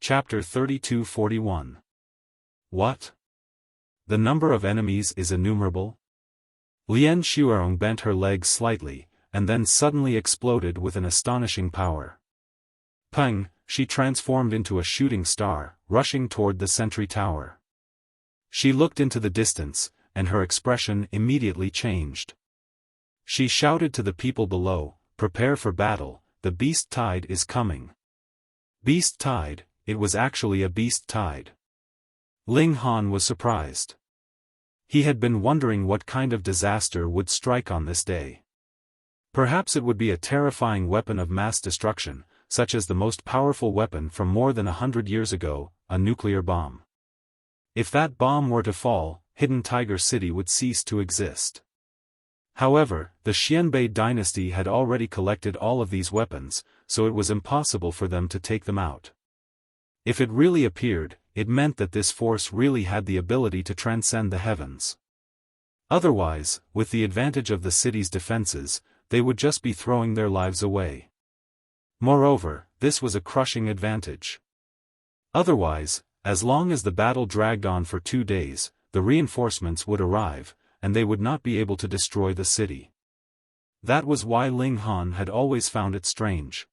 Chapter 3241. What? The number of enemies is innumerable? Lian Xuerong bent her legs slightly, and then suddenly exploded with an astonishing power. Peng, she transformed into a shooting star, rushing toward the sentry tower. She looked into the distance, and her expression immediately changed. She shouted to the people below, "Prepare for battle, the beast tide is coming." Beast tide, it was actually a beast tide. Ling Han was surprised. He had been wondering what kind of disaster would strike on this day. Perhaps it would be a terrifying weapon of mass destruction, such as the most powerful weapon from more than 100 years ago, a nuclear bomb. If that bomb were to fall, Hidden Tiger City would cease to exist. However, the Xianbei dynasty had already collected all of these weapons, so it was impossible for them to take them out. If it really appeared, it meant that this force really had the ability to transcend the heavens. Otherwise, with the advantage of the city's defenses, they would just be throwing their lives away. Moreover, this was a crushing advantage. Otherwise, as long as the battle dragged on for 2 days, the reinforcements would arrive, and they would not be able to destroy the city. That was why Ling Han had always found it strange.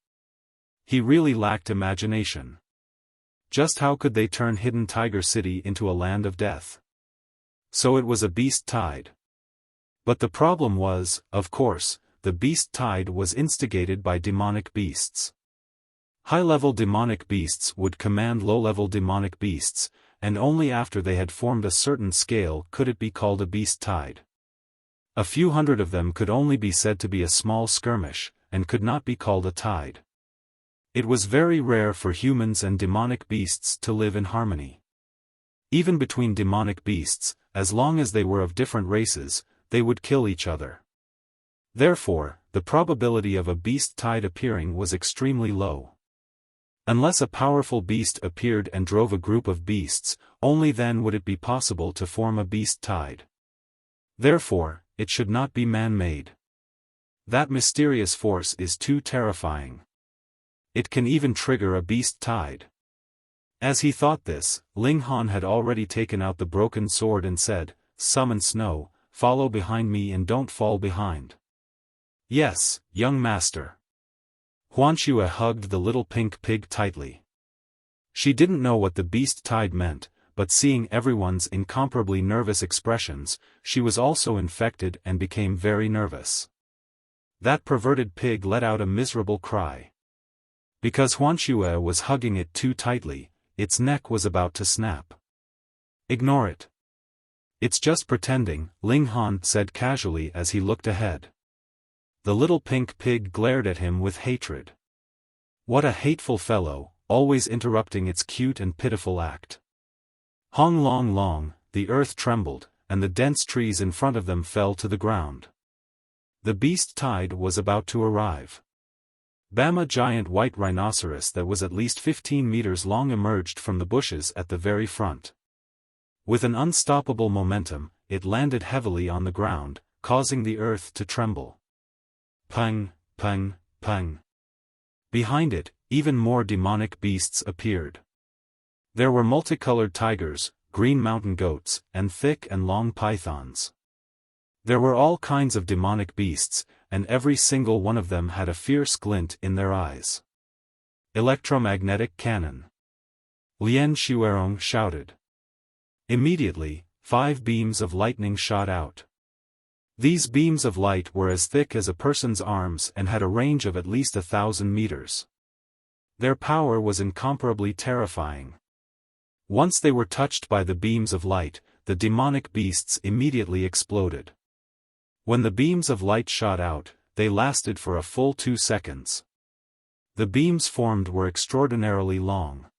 He really lacked imagination. Just how could they turn Hidden Tiger City into a land of death? So it was a beast tide. But the problem was, of course, the beast tide was instigated by demonic beasts. High-level demonic beasts would command low-level demonic beasts, and only after they had formed a certain scale could it be called a beast tide. A few hundred of them could only be said to be a small skirmish, and could not be called a tide. It was very rare for humans and demonic beasts to live in harmony. Even between demonic beasts, as long as they were of different races, they would kill each other. Therefore, the probability of a beast tide appearing was extremely low. Unless a powerful beast appeared and drove a group of beasts, only then would it be possible to form a beast tide. Therefore, it should not be man-made. That mysterious force is too terrifying. It can even trigger a beast tide. As he thought this, Ling Han had already taken out the broken sword and said, "Summon snow, follow behind me and don't fall behind." "Yes, young master." Huanxue hugged the little pink pig tightly. She didn't know what the beast tide meant, but seeing everyone's incomparably nervous expressions, she was also infected and became very nervous. That perverted pig let out a miserable cry. Because Huanxue was hugging it too tightly, its neck was about to snap. "Ignore it. It's just pretending," Ling Han said casually as he looked ahead. The little pink pig glared at him with hatred. What a hateful fellow, always interrupting its cute and pitiful act. Hong long long, the earth trembled, and the dense trees in front of them fell to the ground. The beast tide was about to arrive. Bama giant white rhinoceros that was at least 15 meters long emerged from the bushes at the very front. With an unstoppable momentum, it landed heavily on the ground, causing the earth to tremble. Peng, peng, peng. Behind it, even more demonic beasts appeared. There were multicolored tigers, green mountain goats, and thick and long pythons. There were all kinds of demonic beasts, and every single one of them had a fierce glint in their eyes. Electromagnetic cannon. Lian Xuerong shouted. Immediately, 5 beams of lightning shot out. These beams of light were as thick as a person's arms and had a range of at least 1,000 meters. Their power was incomparably terrifying. Once they were touched by the beams of light, the demonic beasts immediately exploded. When the beams of light shot out, they lasted for a full 2 seconds. The beams formed were extraordinarily long.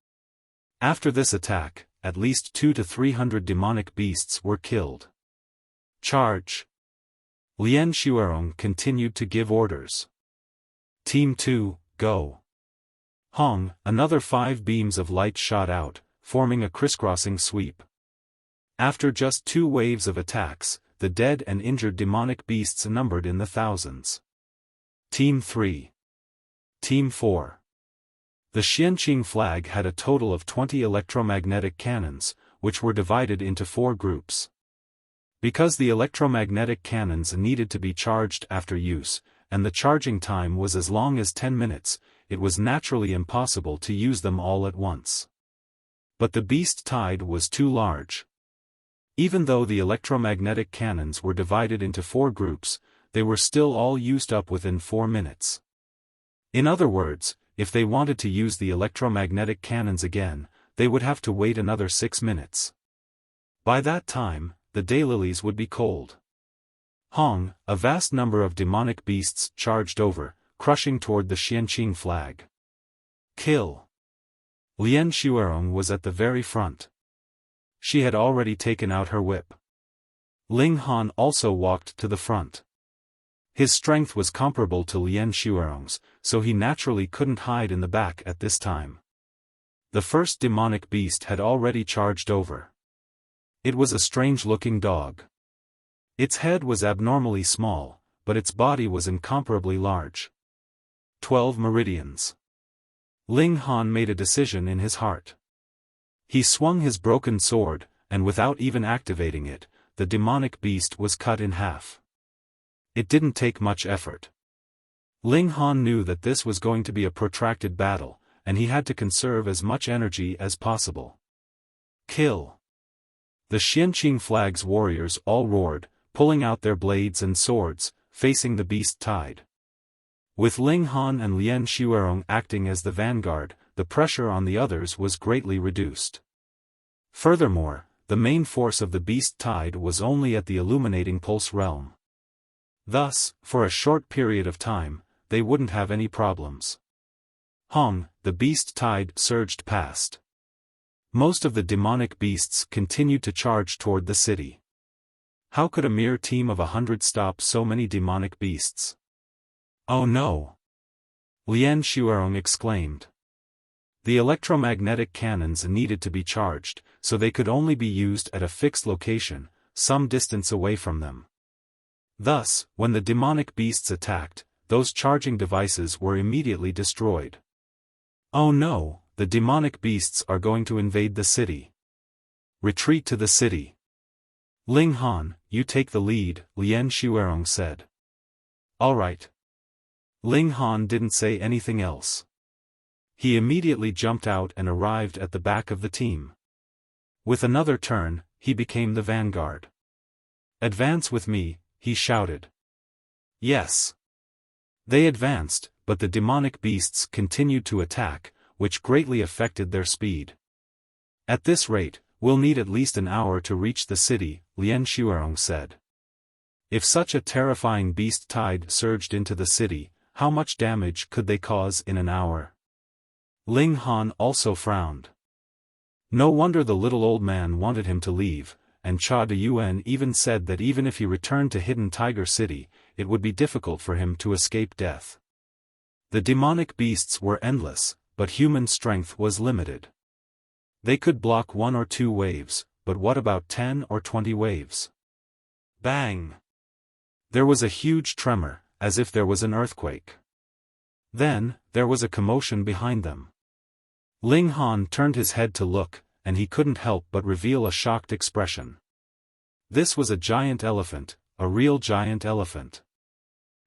After this attack, at least 200 to 300 demonic beasts were killed. Charge! Lian Xuerong continued to give orders. Team 2, go! Hong, another 5 beams of light shot out, forming a crisscrossing sweep. After just 2 waves of attacks, the dead and injured demonic beasts numbered in the thousands. Team 3. Team 4. The Xianqing flag had a total of 20 electromagnetic cannons, which were divided into 4 groups. Because the electromagnetic cannons needed to be charged after use, and the charging time was as long as 10 minutes, it was naturally impossible to use them all at once. But the beast tide was too large. Even though the electromagnetic cannons were divided into 4 groups, they were still all used up within 4 minutes. In other words, if they wanted to use the electromagnetic cannons again, they would have to wait another 6 minutes. By that time, the daylilies would be cold. Hong, a vast number of demonic beasts charged over, crushing toward the Xianqing flag. Kill. Lian Xuerong was at the very front. She had already taken out her whip. Ling Han also walked to the front. His strength was comparable to Lian Xuerong's, so he naturally couldn't hide in the back at this time. The first demonic beast had already charged over. It was a strange-looking dog. Its head was abnormally small, but its body was incomparably large. 12 meridians. Ling Han made a decision in his heart. He swung his broken sword, and without even activating it, the demonic beast was cut in half. It didn't take much effort. Ling Han knew that this was going to be a protracted battle, and he had to conserve as much energy as possible. Kill. The Xianqing flag's warriors all roared, pulling out their blades and swords, facing the beast tide. With Ling Han and Lian Xuerong acting as the vanguard, the pressure on the others was greatly reduced. Furthermore, the main force of the beast tide was only at the illuminating pulse realm. Thus, for a short period of time, they wouldn't have any problems. Hong, the beast tide surged past. Most of the demonic beasts continued to charge toward the city. How could a mere team of 100 stop so many demonic beasts? Oh no! Lian Xuerong exclaimed. The electromagnetic cannons needed to be charged, so they could only be used at a fixed location, some distance away from them. Thus, when the demonic beasts attacked, those charging devices were immediately destroyed. Oh no, the demonic beasts are going to invade the city. Retreat to the city. Ling Han, you take the lead, Lian Xuerong said. All right. Ling Han didn't say anything else. He immediately jumped out and arrived at the back of the team. With another turn, he became the vanguard. Advance with me, he shouted. Yes. They advanced, but the demonic beasts continued to attack, which greatly affected their speed. At this rate, we'll need at least an hour to reach the city, Lian Xuerong said. If such a terrifying beast tide surged into the city, how much damage could they cause in an hour? Ling Han also frowned. No wonder the little old man wanted him to leave, and Cha Deyuan even said that even if he returned to Hidden Tiger City, it would be difficult for him to escape death. The demonic beasts were endless, but human strength was limited. They could block 1 or 2 waves, but what about 10 or 20 waves? Bang! There was a huge tremor, as if there was an earthquake. Then, there was a commotion behind them. Ling Han turned his head to look, and he couldn't help but reveal a shocked expression. This was a giant elephant, a real giant elephant.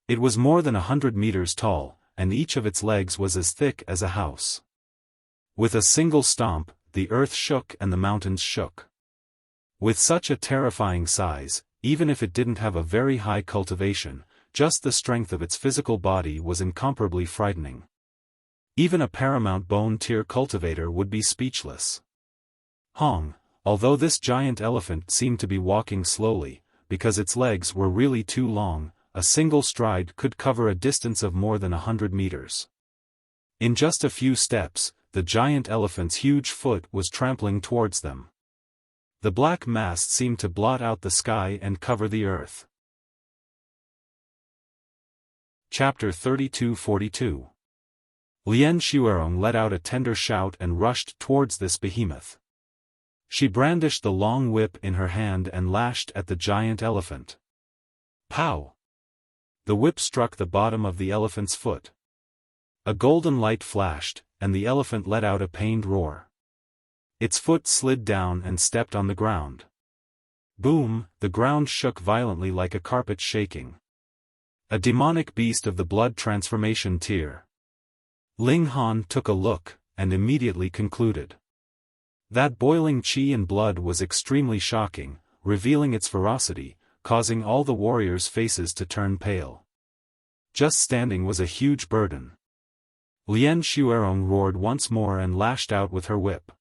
It was more than 100 meters tall, and each of its legs was as thick as a house. With a single stomp, the earth shook and the mountains shook. With such a terrifying size, even if it didn't have a very high cultivation, just the strength of its physical body was incomparably frightening. Even a paramount bone tier cultivator would be speechless. Hong, although this giant elephant seemed to be walking slowly, because its legs were really too long, a single stride could cover a distance of more than 100 meters. In just a few steps, the giant elephant's huge foot was trampling towards them. The black mass seemed to blot out the sky and cover the earth. Chapter 32-42. Lian Xuerong let out a tender shout and rushed towards this behemoth. She brandished the long whip in her hand and lashed at the giant elephant. Pow! The whip struck the bottom of the elephant's foot. A golden light flashed, and the elephant let out a pained roar. Its foot slid down and stepped on the ground. Boom, the ground shook violently like a carpet shaking. A demonic beast of the blood transformation tier. Ling Han took a look, and immediately concluded. That boiling qi and blood was extremely shocking, revealing its ferocity, causing all the warriors' faces to turn pale. Just standing was a huge burden. Lian Xuerong roared once more and lashed out with her whip.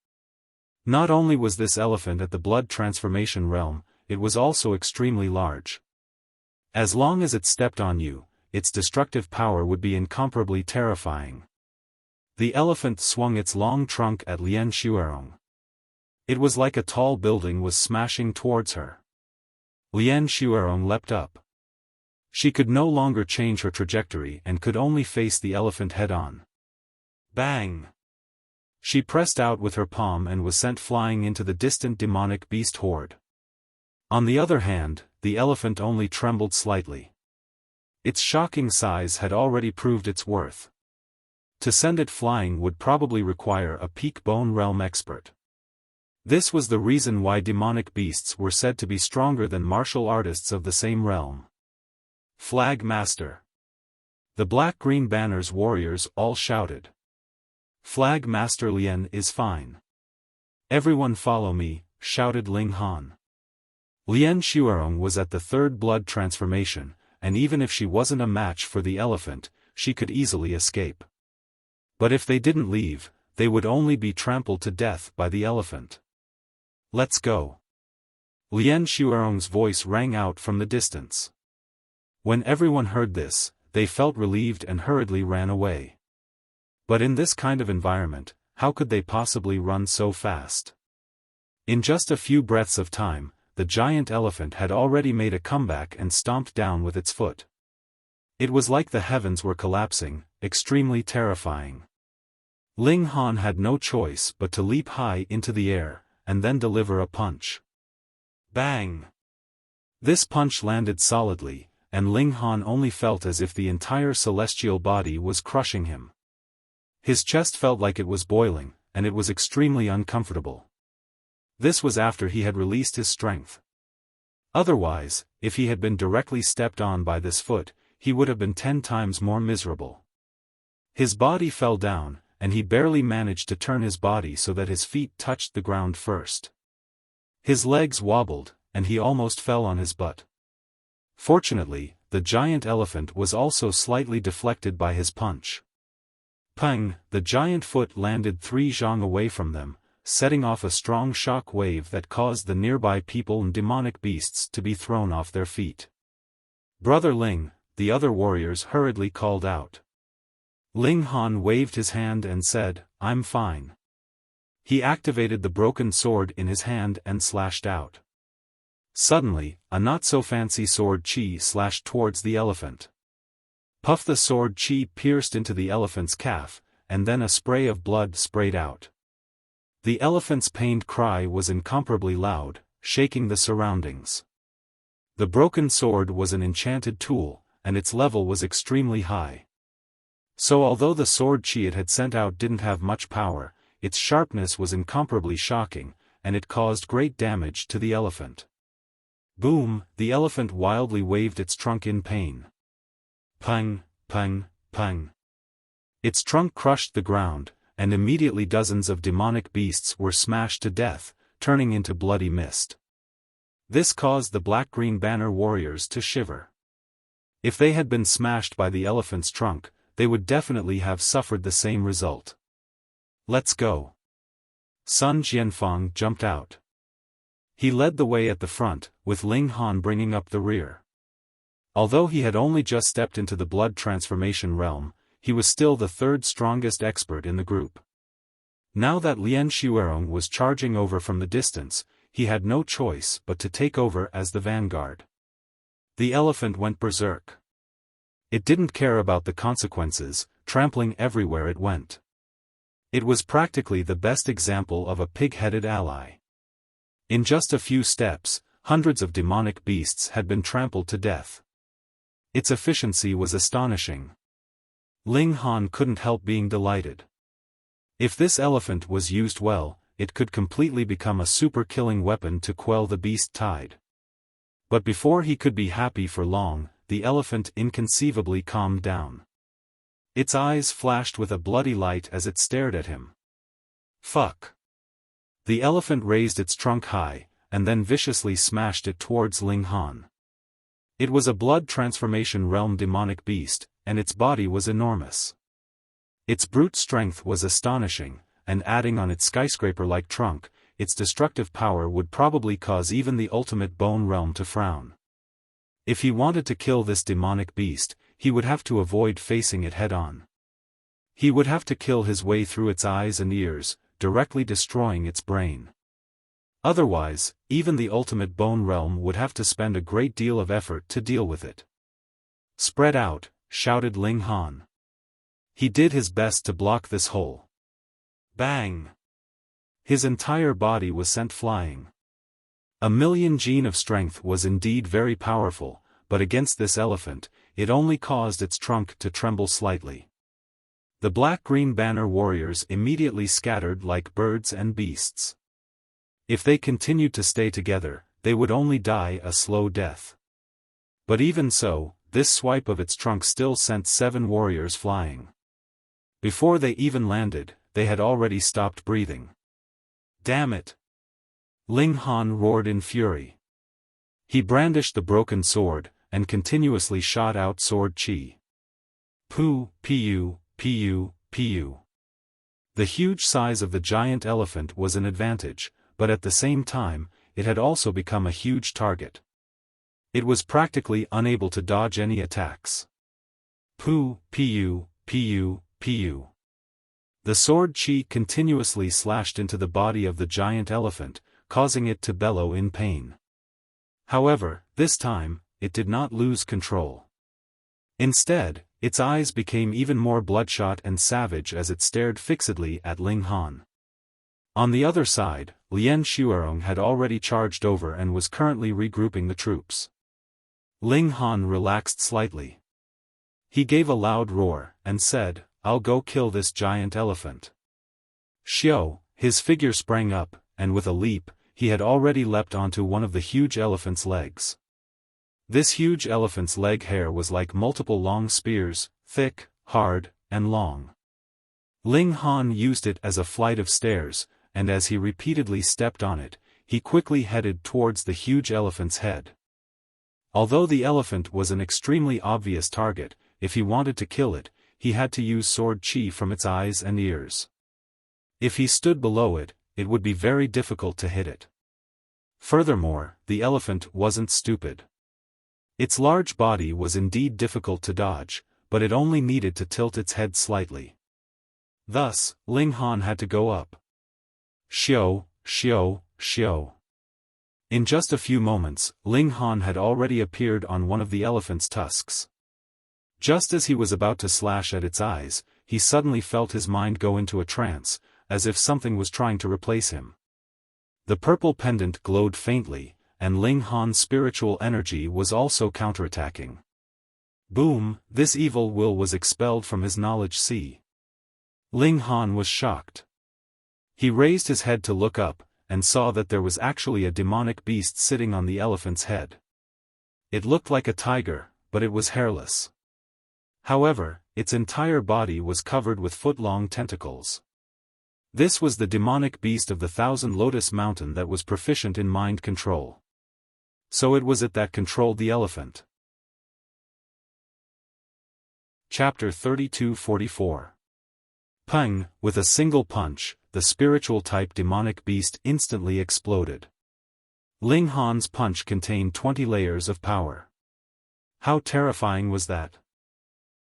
Not only was this elephant at the blood transformation realm, it was also extremely large. As long as it stepped on you, its destructive power would be incomparably terrifying. The elephant swung its long trunk at Lian Xuerong. It was like a tall building was smashing towards her. Lian Xuerong leapt up. She could no longer change her trajectory and could only face the elephant head-on. Bang! She pressed out with her palm and was sent flying into the distant demonic beast horde. On the other hand, the elephant only trembled slightly. Its shocking size had already proved its worth. To send it flying would probably require a peak bone realm expert. This was the reason why demonic beasts were said to be stronger than martial artists of the same realm. Flag Master. The black-green banners warriors all shouted. Flag Master Lian is fine. Everyone follow me, shouted Ling Han. Lian Xuerong was at the third blood transformation, and even if she wasn't a match for the elephant, she could easily escape. But if they didn't leave, they would only be trampled to death by the elephant. Let's go. Lian Xuerong's voice rang out from the distance. When everyone heard this, they felt relieved and hurriedly ran away. But in this kind of environment, how could they possibly run so fast? In just a few breaths of time, the giant elephant had already made a comeback and stomped down with its foot. It was like the heavens were collapsing, extremely terrifying. Ling Han had no choice but to leap high into the air, and then deliver a punch. Bang! This punch landed solidly, and Ling Han only felt as if the entire celestial body was crushing him. His chest felt like it was boiling, and it was extremely uncomfortable. This was after he had released his strength. Otherwise, if he had been directly stepped on by this foot, he would have been 10 times more miserable. His body fell down, and he barely managed to turn his body so that his feet touched the ground first. His legs wobbled, and he almost fell on his butt. Fortunately, the giant elephant was also slightly deflected by his punch. Pang! The giant foot landed 3 zhang away from them, setting off a strong shock wave that caused the nearby people and demonic beasts to be thrown off their feet. Brother Ling, the other warriors hurriedly called out. Ling Han waved his hand and said, I'm fine. He activated the broken sword in his hand and slashed out. Suddenly, a not-so-fancy sword qi slashed towards the elephant. Puff! The sword qi pierced into the elephant's calf, and then a spray of blood sprayed out. The elephant's pained cry was incomparably loud, shaking the surroundings. The broken sword was an enchanted tool, and its level was extremely high. So although the sword qi it had sent out didn't have much power, its sharpness was incomparably shocking, and it caused great damage to the elephant. Boom! The elephant wildly waved its trunk in pain. Pang! Pang! Pang! Its trunk crushed the ground, and immediately dozens of demonic beasts were smashed to death, turning into bloody mist. This caused the black-green banner warriors to shiver. If they had been smashed by the elephant's trunk, they would definitely have suffered the same result. Let's go. Sun Jianfang jumped out. He led the way at the front, with Ling Han bringing up the rear. Although he had only just stepped into the blood transformation realm, he was still the third strongest expert in the group. Now that Lian Xuerong was charging over from the distance, he had no choice but to take over as the vanguard. The elephant went berserk. It didn't care about the consequences, trampling everywhere it went. It was practically the best example of a pig-headed ally. In just a few steps, hundreds of demonic beasts had been trampled to death. Its efficiency was astonishing. Ling Han couldn't help being delighted. If this elephant was used well, it could completely become a super-killing weapon to quell the beast tide. But before he could be happy for long, the elephant inconceivably calmed down. Its eyes flashed with a bloody light as it stared at him. Fuck! The elephant raised its trunk high, and then viciously smashed it towards Ling Han. It was a blood transformation realm demonic beast, and its body was enormous. Its brute strength was astonishing, and adding on its skyscraper-like trunk, its destructive power would probably cause even the ultimate bone realm to frown. If he wanted to kill this demonic beast, he would have to avoid facing it head-on. He would have to kill his way through its eyes and ears, directly destroying its brain. Otherwise, even the ultimate bone realm would have to spend a great deal of effort to deal with it. "Spread out," shouted Ling Han. He did his best to block this hole. Bang! His entire body was sent flying. A million gene of strength was indeed very powerful, but against this elephant, it only caused its trunk to tremble slightly. The black-green banner warriors immediately scattered like birds and beasts. If they continued to stay together, they would only die a slow death. But even so, this swipe of its trunk still sent 7 warriors flying. Before they even landed, they had already stopped breathing. Damn it! Ling Han roared in fury. He brandished the broken sword, and continuously shot out sword chi. Pu, pu, pu, pu. The huge size of the giant elephant was an advantage, but at the same time, it had also become a huge target. It was practically unable to dodge any attacks. Pu, pu, pu, pu. The sword chi continuously slashed into the body of the giant elephant, causing it to bellow in pain. However, this time, it did not lose control. Instead, its eyes became even more bloodshot and savage as it stared fixedly at Ling Han. On the other side, Lian Xuerong had already charged over and was currently regrouping the troops. Ling Han relaxed slightly. He gave a loud roar, and said, "I'll go kill this giant elephant." Xiao, his figure sprang up, and with a leap, he had already leapt onto one of the huge elephant's legs. This huge elephant's leg hair was like multiple long spears, thick, hard, and long. Ling Han used it as a flight of stairs, and as he repeatedly stepped on it, he quickly headed towards the huge elephant's head. Although the elephant was an extremely obvious target, if he wanted to kill it, he had to use sword chi from its eyes and ears. If he stood below it, it would be very difficult to hit it. Furthermore, the elephant wasn't stupid. Its large body was indeed difficult to dodge, but it only needed to tilt its head slightly. Thus, Ling Han had to go up. Xiao, xiao, xiao. In just a few moments, Ling Han had already appeared on one of the elephant's tusks. Just as he was about to slash at its eyes, he suddenly felt his mind go into a trance, as if something was trying to replace him. The purple pendant glowed faintly, and Ling Han's spiritual energy was also counterattacking. Boom, this evil will was expelled from his knowledge sea. Ling Han was shocked. He raised his head to look up, and saw that there was actually a demonic beast sitting on the elephant's head. It looked like a tiger, but it was hairless. However, its entire body was covered with foot-long tentacles. This was the demonic beast of the Thousand Lotus Mountain that was proficient in mind control. So it was it that controlled the elephant. Chapter 32-44. Peng, with a single punch, the spiritual-type demonic beast instantly exploded. Ling Han's punch contained 20 layers of power. How terrifying was that?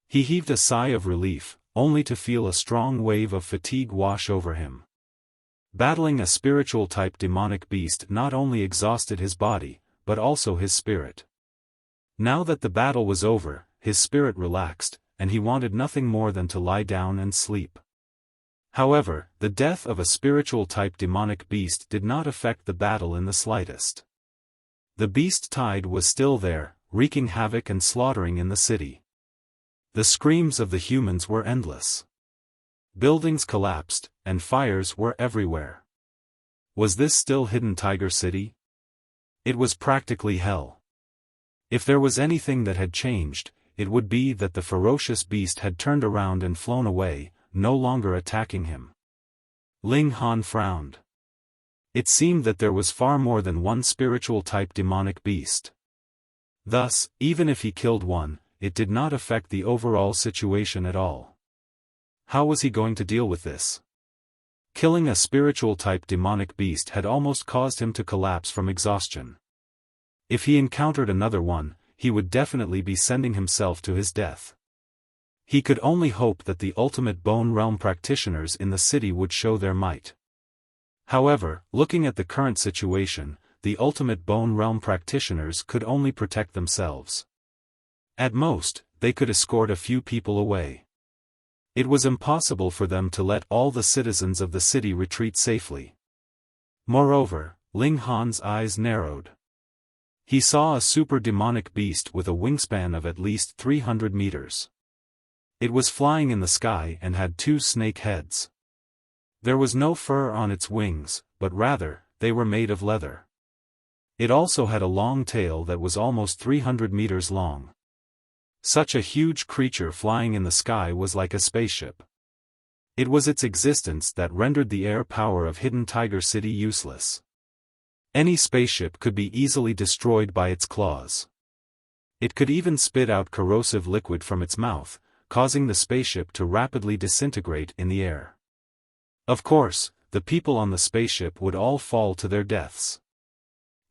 He heaved a sigh of relief, only to feel a strong wave of fatigue wash over him. Battling a spiritual-type demonic beast not only exhausted his body, but also his spirit. Now that the battle was over, his spirit relaxed, and he wanted nothing more than to lie down and sleep. However, the death of a spiritual-type demonic beast did not affect the battle in the slightest. The beast tide was still there, wreaking havoc and slaughtering in the city. The screams of the humans were endless. Buildings collapsed, and fires were everywhere. Was this still Hidden Tiger City? It was practically hell. If there was anything that had changed, it would be that the ferocious beast had turned around and flown away, no longer attacking him. Ling Han frowned. It seemed that there was far more than one spiritual-type demonic beast. Thus, even if he killed one, it did not affect the overall situation at all. How was he going to deal with this? Killing a spiritual-type demonic beast had almost caused him to collapse from exhaustion. If he encountered another one, he would definitely be sending himself to his death. He could only hope that the ultimate Bone Realm practitioners in the city would show their might. However, looking at the current situation, the ultimate Bone Realm practitioners could only protect themselves. At most, they could escort a few people away. It was impossible for them to let all the citizens of the city retreat safely. Moreover, Ling Han's eyes narrowed. He saw a super demonic beast with a wingspan of at least 300 meters. It was flying in the sky and had 2 snake heads. There was no fur on its wings, but rather, they were made of leather. It also had a long tail that was almost 300 meters long. Such a huge creature flying in the sky was like a spaceship. It was its existence that rendered the air power of Hidden Tiger City useless. Any spaceship could be easily destroyed by its claws. It could even spit out corrosive liquid from its mouth, causing the spaceship to rapidly disintegrate in the air. Of course, the people on the spaceship would all fall to their deaths.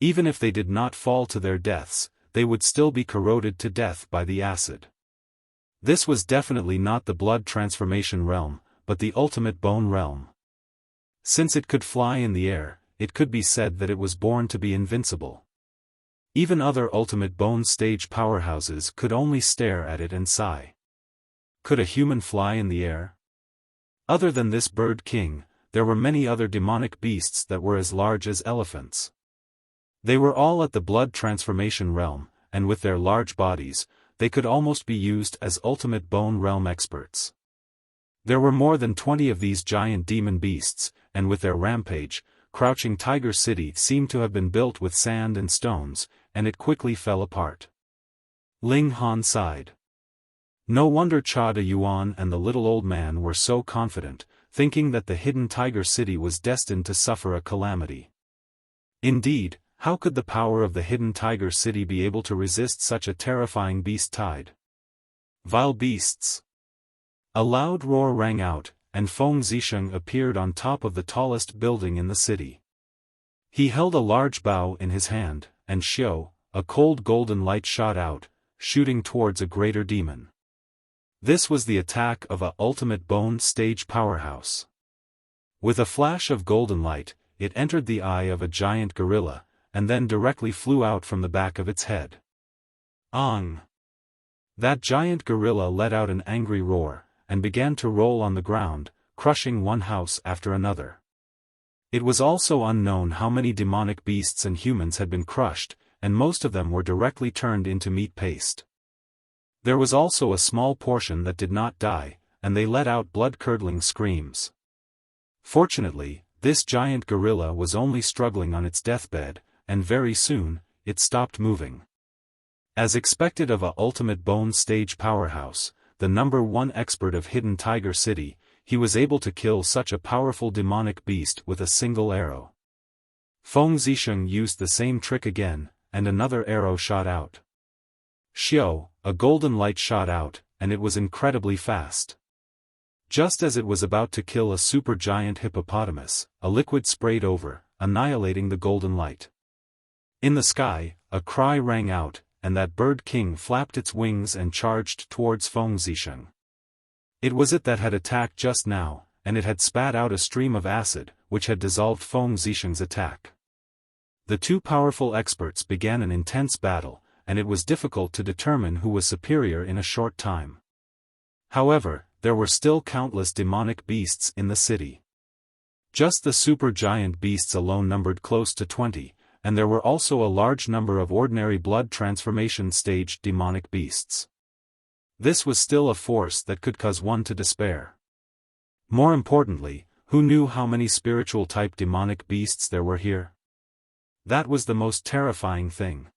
Even if they did not fall to their deaths, they would still be corroded to death by the acid. This was definitely not the blood transformation realm, but the ultimate bone realm. Since it could fly in the air, it could be said that it was born to be invincible. Even other ultimate bone stage powerhouses could only stare at it and sigh. Could a human fly in the air? Other than this bird king, there were many other demonic beasts that were as large as elephants. They were all at the blood transformation realm, and with their large bodies, they could almost be used as ultimate bone realm experts. There were more than 20 of these giant demon beasts, and with their rampage, Crouching Tiger City seemed to have been built with sand and stones, and it quickly fell apart. Ling Han sighed. No wonder Cha De Yuan and the little old man were so confident, thinking that the Hidden Tiger City was destined to suffer a calamity. Indeed, how could the power of the Hidden Tiger City be able to resist such a terrifying beast tide? Vile beasts! A loud roar rang out, and Feng Zisheng appeared on top of the tallest building in the city. He held a large bow in his hand, and Xiao, a cold golden light shot out, shooting towards a greater demon. This was the attack of a ultimate bone stage powerhouse. With a flash of golden light, it entered the eye of a giant gorilla, and then directly flew out from the back of its head. Ong! That giant gorilla let out an angry roar, and began to roll on the ground, crushing one house after another. It was also unknown how many demonic beasts and humans had been crushed, and most of them were directly turned into meat paste. There was also a small portion that did not die, and they let out blood-curdling screams. Fortunately, this giant gorilla was only struggling on its deathbed, and very soon, it stopped moving. As expected of a ultimate bone stage powerhouse, the #1 expert of Hidden Tiger City, he was able to kill such a powerful demonic beast with a single arrow. Feng Zisheng used the same trick again, and another arrow shot out. Xiao, a golden light shot out, and it was incredibly fast. Just as it was about to kill a supergiant hippopotamus, a liquid sprayed over, annihilating the golden light. In the sky, a cry rang out, and that bird king flapped its wings and charged towards Feng Zisheng. It was it that had attacked just now, and it had spat out a stream of acid, which had dissolved Feng Zisheng's attack. The two powerful experts began an intense battle, and it was difficult to determine who was superior in a short time. However, there were still countless demonic beasts in the city. Just the supergiant beasts alone numbered close to 20, and there were also a large number of ordinary blood transformation stage demonic beasts. This was still a force that could cause one to despair. More importantly, who knew how many spiritual-type demonic beasts there were here? That was the most terrifying thing.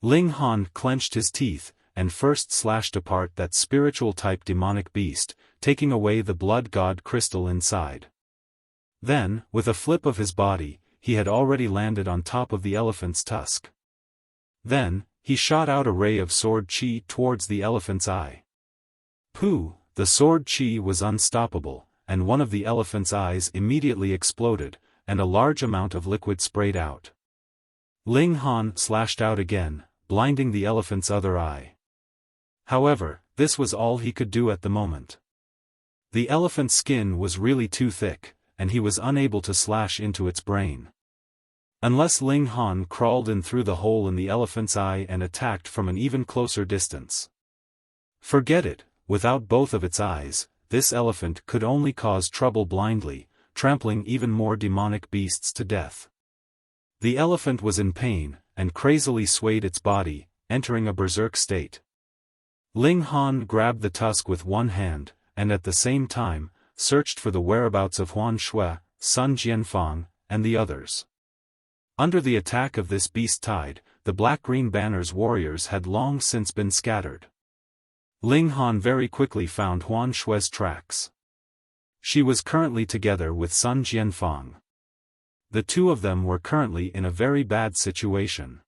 Ling Han clenched his teeth, and first slashed apart that spiritual-type demonic beast, taking away the blood god crystal inside. Then, with a flip of his body, he had already landed on top of the elephant's tusk. Then, he shot out a ray of sword chi towards the elephant's eye. Pooh! The sword chi was unstoppable, and one of the elephant's eyes immediately exploded, and a large amount of liquid sprayed out. Ling Han slashed out again, blinding the elephant's other eye. However, this was all he could do at the moment. The elephant's skin was really too thick, and he was unable to slash into its brain. Unless Ling Han crawled in through the hole in the elephant's eye and attacked from an even closer distance. Forget it, without both of its eyes, this elephant could only cause trouble blindly, trampling even more demonic beasts to death. The elephant was in pain, and crazily swayed its body, entering a berserk state. Ling Han grabbed the tusk with one hand, and at the same time, searched for the whereabouts of Huan Shui, Sun Jianfang, and the others. Under the attack of this beast tide, the Black-Green Banner's warriors had long since been scattered. Ling Han very quickly found Huan Shui's tracks. She was currently together with Sun Jianfang. The two of them were currently in a very bad situation.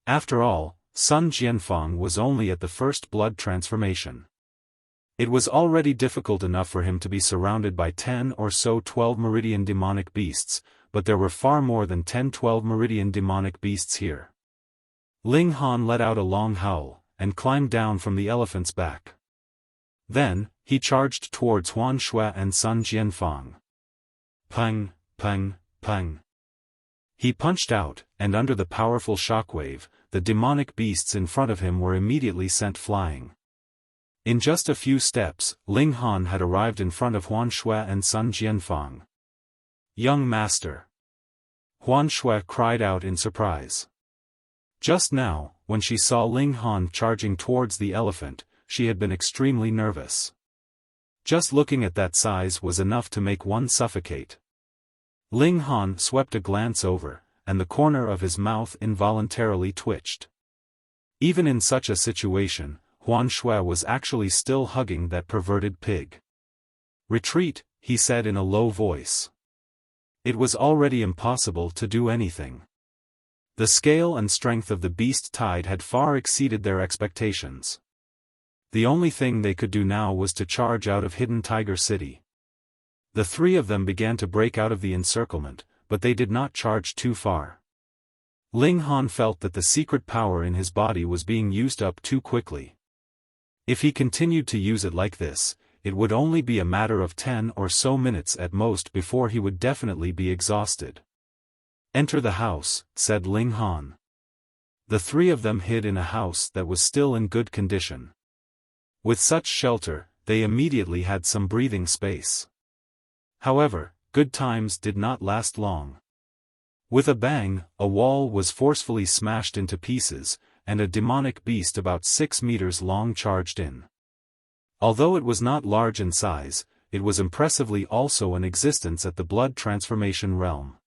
After all, Sun Jianfang was only at the first blood transformation. It was already difficult enough for him to be surrounded by 10 or so 12 meridian demonic beasts, but there were far more than 10-12 meridian demonic beasts here. Ling Han let out a long howl, and climbed down from the elephant's back. Then, he charged towards Huan Shui and Sun Jianfang. Peng, peng, peng. He punched out, and under the powerful shockwave, the demonic beasts in front of him were immediately sent flying. In just a few steps, Ling Han had arrived in front of Huan Shui and Sun Jianfang. "Young master!" Huan Shui cried out in surprise. Just now, when she saw Ling Han charging towards the elephant, she had been extremely nervous. Just looking at that size was enough to make one suffocate. Ling Han swept a glance over, and the corner of his mouth involuntarily twitched. Even in such a situation, Huan Shui was actually still hugging that perverted pig. "Retreat," he said in a low voice. It was already impossible to do anything. The scale and strength of the beast tide had far exceeded their expectations. The only thing they could do now was to charge out of Hidden Tiger City. The three of them began to break out of the encirclement, but they did not charge too far. Ling Han felt that the secret power in his body was being used up too quickly. If he continued to use it like this, it would only be a matter of 10 or so minutes at most before he would definitely be exhausted. "Enter the house," said Ling Han. The three of them hid in a house that was still in good condition. With such shelter, they immediately had some breathing space. However, good times did not last long. With a bang, a wall was forcefully smashed into pieces, and a demonic beast about 6 meters long charged in. Although it was not large in size, it was impressively also in existence at the blood transformation realm.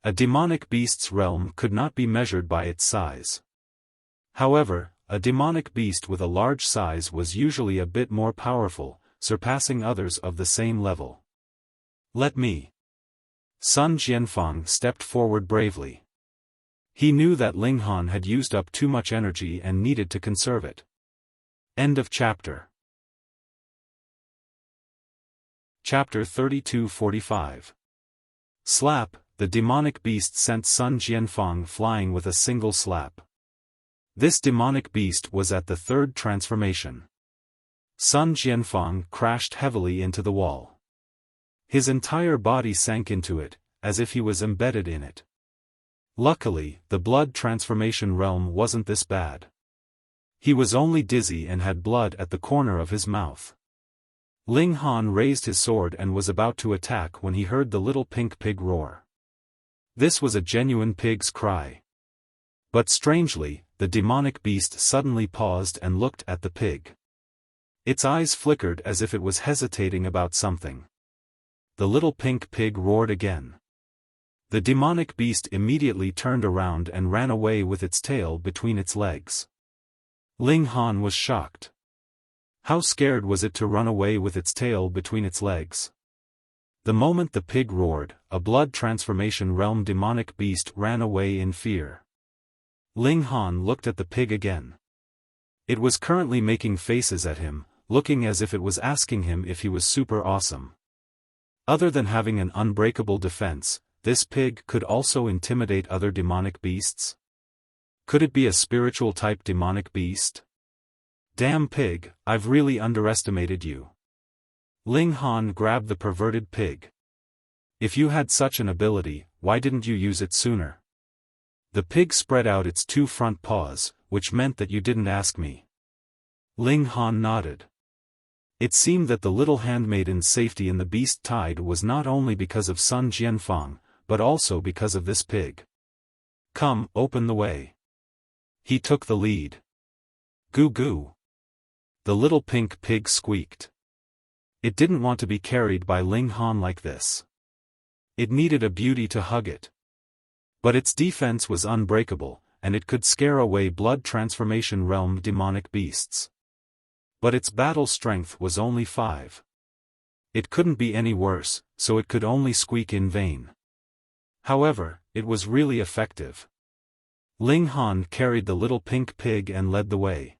A demonic beast's realm could not be measured by its size. However, a demonic beast with a large size was usually a bit more powerful, surpassing others of the same level. "Let me." Sun Jianfang stepped forward bravely. He knew that Ling Han had used up too much energy and needed to conserve it. End of chapter. Chapter 32-45. Slap. The demonic beast sent Sun Jianfang flying with a single slap. This demonic beast was at the third transformation. Sun Jianfang crashed heavily into the wall. His entire body sank into it, as if he was embedded in it. Luckily, the blood transformation realm wasn't this bad. He was only dizzy and had blood at the corner of his mouth. Ling Han raised his sword and was about to attack when he heard the little pink pig roar. This was a genuine pig's cry. But strangely, the demonic beast suddenly paused and looked at the pig. Its eyes flickered as if it was hesitating about something. The little pink pig roared again. The demonic beast immediately turned around and ran away with its tail between its legs. Ling Han was shocked. How scared was it to run away with its tail between its legs? The moment the pig roared, a blood transformation realm demonic beast ran away in fear. Ling Han looked at the pig again. It was currently making faces at him, looking as if it was asking him if he was super awesome. Other than having an unbreakable defense, this pig could also intimidate other demonic beasts? Could it be a spiritual type demonic beast? Damn pig, I've really underestimated you. Ling Han grabbed the perverted pig. If you had such an ability, why didn't you use it sooner? The pig spread out its two front paws, which meant that you didn't ask me. Ling Han nodded. It seemed that the little handmaiden's safety in the beast tide was not only because of Sun Jianfang, but also because of this pig. Come, open the way. He took the lead. Goo goo. The little pink pig squeaked. It didn't want to be carried by Ling Han like this. It needed a beauty to hug it. But its defense was unbreakable, and it could scare away blood transformation realm demonic beasts. But its battle strength was only 5. It couldn't be any worse, so it could only squeak in vain. However, it was really effective. Ling Han carried the little pink pig and led the way.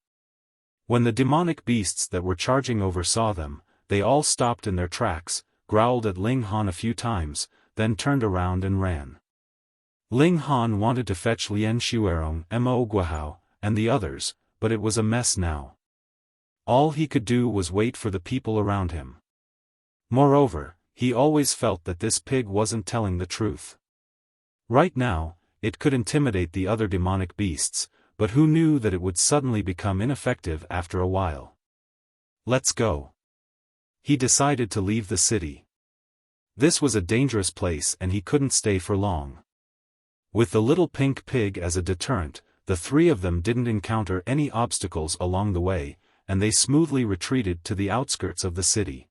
When the demonic beasts that were charging over saw them, they all stopped in their tracks, growled at Ling Han a few times, then turned around and ran. Ling Han wanted to fetch Lian Xuerong, Mo Guahao, and the others, but it was a mess now. All he could do was wait for the people around him. Moreover, he always felt that this pig wasn't telling the truth. Right now, it could intimidate the other demonic beasts, but who knew that it would suddenly become ineffective after a while. Let's go. He decided to leave the city. This was a dangerous place and he couldn't stay for long. With the little pink pig as a deterrent, the three of them didn't encounter any obstacles along the way, and they smoothly retreated to the outskirts of the city.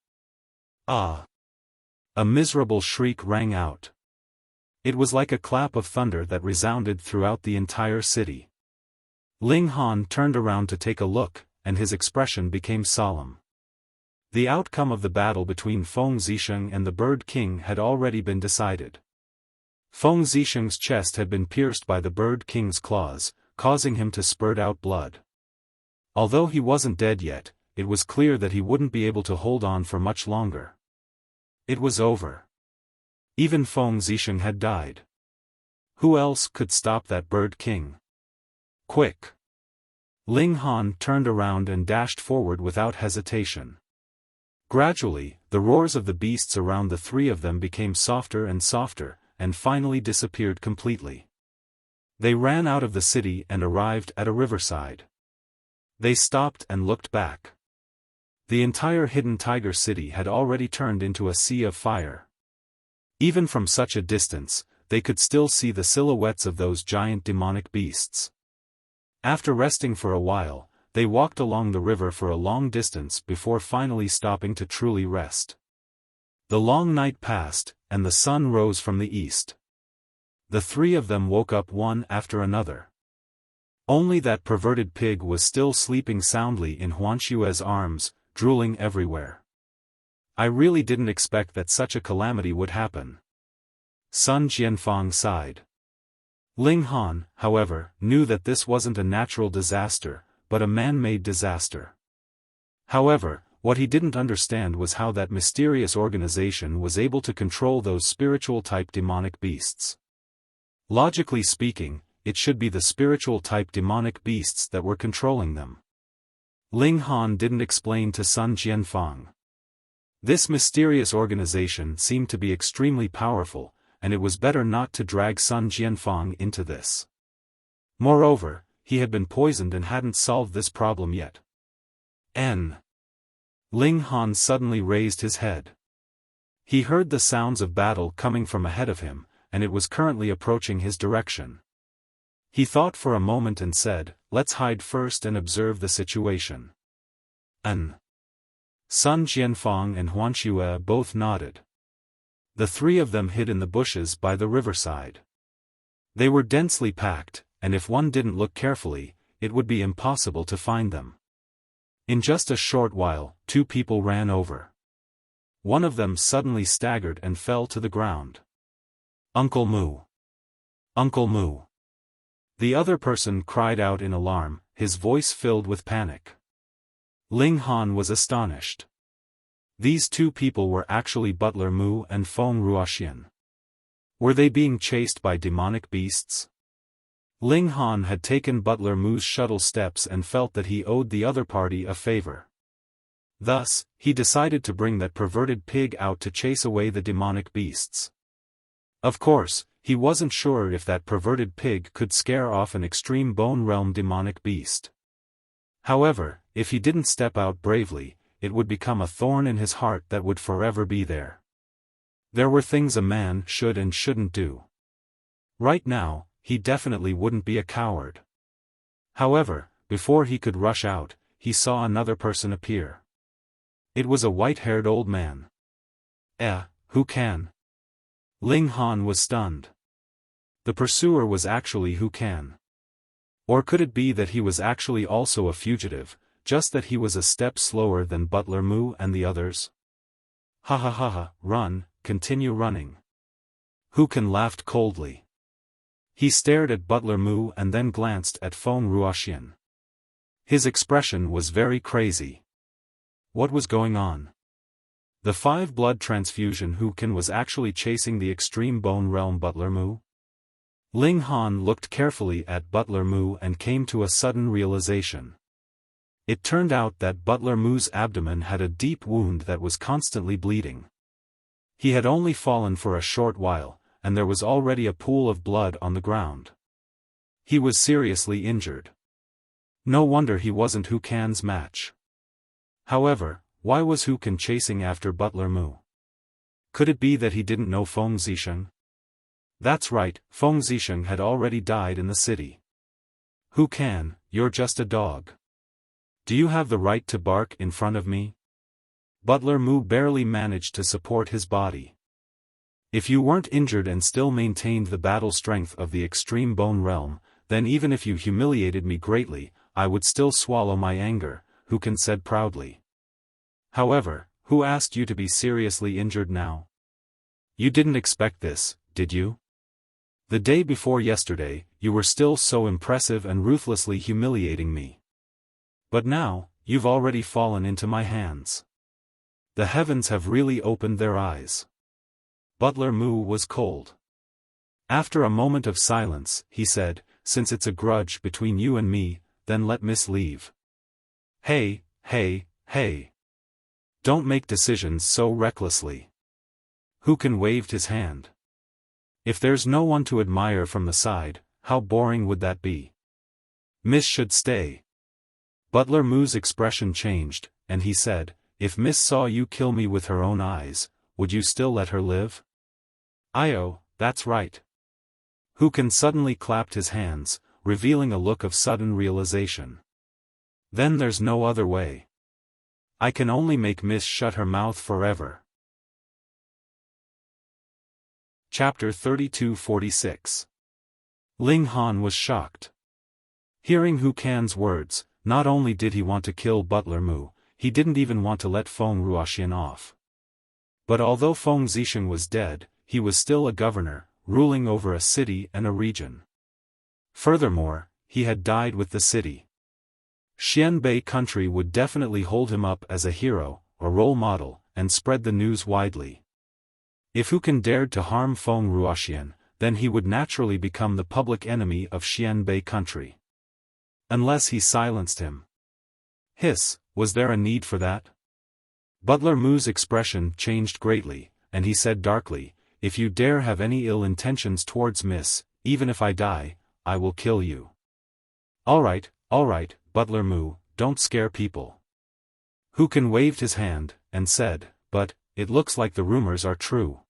Ah! A miserable shriek rang out. It was like a clap of thunder that resounded throughout the entire city. Ling Han turned around to take a look, and his expression became solemn. The outcome of the battle between Feng Zisheng and the Bird King had already been decided. Feng Zisheng's chest had been pierced by the Bird King's claws, causing him to spurt out blood. Although he wasn't dead yet, it was clear that he wouldn't be able to hold on for much longer. It was over. Even Feng Zisheng had died. Who else could stop that Bird King? Quick! Ling Han turned around and dashed forward without hesitation. Gradually, the roars of the beasts around the three of them became softer and softer, and finally disappeared completely. They ran out of the city and arrived at a riverside. They stopped and looked back. The entire hidden tiger city had already turned into a sea of fire. Even from such a distance, they could still see the silhouettes of those giant demonic beasts. After resting for a while, they walked along the river for a long distance before finally stopping to truly rest. The long night passed, and the sun rose from the east. The three of them woke up one after another. Only that perverted pig was still sleeping soundly in Huanshue's arms, drooling everywhere. I really didn't expect that such a calamity would happen. Sun Jianfang sighed. Ling Han, however, knew that this wasn't a natural disaster, but a man-made disaster. However, what he didn't understand was how that mysterious organization was able to control those spiritual-type demonic beasts. Logically speaking, it should be the spiritual-type demonic beasts that were controlling them. Ling Han didn't explain to Sun Jianfang. This mysterious organization seemed to be extremely powerful, and it was better not to drag Sun Jianfang into this. Moreover, he had been poisoned and hadn't solved this problem yet. Ling Han suddenly raised his head. He heard the sounds of battle coming from ahead of him, and it was currently approaching his direction. He thought for a moment and said, "Let's hide first and observe the situation." Sun Jianfang and Huan Xue both nodded. The three of them hid in the bushes by the riverside. They were densely packed, and if one didn't look carefully, it would be impossible to find them. In just a short while, two people ran over. One of them suddenly staggered and fell to the ground. "Uncle Mu! Uncle Mu!" The other person cried out in alarm, his voice filled with panic. Ling Han was astonished. These two people were actually Butler Mu and Feng Ruoxian. Were they being chased by demonic beasts? Ling Han had taken Butler Mu's shuttle steps and felt that he owed the other party a favor. Thus, he decided to bring that perverted pig out to chase away the demonic beasts. Of course, he wasn't sure if that perverted pig could scare off an extreme bone realm demonic beast. However, if he didn't step out bravely, it would become a thorn in his heart that would forever be there. There were things a man should and shouldn't do. Right now, he definitely wouldn't be a coward. However, before he could rush out, he saw another person appear. It was a white-haired old man. Who can? Ling Han was stunned. The pursuer was actually Who Can. Or could it be that he was actually also a fugitive, just that he was a step slower than Butler Mu and the others? Ha ha ha ha, run, continue running. Who Can laughed coldly. He stared at Butler Mu and then glanced at Feng Ruoxian. His expression was very crazy. What was going on? The 5 blood transfusion Who Can was actually chasing the extreme bone realm Butler Mu? Ling Han looked carefully at Butler Mu and came to a sudden realization. It turned out that Butler Mu's abdomen had a deep wound that was constantly bleeding. He had only fallen for a short while, and there was already a pool of blood on the ground. He was seriously injured. No wonder he wasn't Who Can's match. However, why was Who Can chasing after Butler Mu? Could it be that he didn't know Feng Zisheng? That's right, Feng Zisheng had already died in the city. Who Can, you're just a dog. Do you have the right to bark in front of me? Butler Mu barely managed to support his body. If you weren't injured and still maintained the battle strength of the extreme bone realm, then even if you humiliated me greatly, I would still swallow my anger, Who Can said proudly. However, who asked you to be seriously injured now? You didn't expect this, did you? The day before yesterday, you were still so impressive and ruthlessly humiliating me. But now, you've already fallen into my hands. The heavens have really opened their eyes. Butler Mu was cold. After a moment of silence, he said, since it's a grudge between you and me, then let Miss leave. Hey. Don't make decisions so recklessly. Who Can waved his hand. If there's no one to admire from the side, how boring would that be? Miss should stay. Butler Mu's expression changed, and he said, if Miss saw you kill me with her own eyes, would you still let her live? That's right. Who Can suddenly clapped his hands, revealing a look of sudden realization. Then there's no other way. I can only make Miss shut her mouth forever. Chapter 32-46. Ling Han was shocked. Hearing Who Can's words, not only did he want to kill Butler Mu, he didn't even want to let Feng Ruoxian off. But although Feng Zisheng was dead, he was still a governor, ruling over a city and a region. Furthermore, he had died with the city. Xianbei country would definitely hold him up as a hero, a role model, and spread the news widely. If Who Can dared to harm Feng Ruoxian, then he would naturally become the public enemy of Xianbei country. Unless he silenced him. Was there a need for that? Butler Mu's expression changed greatly, and he said darkly, if you dare have any ill intentions towards Miss, even if I die, I will kill you. All right, Butler Mu, don't scare people. Who Can waved his hand, and said, but, it looks like the rumors are true.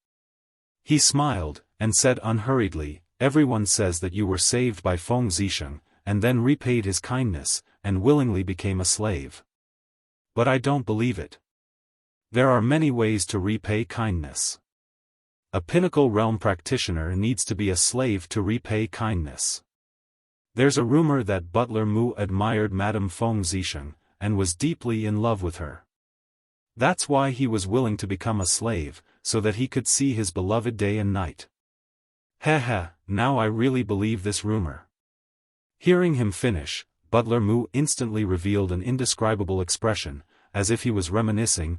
He smiled, and said unhurriedly, everyone says that you were saved by Feng Zisheng, and then repaid his kindness, and willingly became a slave. But I don't believe it. There are many ways to repay kindness. A pinnacle realm practitioner needs to be a slave to repay kindness. There's a rumor that Butler Mu admired Madame Feng Zisheng, and was deeply in love with her. That's why he was willing to become a slave, so that he could see his beloved day and night. Heh, now I really believe this rumor. Hearing him finish, Butler Mu instantly revealed an indescribable expression, as if he was reminiscing,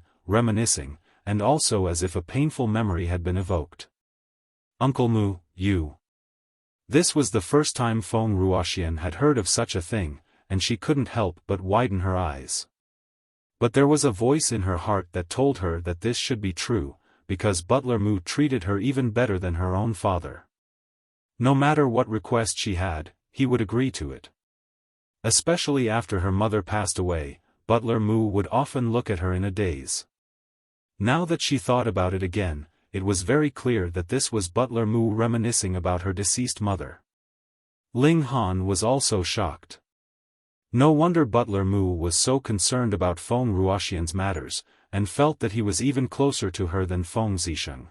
and also as if a painful memory had been evoked. Uncle Mu, you. This was the first time Feng Ruoxian had heard of such a thing, and she couldn't help but widen her eyes. But there was a voice in her heart that told her that this should be true, because Butler Mu treated her even better than her own father. No matter what request she had, he would agree to it. Especially after her mother passed away, Butler Mu would often look at her in a daze. Now that she thought about it again, it was very clear that this was Butler Mu reminiscing about her deceased mother. Ling Han was also shocked. No wonder Butler Mu was so concerned about Feng Ruoxian's matters, and felt that he was even closer to her than Feng Zisheng.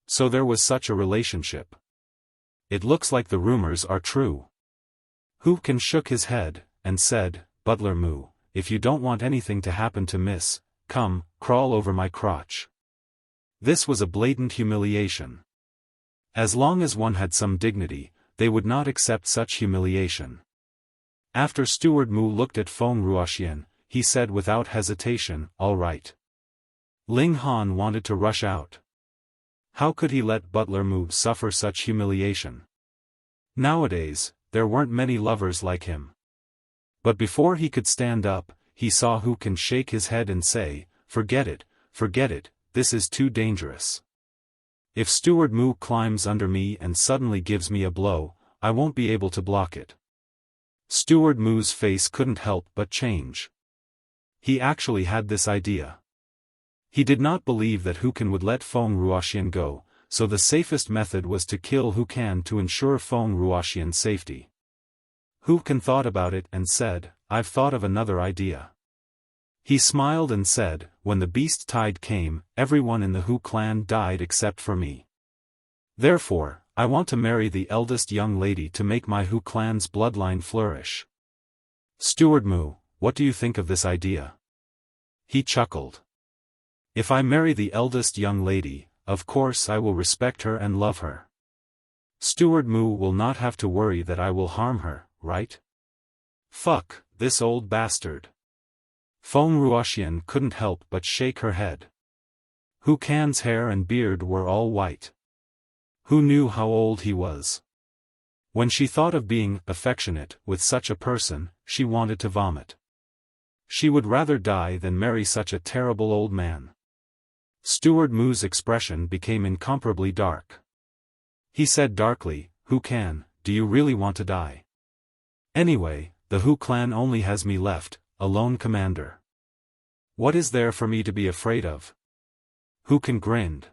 So there was such a relationship. It looks like the rumors are true. Hu Kan shook his head, and said, Butler Mu, if you don't want anything to happen to Miss, come, crawl over my crotch. This was a blatant humiliation. As long as one had some dignity, they would not accept such humiliation. After Steward Mu looked at Feng Ruoxian, he said without hesitation, all right. Ling Han wanted to rush out. How could he let Butler Mu suffer such humiliation? Nowadays, there weren't many lovers like him. But before he could stand up, he saw Hu Kan shake his head and say, forget it, this is too dangerous. If Steward Mu climbs under me and suddenly gives me a blow, I won't be able to block it. Steward Mu's face couldn't help but change. He actually had this idea. He did not believe that Hu Kan would let Feng Ruoxian go, so the safest method was to kill Hu Kan to ensure Feng Ruoxian's safety. Hu Kan thought about it and said, I've thought of another idea. He smiled and said, when the beast tide came, everyone in the Hu clan died except for me. Therefore, I want to marry the eldest young lady to make my Hu clan's bloodline flourish. Steward Mu, what do you think of this idea? He chuckled. If I marry the eldest young lady, of course I will respect her and love her. Steward Mu will not have to worry that I will harm her, right? Fuck, this old bastard. Feng Ruoxian couldn't help but shake her head. Hu Kan's hair and beard were all white. Who knew how old he was? When she thought of being affectionate with such a person, she wanted to vomit. She would rather die than marry such a terrible old man. Steward Mu's expression became incomparably dark. He said darkly, Hu Kan, do you really want to die? Anyway, the Hu clan only has me left, a lone commander. What is there for me to be afraid of? Hu Kan grinned.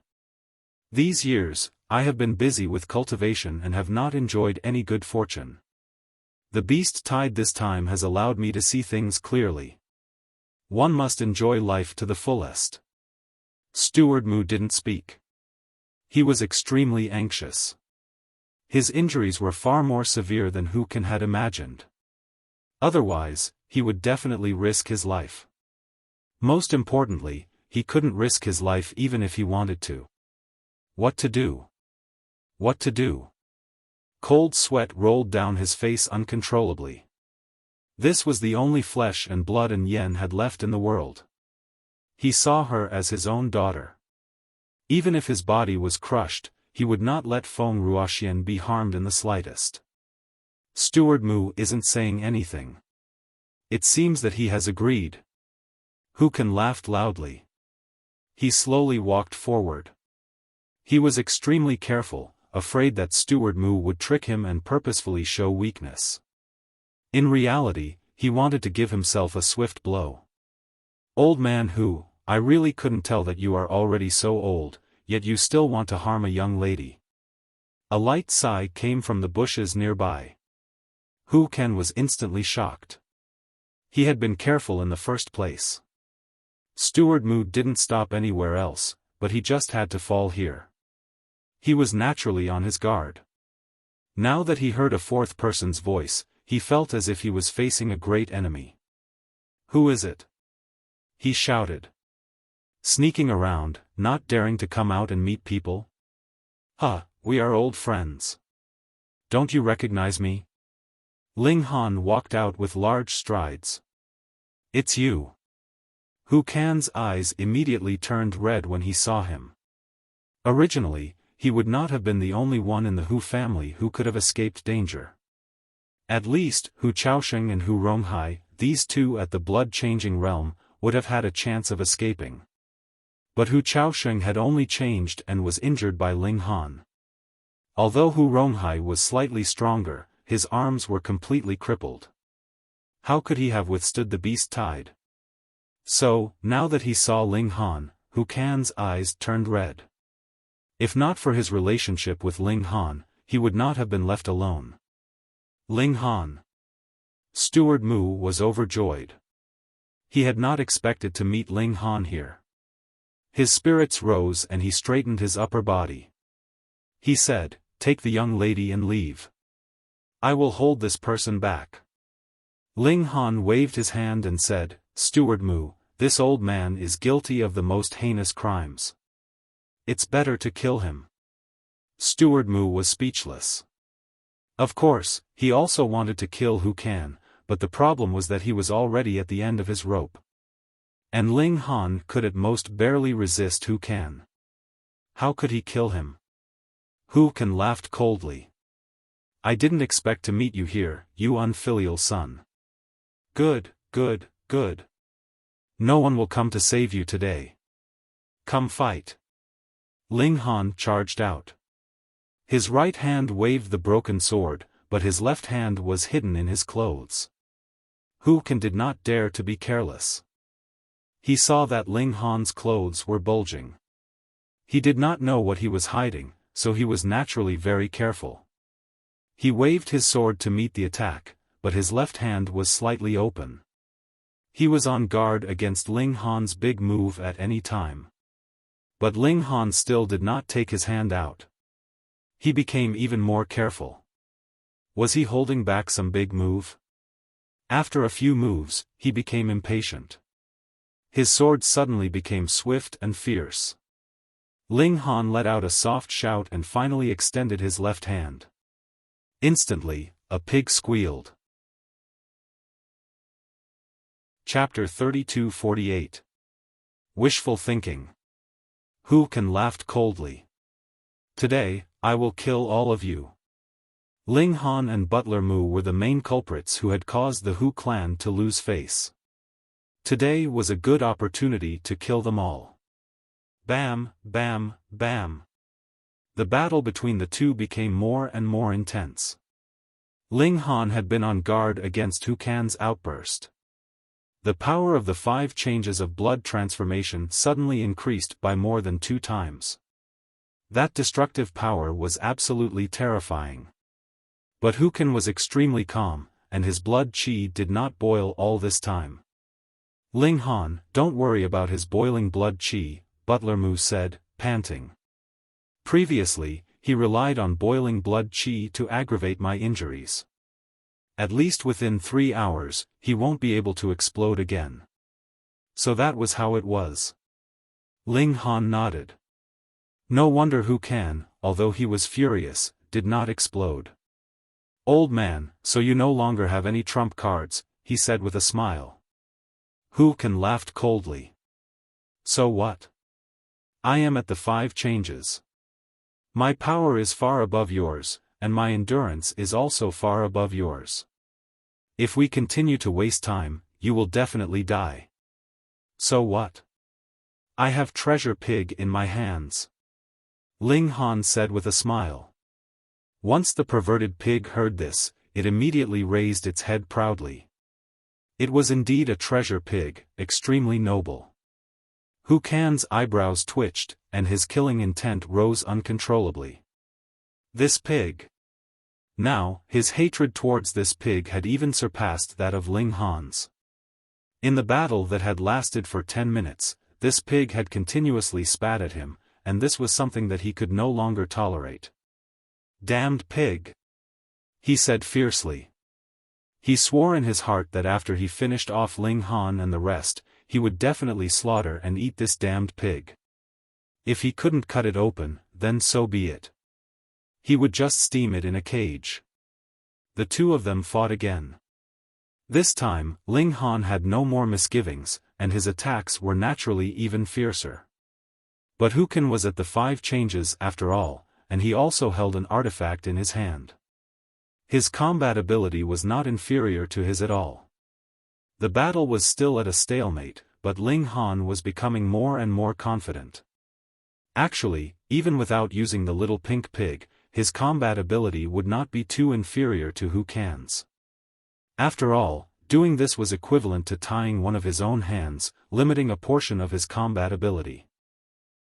These years, I have been busy with cultivation and have not enjoyed any good fortune. The beast tide this time has allowed me to see things clearly. One must enjoy life to the fullest. Steward Mu didn't speak. He was extremely anxious. His injuries were far more severe than Hu Kan had imagined. Otherwise, he would definitely risk his life. Most importantly, he couldn't risk his life even if he wanted to. What to do? What to do? Cold sweat rolled down his face uncontrollably. This was the only flesh and blood Yen had left in the world. He saw her as his own daughter. Even if his body was crushed, he would not let Feng Ruoxian be harmed in the slightest. Steward Mu isn't saying anything. It seems that he has agreed. Hu Kan laughed loudly. He slowly walked forward. He was extremely careful, afraid that Steward Mu would trick him and purposefully show weakness. In reality, he wanted to give himself a swift blow. Old man Hu, I really couldn't tell that you are already so old, yet you still want to harm a young lady. A light sigh came from the bushes nearby. Hu Kan was instantly shocked. He had been careful in the first place. Steward Mu didn't stop anywhere else, but he just had to fall here. He was naturally on his guard. Now that he heard a fourth person's voice, he felt as if he was facing a great enemy. "Who is it?" he shouted. "Sneaking around, not daring to come out and meet people? Huh, we are old friends. Don't you recognize me?" Ling Han walked out with large strides. "It's you." Hu Kan's eyes immediately turned red when he saw him. Originally, he would not have been the only one in the Hu family who could have escaped danger. At least, Hu Chaosheng and Hu Ronghai, these two at the blood-changing realm, would have had a chance of escaping. But Hu Chaosheng had only changed and was injured by Ling Han. Although Hu Ronghai was slightly stronger, his arms were completely crippled. How could he have withstood the beast tide? So, now that he saw Ling Han, Hu Kan's eyes turned red. If not for his relationship with Ling Han, he would not have been left alone. Ling Han. Steward Mu was overjoyed. He had not expected to meet Ling Han here. His spirits rose and he straightened his upper body. He said, "Take the young lady and leave. I will hold this person back." Ling Han waved his hand and said, "Steward Mu, this old man is guilty of the most heinous crimes. It's better to kill him." Steward Mu was speechless. Of course, he also wanted to kill Hu Kan, but the problem was that he was already at the end of his rope. And Ling Han could at most barely resist Hu Kan. How could he kill him? Hu Kan laughed coldly. "I didn't expect to meet you here, you unfilial son. Good, good, good. No one will come to save you today. Come fight." Ling Han charged out. His right hand waved the broken sword, but his left hand was hidden in his clothes. Hu Kan did not dare to be careless. He saw that Ling Han's clothes were bulging. He did not know what he was hiding, so he was naturally very careful. He waved his sword to meet the attack, but his left hand was slightly open. He was on guard against Ling Han's big move at any time. But Ling Han still did not take his hand out. He became even more careful. Was he holding back some big move? After a few moves, he became impatient. His sword suddenly became swift and fierce. Ling Han let out a soft shout and finally extended his left hand. Instantly, a pig squealed. Chapter 32-48. Wishful thinking. Hu Kan laughed coldly. "Today, I will kill all of you." Ling Han and Butler Mu were the main culprits who had caused the Hu clan to lose face. Today was a good opportunity to kill them all. Bam, bam, bam. The battle between the two became more and more intense. Ling Han had been on guard against Hu Kan's outburst. The power of the 5 changes of blood transformation suddenly increased by more than 2 times. That destructive power was absolutely terrifying. But Hu Kan was extremely calm, and his blood qi did not boil all this time. "Ling Han, don't worry about his boiling blood qi," Butler Mu said, panting. "Previously, he relied on boiling blood qi to aggravate my injuries. At least within 3 hours, he won't be able to explode again." So that was how it was. Ling Han nodded. No wonder Hu Kan, although he was furious, did not explode. "Old man, so you no longer have any trump cards," he said with a smile. Hu Kan laughed coldly. "So what? I am at the 5 changes. My power is far above yours, and my endurance is also far above yours. If we continue to waste time, you will definitely die. So what? I have treasure pig in my hands." Ling Han said with a smile. Once the perverted pig heard this, it immediately raised its head proudly. It was indeed a treasure pig, extremely noble. Hu Kan's eyebrows twitched, and his killing intent rose uncontrollably. This pig. Now, his hatred towards this pig had even surpassed that of Ling Han's. In the battle that had lasted for 10 minutes, this pig had continuously spat at him, and this was something that he could no longer tolerate. "Damned pig!" he said fiercely. He swore in his heart that after he finished off Ling Han and the rest, he would definitely slaughter and eat this damned pig. If he couldn't cut it open, then so be it. He would just steam it in a cage. The two of them fought again. This time, Ling Han had no more misgivings, and his attacks were naturally even fiercer. But Hu Kan was at the 5 changes after all, and he also held an artifact in his hand. His combat ability was not inferior to his at all. The battle was still at a stalemate, but Ling Han was becoming more and more confident. Actually, even without using the little pink pig, his combat ability would not be too inferior to Hu Kan's. After all, doing this was equivalent to tying one of his own hands, limiting a portion of his combat ability.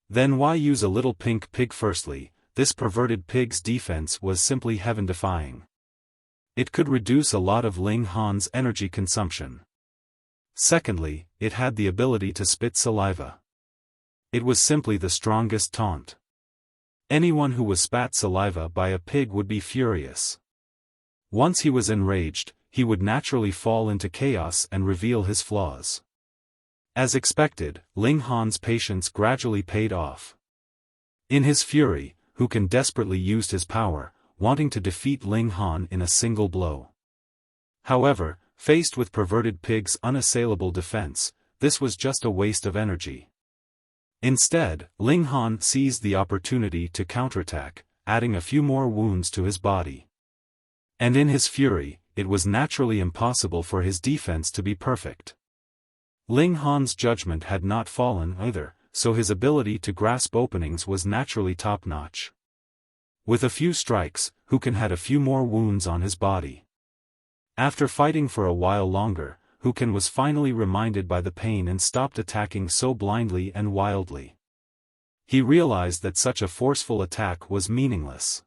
Then why use a little pink pig? Firstly, this perverted pig's defense was simply heaven-defying. It could reduce a lot of Ling Han's energy consumption. Secondly, it had the ability to spit saliva. It was simply the strongest taunt. Anyone who was spat saliva by a pig would be furious. Once he was enraged, he would naturally fall into chaos and reveal his flaws. As expected, Ling Han's patience gradually paid off. In his fury, Hu Kan desperately used his power, wanting to defeat Ling Han in a single blow. However, faced with perverted pig's unassailable defense, this was just a waste of energy. Instead, Ling Han seized the opportunity to counterattack, adding a few more wounds to his body. And in his fury, it was naturally impossible for his defense to be perfect. Ling Han's judgment had not fallen either, so his ability to grasp openings was naturally top-notch. With a few strikes, Hu Kan had a few more wounds on his body. After fighting for a while longer, Hu Kan was finally reminded by the pain and stopped attacking so blindly and wildly. He realized that such a forceful attack was meaningless.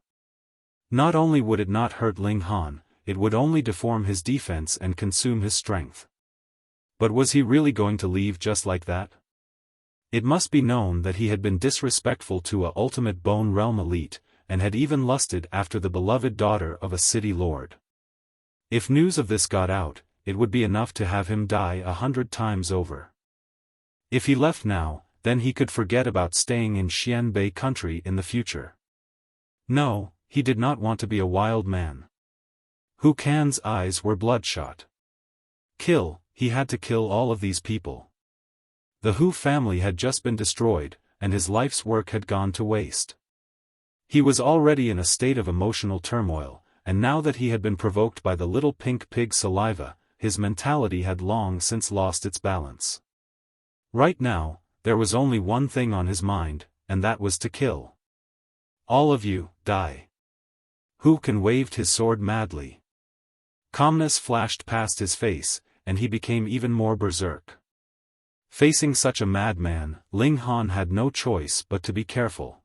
Not only would it not hurt Ling Han, it would only deform his defense and consume his strength. But was he really going to leave just like that? It must be known that he had been disrespectful to a ultimate Bone Realm elite, and had even lusted after the beloved daughter of a city lord. If news of this got out, it would be enough to have him die 100 times over. If he left now, then he could forget about staying in Xianbei country in the future. No, he did not want to be a wild man. Hu Kan's eyes were bloodshot. Kill, he had to kill all of these people. The Hu family had just been destroyed, and his life's work had gone to waste. He was already in a state of emotional turmoil, and now that he had been provoked by the little pink pig's saliva, his mentality had long since lost its balance. Right now, there was only one thing on his mind, and that was to kill. All of you, die. Hu Kan waved his sword madly. Calmness flashed past his face, and he became even more berserk. Facing such a madman, Ling Han had no choice but to be careful.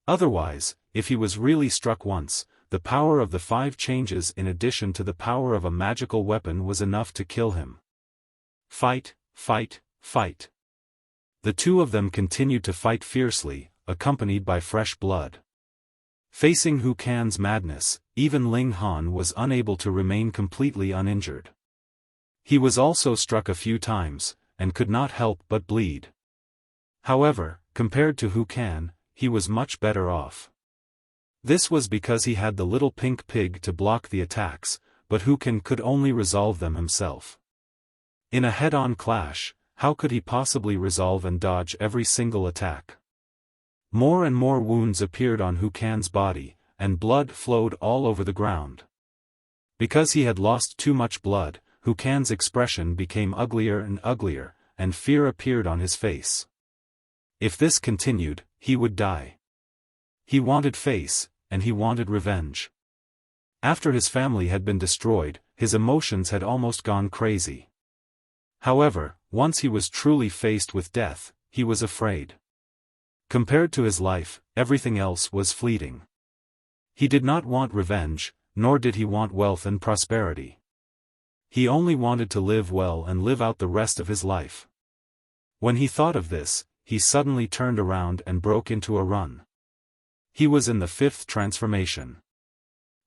Otherwise, if he was really struck once, the power of the 5 changes in addition to the power of a magical weapon was enough to kill him. Fight, fight, fight. The two of them continued to fight fiercely, accompanied by fresh blood. Facing Hu Kan's madness, even Ling Han was unable to remain completely uninjured. He was also struck a few times, and could not help but bleed. However, compared to Hu Kan, he was much better off. This was because he had the little pink pig to block the attacks, but Hu Kan could only resolve them himself. In a head-on clash, how could he possibly resolve and dodge every single attack? More and more wounds appeared on Hu Kan's body, and blood flowed all over the ground. Because he had lost too much blood, Hu Kan's expression became uglier and uglier, and fear appeared on his face. If this continued, he would die. He wanted face, and he wanted revenge. After his family had been destroyed, his emotions had almost gone crazy. However, once he was truly faced with death, he was afraid. Compared to his life, everything else was fleeting. He did not want revenge, nor did he want wealth and prosperity. He only wanted to live well and live out the rest of his life. When he thought of this, he suddenly turned around and broke into a run. He was in the fifth transformation.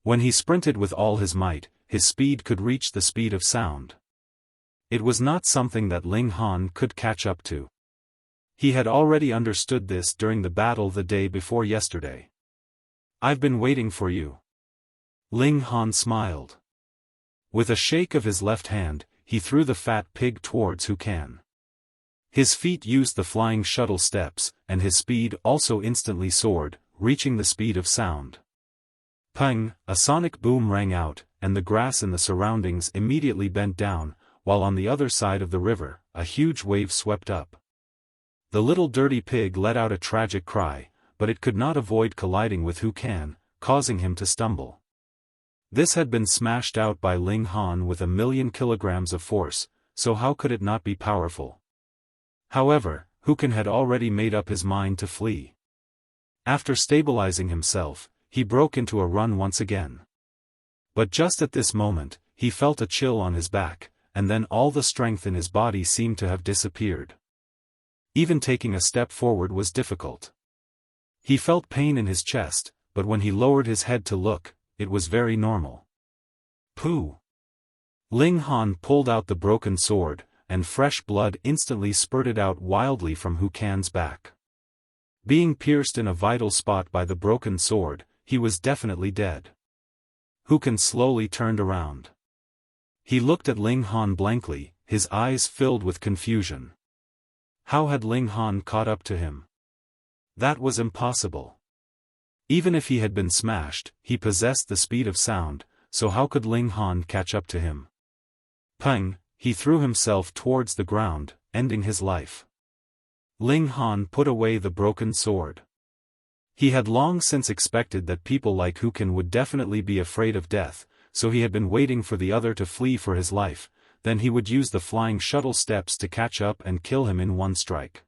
When he sprinted with all his might, his speed could reach the speed of sound. It was not something that Ling Han could catch up to. He had already understood this during the battle the day before yesterday. "I've been waiting for you." Ling Han smiled. With a shake of his left hand, he threw the fat pig towards Who Can. His feet used the flying shuttle steps, and his speed also instantly soared, reaching the speed of sound. Pang! A sonic boom rang out, and the grass in the surroundings immediately bent down, while on the other side of the river, a huge wave swept up. The little dirty pig let out a tragic cry, but it could not avoid colliding with Who Can, causing him to stumble. This had been smashed out by Ling Han with 1,000,000 kilograms of force, so how could it not be powerful? However, Who Can had already made up his mind to flee. After stabilizing himself, he broke into a run once again. But just at this moment, he felt a chill on his back, and then all the strength in his body seemed to have disappeared. Even taking a step forward was difficult. He felt pain in his chest, but when he lowered his head to look, it was very normal. Pooh! Ling Han pulled out the broken sword, and fresh blood instantly spurted out wildly from Who Can's back. Being pierced in a vital spot by the broken sword, he was definitely dead. Who Can slowly turned around. He looked at Ling Han blankly, his eyes filled with confusion. How had Ling Han caught up to him? That was impossible. Even if he had been smashed, he possessed the speed of sound, so how could Ling Han catch up to him? Pang! He threw himself towards the ground, ending his life. Ling Han put away the broken sword. He had long since expected that people like Who Can would definitely be afraid of death, so he had been waiting for the other to flee for his life, then he would use the flying shuttle steps to catch up and kill him in one strike.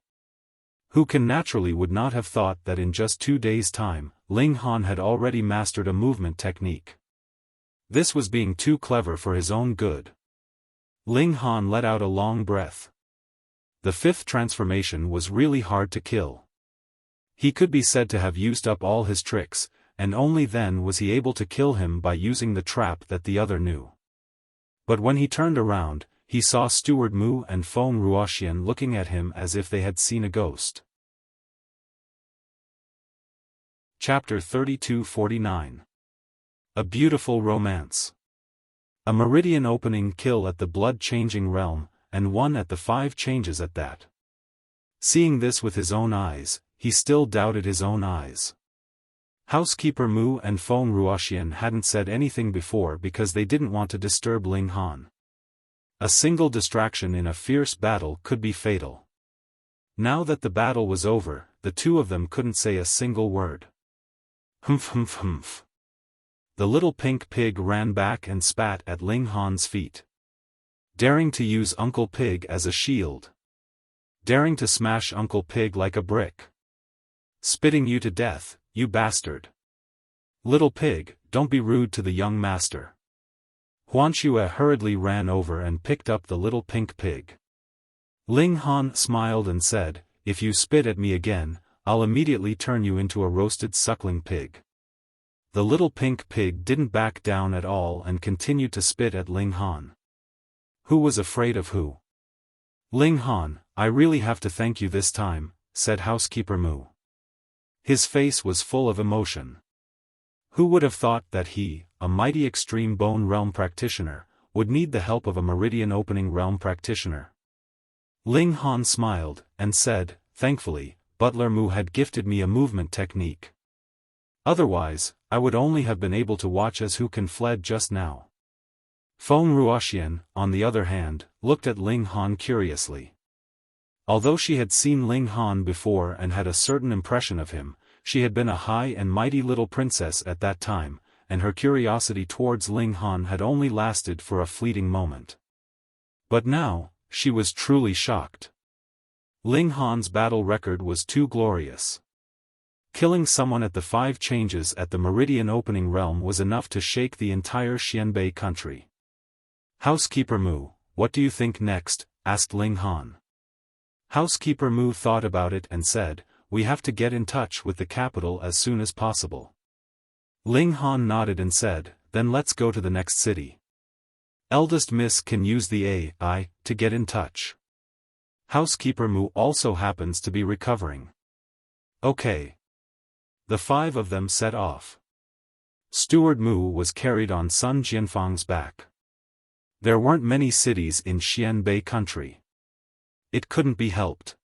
Who Can naturally would not have thought that in just 2 days' time, Ling Han had already mastered a movement technique. This was being too clever for his own good. Ling Han let out a long breath. The fifth transformation was really hard to kill. He could be said to have used up all his tricks, and only then was he able to kill him by using the trap that the other knew. But when he turned around, he saw Steward Mu and Feng Ruoxian looking at him as if they had seen a ghost. Chapter 32-49. A Beautiful Romance. A meridian opening kill at the blood-changing realm, and one at the 5 changes at that. Seeing this with his own eyes, he still doubted his own eyes. Housekeeper Mu and Feng Ruoxian hadn't said anything before because they didn't want to disturb Ling Han. A single distraction in a fierce battle could be fatal. Now that the battle was over, the two of them couldn't say a single word. Humph humph humph. The little pink pig ran back and spat at Ling Han's feet. Daring to use Uncle Pig as a shield. Daring to smash Uncle Pig like a brick. Spitting you to death, you bastard. Little pig, don't be rude to the young master. Huanxue hurriedly ran over and picked up the little pink pig. Ling Han smiled and said, "If you spit at me again, I'll immediately turn you into a roasted suckling pig." The little pink pig didn't back down at all and continued to spit at Ling Han. Who was afraid of who? Ling Han, I really have to thank you this time, said Housekeeper Mu. His face was full of emotion. Who would have thought that he, a mighty extreme bone realm practitioner, would need the help of a meridian opening realm practitioner? Ling Han smiled, and said, thankfully, Butler Mu had gifted me a movement technique. Otherwise, I would only have been able to watch as Who Can fled just now. Feng Ruoxian, on the other hand, looked at Ling Han curiously. Although she had seen Ling Han before and had a certain impression of him, she had been a high and mighty little princess at that time, and her curiosity towards Ling Han had only lasted for a fleeting moment. But now, she was truly shocked. Ling Han's battle record was too glorious. Killing someone at the 5 changes at the meridian opening realm was enough to shake the entire Xianbei country. Housekeeper Mu, what do you think next? Asked Ling Han. Housekeeper Mu thought about it and said, we have to get in touch with the capital as soon as possible. Ling Han nodded and said, then let's go to the next city. Eldest Miss can use the AI to get in touch. Housekeeper Mu also happens to be recovering. Okay. The 5 of them set off. Steward Mu was carried on Sun Jianfang's back. There weren't many cities in Xianbei country. It couldn't be helped.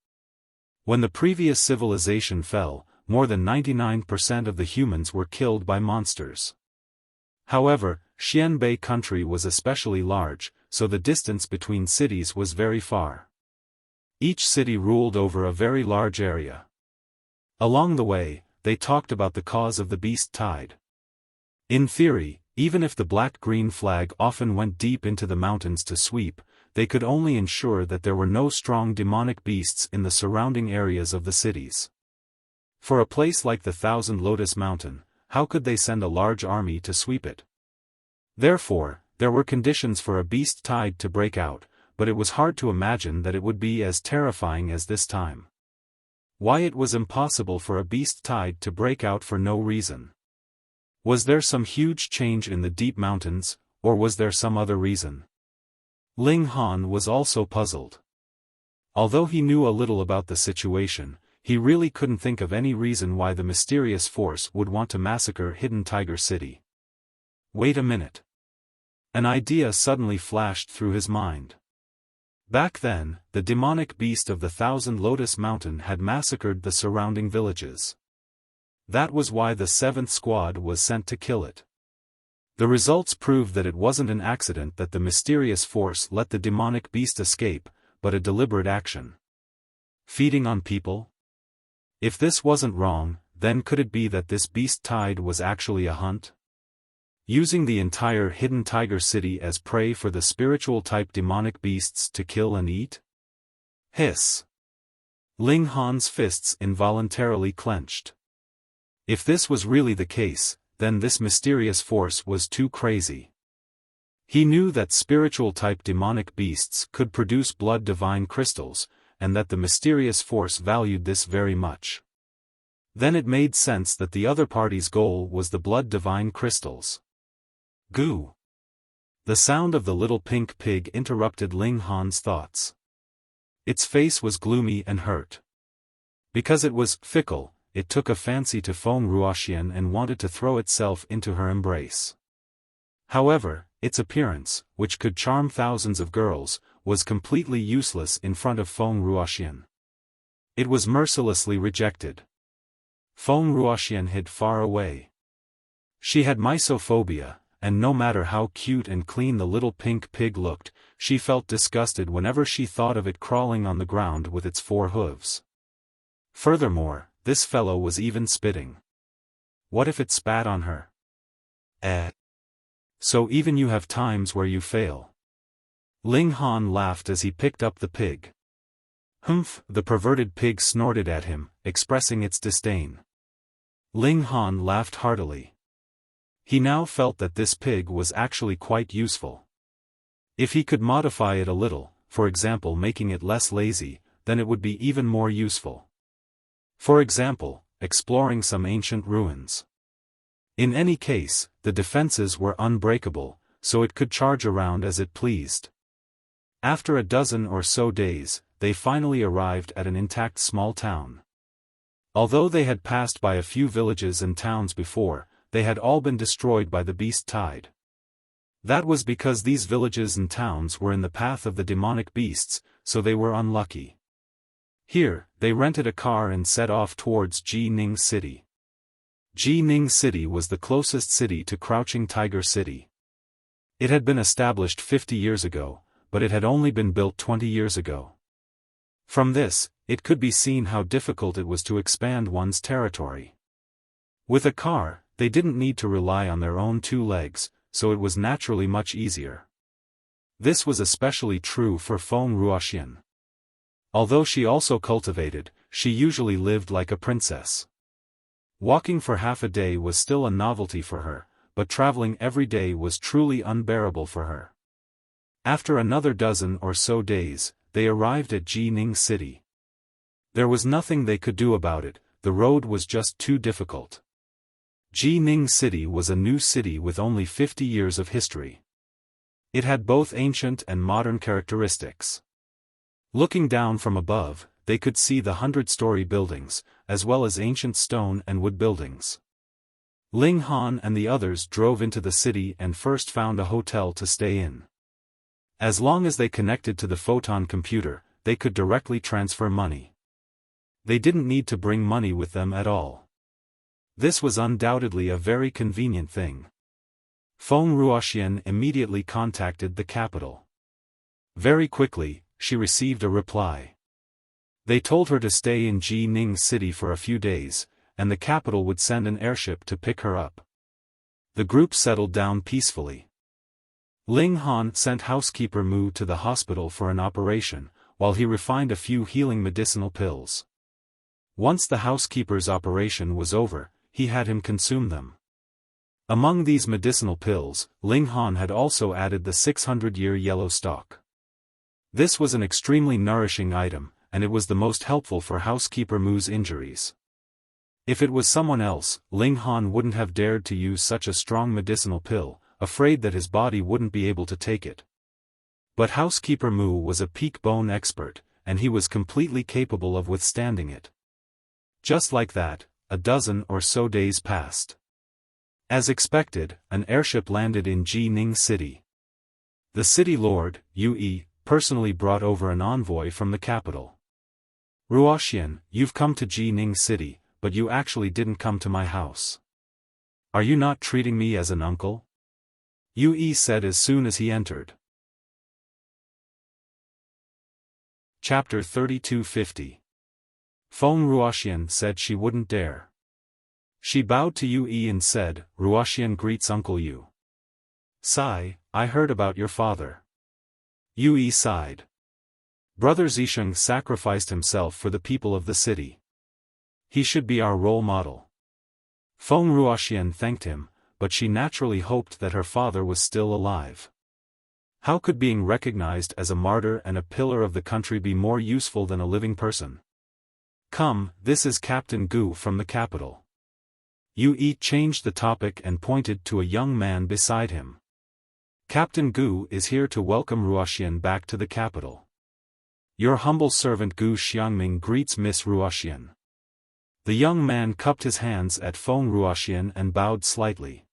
When the previous civilization fell, more than 99% of the humans were killed by monsters. However, Xianbei country was especially large, so the distance between cities was very far. Each city ruled over a very large area. Along the way, they talked about the cause of the beast tide. In theory, even if the black-green flag often went deep into the mountains to sweep, they could only ensure that there were no strong demonic beasts in the surrounding areas of the cities. For a place like the Thousand Lotus Mountain, how could they send a large army to sweep it? Therefore, there were conditions for a beast tide to break out, but it was hard to imagine that it would be as terrifying as this time. Why it was impossible for a beast tide to break out for no reason? Was there some huge change in the deep mountains, or was there some other reason? Ling Han was also puzzled. Although he knew a little about the situation, he really couldn't think of any reason why the mysterious force would want to massacre Hidden Tiger City. Wait a minute. An idea suddenly flashed through his mind. Back then, the demonic beast of the Thousand Lotus Mountain had massacred the surrounding villages. That was why the 7th squad was sent to kill it. The results proved that it wasn't an accident that the mysterious force let the demonic beast escape, but a deliberate action. Feeding on people? If this wasn't wrong, then could it be that this beast tide was actually a hunt? Using the entire Hidden Tiger City as prey for the spiritual-type demonic beasts to kill and eat? Hiss! Ling Han's fists involuntarily clenched. If this was really the case, then this mysterious force was too crazy. He knew that spiritual-type demonic beasts could produce blood divine crystals, and that the mysterious force valued this very much. Then it made sense that the other party's goal was the blood divine crystals. Goo! The sound of the little pink pig interrupted Ling Han's thoughts. Its face was gloomy and hurt. Because it was fickle, it took a fancy to Feng Ruoxian and wanted to throw itself into her embrace. However, its appearance, which could charm thousands of girls, was completely useless in front of Feng Ruoxian. It was mercilessly rejected. Feng Ruoxian hid far away. She had mysophobia, and no matter how cute and clean the little pink pig looked, she felt disgusted whenever she thought of it crawling on the ground with its 4 hooves. Furthermore, this fellow was even spitting. What if it spat on her? So even you have times where you fail. Ling Han laughed as he picked up the pig. Humph! The perverted pig snorted at him, expressing its disdain. Ling Han laughed heartily. He now felt that this pig was actually quite useful. If he could modify it a little, for example making it less lazy, then it would be even more useful. For example, exploring some ancient ruins. In any case, the defenses were unbreakable, so it could charge around as it pleased. After a dozen or so days, they finally arrived at an intact small town. Although they had passed by a few villages and towns before, they had all been destroyed by the beast tide. That was because these villages and towns were in the path of the demonic beasts, so they were unlucky. Here, they rented a car and set off towards Jining City. Jining City was the closest city to Crouching Tiger City. It had been established 50 years ago, but it had only been built 20 years ago. From this, it could be seen how difficult it was to expand one's territory. With a car, they didn't need to rely on their own 2 legs, so it was naturally much easier. This was especially true for Feng Ruoxian. Although she also cultivated, she usually lived like a princess. Walking for half a day was still a novelty for her, but traveling every day was truly unbearable for her. After another dozen or so days, they arrived at Jining City. There was nothing they could do about it, the road was just too difficult. Jining City was a new city with only 50 years of history. It had both ancient and modern characteristics. Looking down from above, they could see the 100-story buildings, as well as ancient stone and wood buildings. Ling Han and the others drove into the city and first found a hotel to stay in. As long as they connected to the photon computer, they could directly transfer money. They didn't need to bring money with them at all. This was undoubtedly a very convenient thing. Feng Ruoxian immediately contacted the capital. Very quickly, she received a reply. They told her to stay in Jining City for a few days, and the capital would send an airship to pick her up. The group settled down peacefully. Ling Han sent housekeeper Mu to the hospital for an operation, while he refined a few healing medicinal pills. Once the housekeeper's operation was over, he had him consume them. Among these medicinal pills, Ling Han had also added the 600-year yellow stalk. This was an extremely nourishing item, and it was the most helpful for housekeeper Mu's injuries. If it was someone else, Ling Han wouldn't have dared to use such a strong medicinal pill, afraid that his body wouldn't be able to take it. But housekeeper Mu was a peak bone expert, and he was completely capable of withstanding it. Just like that, a dozen or so days passed. As expected, an airship landed in Jining City. The city lord, Yue, personally brought over an envoy from the capital. Ruoxian, you've come to Jining City, but you actually didn't come to my house. Are you not treating me as an uncle? Yue said as soon as he entered. Chapter 3250. Feng Ruoxian said she wouldn't dare. She bowed to Yue and said, Ruoxian greets Uncle Yu. Sigh, I heard about your father. Yue sighed. Brother Zisheng sacrificed himself for the people of the city. He should be our role model. Feng Ruoxian thanked him, but she naturally hoped that her father was still alive. How could being recognized as a martyr and a pillar of the country be more useful than a living person? Come, this is Captain Gu from the capital. Yue changed the topic and pointed to a young man beside him. Captain Gu is here to welcome Ruoxian back to the capital. Your humble servant Gu Xiangming greets Miss Ruoxian. The young man cupped his hands at Feng Ruoxian and bowed slightly.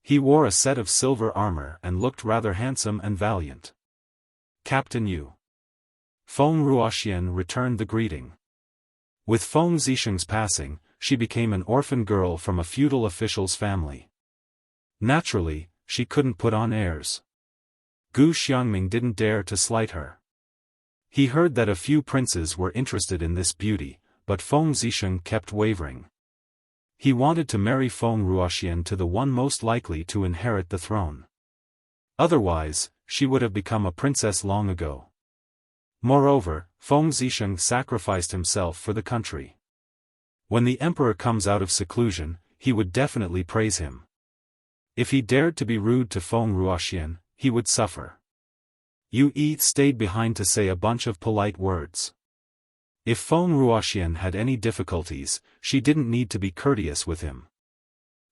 He wore a set of silver armor and looked rather handsome and valiant. Captain Yu. Feng Ruoxian returned the greeting. With Feng Zisheng's passing, she became an orphan girl from a feudal official's family. Naturally, she couldn't put on airs. Gu Xiangming didn't dare to slight her. He heard that a few princes were interested in this beauty, but Feng Zisheng kept wavering. He wanted to marry Feng Ruoxian to the one most likely to inherit the throne. Otherwise, she would have become a princess long ago. Moreover, Feng Zisheng sacrificed himself for the country. When the emperor comes out of seclusion, he would definitely praise him. If he dared to be rude to Feng Ruoxian, he would suffer. Yue stayed behind to say a bunch of polite words. If Feng Ruoxian had any difficulties, she didn't need to be courteous with him.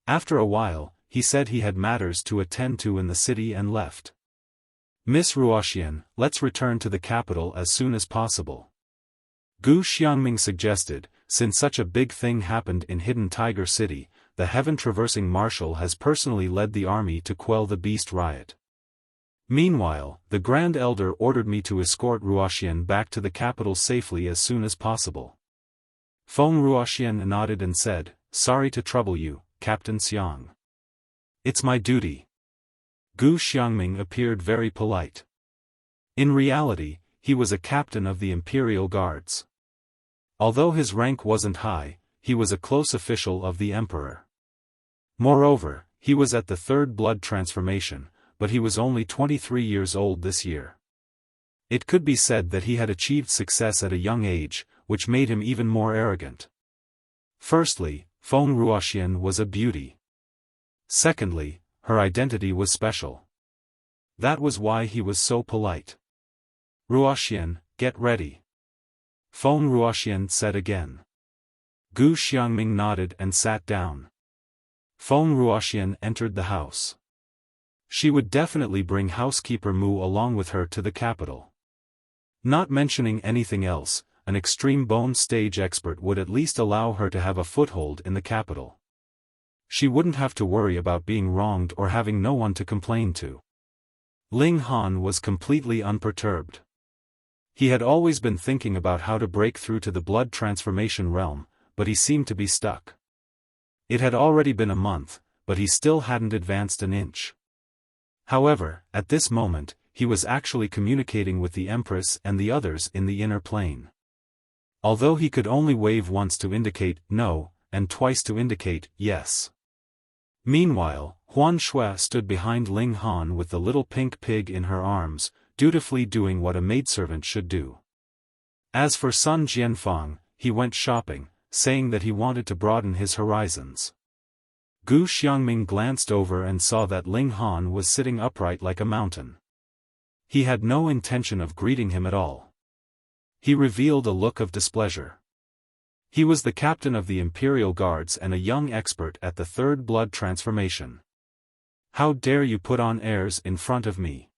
After a while, he said he had matters to attend to in the city and left. Miss Ruoxian, let's return to the capital as soon as possible. Gu Xiangming suggested, since such a big thing happened in Hidden Tiger City, the heaven-traversing marshal has personally led the army to quell the beast riot. Meanwhile, the Grand Elder ordered me to escort Ruoxian back to the capital safely as soon as possible. Feng Ruoxian nodded and said, Sorry to trouble you, Captain Xiang. It's my duty. Gu Xiangming appeared very polite. In reality, he was a captain of the Imperial Guards. Although his rank wasn't high, he was a close official of the Emperor. Moreover, he was at the third blood transformation, but he was only 23 years old this year. It could be said that he had achieved success at a young age, which made him even more arrogant. Firstly, Feng Ruoxian was a beauty. Secondly, her identity was special. That was why he was so polite. Ruoxian, get ready. Feng Ruoxian said again. Gu Xiangming nodded and sat down. Feng Ruoxian entered the house. She would definitely bring housekeeper Mu along with her to the capital. Not mentioning anything else, an extreme bone stage expert would at least allow her to have a foothold in the capital. She wouldn't have to worry about being wronged or having no one to complain to. Ling Han was completely unperturbed. He had always been thinking about how to break through to the blood transformation realm, but he seemed to be stuck. It had already been a month, but he still hadn't advanced an inch. However, at this moment, he was actually communicating with the Empress and the others in the inner plane. Although he could only wave once to indicate no, and twice to indicate yes. Meanwhile, Huan Shui stood behind Ling Han with the little pink pig in her arms, dutifully doing what a maidservant should do. As for Sun Jianfang, he went shopping, saying that he wanted to broaden his horizons. Gu Xiangming glanced over and saw that Ling Han was sitting upright like a mountain. He had no intention of greeting him at all. He revealed a look of displeasure. He was the captain of the Imperial Guards and a young expert at the third blood transformation. How dare you put on airs in front of me?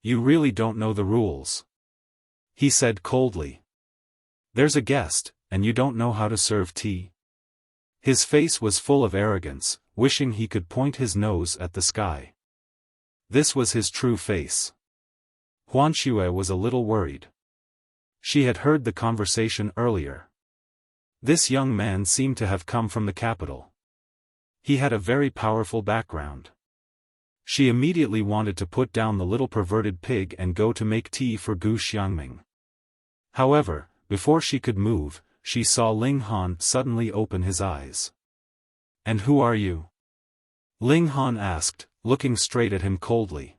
You really don't know the rules. He said coldly. There's a guest, and you don't know how to serve tea? His face was full of arrogance, wishing he could point his nose at the sky. This was his true face. Huan Shui was a little worried. She had heard the conversation earlier. This young man seemed to have come from the capital. He had a very powerful background. She immediately wanted to put down the little perverted pig and go to make tea for Gu Xiangming. However, before she could move, she saw Ling Han suddenly open his eyes. And who are you? Ling Han asked, looking straight at him coldly.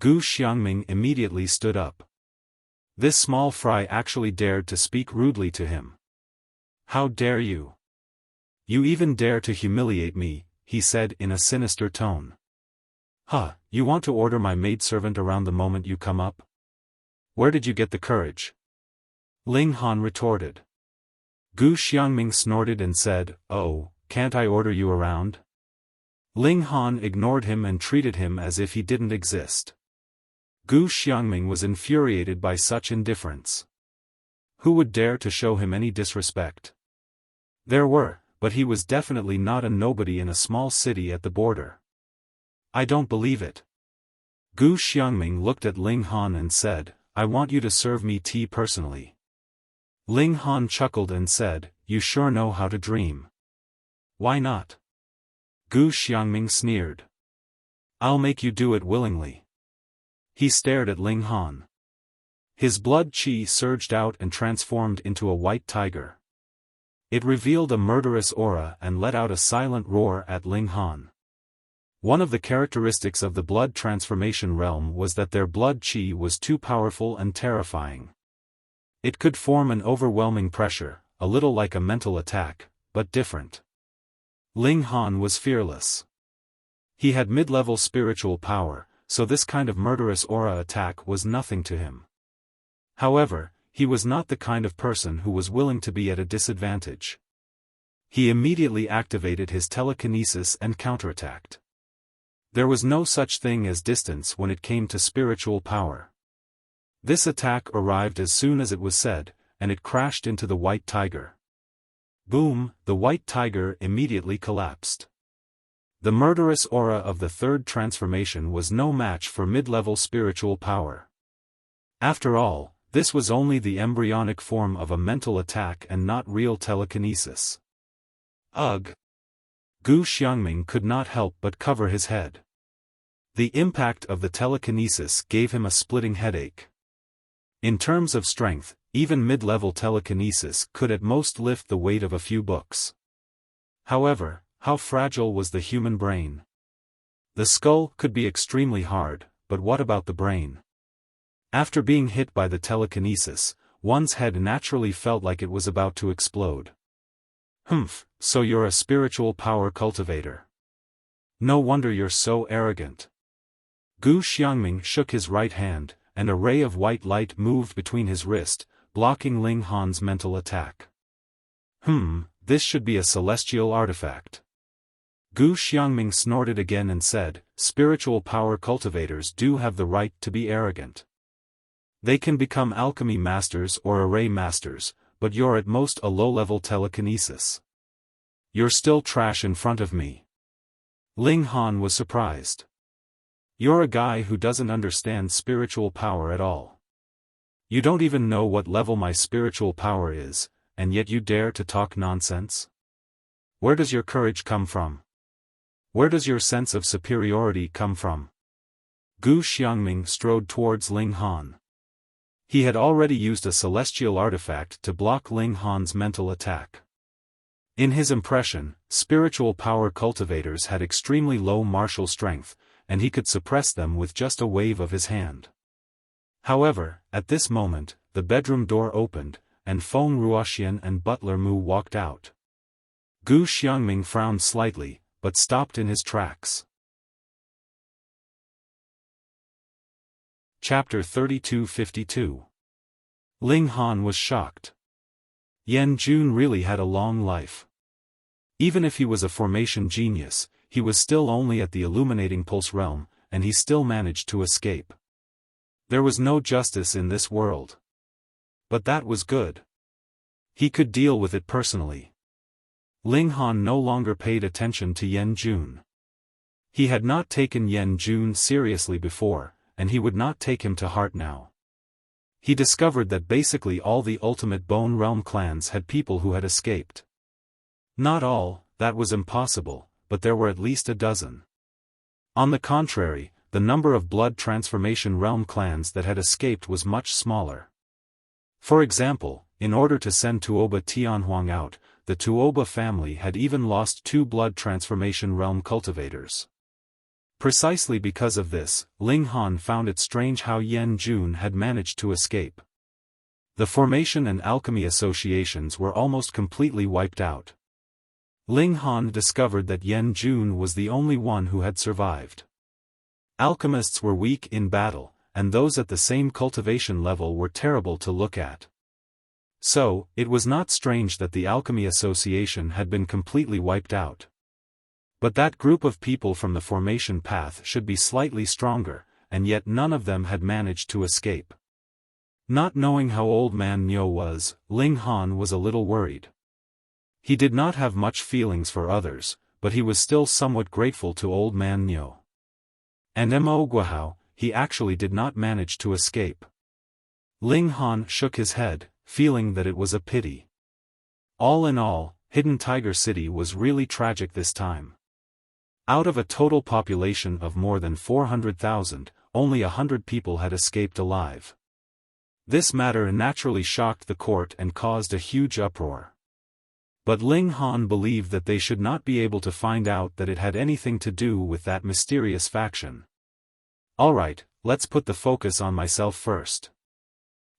Gu Xiangming immediately stood up. This small fry actually dared to speak rudely to him. How dare you? You even dare to humiliate me, he said in a sinister tone. Huh, you want to order my maidservant around the moment you come up? Where did you get the courage? Ling Han retorted. Gu Xiangming snorted and said, Oh, can't I order you around? Ling Han ignored him and treated him as if he didn't exist. Gu Xiangming was infuriated by such indifference. Who would dare to show him any disrespect? There were, but he was definitely not a nobody in a small city at the border. I don't believe it. Gu Xiangming looked at Ling Han and said, I want you to serve me tea personally. Ling Han chuckled and said, You sure know how to dream. Why not? Gu Xiangming sneered. I'll make you do it willingly. He stared at Ling Han. His blood qi surged out and transformed into a white tiger. It revealed a murderous aura and let out a silent roar at Ling Han. One of the characteristics of the blood transformation realm was that their blood qi was too powerful and terrifying. It could form an overwhelming pressure, a little like a mental attack, but different. Ling Han was fearless. He had mid-level spiritual power, so this kind of murderous aura attack was nothing to him. However, he was not the kind of person who was willing to be at a disadvantage. He immediately activated his telekinesis and counterattacked. There was no such thing as distance when it came to spiritual power. This attack arrived as soon as it was said, and it crashed into the white tiger. Boom, the white tiger immediately collapsed. The murderous aura of the third transformation was no match for mid-level spiritual power. After all, this was only the embryonic form of a mental attack and not real telekinesis. Ugh! Gu Xiangming could not help but cover his head. The impact of the telekinesis gave him a splitting headache. In terms of strength, even mid-level telekinesis could at most lift the weight of a few books. However, how fragile was the human brain? The skull could be extremely hard, but what about the brain? After being hit by the telekinesis, one's head naturally felt like it was about to explode. Humph, so you're a spiritual power cultivator. No wonder you're so arrogant. Gu Xiangming shook his right hand, and a ray of white light moved between his wrist, blocking Ling Han's mental attack. This should be a celestial artifact. Gu Xiangming snorted again and said, spiritual power cultivators do have the right to be arrogant. They can become alchemy masters or array masters, but you're at most a low-level telekinesis. You're still trash in front of me. Ling Han was surprised. You're a guy who doesn't understand spiritual power at all. You don't even know what level my spiritual power is, and yet you dare to talk nonsense? Where does your courage come from? Where does your sense of superiority come from? Gu Xiangming strode towards Ling Han. He had already used a celestial artifact to block Ling Han's mental attack. In his impression, spiritual power cultivators had extremely low martial strength, and he could suppress them with just a wave of his hand. However, at this moment, the bedroom door opened, and Feng Ruoxian and Butler Mu walked out. Gu Xiangming frowned slightly, but stopped in his tracks. Chapter 3252. Ling Han was shocked. Yan Jun really had a long life. Even if he was a formation genius, he was still only at the illuminating pulse realm, and he still managed to escape. There was no justice in this world. But that was good. He could deal with it personally. Ling Han no longer paid attention to Yan Jun. He had not taken Yan Jun seriously before, and he would not take him to heart now. He discovered that basically all the ultimate Bone Realm clans had people who had escaped. Not all, that was impossible, but there were at least a dozen. On the contrary, the number of Blood Transformation Realm clans that had escaped was much smaller. For example, in order to send Tuoba Tianhuang out, the Tuoba family had even lost 2 Blood Transformation Realm cultivators. Precisely because of this, Ling Han found it strange how Yan Jun had managed to escape. The formation and alchemy associations were almost completely wiped out. Ling Han discovered that Yan Jun was the only one who had survived. Alchemists were weak in battle, and those at the same cultivation level were terrible to look at. So, it was not strange that the Alchemy Association had been completely wiped out. But that group of people from the formation path should be slightly stronger, and yet none of them had managed to escape. Not knowing how old Man Nyo was, Ling Han was a little worried. He did not have much feelings for others, but he was still somewhat grateful to old Man Nyo. And Mo Guahao, he actually did not manage to escape. Ling Han shook his head, feeling that it was a pity. All in all, Hidden Tiger City was really tragic this time. Out of a total population of more than 400,000, only 100 people had escaped alive. This matter naturally shocked the court and caused a huge uproar. But Ling Han believed that they should not be able to find out that it had anything to do with that mysterious faction. Alright, let's put the focus on myself first.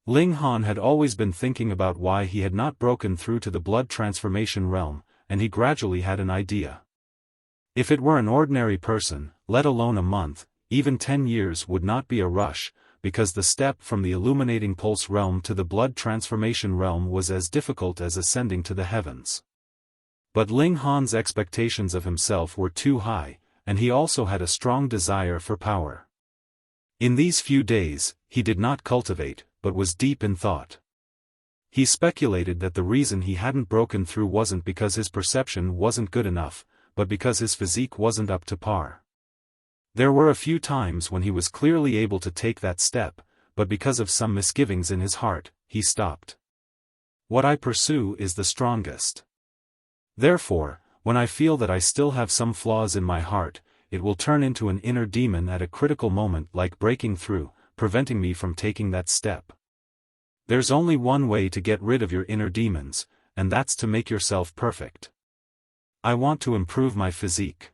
Ling Han had always been thinking about why he had not broken through to the blood transformation realm, and he gradually had an idea. If it were an ordinary person, let alone a month, even 10 years would not be a rush, because the step from the illuminating pulse realm to the blood transformation realm was as difficult as ascending to the heavens. But Ling Han's expectations of himself were too high, and he also had a strong desire for power. In these few days, he did not cultivate, but was deep in thought. He speculated that the reason he hadn't broken through wasn't because his perception wasn't good enough, but because his physique wasn't up to par. There were a few times when he was clearly able to take that step, but because of some misgivings in his heart, he stopped. What I pursue is the strongest. Therefore, when I feel that I still have some flaws in my heart, it will turn into an inner demon at a critical moment, like breaking through, preventing me from taking that step. There's only one way to get rid of your inner demons, and that's to make yourself perfect. I want to improve my physique.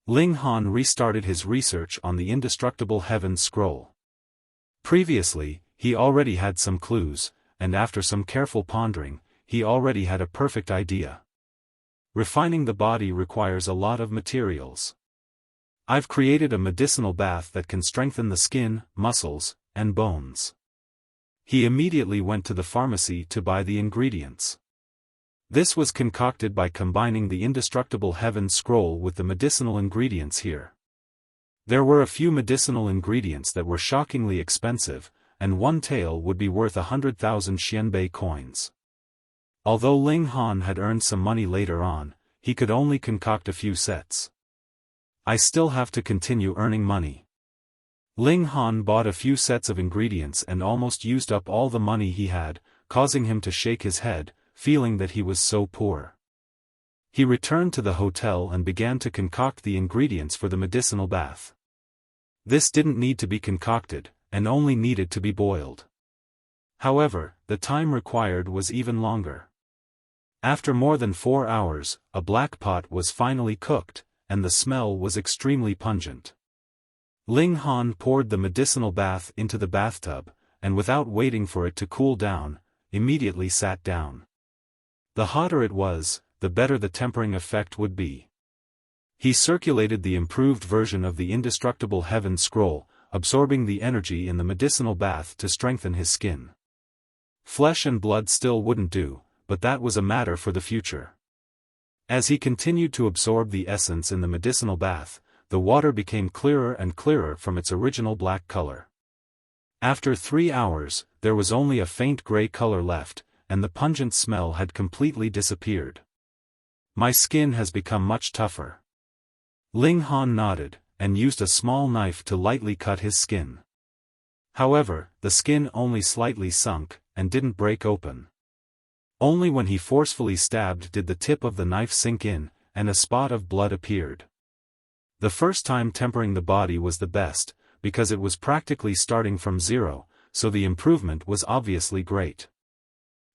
Ling Han restarted his research on the indestructible Heaven Scroll. Previously, he already had some clues, and after some careful pondering, he already had a perfect idea. Refining the body requires a lot of materials. I've created a medicinal bath that can strengthen the skin, muscles, and bones. He immediately went to the pharmacy to buy the ingredients. This was concocted by combining the indestructible heaven scroll with the medicinal ingredients here. There were a few medicinal ingredients that were shockingly expensive, and one tael would be worth 100,000 xianbei coins. Although Ling Han had earned some money later on, he could only concoct a few sets. I still have to continue earning money. Ling Han bought a few sets of ingredients and almost used up all the money he had, causing him to shake his head, feeling that he was so poor. He returned to the hotel and began to concoct the ingredients for the medicinal bath. This didn't need to be concocted, and only needed to be boiled. However, the time required was even longer. After more than 4 hours, a black pot was finally cooked, and the smell was extremely pungent. Ling Han poured the medicinal bath into the bathtub, and without waiting for it to cool down, immediately sat down. The hotter it was, the better the tempering effect would be. He circulated the improved version of the indestructible heaven scroll, absorbing the energy in the medicinal bath to strengthen his skin. Flesh and blood still wouldn't do, but that was a matter for the future. As he continued to absorb the essence in the medicinal bath, the water became clearer and clearer from its original black color. After 3 hours, there was only a faint gray color left, and the pungent smell had completely disappeared. My skin has become much tougher. Ling Han nodded, and used a small knife to lightly cut his skin. However, the skin only slightly sunk, and didn't break open. Only when he forcefully stabbed did the tip of the knife sink in, and a spot of blood appeared. The first time tempering the body was the best, because it was practically starting from zero, so the improvement was obviously great.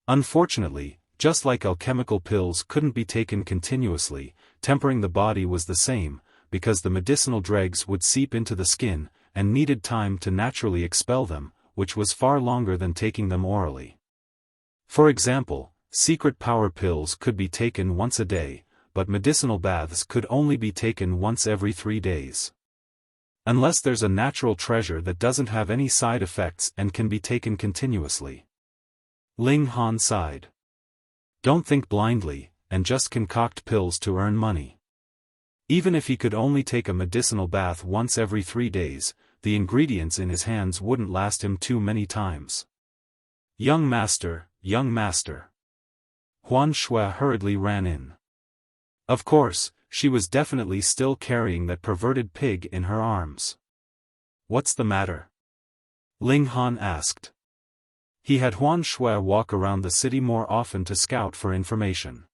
Unfortunately, just like alchemical pills couldn't be taken continuously, tempering the body was the same, because the medicinal dregs would seep into the skin, and needed time to naturally expel them, which was far longer than taking them orally. For example, secret power pills could be taken once a day, but medicinal baths could only be taken once every 3 days. Unless there's a natural treasure that doesn't have any side effects and can be taken continuously. Ling Han sighed. Don't think blindly, and just concoct pills to earn money. Even if he could only take a medicinal bath once every 3 days, the ingredients in his hands wouldn't last him too many times. Young master, young master. Huan Shui hurriedly ran in. Of course, she was definitely still carrying that perverted pig in her arms. What's the matter? Ling Han asked. He had Huan Shui walk around the city more often to scout for information.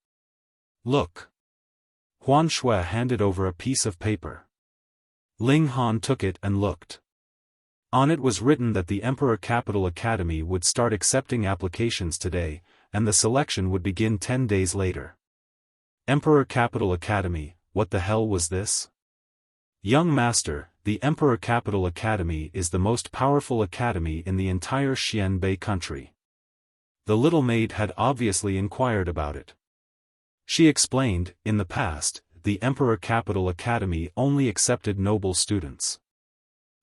Look. Huan Shui handed over a piece of paper. Ling Han took it and looked. On it was written that the Emperor Capital Academy would start accepting applications today, and the selection would begin 10 days later. Emperor Capital Academy, what the hell was this? Young master, the Emperor Capital Academy is the most powerful academy in the entire Xianbei country. The little maid had obviously inquired about it. She explained, in the past, the Emperor Capital Academy only accepted noble students.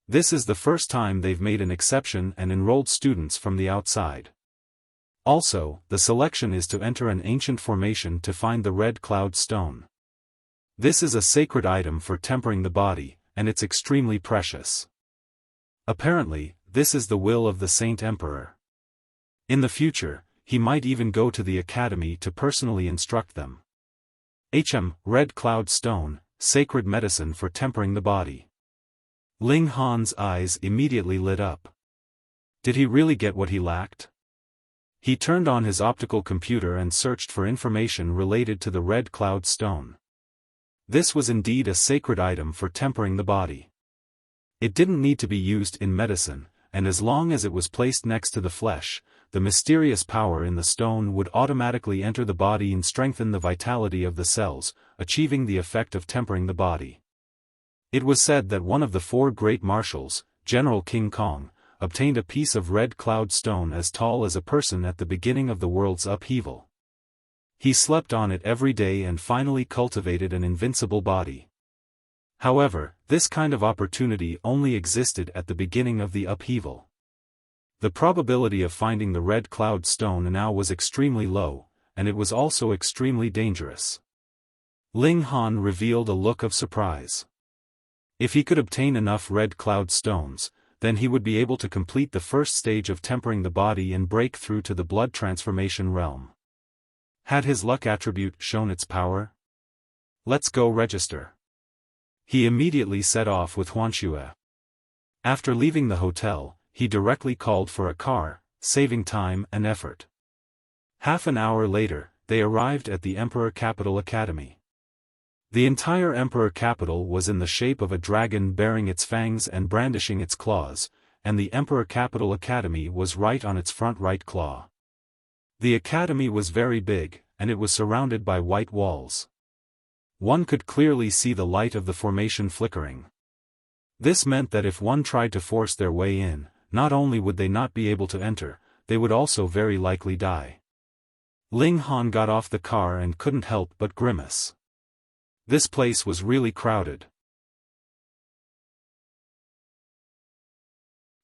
This is the first time they've made an exception and enrolled students from the outside. Also, the selection is to enter an ancient formation to find the Red Cloud Stone. This is a sacred item for tempering the body, and it's extremely precious. Apparently, this is the will of the Saint Emperor. In the future, he might even go to the academy to personally instruct them. Red Cloud Stone, sacred medicine for tempering the body. Ling Han's eyes immediately lit up. Did he really get what he lacked? He turned on his optical computer and searched for information related to the Red Cloud Stone. This was indeed a sacred item for tempering the body. It didn't need to be used in medicine, and as long as it was placed next to the flesh, the mysterious power in the stone would automatically enter the body and strengthen the vitality of the cells, achieving the effect of tempering the body. It was said that one of the 4 great marshals, General King Kong, obtained a piece of Red Cloud Stone as tall as a person at the beginning of the world's upheaval. He slept on it every day and finally cultivated an invincible body. However, this kind of opportunity only existed at the beginning of the upheaval. The probability of finding the Red Cloud Stone now was extremely low, and it was also extremely dangerous. Ling Han revealed a look of surprise. If he could obtain enough Red Cloud Stones, then he would be able to complete the first stage of tempering the body and break through to the blood transformation realm. Had his luck attribute shown its power? Let's go register. He immediately set off with Wuxia. After leaving the hotel, he directly called for a car, saving time and effort. Half an hour later, they arrived at the Emperor Capital Academy. The entire Emperor Capital was in the shape of a dragon bearing its fangs and brandishing its claws, and the Emperor Capital Academy was right on its front right claw. The academy was very big, and it was surrounded by white walls. One could clearly see the light of the formation flickering. This meant that if one tried to force their way in, not only would they not be able to enter, they would also very likely die. Ling Han got off the car and couldn't help but grimace. This place was really crowded.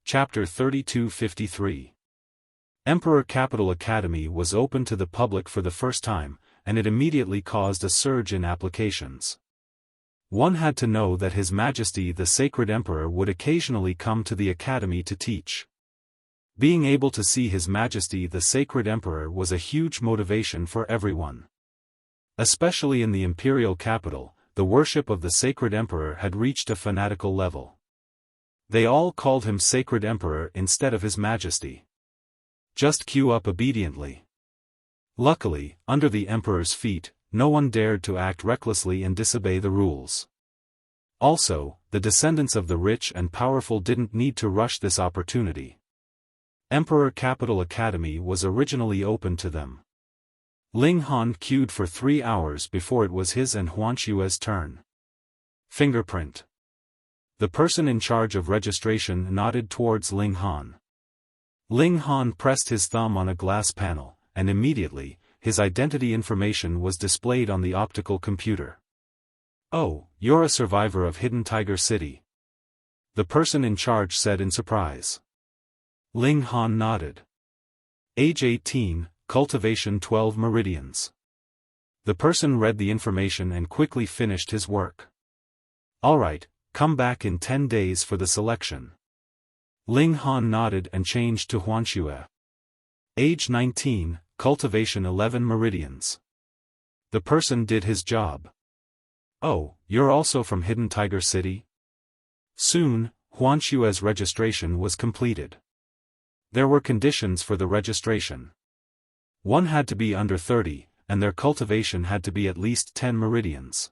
Chapter 3253. Emperor Capital Academy was open to the public for the first time, and it immediately caused a surge in applications. One had to know that His Majesty the Sacred Emperor would occasionally come to the academy to teach. Being able to see His Majesty the Sacred Emperor was a huge motivation for everyone. Especially in the imperial capital, the worship of the Sacred Emperor had reached a fanatical level. They all called him Sacred Emperor instead of His Majesty. Just queue up obediently. Luckily, under the Emperor's feet, no one dared to act recklessly and disobey the rules. Also, the descendants of the rich and powerful didn't need to rush this opportunity. Emperor Capital Academy was originally open to them. Ling Han queued for 3 hours before it was his and Wuxia's turn. Fingerprint. The person in charge of registration nodded towards Ling Han. Ling Han pressed his thumb on a glass panel, and immediately, his identity information was displayed on the optical computer. "Oh, you're a survivor of Hidden Tiger City," the person in charge said in surprise. Ling Han nodded. Age 18, cultivation 12 meridians. The person read the information and quickly finished his work. "Alright, come back in 10 days for the selection." Ling Han nodded and changed to Wuxia. Age 19, cultivation 11 meridians. The person did his job. "Oh, you're also from Hidden Tiger City?" Soon, Wuxia's registration was completed. There were conditions for the registration. One had to be under 30, and their cultivation had to be at least 10 meridians.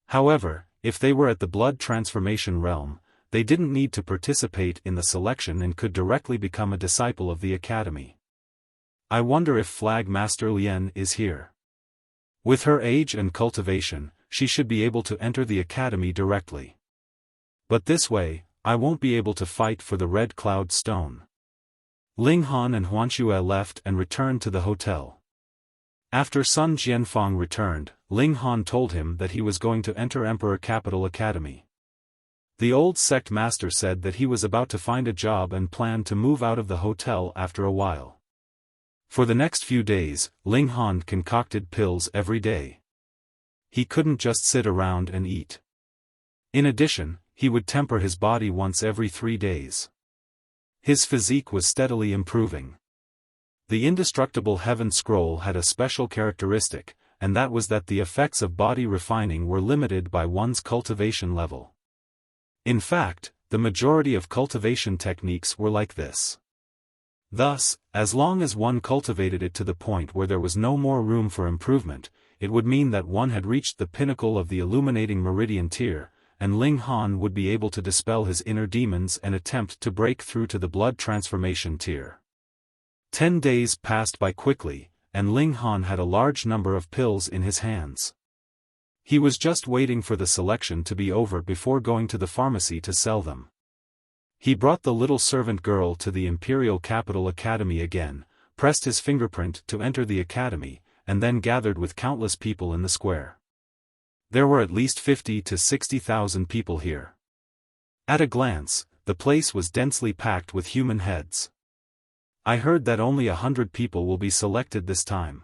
However, if they were at the blood transformation realm, they didn't need to participate in the selection and could directly become a disciple of the academy. I wonder if Flag Master Lian is here. With her age and cultivation, she should be able to enter the academy directly. But this way, I won't be able to fight for the Red Cloud Stone. Ling Han and Wuxia left and returned to the hotel. After Sun Jianfang returned, Ling Han told him that he was going to enter Emperor Capital Academy. The old sect master said that he was about to find a job and planned to move out of the hotel after a while. For the next few days, Ling Han concocted pills every day. He couldn't just sit around and eat. In addition, he would temper his body once every 3 days. His physique was steadily improving. The indestructible Heaven Scroll had a special characteristic, and that was that the effects of body refining were limited by one's cultivation level. In fact, the majority of cultivation techniques were like this. Thus, as long as one cultivated it to the point where there was no more room for improvement, it would mean that one had reached the pinnacle of the illuminating meridian tier, and Ling Han would be able to dispel his inner demons and attempt to break through to the blood transformation tier. 10 days passed by quickly, and Ling Han had a large number of pills in his hands. He was just waiting for the selection to be over before going to the pharmacy to sell them. He brought the little servant girl to the Imperial Capital Academy again, pressed his fingerprint to enter the academy, and then gathered with countless people in the square. There were at least 50 to 60,000 people here. At a glance, the place was densely packed with human heads. I heard that only 100 people will be selected this time.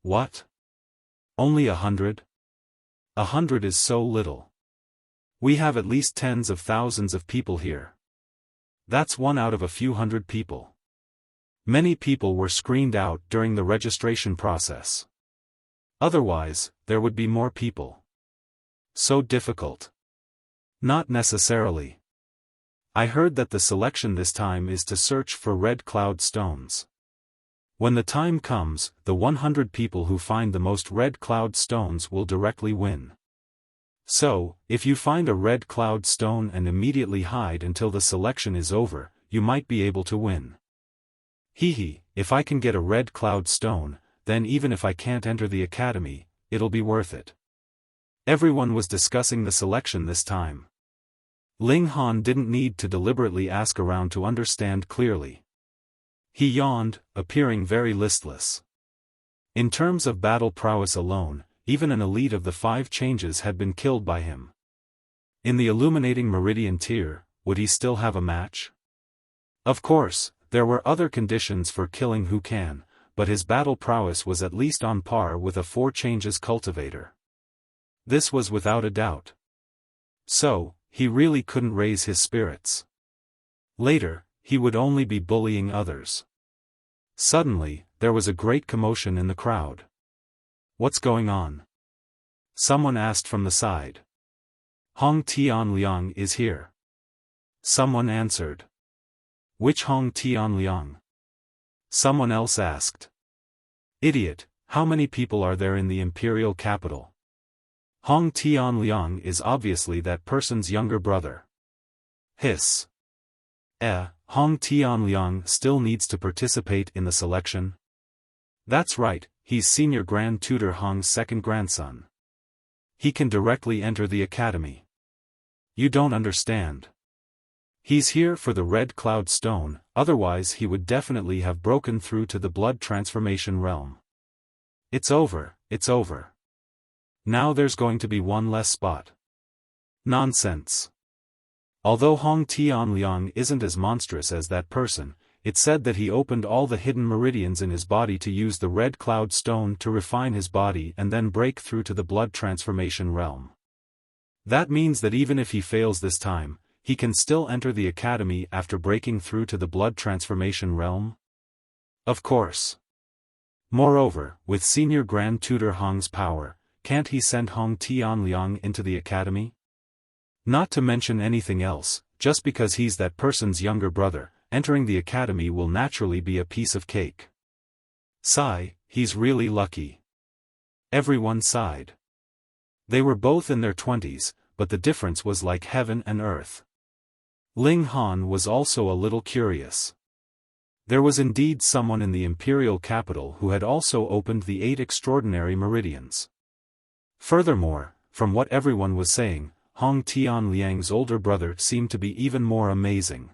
What? Only 100? 100 is so little. We have at least tens of thousands of people here. That's one out of a few hundred people. Many people were screened out during the registration process. Otherwise, there would be more people. So difficult? Not necessarily. I heard that the selection this time is to search for red cloud stones. When the time comes, the 100 people who find the most red cloud stones will directly win. So, if you find a red cloud stone and immediately hide until the selection is over, you might be able to win. Hehe, if I can get a red cloud stone, then even if I can't enter the academy, it'll be worth it. Everyone was discussing the selection this time. Ling Han didn't need to deliberately ask around to understand clearly. He yawned, appearing very listless. In terms of battle prowess alone, even an elite of the 5 changes had been killed by him. In the illuminating meridian tier, would he still have a match? Of course, there were other conditions for killing who can, but his battle prowess was at least on par with a 4 changes cultivator. This was without a doubt. So, he really couldn't raise his spirits. Later, he would only be bullying others. Suddenly, there was a great commotion in the crowd. What's going on? Someone asked from the side. Hong Tianliang is here. Someone answered. Which Hong Tianliang? Someone else asked. Idiot, how many people are there in the imperial capital? Hong Tianliang is obviously that person's younger brother. Hiss. Hong Tianliang still needs to participate in the selection? That's right, he's Senior Grand Tutor Hong's second grandson. He can directly enter the academy. You don't understand. He's here for the Red Cloud Stone, otherwise he would definitely have broken through to the blood transformation realm. It's over, it's over. Now there's going to be one less spot. Nonsense. Although Hong Tianliang isn't as monstrous as that person, it's said that he opened all the hidden meridians in his body to use the Red Cloud Stone to refine his body and then break through to the blood transformation realm. That means that even if he fails this time, he can still enter the academy after breaking through to the blood transformation realm? Of course. Moreover, with Senior Grand Tutor Hong's power, can't he send Hong Tianliang into the academy? Not to mention anything else, just because he's that person's younger brother, entering the academy will naturally be a piece of cake. Sigh, he's really lucky. Everyone sighed. They were both in their 20s, but the difference was like heaven and earth. Ling Han was also a little curious. There was indeed someone in the imperial capital who had also opened the 8 extraordinary meridians. Furthermore, from what everyone was saying, Hong Tianliang's older brother seemed to be even more amazing.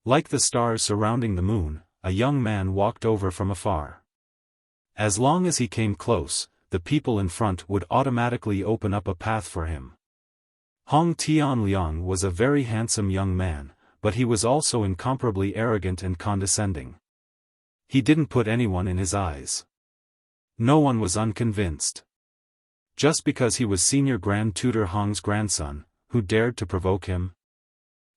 Like the stars surrounding the moon, a young man walked over from afar. As long as he came close, the people in front would automatically open up a path for him. Hong Tianliang was a very handsome young man, but he was also incomparably arrogant and condescending. He didn't put anyone in his eyes. No one was unconvinced. Just because he was Senior Grand Tutor Hong's grandson, who dared to provoke him?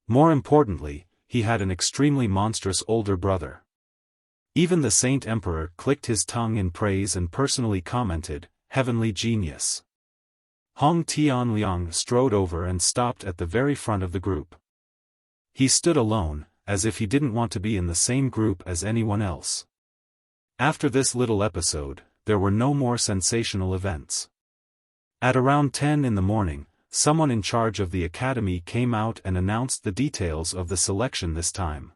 More importantly, he had an extremely monstrous older brother. Even the Saint Emperor clicked his tongue in praise and personally commented, "Heavenly genius." Hong Tianliang strode over and stopped at the very front of the group. He stood alone, as if he didn't want to be in the same group as anyone else. After this little episode, there were no more sensational events. At around 10 in the morning, someone in charge of the academy came out and announced the details of the selection this time.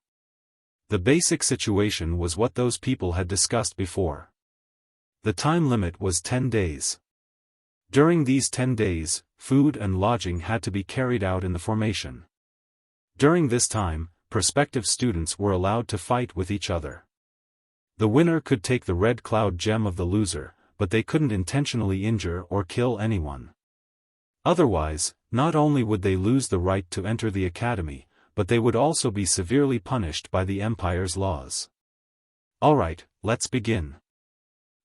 The basic situation was what those people had discussed before. The time limit was 10 days. During these 10 days, food and lodging had to be carried out in the formation. During this time, prospective students were allowed to fight with each other. The winner could take the Red Cloud Gem of the loser, but they couldn't intentionally injure or kill anyone. Otherwise, not only would they lose the right to enter the academy, but they would also be severely punished by the Empire's laws. Alright, let's begin.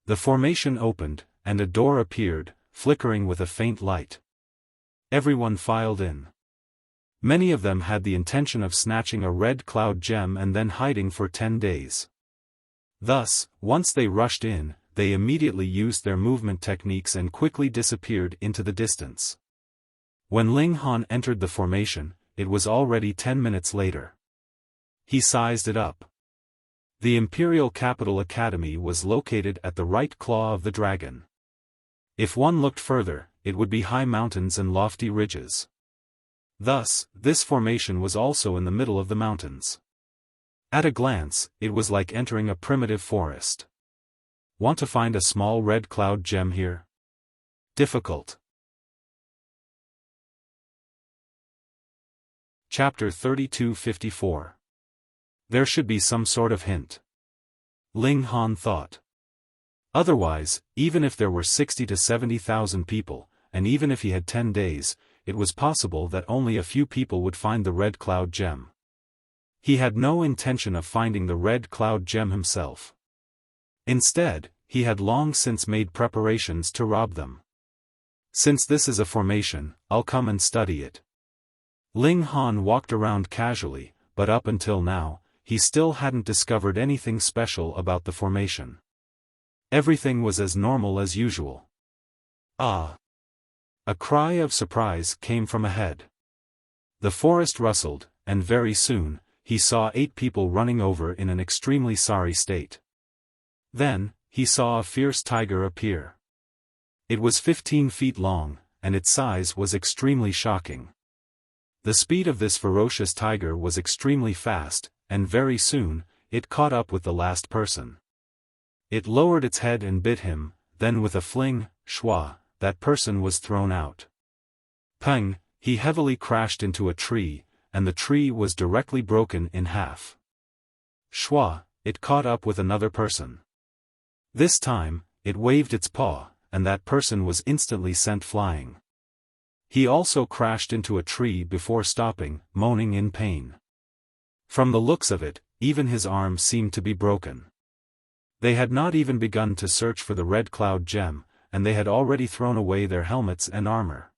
The formation opened, and a door appeared, flickering with a faint light. Everyone filed in. Many of them had the intention of snatching a red cloud gem and then hiding for 10 days. Thus, once they rushed in, they immediately used their movement techniques and quickly disappeared into the distance. When Ling Han entered the formation, it was already 10 minutes later. He sized it up. The Imperial Capital Academy was located at the right claw of the dragon. If one looked further, it would be high mountains and lofty ridges. Thus, this formation was also in the middle of the mountains. At a glance, it was like entering a primitive forest. Want to find a small red cloud gem here? Difficult. Chapter 3254. There should be some sort of hint. Ling Han thought. Otherwise, even if there were 60 to 70,000 people, and even if he had 10 days, it was possible that only a few people would find the red cloud gem. He had no intention of finding the red cloud gem himself. Instead, he had long since made preparations to rob them. Since this is a formation, I'll come and study it. Ling Han walked around casually, but up until now, he still hadn't discovered anything special about the formation. Everything was as normal as usual. Ah! A cry of surprise came from ahead. The forest rustled, and very soon, he saw 8 people running over in an extremely sorry state. Then, he saw a fierce tiger appear. It was 15 feet long, and its size was extremely shocking. The speed of this ferocious tiger was extremely fast, and very soon, it caught up with the last person. It lowered its head and bit him, then with a fling, shwa, that person was thrown out. Peng, he heavily crashed into a tree, and the tree was directly broken in half. Shwa, it caught up with another person. This time, it waved its paw, and that person was instantly sent flying. He also crashed into a tree before stopping, moaning in pain. From the looks of it, even his arm seemed to be broken. They had not even begun to search for the red cloud gem, and they had already thrown away their helmets and armor.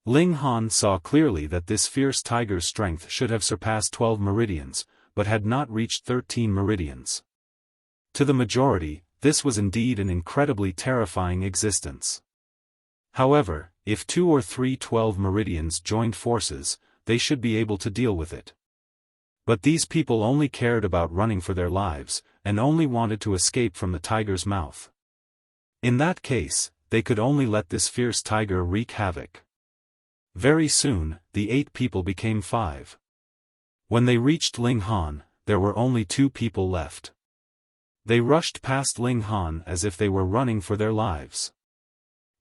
Ling Han saw clearly that this fierce tiger's strength should have surpassed 12 meridians, but had not reached 13 meridians. To the majority, this was indeed an incredibly terrifying existence. However, if 2 or 3 12 meridians joined forces, they should be able to deal with it. But these people only cared about running for their lives, and only wanted to escape from the tiger's mouth. In that case, they could only let this fierce tiger wreak havoc. Very soon, the 8 people became 5. When they reached Ling Han, there were only 2 people left. They rushed past Ling Han as if they were running for their lives.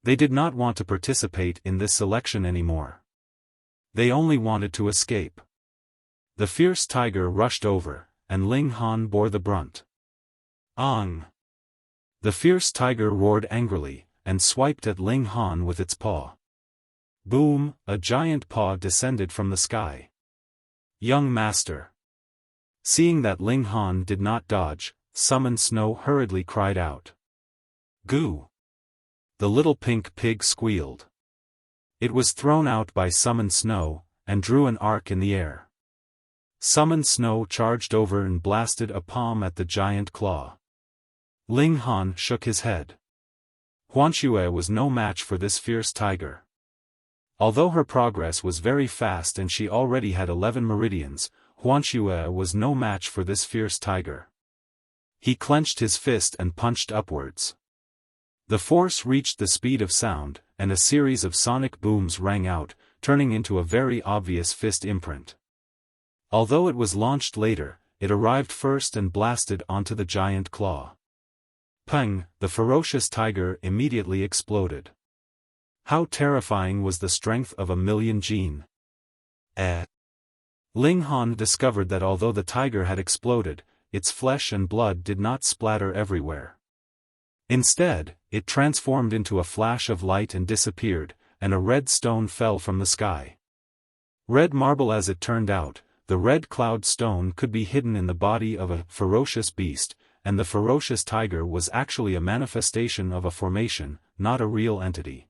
They did not want to participate in this selection anymore. They only wanted to escape. The fierce tiger rushed over, and Ling Han bore the brunt. Ong! The fierce tiger roared angrily, and swiped at Ling Han with its paw. Boom! A giant paw descended from the sky. Young master! Seeing that Ling Han did not dodge, Summon Snow hurriedly cried out. Goo! The little pink pig squealed. It was thrown out by Summon Snow, and drew an arc in the air. Summon Snow charged over and blasted a palm at the giant claw. Ling Han shook his head. Huanxue was no match for this fierce tiger. Although her progress was very fast and she already had 11 meridians, Huanxue was no match for this fierce tiger. He clenched his fist and punched upwards. The force reached the speed of sound, and a series of sonic booms rang out, turning into a very obvious fist imprint. Although it was launched later, it arrived first and blasted onto the giant claw. Peng, the ferocious tiger immediately exploded. How terrifying was the strength of 1,000,000 Jin. Ling Han discovered that although the tiger had exploded, its flesh and blood did not splatter everywhere. Instead, it transformed into a flash of light and disappeared, and a red stone fell from the sky. Red marble. As it turned out, the red cloud stone could be hidden in the body of a ferocious beast, and the ferocious tiger was actually a manifestation of a formation, not a real entity.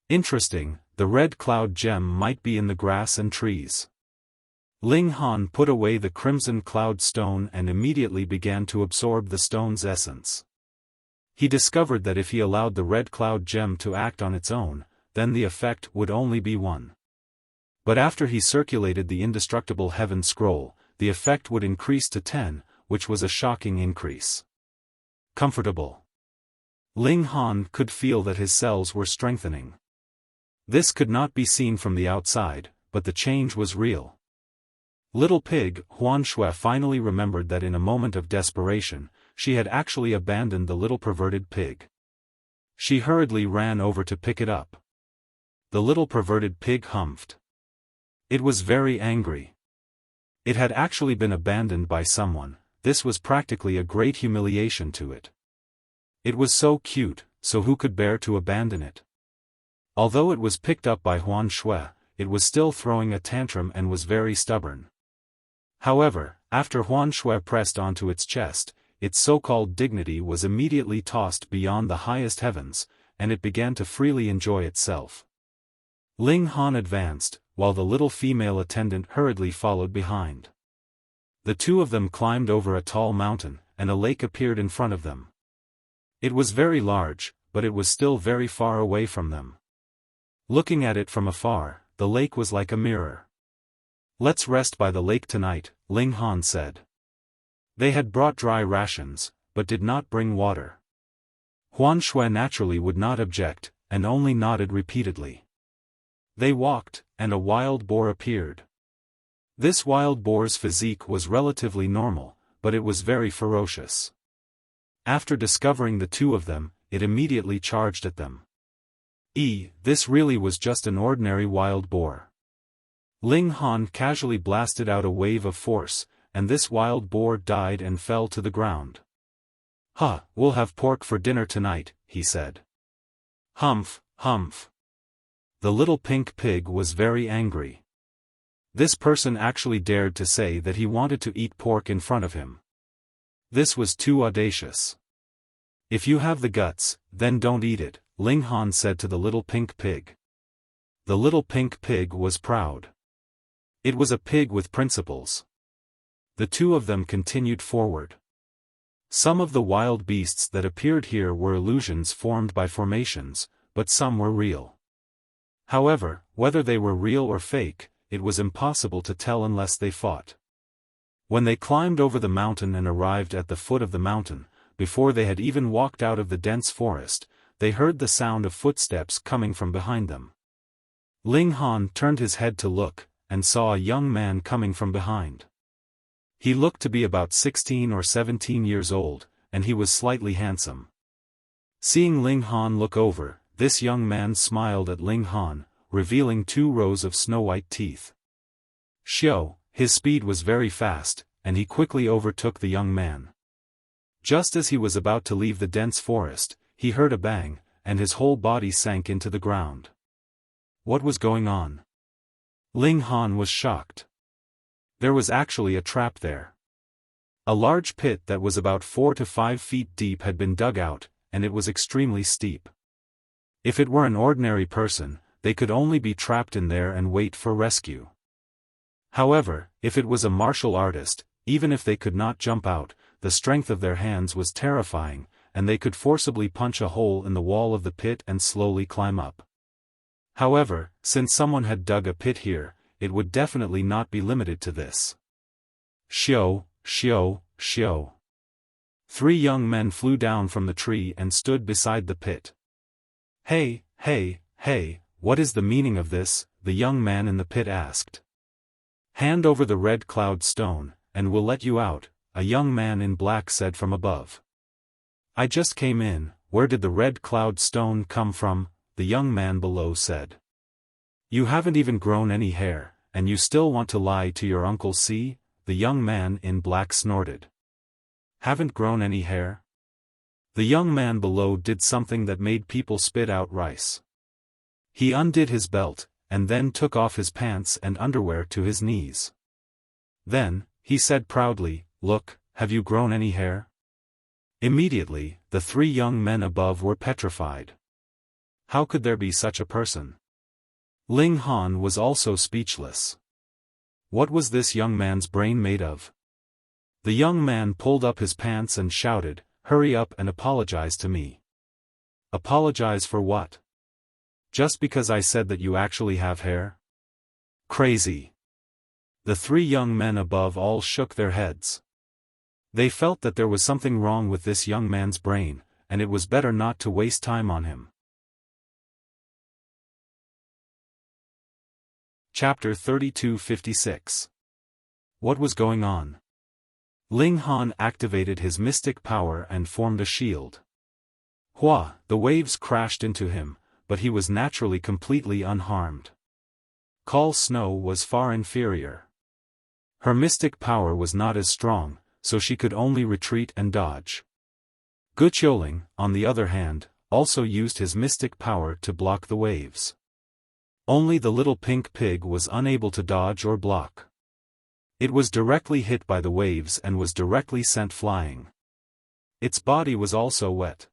Interesting, the red cloud gem might be in the grass and trees. Ling Han put away the crimson cloud stone and immediately began to absorb the stone's essence. He discovered that if he allowed the red cloud gem to act on its own, then the effect would only be 1. But after he circulated the indestructible heaven scroll, the effect would increase to 10, which was a shocking increase. Comfortable. Ling Han could feel that his cells were strengthening. This could not be seen from the outside, but the change was real. Little Pig, Huanshui finally remembered that in a moment of desperation, she had actually abandoned the little perverted pig. She hurriedly ran over to pick it up. The little perverted pig humphed. It was very angry. It had actually been abandoned by someone. This was practically a great humiliation to it. It was so cute, so who could bear to abandon it? Although it was picked up by Huanshui, it was still throwing a tantrum and was very stubborn. However, after Huanshui pressed onto its chest, its so-called dignity was immediately tossed beyond the highest heavens, and it began to freely enjoy itself. Ling Han advanced, while the little female attendant hurriedly followed behind. The two of them climbed over a tall mountain, and a lake appeared in front of them. It was very large, but it was still very far away from them. Looking at it from afar, the lake was like a mirror. "Let's rest by the lake tonight," Ling Han said. They had brought dry rations, but did not bring water. Huanshui naturally would not object, and only nodded repeatedly. They walked, and a wild boar appeared. This wild boar's physique was relatively normal, but it was very ferocious. After discovering the two of them, it immediately charged at them. This really was just an ordinary wild boar. Ling Han casually blasted out a wave of force, and this wild boar died and fell to the ground. We'll have pork for dinner tonight," he said. Humph, humph. The little pink pig was very angry. This person actually dared to say that he wanted to eat pork in front of him. This was too audacious. "If you have the guts, then don't eat it," Ling Han said to the little pink pig. The little pink pig was proud. It was a pig with principles. The two of them continued forward. Some of the wild beasts that appeared here were illusions formed by formations, but some were real. However, whether they were real or fake, it was impossible to tell unless they fought. When they climbed over the mountain and arrived at the foot of the mountain, before they had even walked out of the dense forest, they heard the sound of footsteps coming from behind them. Ling Han turned his head to look, and saw a young man coming from behind. He looked to be about 16 or 17 years old, and he was slightly handsome. Seeing Ling Han look over, this young man smiled at Ling Han, revealing 2 rows of snow-white teeth. His speed was very fast, and he quickly overtook the young man. Just as he was about to leave the dense forest, he heard a bang, and his whole body sank into the ground. What was going on? Ling Han was shocked. There was actually a trap there. A large pit that was about 4 to 5 feet deep had been dug out, and it was extremely steep. If it were an ordinary person, they could only be trapped in there and wait for rescue. However, if it was a martial artist, even if they could not jump out, the strength of their hands was terrifying, and they could forcibly punch a hole in the wall of the pit and slowly climb up. However, since someone had dug a pit here, it would definitely not be limited to this. Xiao. 3 young men flew down from the tree and stood beside the pit. Hey, what is the meaning of this? The young man in the pit asked. Hand over the red cloud stone, and we'll let you out, a young man in black said from above. I just came in, where did the red cloud stone come from? The young man below said. You haven't even grown any hair, and you still want to lie to your uncle, see? The young man in black snorted. Haven't grown any hair? The young man below did something that made people spit out rice. He undid his belt, and then took off his pants and underwear to his knees. Then, he said proudly, "Look, have you grown any hair?" Immediately, the three young men above were petrified. How could there be such a person? Ling Han was also speechless. What was this young man's brain made of? The young man pulled up his pants and shouted, "Hurry up and apologize to me." Apologize for what? Just because I said that you actually have hair? Crazy. The three young men above all shook their heads. They felt that there was something wrong with this young man's brain, and it was better not to waste time on him. Chapter 3256. What was going on? Ling Han activated his mystic power and formed a shield. Hua, the waves crashed into him, but he was naturally completely unharmed. Call Snow was far inferior. Her mystic power was not as strong, so she could only retreat and dodge. Guqiuling, on the other hand, also used his mystic power to block the waves. Only the little pink pig was unable to dodge or block. It was directly hit by the waves and was directly sent flying. Its body was also wet.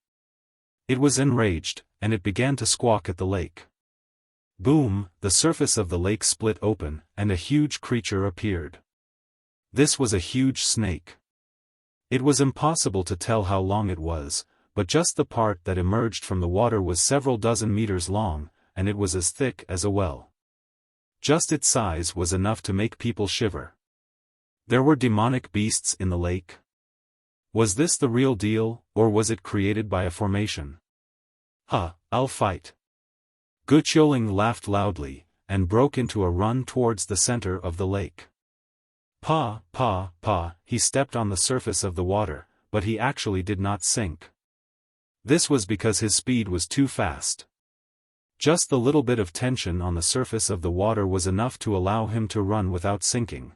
It was enraged, and it began to squawk at the lake. Boom, the surface of the lake split open, and a huge creature appeared. This was a huge snake. It was impossible to tell how long it was, but just the part that emerged from the water was several dozen meters long, and it was as thick as a well. Just its size was enough to make people shiver. There were demonic beasts in the lake. Was this the real deal, or was it created by a formation? I'll fight. Guqiuling laughed loudly, and broke into a run towards the center of the lake. Pa, he stepped on the surface of the water, but he actually did not sink. This was because his speed was too fast. Just the little bit of tension on the surface of the water was enough to allow him to run without sinking.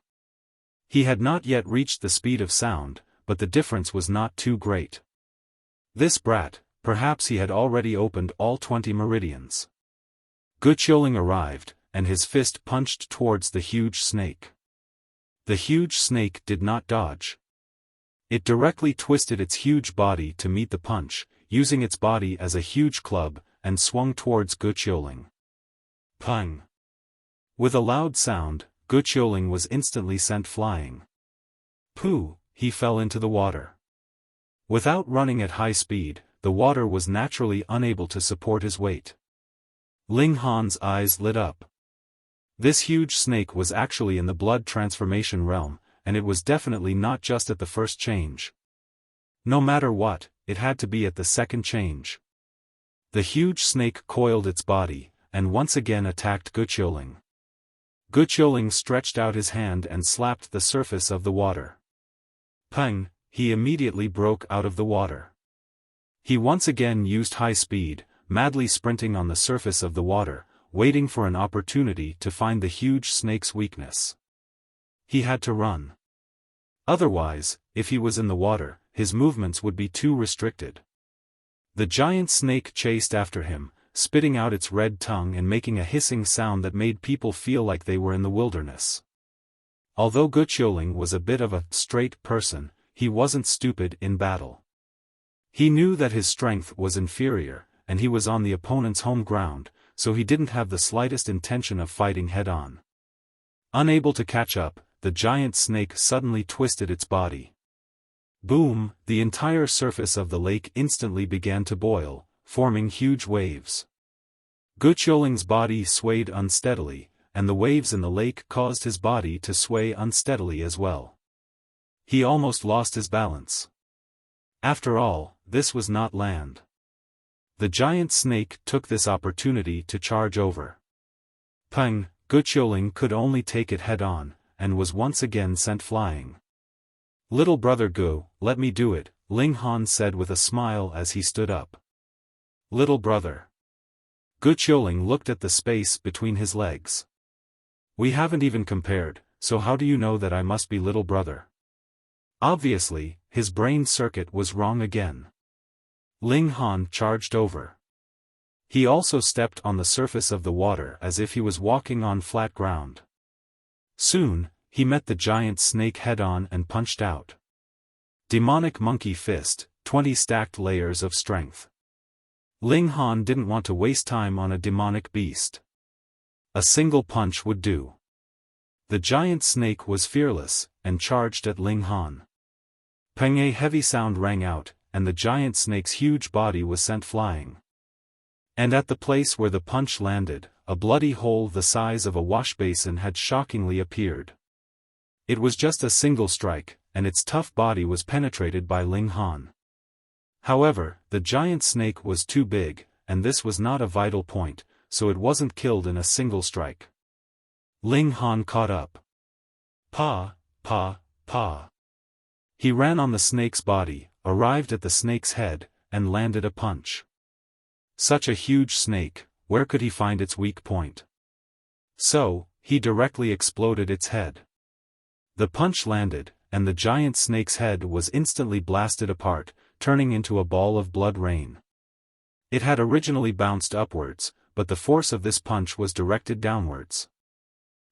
He had not yet reached the speed of sound, but the difference was not too great. This brat, perhaps he had already opened all 20 meridians. Guqiuling arrived, and his fist punched towards the huge snake. The huge snake did not dodge. It directly twisted its huge body to meet the punch, using its body as a huge club, and swung towards Guqiuling. Pang! With a loud sound, Guqiuling was instantly sent flying. Pooh! He fell into the water. Without running at high speed, the water was naturally unable to support his weight. Ling Han's eyes lit up. This huge snake was actually in the blood transformation realm, and it was definitely not just at the first change. No matter what, it had to be at the second change. The huge snake coiled its body, and once again attacked Guqiuling. Guqiuling stretched out his hand and slapped the surface of the water. Pang! He immediately broke out of the water. He once again used high speed, madly sprinting on the surface of the water, waiting for an opportunity to find the huge snake's weakness. He had to run. Otherwise, if he was in the water, his movements would be too restricted. The giant snake chased after him, spitting out its red tongue and making a hissing sound that made people feel like they were in the wilderness. Although Guqiuling was a bit of a straight person, he wasn't stupid in battle. He knew that his strength was inferior, and he was on the opponent's home ground, so he didn't have the slightest intention of fighting head-on. Unable to catch up, the giant snake suddenly twisted its body. Boom! The entire surface of the lake instantly began to boil, forming huge waves. Guqiuling's body swayed unsteadily, and the waves in the lake caused his body to sway unsteadily as well. He almost lost his balance. After all, this was not land. The giant snake took this opportunity to charge over. Pang! Guqiuling could only take it head-on, and was once again sent flying. "Little brother Gu, let me do it," Ling Han said with a smile as he stood up. "Little brother." Guqiuling looked at the space between his legs. "We haven't even compared, so how do you know that I must be little brother?" Obviously, his brain circuit was wrong again. Ling Han charged over. He also stepped on the surface of the water as if he was walking on flat ground. Soon, he met the giant snake head-on and punched out. Demonic Monkey Fist, 20 stacked layers of strength. Ling Han didn't want to waste time on a demonic beast. A single punch would do. The giant snake was fearless, and charged at Ling Han. Peng, a heavy sound rang out, and the giant snake's huge body was sent flying. And at the place where the punch landed, a bloody hole the size of a washbasin had shockingly appeared. It was just a single strike, and its tough body was penetrated by Ling Han. However, the giant snake was too big, and this was not a vital point, so it wasn't killed in a single strike. Ling Han caught up. Pa, pa, pa. He ran on the snake's body, arrived at the snake's head, and landed a punch. Such a huge snake, where could he find its weak point? So, he directly exploded its head. The punch landed, and the giant snake's head was instantly blasted apart, turning into a ball of blood rain. It had originally bounced upwards, but the force of this punch was directed downwards.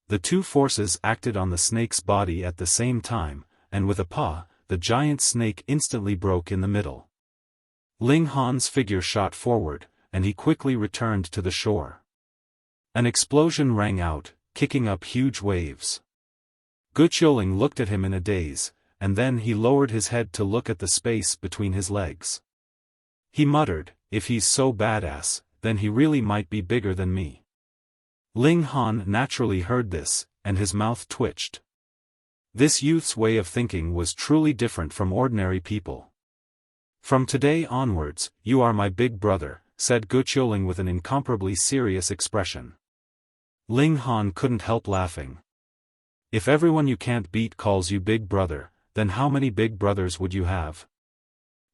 The two forces acted on the snake's body at the same time, and with a paw, the giant snake instantly broke in the middle. Ling Han's figure shot forward, and he quickly returned to the shore. An explosion rang out, kicking up huge waves. Gu Qiuling looked at him in a daze, and then he lowered his head to look at the space between his legs. He muttered, "If he's so badass, then he really might be bigger than me." Ling Han naturally heard this, and his mouth twitched. This youth's way of thinking was truly different from ordinary people. "From today onwards, you are my big brother," said Gu Qiuling with an incomparably serious expression. Ling Han couldn't help laughing. "If everyone you can't beat calls you big brother, then how many big brothers would you have?"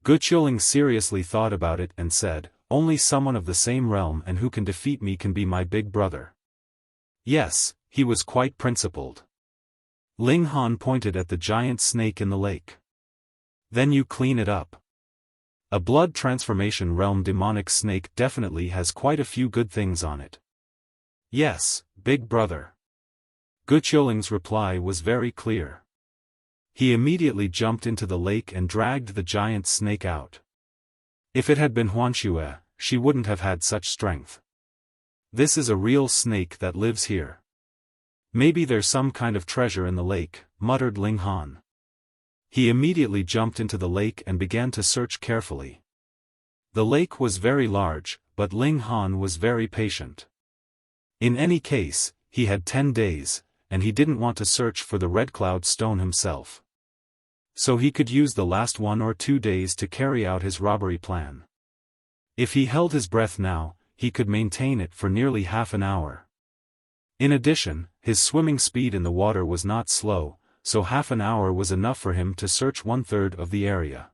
Gu Qiuling seriously thought about it and said, "Only someone of the same realm and who can defeat me can be my big brother." Yes, he was quite principled. Ling Han pointed at the giant snake in the lake. "Then you clean it up. A blood transformation realm demonic snake definitely has quite a few good things on it." "Yes, big brother." Gu Qiuling's reply was very clear. He immediately jumped into the lake and dragged the giant snake out. If it had been Huanxue, she wouldn't have had such strength. "This is a real snake that lives here. Maybe there's some kind of treasure in the lake," muttered Ling Han. He immediately jumped into the lake and began to search carefully. The lake was very large, but Ling Han was very patient. In any case, he had 10 days, and he didn't want to search for the Red Cloud Stone himself. So he could use the last 1 or 2 days to carry out his robbery plan. If he held his breath now, he could maintain it for nearly half an hour. In addition, his swimming speed in the water was not slow, so half an hour was enough for him to search 1/3 of the area.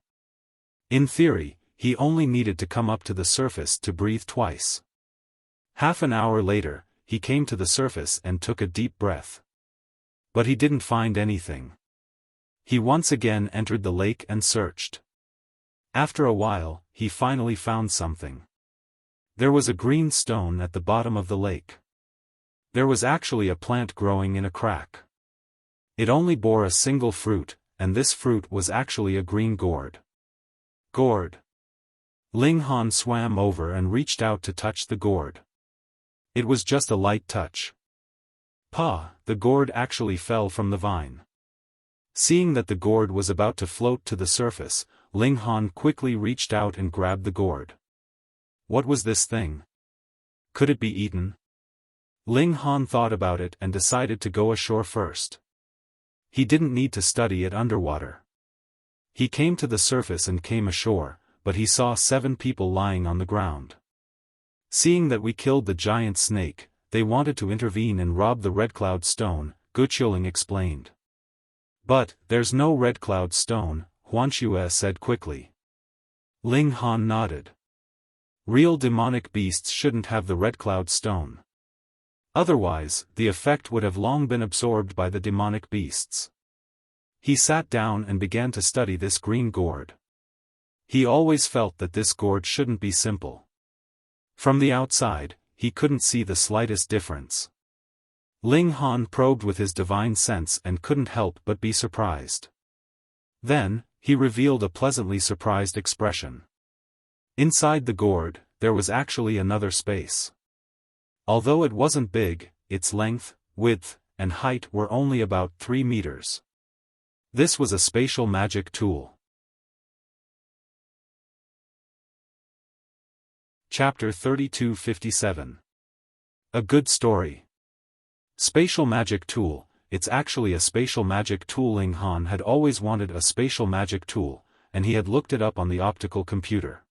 In theory, he only needed to come up to the surface to breathe twice. Half an hour later, he came to the surface and took a deep breath. But he didn't find anything. He once again entered the lake and searched. After a while, he finally found something. There was a green stone at the bottom of the lake. There was actually a plant growing in a crack. It only bore a single fruit, and this fruit was actually a green gourd. Gourd. Ling Han swam over and reached out to touch the gourd. It was just a light touch. The gourd actually fell from the vine. Seeing that the gourd was about to float to the surface, Ling Han quickly reached out and grabbed the gourd. What was this thing? Could it be eaten? Ling Han thought about it and decided to go ashore first. He didn't need to study it underwater. He came to the surface and came ashore, but he saw 7 people lying on the ground. Seeing that we killed the giant snake, they wanted to intervene and rob the Red Cloud Stone, Gu Qiuling explained. "But, there's no Red Cloud Stone," Huanxue said quickly. Ling Han nodded. Real demonic beasts shouldn't have the Red Cloud Stone. Otherwise, the effect would have long been absorbed by the demonic beasts. He sat down and began to study this green gourd. He always felt that this gourd shouldn't be simple. From the outside, he couldn't see the slightest difference. Ling Han probed with his divine sense and couldn't help but be surprised. Then, he revealed a pleasantly surprised expression. Inside the gourd, there was actually another space. Although it wasn't big, its length, width, and height were only about 3 meters. This was a spatial magic tool. Chapter 3257. A good story. Spatial magic tool. It's actually a spatial magic tool. Ling Han had always wanted a spatial magic tool, and he had looked it up on the optical computer.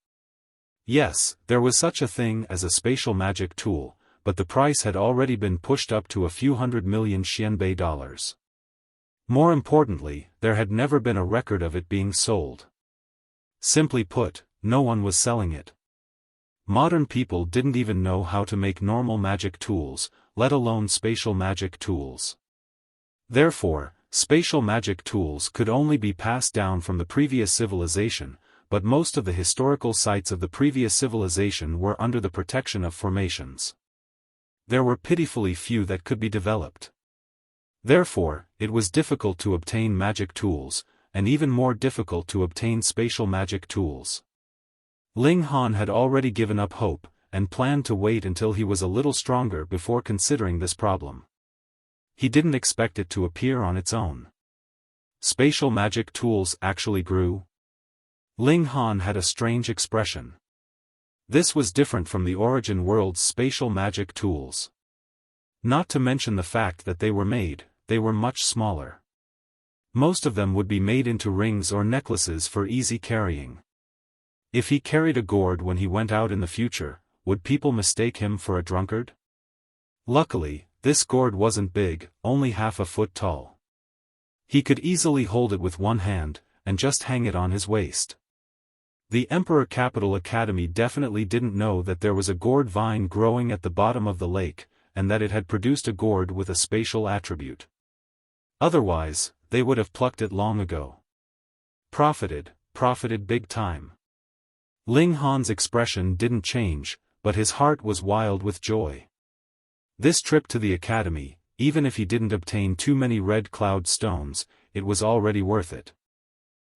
Yes, there was such a thing as a spatial magic tool, but the price had already been pushed up to a few $100 million Xianbei dollars. More importantly, there had never been a record of it being sold. Simply put, no one was selling it. Modern people didn't even know how to make normal magic tools, let alone spatial magic tools. Therefore, spatial magic tools could only be passed down from the previous civilization, but most of the historical sites of the previous civilization were under the protection of formations. There were pitifully few that could be developed. Therefore, it was difficult to obtain magic tools, and even more difficult to obtain spatial magic tools. Ling Han had already given up hope, and planned to wait until he was a little stronger before considering this problem. He didn't expect it to appear on its own. Spatial magic tools actually grew. Ling Han had a strange expression. This was different from the origin world's spatial magic tools. Not to mention the fact that they were much smaller. Most of them would be made into rings or necklaces for easy carrying. If he carried a gourd when he went out in the future, would people mistake him for a drunkard? Luckily, this gourd wasn't big, only half a foot tall. He could easily hold it with one hand, and just hang it on his waist. The Emperor Capital Academy definitely didn't know that there was a gourd vine growing at the bottom of the lake, and that it had produced a gourd with a spatial attribute. Otherwise, they would have plucked it long ago. Profited big time. Ling Han's expression didn't change, but his heart was wild with joy. This trip to the academy, even if he didn't obtain too many red cloud stones, it was already worth it.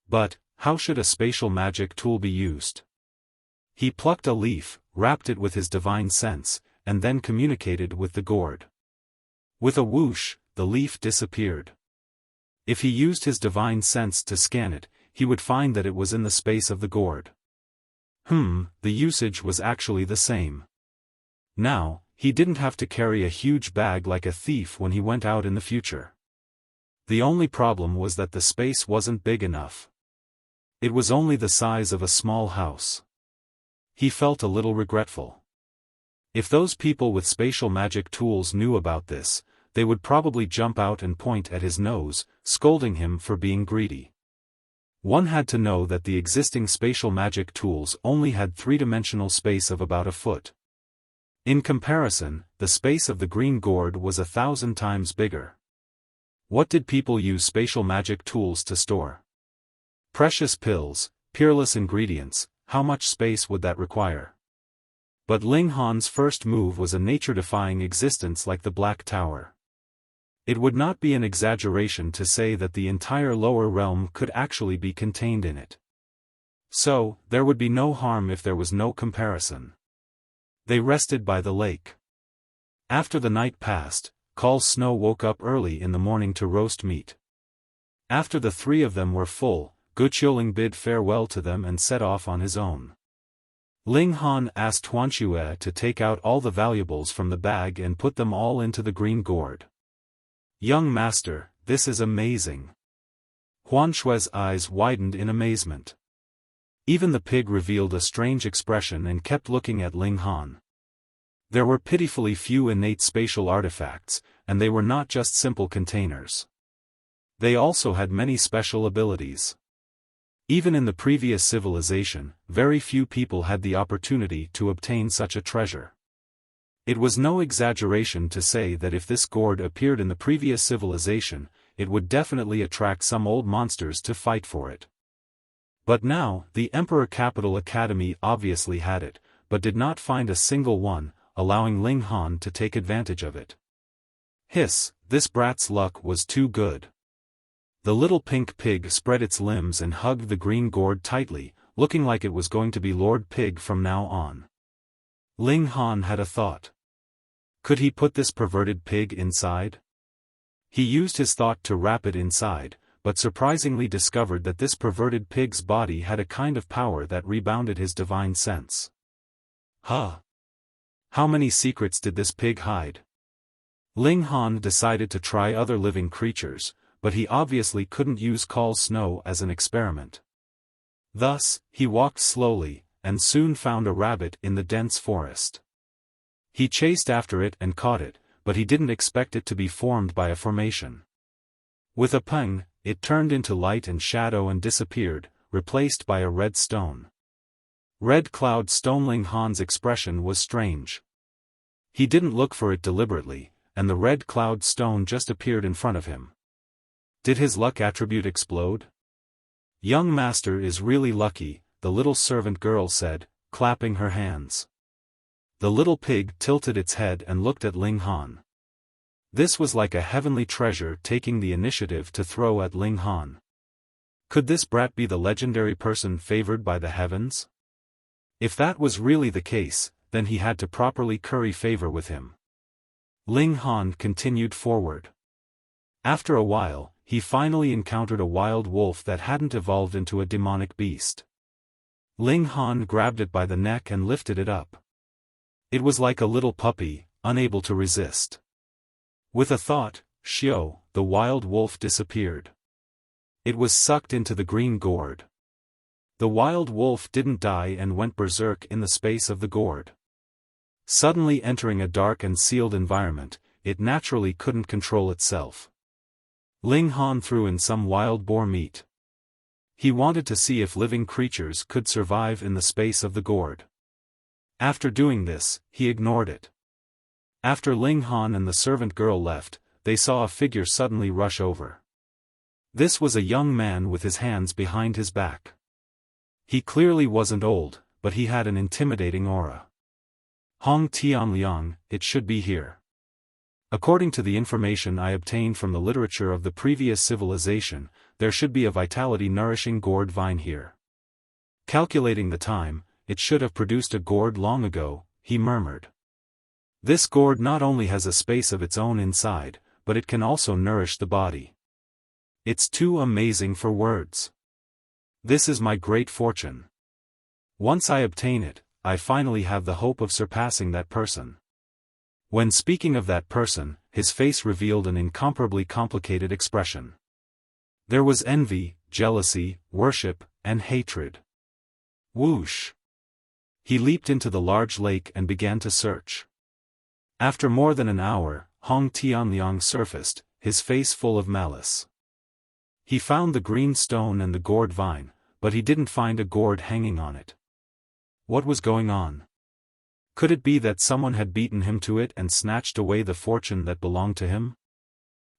But, how should a spatial magic tool be used? He plucked a leaf, wrapped it with his divine sense, and then communicated with the gourd. With a whoosh, the leaf disappeared. If he used his divine sense to scan it, he would find that it was in the space of the gourd. The usage was actually the same. Now, he didn't have to carry a huge bag like a thief when he went out in the future. The only problem was that the space wasn't big enough. It was only the size of a small house. He felt a little regretful. If those people with spatial magic tools knew about this, they would probably jump out and point at his nose, scolding him for being greedy. One had to know that the existing spatial magic tools only had three-dimensional space of about a foot. In comparison, the space of the green gourd was 1,000 times bigger. What did people use spatial magic tools to store? Precious pills, peerless ingredients. How much space would that require? But Ling Han's first move was a nature-defying existence like the Black Tower. It would not be an exaggeration to say that the entire lower realm could actually be contained in it. So, there would be no harm if there was no comparison. They rested by the lake. After the night passed, Call Snow woke up early in the morning to roast meat. After the three of them were full, Guqiuling bid farewell to them and set off on his own. Ling Han asked Huanxue to take out all the valuables from the bag and put them all into the green gourd. "Young master, this is amazing." Huanxue's eyes widened in amazement. Even the pig revealed a strange expression and kept looking at Ling Han. There were pitifully few innate spatial artifacts, and they were not just simple containers. They also had many special abilities. Even in the previous civilization, very few people had the opportunity to obtain such a treasure. It was no exaggeration to say that if this gourd appeared in the previous civilization, it would definitely attract some old monsters to fight for it. But now, the Emperor Capital Academy obviously had it, but did not find a single one, allowing Ling Han to take advantage of it. Hiss, this brat's luck was too good. The little pink pig spread its limbs and hugged the green gourd tightly, looking like it was going to be Lord Pig from now on. Ling Han had a thought. Could he put this perverted pig inside? He used his thought to wrap it inside, but surprisingly discovered that this perverted pig's body had a kind of power that rebounded his divine sense. Huh! How many secrets did this pig hide? Ling Han decided to try other living creatures, but he obviously couldn't use Call Snow as an experiment. Thus, he walked slowly, and soon found a rabbit in the dense forest. He chased after it and caught it, but he didn't expect it to be formed by a formation. With a pang, it turned into light and shadow and disappeared, replaced by a red stone. Red Cloud Stone. Ling Han's expression was strange. He didn't look for it deliberately, and the red cloud stone just appeared in front of him. Did his luck attribute explode? Young master is really lucky, the little servant girl said, clapping her hands. The little pig tilted its head and looked at Ling Han. This was like a heavenly treasure taking the initiative to throw at Ling Han. Could this brat be the legendary person favored by the heavens? If that was really the case, then he had to properly curry favor with him. Ling Han continued forward. After a while, he finally encountered a wild wolf that hadn't evolved into a demonic beast. Ling Han grabbed it by the neck and lifted it up. It was like a little puppy, unable to resist. With a thought, Xiao, the wild wolf disappeared. It was sucked into the green gourd. The wild wolf didn't die and went berserk in the space of the gourd. Suddenly entering a dark and sealed environment, it naturally couldn't control itself. Ling Han threw in some wild boar meat. He wanted to see if living creatures could survive in the space of the gourd. After doing this, he ignored it. After Ling Han and the servant girl left, they saw a figure suddenly rush over. This was a young man with his hands behind his back. He clearly wasn't old, but he had an intimidating aura. Hong Tianliang, it should be here. According to the information I obtained from the literature of the previous civilization, there should be a vitality-nourishing gourd vine here. Calculating the time, it should have produced a gourd long ago, he murmured. This gourd not only has a space of its own inside, but it can also nourish the body. It's too amazing for words. This is my great fortune. Once I obtain it, I finally have the hope of surpassing that person. When speaking of that person, his face revealed an incomparably complicated expression. There was envy, jealousy, worship, and hatred. Whoosh! He leaped into the large lake and began to search. After more than an hour, Hong Tianliang surfaced, his face full of malice. He found the green stone and the gourd vine, but he didn't find a gourd hanging on it. What was going on? Could it be that someone had beaten him to it and snatched away the fortune that belonged to him?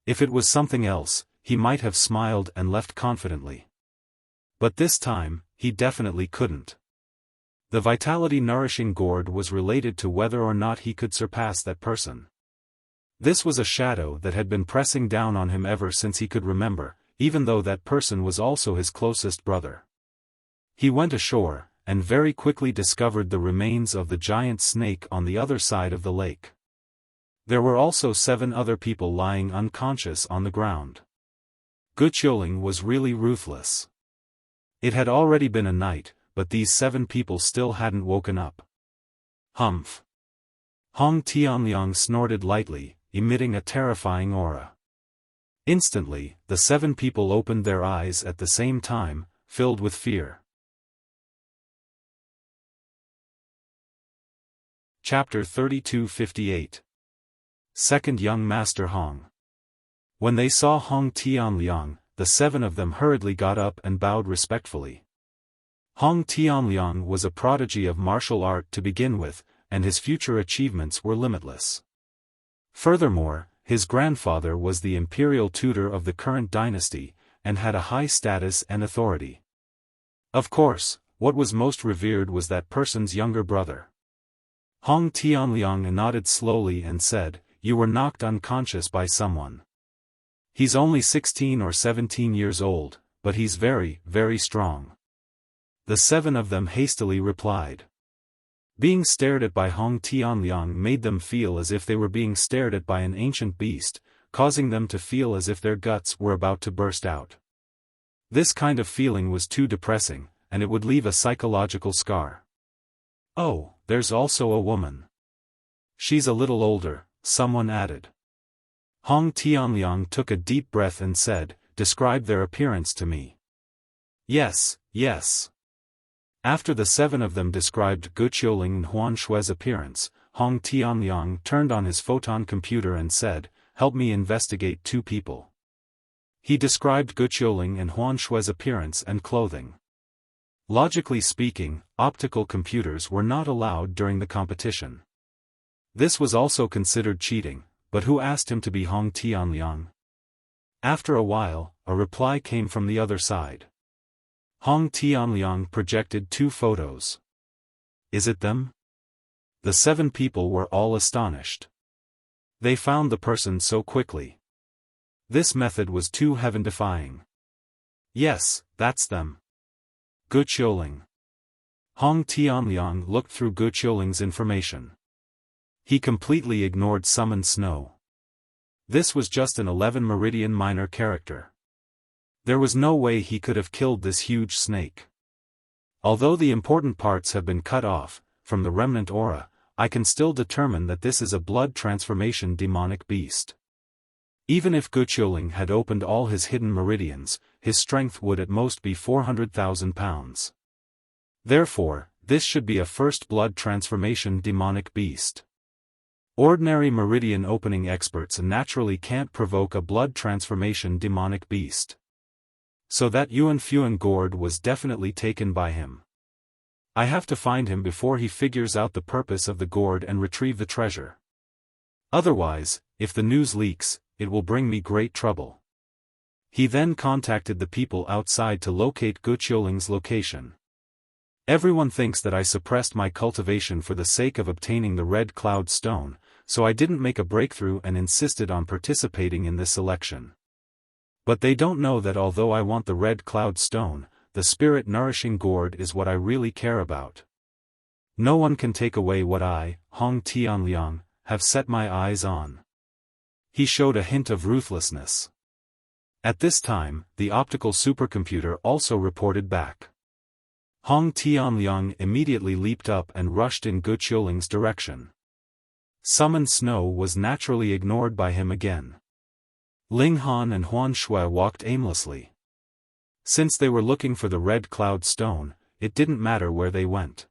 If it was something else, he might have smiled and left confidently. But this time, he definitely couldn't. The vitality-nourishing gourd was related to whether or not he could surpass that person. This was a shadow that had been pressing down on him ever since he could remember, even though that person was also his closest brother. He went ashore, and very quickly discovered the remains of the giant snake on the other side of the lake. There were also 7 other people lying unconscious on the ground. Guqiuling was really ruthless. It had already been a night, but these 7 people still hadn't woken up. Humph! Hong Tianliang snorted lightly, emitting a terrifying aura. Instantly, the 7 people opened their eyes at the same time, filled with fear. Chapter 3258. Second Young Master Hong. When they saw Hong Tianliang, the 7 of them hurriedly got up and bowed respectfully. Hong Tianliang was a prodigy of martial art to begin with, and his future achievements were limitless. Furthermore, his grandfather was the imperial tutor of the current dynasty, and had a high status and authority. Of course, what was most revered was that person's younger brother. Hong Tianliang nodded slowly and said, "You were knocked unconscious by someone. He's only 16 or 17 years old, but he's very, very strong." The 7 of them hastily replied. Being stared at by Hong Tianliang made them feel as if they were being stared at by an ancient beast, causing them to feel as if their guts were about to burst out. This kind of feeling was too depressing, and it would leave a psychological scar. "Oh, there's also a woman. She's a little older," someone added. Hong Tianliang took a deep breath and said, "Describe their appearance to me." "Yes, yes." After the 7 of them described Gu Qiuling and Huan Shui's appearance, Hong Tianliang turned on his photon computer and said, "Help me investigate 2 people." He described Gu Qiuling and Huan Shui's appearance and clothing. Logically speaking, optical computers were not allowed during the competition. This was also considered cheating, but who asked him to be Hong Tianliang? After a while, a reply came from the other side. Hong Tianliang projected 2 photos. "Is it them?" The 7 people were all astonished. They found the person so quickly. This method was too heaven-defying. "Yes, that's them. Gu Qiuling." Hong Tianliang looked through Gu Qiuling's information. He completely ignored Summon Snow. This was just an 11 Meridian minor character. There was no way he could have killed this huge snake. Although the important parts have been cut off, from the remnant aura, I can still determine that this is a blood transformation demonic beast. Even if Gu Qiuling had opened all his hidden meridians, his strength would at most be 400,000 pounds. Therefore, this should be a first blood transformation demonic beast. Ordinary meridian opening experts naturally can't provoke a blood transformation demonic beast. So that Yuan Fuan gourd was definitely taken by him. I have to find him before he figures out the purpose of the gourd and retrieve the treasure. Otherwise, if the news leaks, it will bring me great trouble. He then contacted the people outside to locate Gu Qiuling's location. Everyone thinks that I suppressed my cultivation for the sake of obtaining the Red Cloud Stone, so I didn't make a breakthrough and insisted on participating in this election. But they don't know that although I want the Red Cloud Stone, the spirit-nourishing gourd is what I really care about. No one can take away what I, Hong Tianliang, have set my eyes on. He showed a hint of ruthlessness. At this time, the optical supercomputer also reported back. Hong Tianliang immediately leaped up and rushed in Gu Qiuling's direction. Summon Snow was naturally ignored by him again. Ling Han and Huan Shui walked aimlessly. Since they were looking for the Red Cloud Stone, it didn't matter where they went.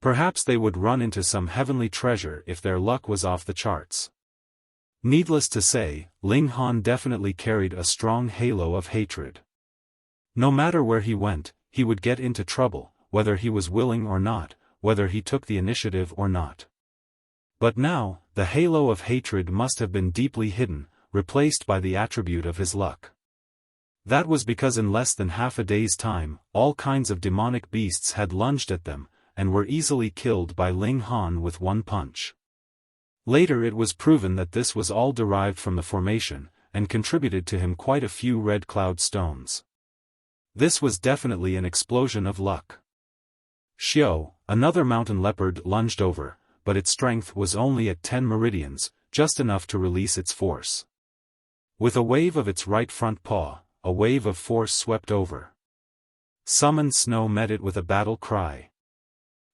Perhaps they would run into some heavenly treasure if their luck was off the charts. Needless to say, Ling Han definitely carried a strong halo of hatred. No matter where he went, he would get into trouble, whether he was willing or not, whether he took the initiative or not. But now, the halo of hatred must have been deeply hidden, replaced by the attribute of his luck. That was because in less than half a day's time, all kinds of demonic beasts had lunged at them, and were easily killed by Ling Han with one punch. Later it was proven that this was all derived from the formation, and contributed to him quite a few Red Cloud Stones. This was definitely an explosion of luck. Xiao, another mountain leopard, lunged over, but its strength was only at 10 meridians, just enough to release its force. With a wave of its right front paw, a wave of force swept over. Summon Snow met it with a battle cry.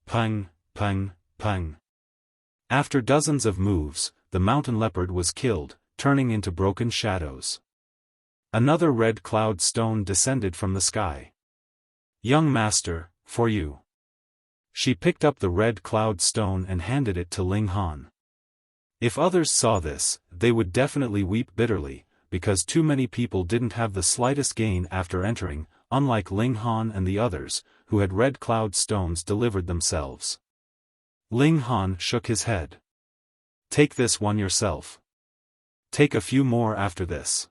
Pung, pung, pung. After dozens of moves, the mountain leopard was killed, turning into broken shadows. Another Red Cloud Stone descended from the sky. "Young master, for you." She picked up the Red Cloud Stone and handed it to Ling Han. If others saw this, they would definitely weep bitterly, because too many people didn't have the slightest gain after entering, unlike Ling Han and the others, who had Red Cloud Stones delivered themselves. Ling Han shook his head. "Take this one yourself. Take a few more after this.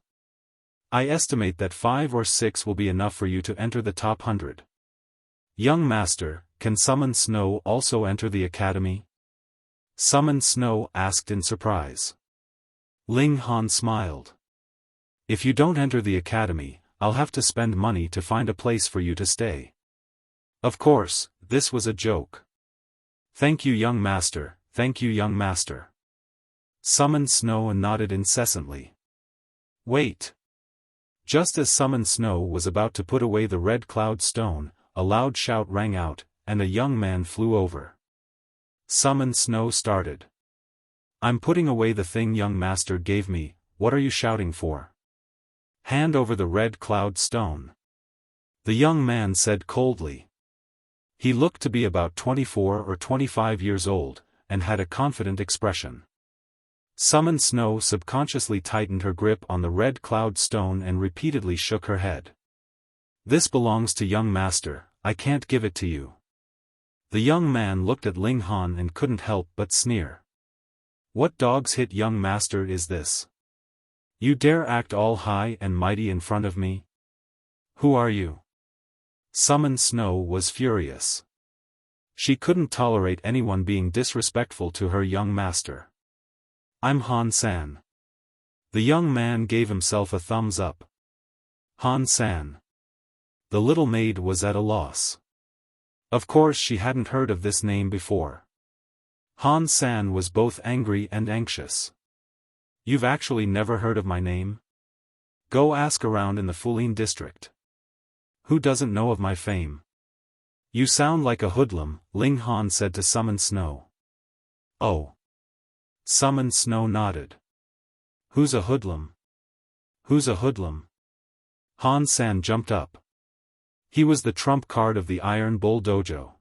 I estimate that 5 or 6 will be enough for you to enter the top 100. Young master, can Summon Snow also enter the academy?" Summoned Snow asked in surprise. Ling Han smiled. If you don't enter the academy, I'll have to spend money to find a place for you to stay. Of course, this was a joke. Thank you, young master, thank you, young master. Summoned Snow nodded incessantly. Wait. Just as Summoned Snow was about to put away the red cloud stone, a loud shout rang out, and a young man flew over. Summoned Snow started. I'm putting away the thing young master gave me, what are you shouting for? Hand over the red cloud stone. The young man said coldly. He looked to be about 24 or 25 years old, and had a confident expression. Summoned Snow subconsciously tightened her grip on the red cloud stone and repeatedly shook her head. This belongs to young master, I can't give it to you. The young man looked at Ling Han and couldn't help but sneer. What dog's hit young master is this? You dare act all high and mighty in front of me? Who are you? Summoned Snow was furious. She couldn't tolerate anyone being disrespectful to her young master. I'm Han San. The young man gave himself a thumbs up. Han San. The little maid was at a loss. Of course she hadn't heard of this name before. Han San was both angry and anxious. You've actually never heard of my name? Go ask around in the Fulin district. Who doesn't know of my fame? You sound like a hoodlum, Ling Han said to Summoned Snow. Oh. Summoned Snow nodded. Who's a hoodlum? Who's a hoodlum? Han San jumped up. He was the trump card of the Iron Bull Dojo.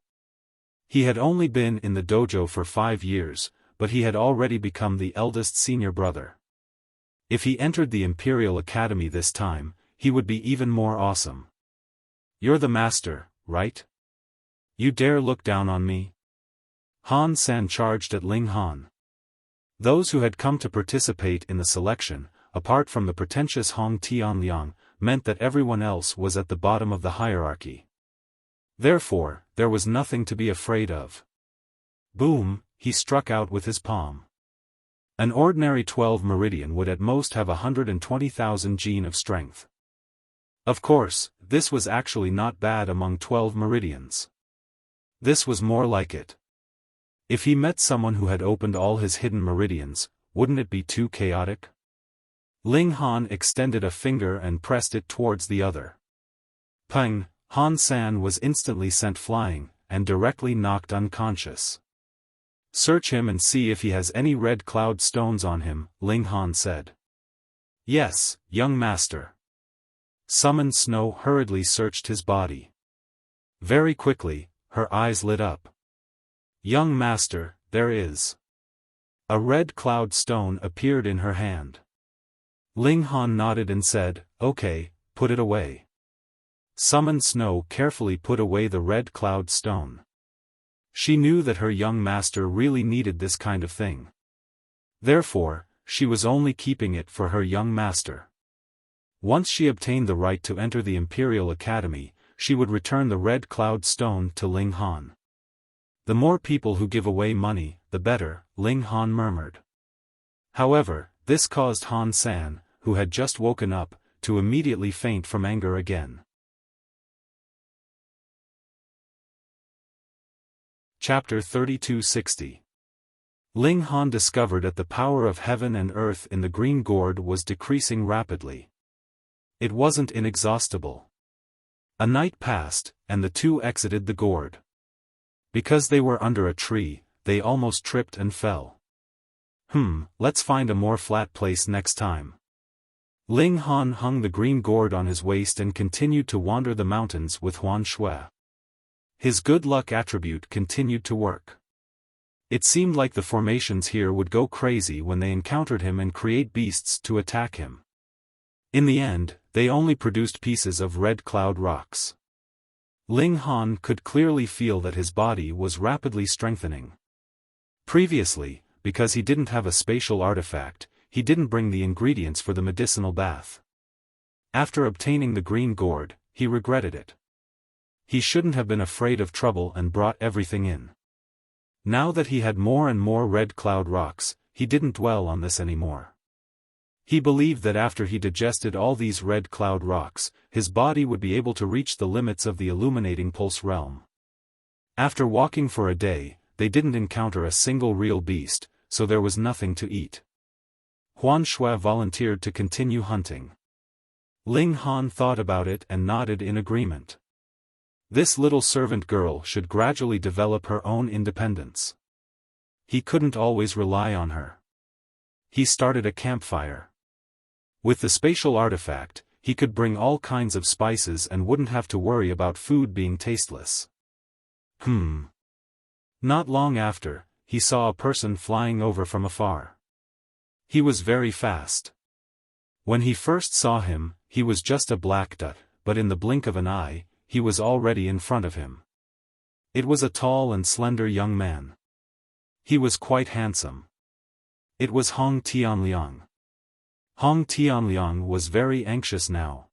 He had only been in the dojo for 5 years, but he had already become the eldest senior brother. If he entered the Imperial Academy this time, he would be even more awesome. You're the master, right? You dare look down on me? Han San charged at Ling Han. Those who had come to participate in the selection, apart from the pretentious Hong Tianliang, meant that everyone else was at the bottom of the hierarchy. Therefore, there was nothing to be afraid of. Boom, he struck out with his palm. An ordinary 12 meridian would at most have 120,000 gene of strength. Of course, this was actually not bad among 12 meridians. This was more like it. If he met someone who had opened all his hidden meridians, wouldn't it be too chaotic? Ling Han extended a finger and pressed it towards the other. Pang, Han San was instantly sent flying, and directly knocked unconscious. Search him and see if he has any red cloud stones on him, Ling Han said. Yes, young master. Summoned Snow hurriedly searched his body. Very quickly, her eyes lit up. Young master, there is. A red cloud stone appeared in her hand. Ling Han nodded and said, okay, put it away. Summoned Snow carefully put away the red cloud stone. She knew that her young master really needed this kind of thing. Therefore, she was only keeping it for her young master. Once she obtained the right to enter the Imperial Academy, she would return the red cloud stone to Ling Han. The more people who give away money, the better, Ling Han murmured. However, this caused Han San, who had just woken up, to immediately faint from anger again. Chapter 3260. Ling Han discovered that the power of heaven and earth in the green gourd was decreasing rapidly. It wasn't inexhaustible. A night passed, and the two exited the gourd. Because they were under a tree, they almost tripped and fell. Let's find a more flat place next time. Ling Han hung the green gourd on his waist and continued to wander the mountains with Huan Shui. His good luck attribute continued to work. It seemed like the formations here would go crazy when they encountered him and create beasts to attack him. In the end, they only produced pieces of red cloud rocks. Ling Han could clearly feel that his body was rapidly strengthening. Previously, because he didn't have a spatial artifact, he didn't bring the ingredients for the medicinal bath. After obtaining the green gourd, he regretted it. He shouldn't have been afraid of trouble and brought everything in. Now that he had more and more red cloud rocks, he didn't dwell on this anymore. He believed that after he digested all these red cloud rocks, his body would be able to reach the limits of the illuminating pulse realm. After walking for a day, they didn't encounter a single real beast, so there was nothing to eat. Huan Shui volunteered to continue hunting. Ling Han thought about it and nodded in agreement. This little servant girl should gradually develop her own independence. He couldn't always rely on her. He started a campfire. With the spatial artifact, he could bring all kinds of spices and wouldn't have to worry about food being tasteless. Not long after, he saw a person flying over from afar. He was very fast. When he first saw him, he was just a black dot, but in the blink of an eye, he was already in front of him. It was a tall and slender young man. He was quite handsome. It was Hong Tianliang. Hong Tianliang was very anxious now.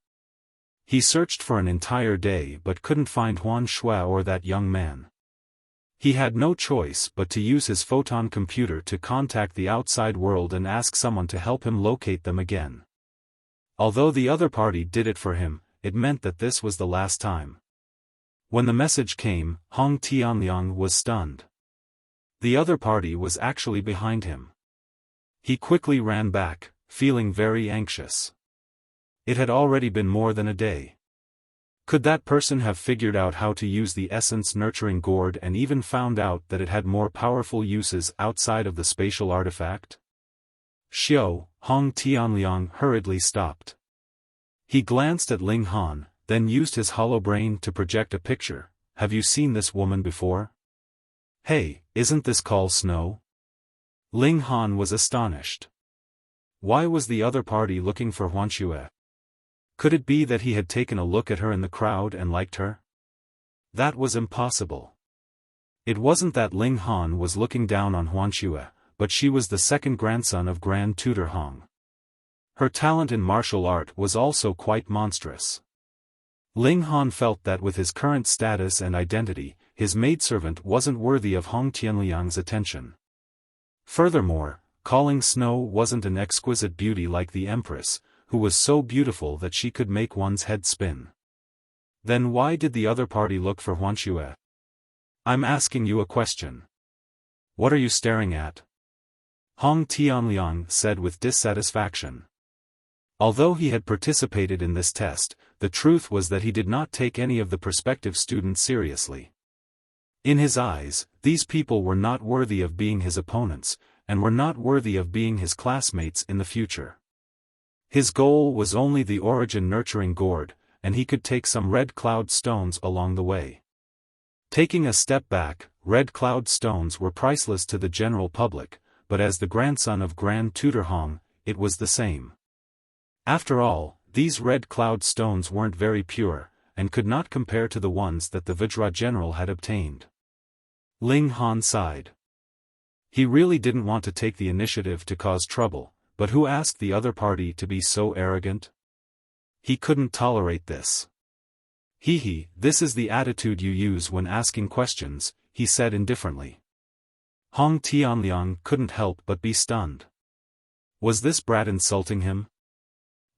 He searched for an entire day but couldn't find Huan Shui or that young man. He had no choice but to use his photon computer to contact the outside world and ask someone to help him locate them again. Although the other party did it for him, it meant that this was the last time. When the message came, Hong Tianliang was stunned. The other party was actually behind him. He quickly ran back, feeling very anxious. It had already been more than a day. Could that person have figured out how to use the essence nurturing gourd and even found out that it had more powerful uses outside of the spatial artifact? Hong Tianliang hurriedly stopped. He glanced at Ling Han, then used his hollow brain to project a picture. Have you seen this woman before? Hey, isn't this called Snow? Ling Han was astonished. Why was the other party looking for Huan Shui? Could it be that he had taken a look at her in the crowd and liked her? That was impossible. It wasn't that Ling Han was looking down on Huan Shui, but she was the second grandson of Grand Tutor Hong. Her talent in martial art was also quite monstrous. Ling Han felt that with his current status and identity, his maidservant wasn't worthy of Hong Tianliang's attention. Furthermore, calling Snow wasn't an exquisite beauty like the Empress, who was so beautiful that she could make one's head spin. Then why did the other party look for Huan Shui? I'm asking you a question. What are you staring at? Hong Tianliang said with dissatisfaction. Although he had participated in this test, the truth was that he did not take any of the prospective students seriously. In his eyes, these people were not worthy of being his opponents, and were not worthy of being his classmates in the future. His goal was only the origin nurturing gourd, and he could take some red cloud stones along the way. Taking a step back, red cloud stones were priceless to the general public, but as the grandson of Grand Tutor Hong, it was the same. After all, these red cloud stones weren't very pure, and could not compare to the ones that the Vajra general had obtained. Ling Han sighed. He really didn't want to take the initiative to cause trouble, but who asked the other party to be so arrogant? He couldn't tolerate this. This is the attitude you use when asking questions, he said indifferently. Hong Tianliang couldn't help but be stunned. Was this brat insulting him?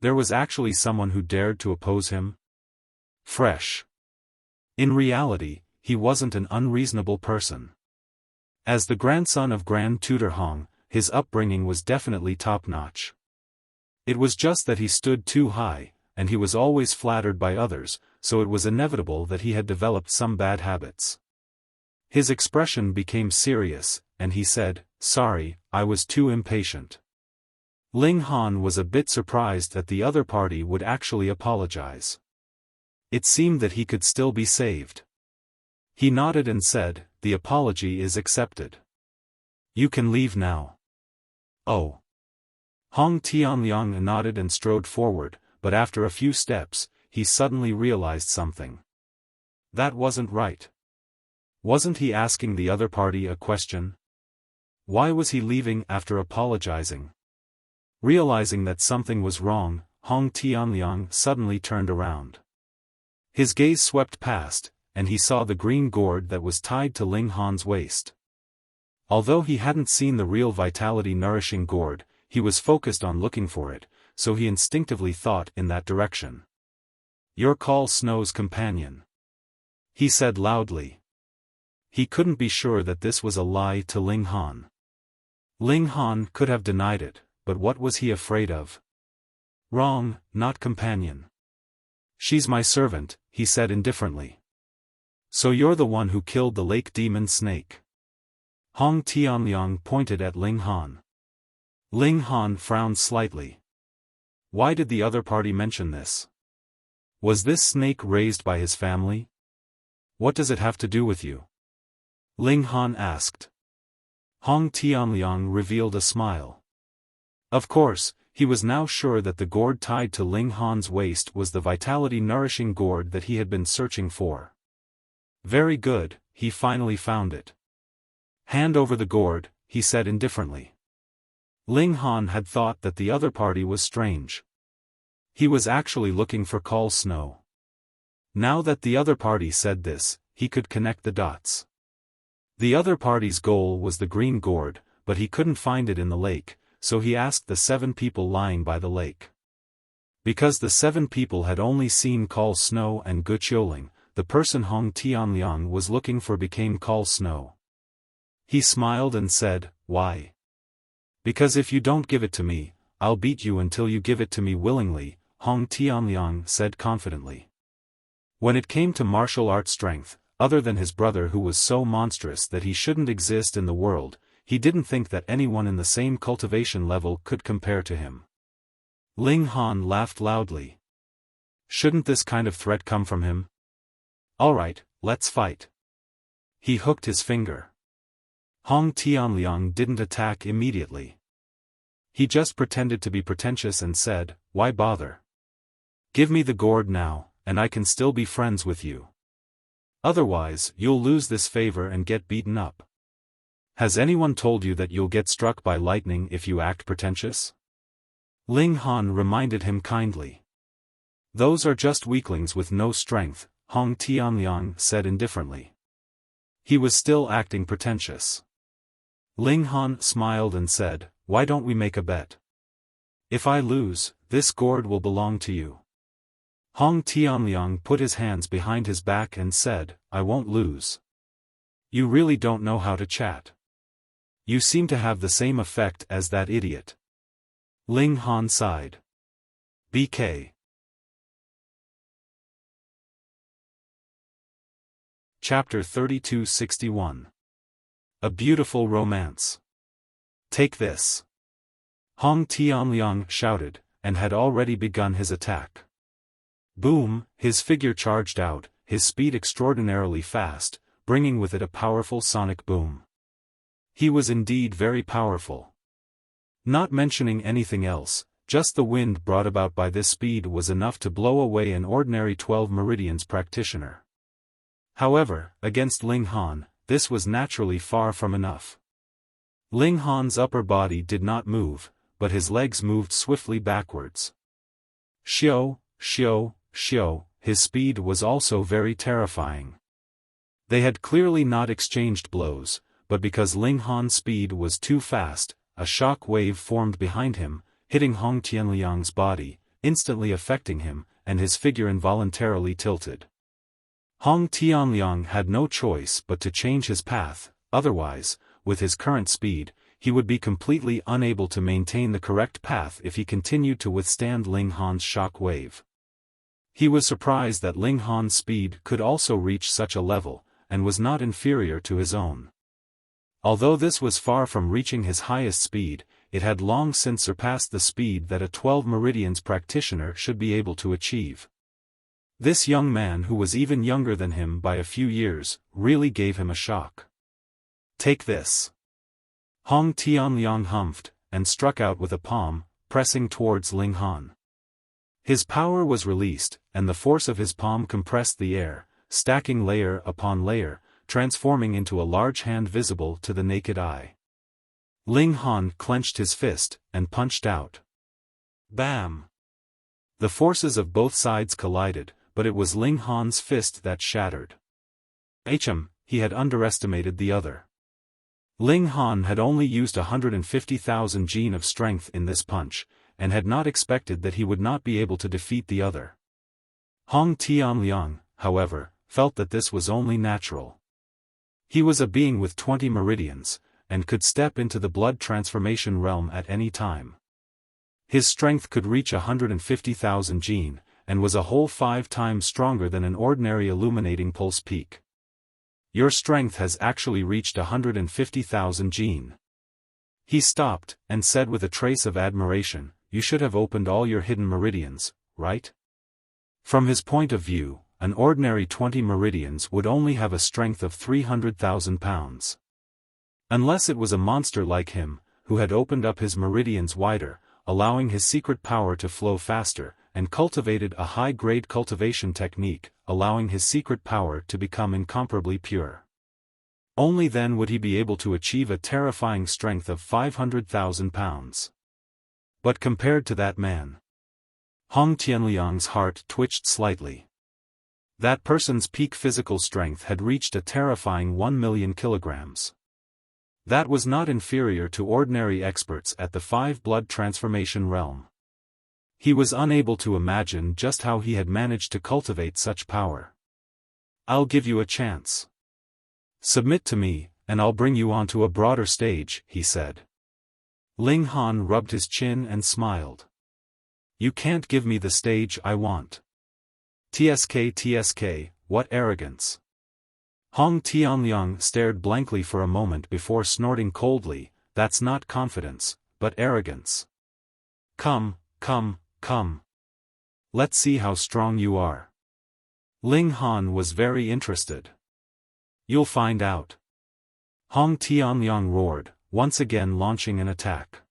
There was actually someone who dared to oppose him? Fresh. In reality, he wasn't an unreasonable person. As the grandson of Grand Tutor Hong, his upbringing was definitely top-notch. It was just that he stood too high, and he was always flattered by others, so it was inevitable that he had developed some bad habits. His expression became serious, and he said, "Sorry, I was too impatient." Ling Han was a bit surprised that the other party would actually apologize. It seemed that he could still be saved. He nodded and said, "The apology is accepted. You can leave now." Oh. Hong Tianliang nodded and strode forward, but after a few steps, he suddenly realized something. That wasn't right. Wasn't he asking the other party a question? Why was he leaving after apologizing? Realizing that something was wrong, Hong Tianliang suddenly turned around. His gaze swept past, and he saw the green gourd that was tied to Ling Han's waist. Although he hadn't seen the real vitality-nourishing gourd, he was focused on looking for it, so he instinctively thought in that direction. "You're Call Snow's companion," he said loudly. He couldn't be sure that this was a lie to Ling Han. Ling Han could have denied it, but what was he afraid of? "Wrong, not companion. She's my servant," he said indifferently. "So you're the one who killed the lake demon snake?" Hong Tianliang pointed at Ling Han. Ling Han frowned slightly. Why did the other party mention this? Was this snake raised by his family? "What does it have to do with you?" Ling Han asked. Hong Tianliang revealed a smile. Of course, he was now sure that the gourd tied to Ling Han's waist was the vitality-nourishing gourd that he had been searching for. Very good, he finally found it. "Hand over the gourd," he said indifferently. Ling Han had thought that the other party was strange. He was actually looking for Call Snow. Now that the other party said this, he could connect the dots. The other party's goal was the green gourd, but he couldn't find it in the lake, so he asked the 7 people lying by the lake. Because the 7 people had only seen Call Snow and Gu Qiuling, the person Hong Tianliang was looking for became Call Snow. He smiled and said, "Why?" "Because if you don't give it to me, I'll beat you until you give it to me willingly," Hong Tianliang said confidently. When it came to martial art strength, other than his brother who was so monstrous that he shouldn't exist in the world, he didn't think that anyone in the same cultivation level could compare to him. Ling Han laughed loudly. Shouldn't this kind of threat come from him? "Alright, let's fight." He hooked his finger. Hong Tianliang didn't attack immediately. He just pretended to be pretentious and said, "Why bother? Give me the gourd now, and I can still be friends with you. Otherwise, you'll lose this favor and get beaten up. Has anyone told you that you'll get struck by lightning if you act pretentious?" Ling Han reminded him kindly. "Those are just weaklings with no strength," Hong Tianliang said indifferently. He was still acting pretentious. Ling Han smiled and said, "Why don't we make a bet? If I lose, this gourd will belong to you." Hong Tianliang put his hands behind his back and said, "I won't lose." "You really don't know how to chat. You seem to have the same effect as that idiot." Ling Han sighed. BK. Chapter 3261. A Beautiful Romance. "Take this!" Hong Tianliang shouted, and had already begun his attack. Boom, his figure charged out, his speed extraordinarily fast, bringing with it a powerful sonic boom. He was indeed very powerful. Not mentioning anything else, just the wind brought about by this speed was enough to blow away an ordinary 12 meridians practitioner. However, against Ling Han, this was naturally far from enough. Ling Han's upper body did not move, but his legs moved swiftly backwards. Xiao, xiao, xiao, his speed was also very terrifying. They had clearly not exchanged blows, but because Ling Han's speed was too fast, a shock wave formed behind him, hitting Hong Tianliang's body, instantly affecting him, and his figure involuntarily tilted. Hong Tianliang had no choice but to change his path, otherwise, with his current speed, he would be completely unable to maintain the correct path if he continued to withstand Ling Han's shock wave. He was surprised that Ling Han's speed could also reach such a level, and was not inferior to his own. Although this was far from reaching his highest speed, it had long since surpassed the speed that a 12 meridians practitioner should be able to achieve. This young man who was even younger than him by a few years, really gave him a shock. "Take this!" Hong Tianliang humphed, and struck out with a palm, pressing towards Ling Han. His power was released, and the force of his palm compressed the air, stacking layer upon layer, transforming into a large hand visible to the naked eye. Ling Han clenched his fist, and punched out. Bam! The forces of both sides collided, but it was Ling Han's fist that shattered. He had underestimated the other. Ling Han had only used 150,000 gene of strength in this punch, and had not expected that he would not be able to defeat the other. Hong Tianliang, however, felt that this was only natural. He was a being with 20 meridians, and could step into the blood transformation realm at any time. His strength could reach 150,000 gene, and was a whole 5 times stronger than an ordinary illuminating pulse peak. Your strength has actually reached 150,000 gene. He stopped, and said with a trace of admiration, you should have opened all your hidden meridians, right? From his point of view, an ordinary 20 meridians would only have a strength of 300,000 pounds. Unless it was a monster like him, who had opened up his meridians wider, allowing his secret power to flow faster, and cultivated a high-grade cultivation technique, allowing his secret power to become incomparably pure. Only then would he be able to achieve a terrifying strength of 500,000 pounds. But compared to that man, Hong Tianliang's heart twitched slightly. That person's peak physical strength had reached a terrifying 1 million kilograms. That was not inferior to ordinary experts at the 5 blood transformation realm. He was unable to imagine just how he had managed to cultivate such power. I'll give you a chance. Submit to me, and I'll bring you onto a broader stage, he said. Ling Han rubbed his chin and smiled. You can't give me the stage I want. TSK, what arrogance. Hong Tianliang stared blankly for a moment before snorting coldly, that's not confidence, but arrogance. Come. Let's see how strong you are. Ling Han was very interested. You'll find out. Hong Tianliang roared, once again launching an attack.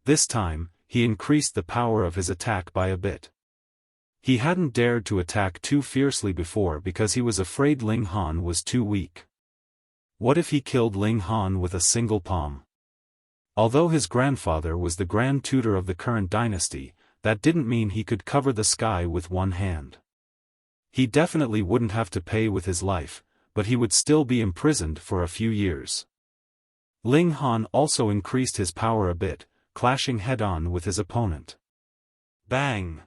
This time, he increased the power of his attack by a bit. He hadn't dared to attack too fiercely before because he was afraid Ling Han was too weak. What if he killed Ling Han with a single palm? Although his grandfather was the grand tutor of the current dynasty, that didn't mean he could cover the sky with one hand. He definitely wouldn't have to pay with his life, but he would still be imprisoned for a few years. Ling Han also increased his power a bit, clashing head-on with his opponent. Bang!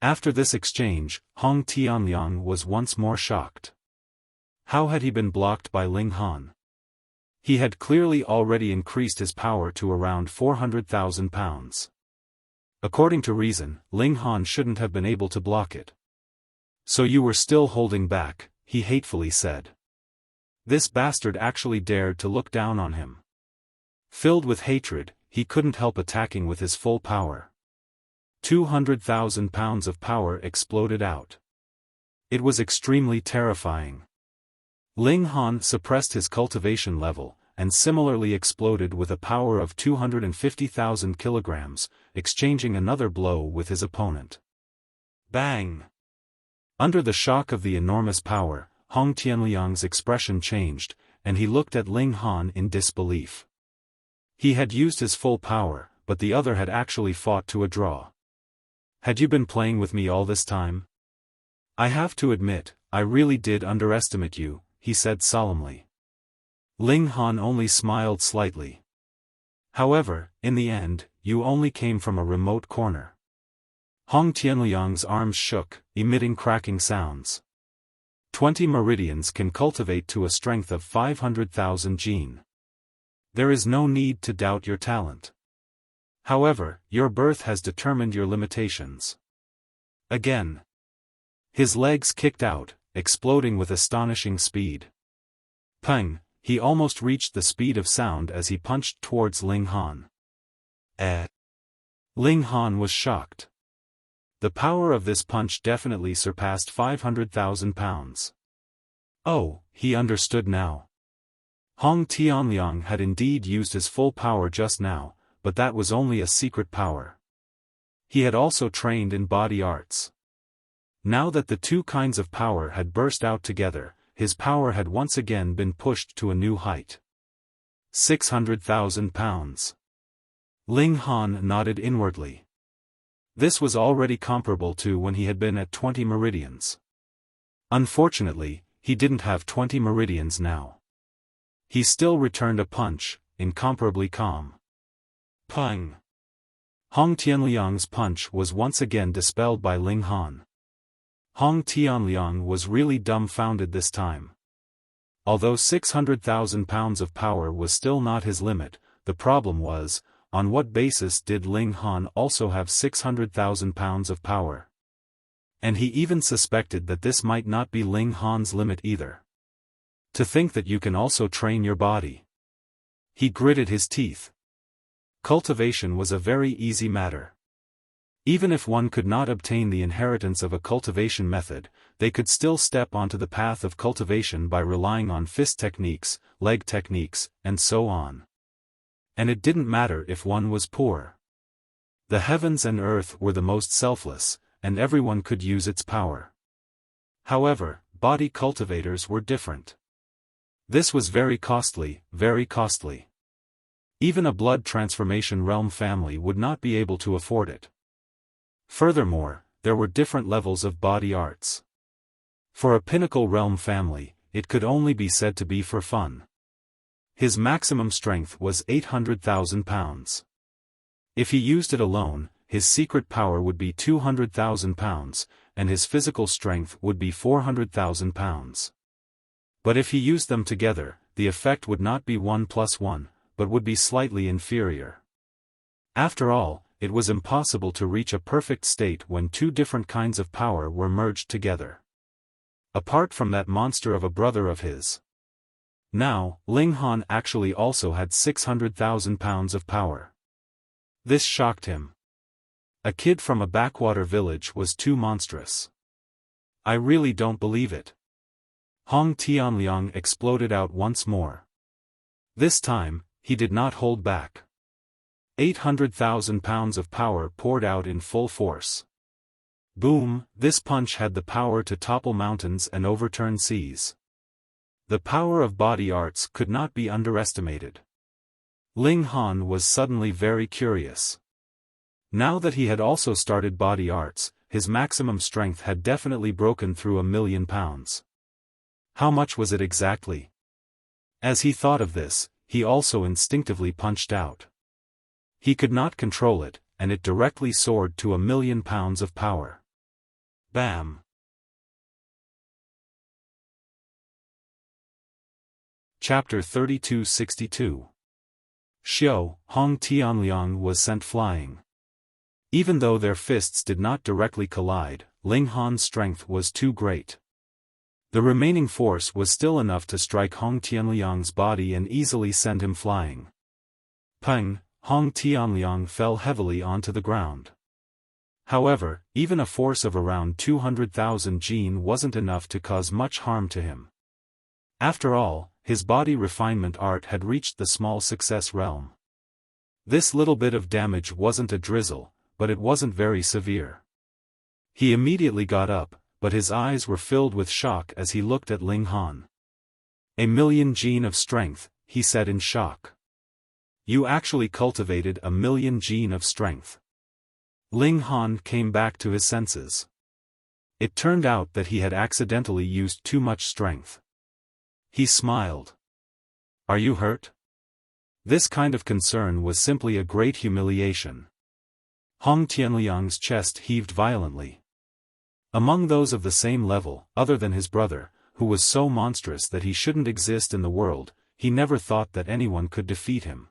After this exchange, Hong Tianliang was once more shocked. How had he been blocked by Ling Han? He had clearly already increased his power to around 400,000 pounds. According to reason, Ling Han shouldn't have been able to block it. So you were still holding back, he hatefully said. This bastard actually dared to look down on him. Filled with hatred, he couldn't help attacking with his full power. 200,000 pounds of power exploded out. It was extremely terrifying. Ling Han suppressed his cultivation level, and similarly exploded with a power of 250,000 kilograms, exchanging another blow with his opponent. Bang! Under the shock of the enormous power, Hong Tianliang's expression changed, and he looked at Ling Han in disbelief. He had used his full power, but the other had actually fought to a draw. Had you been playing with me all this time? I have to admit, I really did underestimate you, he said solemnly. Ling Han only smiled slightly. However, in the end, you only came from a remote corner. Hong Tianliang's arms shook, emitting cracking sounds. 20 meridians can cultivate to a strength of 500,000 gene. There is no need to doubt your talent. However, your birth has determined your limitations. Again. His legs kicked out, exploding with astonishing speed. Pang! He almost reached the speed of sound as he punched towards Ling Han. Ling Han was shocked. The power of this punch definitely surpassed 500,000 pounds. Oh, he understood now. Hong Tianliang had indeed used his full power just now, but that was only a secret power. He had also trained in body arts. Now that the two kinds of power had burst out together, his power had once again been pushed to a new height. 600,000 pounds. Ling Han nodded inwardly. This was already comparable to when he had been at 20 meridians. Unfortunately, he didn't have 20 meridians now. He still returned a punch, incomparably calm. Pang! Hong Tianliang's punch was once again dispelled by Ling Han. Hong Tianliang was really dumbfounded this time. Although 600,000 pounds of power was still not his limit, the problem was, on what basis did Ling Han also have 600,000 pounds of power? And he even suspected that this might not be Ling Han's limit either. To think that you can also train your body. He gritted his teeth. Cultivation was a very easy matter. Even if one could not obtain the inheritance of a cultivation method, they could still step onto the path of cultivation by relying on fist techniques, leg techniques, and so on. And it didn't matter if one was poor. The heavens and earth were the most selfless, and everyone could use its power. However, body cultivators were different. This was very costly, very costly. Even a blood transformation realm family would not be able to afford it. Furthermore, there were different levels of body arts. For a pinnacle realm family, it could only be said to be for fun. His maximum strength was 800,000 pounds. If he used it alone, his secret power would be 200,000 pounds, and his physical strength would be 400,000 pounds. But if he used them together, the effect would not be 1 plus 1, but would be slightly inferior. After all, it was impossible to reach a perfect state when two different kinds of power were merged together. Apart from that monster of a brother of his. Now, Ling Han actually also had 600,000 pounds of power. This shocked him. A kid from a backwater village was too monstrous. I really don't believe it. Hong Tianliang exploded out once more. This time, he did not hold back. 800,000 pounds of power poured out in full force. Boom, this punch had the power to topple mountains and overturn seas. The power of body arts could not be underestimated. Ling Han was suddenly very curious. Now that he had also started body arts, his maximum strength had definitely broken through 1,000,000 pounds. How much was it exactly? As he thought of this, he also instinctively punched out. He could not control it, and it directly soared to 1,000,000 pounds of power. Bam! Chapter 3262. Hong Tianliang was sent flying. Even though their fists did not directly collide, Ling Han's strength was too great. The remaining force was still enough to strike Hong Tianliang's body and easily send him flying. Pang! Hong Tianliang fell heavily onto the ground. However, even a force of around 200,000 Jin wasn't enough to cause much harm to him. After all, his body refinement art had reached the small success realm. This little bit of damage wasn't a drizzle, but it wasn't very severe. He immediately got up, but his eyes were filled with shock as he looked at Ling Han. 1,000,000 Jin of strength, he said in shock. You actually cultivated 1,000,000 Jin of strength. Ling Han came back to his senses. It turned out that he had accidentally used too much strength. He smiled. Are you hurt? This kind of concern was simply a great humiliation. Hong Tianliang's chest heaved violently. Among those of the same level, other than his brother, who was so monstrous that he shouldn't exist in the world, he never thought that anyone could defeat him.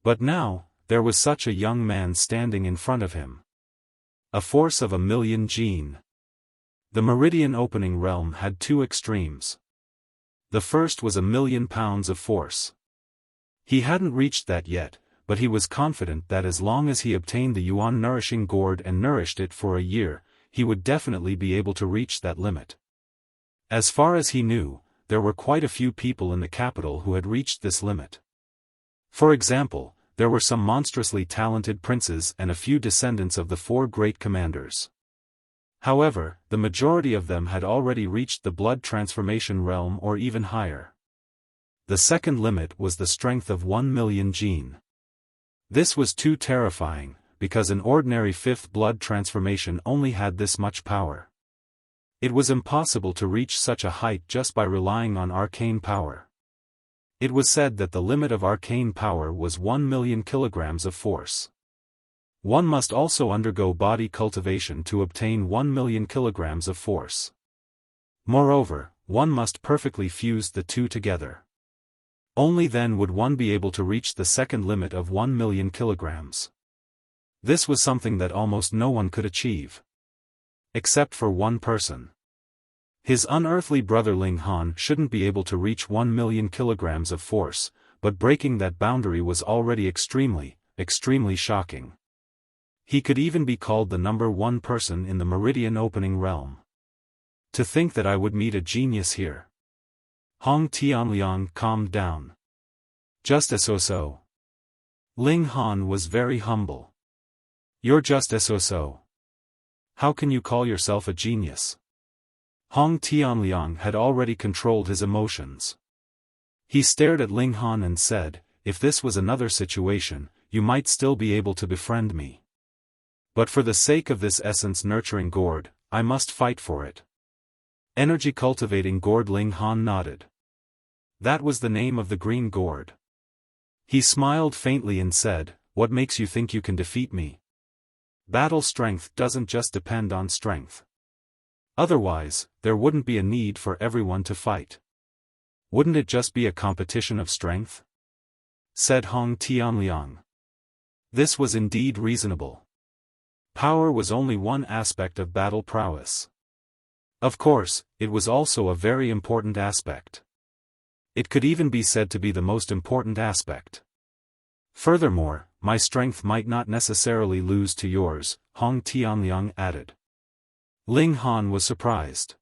But now, there was such a young man standing in front of him. A force of 1,000,000 Jin. The meridian opening realm had two extremes. The first was 1,000,000 pounds of force. He hadn't reached that yet, but he was confident that as long as he obtained the Yuan nourishing gourd and nourished it for a year, he would definitely be able to reach that limit. As far as he knew, there were quite a few people in the capital who had reached this limit. For example, there were some monstrously talented princes and a few descendants of the four great commanders. However, the majority of them had already reached the blood transformation realm or even higher. The second limit was the strength of 1,000,000 Jin. This was too terrifying, because an ordinary fifth blood transformation only had this much power. It was impossible to reach such a height just by relying on arcane power. It was said that the limit of arcane power was 1 million kilograms of force. One must also undergo body cultivation to obtain 1 million kilograms of force. Moreover, one must perfectly fuse the two together. Only then would one be able to reach the second limit of 1 million kilograms. This was something that almost no one could achieve. Except for one person. His unearthly brother Ling Han shouldn't be able to reach 1 million kilograms of force, but breaking that boundary was already extremely shocking. He could even be called the number one person in the Meridian Opening realm. To think that I would meet a genius here. Hong Tianliang calmed down. Just as so. Ling Han was very humble. You're just as so. How can you call yourself a genius? Hong Tianliang had already controlled his emotions. He stared at Ling Han and said, if this was another situation, you might still be able to befriend me. But for the sake of this essence-nurturing gourd, I must fight for it. Energy-cultivating gourd. Ling Han nodded. That was the name of the green gourd. He smiled faintly and said, what makes you think you can defeat me? Battle strength doesn't just depend on strength. Otherwise, there wouldn't be a need for everyone to fight. Wouldn't it just be a competition of strength? Said Hong Tianliang. This was indeed reasonable. Power was only one aspect of battle prowess. Of course, it was also a very important aspect. It could even be said to be the most important aspect. Furthermore, my strength might not necessarily lose to yours, Hong Tianliang added. Ling Han was surprised.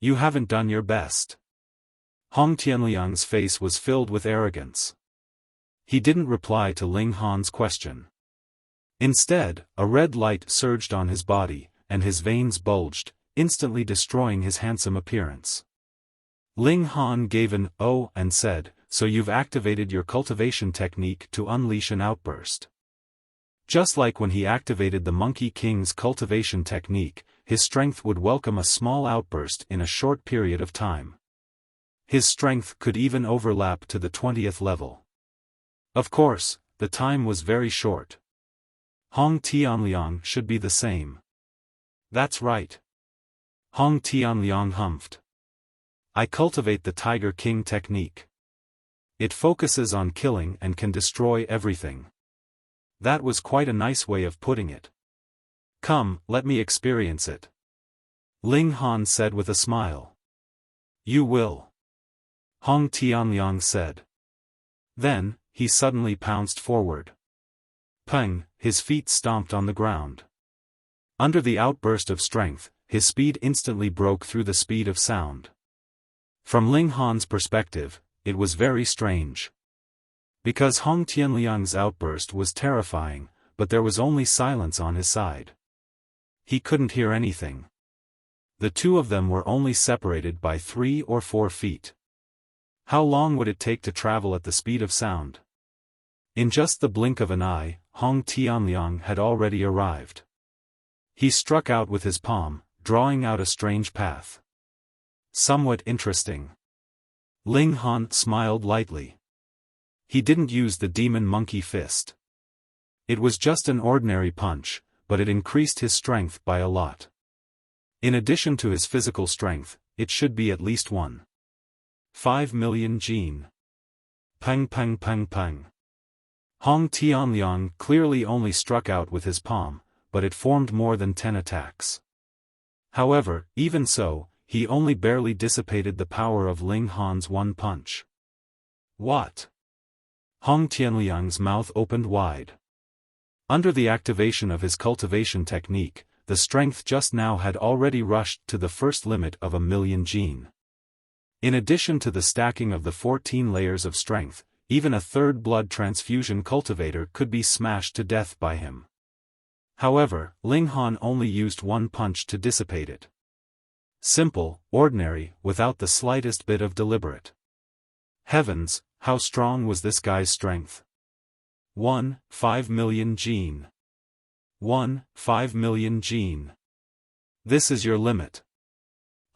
You haven't done your best. Hong Tianliang's face was filled with arrogance. He didn't reply to Ling Han's question. Instead, a red light surged on his body, and his veins bulged, instantly destroying his handsome appearance. Ling Han gave an "oh" and said, so you've activated your cultivation technique to unleash an outburst. Just like when he activated the Monkey King's cultivation technique, his strength would welcome a small outburst in a short period of time. His strength could even overlap to the 20th level. Of course, the time was very short. Hong Tianliang should be the same. That's right. Hong Tianliang humphed. I cultivate the Tiger King technique. It focuses on killing and can destroy everything. That was quite a nice way of putting it. Come, let me experience it. Ling Han said with a smile. You will. Hong Tianliang said. Then, he suddenly pounced forward. Peng, his feet stomped on the ground. Under the outburst of strength, his speed instantly broke through the speed of sound. From Ling Han's perspective, it was very strange. Because Hong Tianliang's outburst was terrifying, but there was only silence on his side. He couldn't hear anything. The two of them were only separated by 3 or 4 feet. How long would it take to travel at the speed of sound? In just the blink of an eye, Hong Tianliang had already arrived. He struck out with his palm, drawing out a strange path. Somewhat interesting. Ling Han smiled lightly. He didn't use the demon monkey fist. It was just an ordinary punch, but it increased his strength by a lot. In addition to his physical strength, it should be at least 1.5 million gene. Peng peng peng peng. Hong Tianliang clearly only struck out with his palm, but it formed more than 10 attacks. However, even so, he only barely dissipated the power of Ling Han's one punch. What? Hong Tianliang's mouth opened wide. Under the activation of his cultivation technique, the strength just now had already rushed to the first limit of 1 million gene. In addition to the stacking of the 14 layers of strength, even a third blood transfusion cultivator could be smashed to death by him. However, Ling Han only used one punch to dissipate it. Simple, ordinary, without the slightest bit of deliberate. Heavens, how strong was this guy's strength? 1.5 million gene. 1.5 million gene. This is your limit.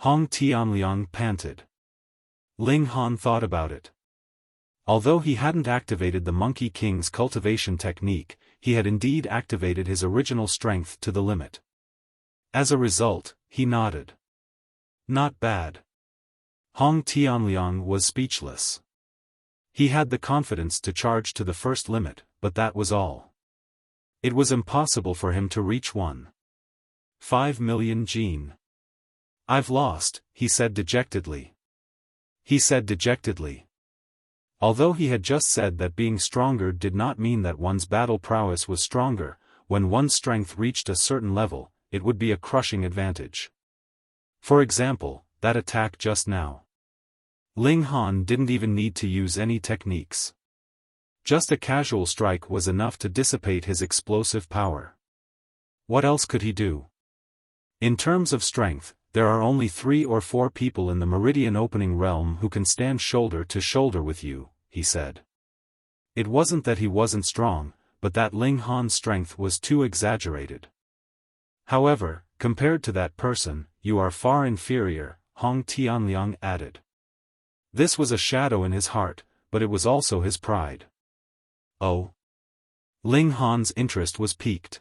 Hong Tianliang panted. Ling Han thought about it. Although he hadn't activated the Monkey King's cultivation technique, he had indeed activated his original strength to the limit. As a result, he nodded. Not bad. Hong Tianliang was speechless. He had the confidence to charge to the first limit, but that was all. It was impossible for him to reach 1.5 million gene. I've lost, he said dejectedly. Although he had just said that being stronger did not mean that one's battle prowess was stronger, when one's strength reached a certain level, it would be a crushing advantage. For example, that attack just now. Ling Han didn't even need to use any techniques. Just a casual strike was enough to dissipate his explosive power. What else could he do? In terms of strength, there are only 3 or 4 people in the Meridian Opening realm who can stand shoulder to shoulder with you, he said. It wasn't that he wasn't strong, but that Ling Han's strength was too exaggerated. However, compared to that person, you are far inferior, Hong Tianliang added. This was a shadow in his heart, but it was also his pride. Oh. Ling Han's interest was piqued.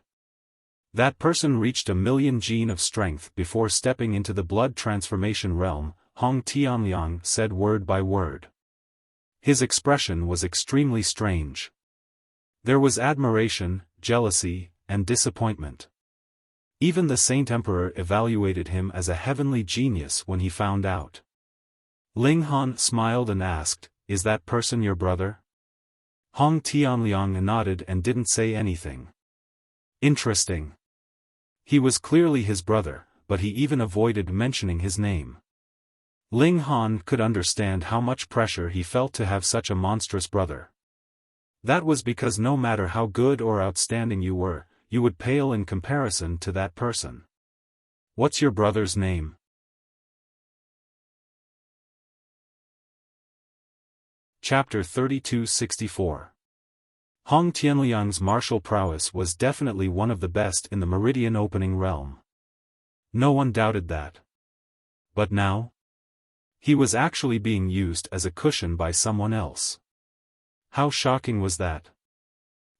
That person reached 1 million gene of strength before stepping into the blood transformation realm, Hong Tianliang said word by word. His expression was extremely strange. There was admiration, jealousy, and disappointment. Even the Saint Emperor evaluated him as a heavenly genius when he found out. Ling Han smiled and asked, "Is that person your brother?" Hong Tianliang nodded and didn't say anything. Interesting. He was clearly his brother, but he even avoided mentioning his name. Ling Han could understand how much pressure he felt to have such a monstrous brother. That was because no matter how good or outstanding you were, you would pale in comparison to that person. What's your brother's name? Chapter 3264. Hong Tianliang's martial prowess was definitely one of the best in the Meridian Opening realm. No one doubted that. But now? He was actually being used as a cushion by someone else. How shocking was that?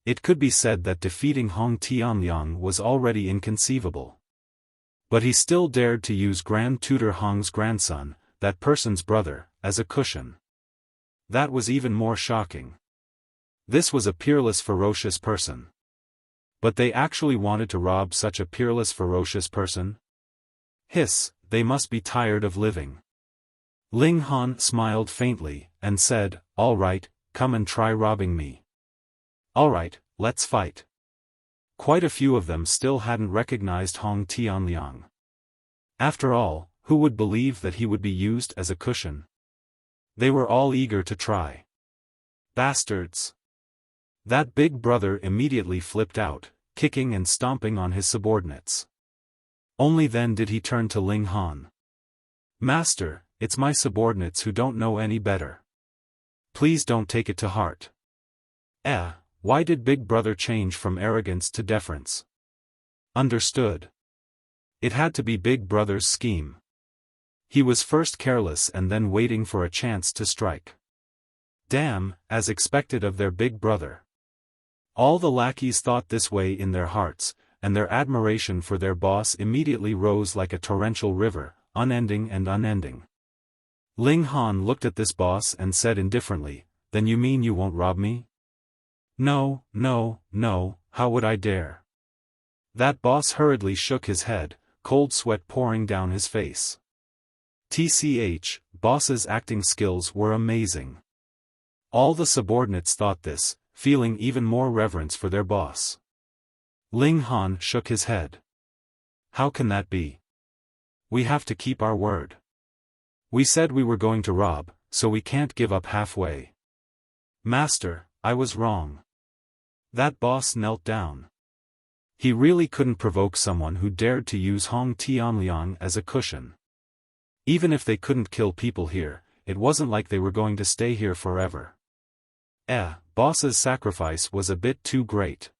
It could be said that defeating Hong Tianliang was already inconceivable. But he still dared to use Grand Tutor Hong's grandson, that person's brother, as a cushion. That was even more shocking. This was a peerless, ferocious person. But they actually wanted to rob such a peerless, ferocious person? Hiss, they must be tired of living. Ling Han smiled faintly, and said, "All right, come and try robbing me." All right, let's fight. Quite a few of them still hadn't recognized Hong Tianliang. After all, who would believe that he would be used as a cushion? They were all eager to try. Bastards! That big brother immediately flipped out, kicking and stomping on his subordinates. Only then did he turn to Ling Han. "Master, it's my subordinates who don't know any better. Please don't take it to heart." Why did Big Brother change from arrogance to deference? Understood. It had to be Big Brother's scheme. He was first careless and then waiting for a chance to strike. Damn, as expected of their big brother. All the lackeys thought this way in their hearts, and their admiration for their boss immediately rose like a torrential river, unending and unending. Ling Han looked at this boss and said indifferently, "Then you mean you won't rob me?" No, how would I dare?" That boss hurriedly shook his head, cold sweat pouring down his face. TCH, boss's acting skills were amazing. All the subordinates thought this, feeling even more reverence for their boss. Ling Han shook his head. "How can that be? We have to keep our word. We said we were going to rob, so we can't give up halfway." "Master, I was wrong." That boss knelt down. He really couldn't provoke someone who dared to use Hong Tianliang as a cushion. Even if they couldn't kill people here, it wasn't like they were going to stay here forever. Boss's sacrifice was a bit too great.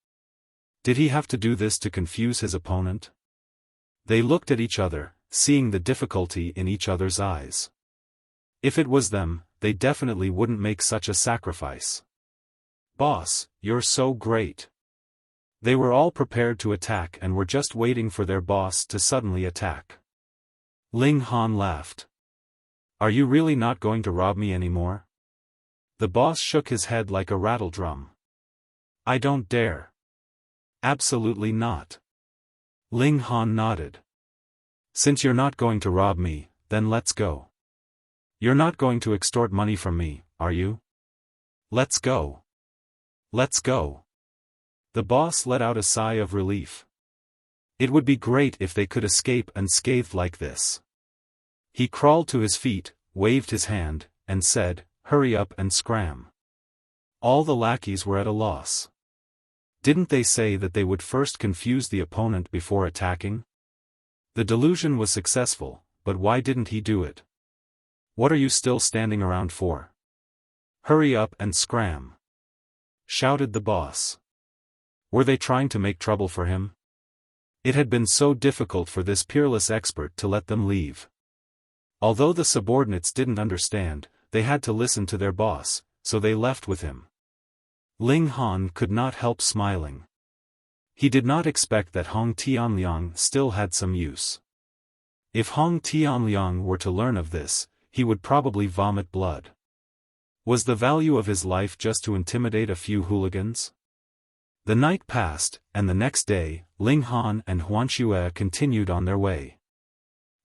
Did he have to do this to confuse his opponent? They looked at each other, seeing the difficulty in each other's eyes. If it was them, they definitely wouldn't make such a sacrifice. Boss, you're so great. They were all prepared to attack and were just waiting for their boss to suddenly attack. Ling Han laughed. Are you really not going to rob me anymore? The boss shook his head like a rattle drum. I don't dare. Absolutely not. Ling Han nodded. Since you're not going to rob me, then let's go. You're not going to extort money from me, are you? Let's go. Let's go. The boss let out a sigh of relief. It would be great if they could escape unscathed like this. He crawled to his feet, waved his hand, and said, "Hurry up and scram." All the lackeys were at a loss. Didn't they say that they would first confuse the opponent before attacking? The delusion was successful, but why didn't he do it? What are you still standing around for? Hurry up and scram! Shouted the boss. Were they trying to make trouble for him? It had been so difficult for this peerless expert to let them leave. Although the subordinates didn't understand, they had to listen to their boss, so they left with him. Ling Han could not help smiling. He did not expect that Hong Tianliang still had some use. If Hong Tianliang were to learn of this, he would probably vomit blood. Was the value of his life just to intimidate a few hooligans? The night passed, and the next day, Ling Han and Huan Xue continued on their way.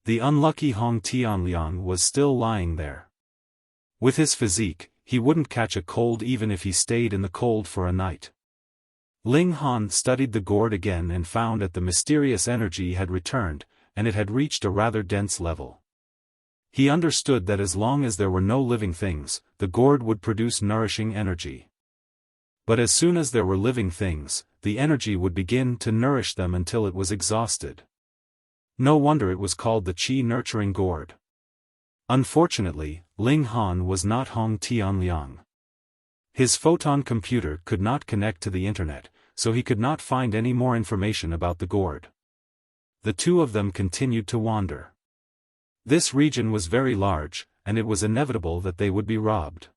The unlucky Hong Tianliang was still lying there. With his physique, he wouldn't catch a cold even if he stayed in the cold for a night. Ling Han studied the gourd again and found that the mysterious energy had returned, and it had reached a rather dense level. He understood that as long as there were no living things, the gourd would produce nourishing energy. But as soon as there were living things, the energy would begin to nourish them until it was exhausted. No wonder it was called the Qi-nurturing gourd. Unfortunately, Ling Han was not Hong Tianliang. His photon computer could not connect to the internet, so he could not find any more information about the gourd. The two of them continued to wander. This region was very large, and it was inevitable that they would be robbed.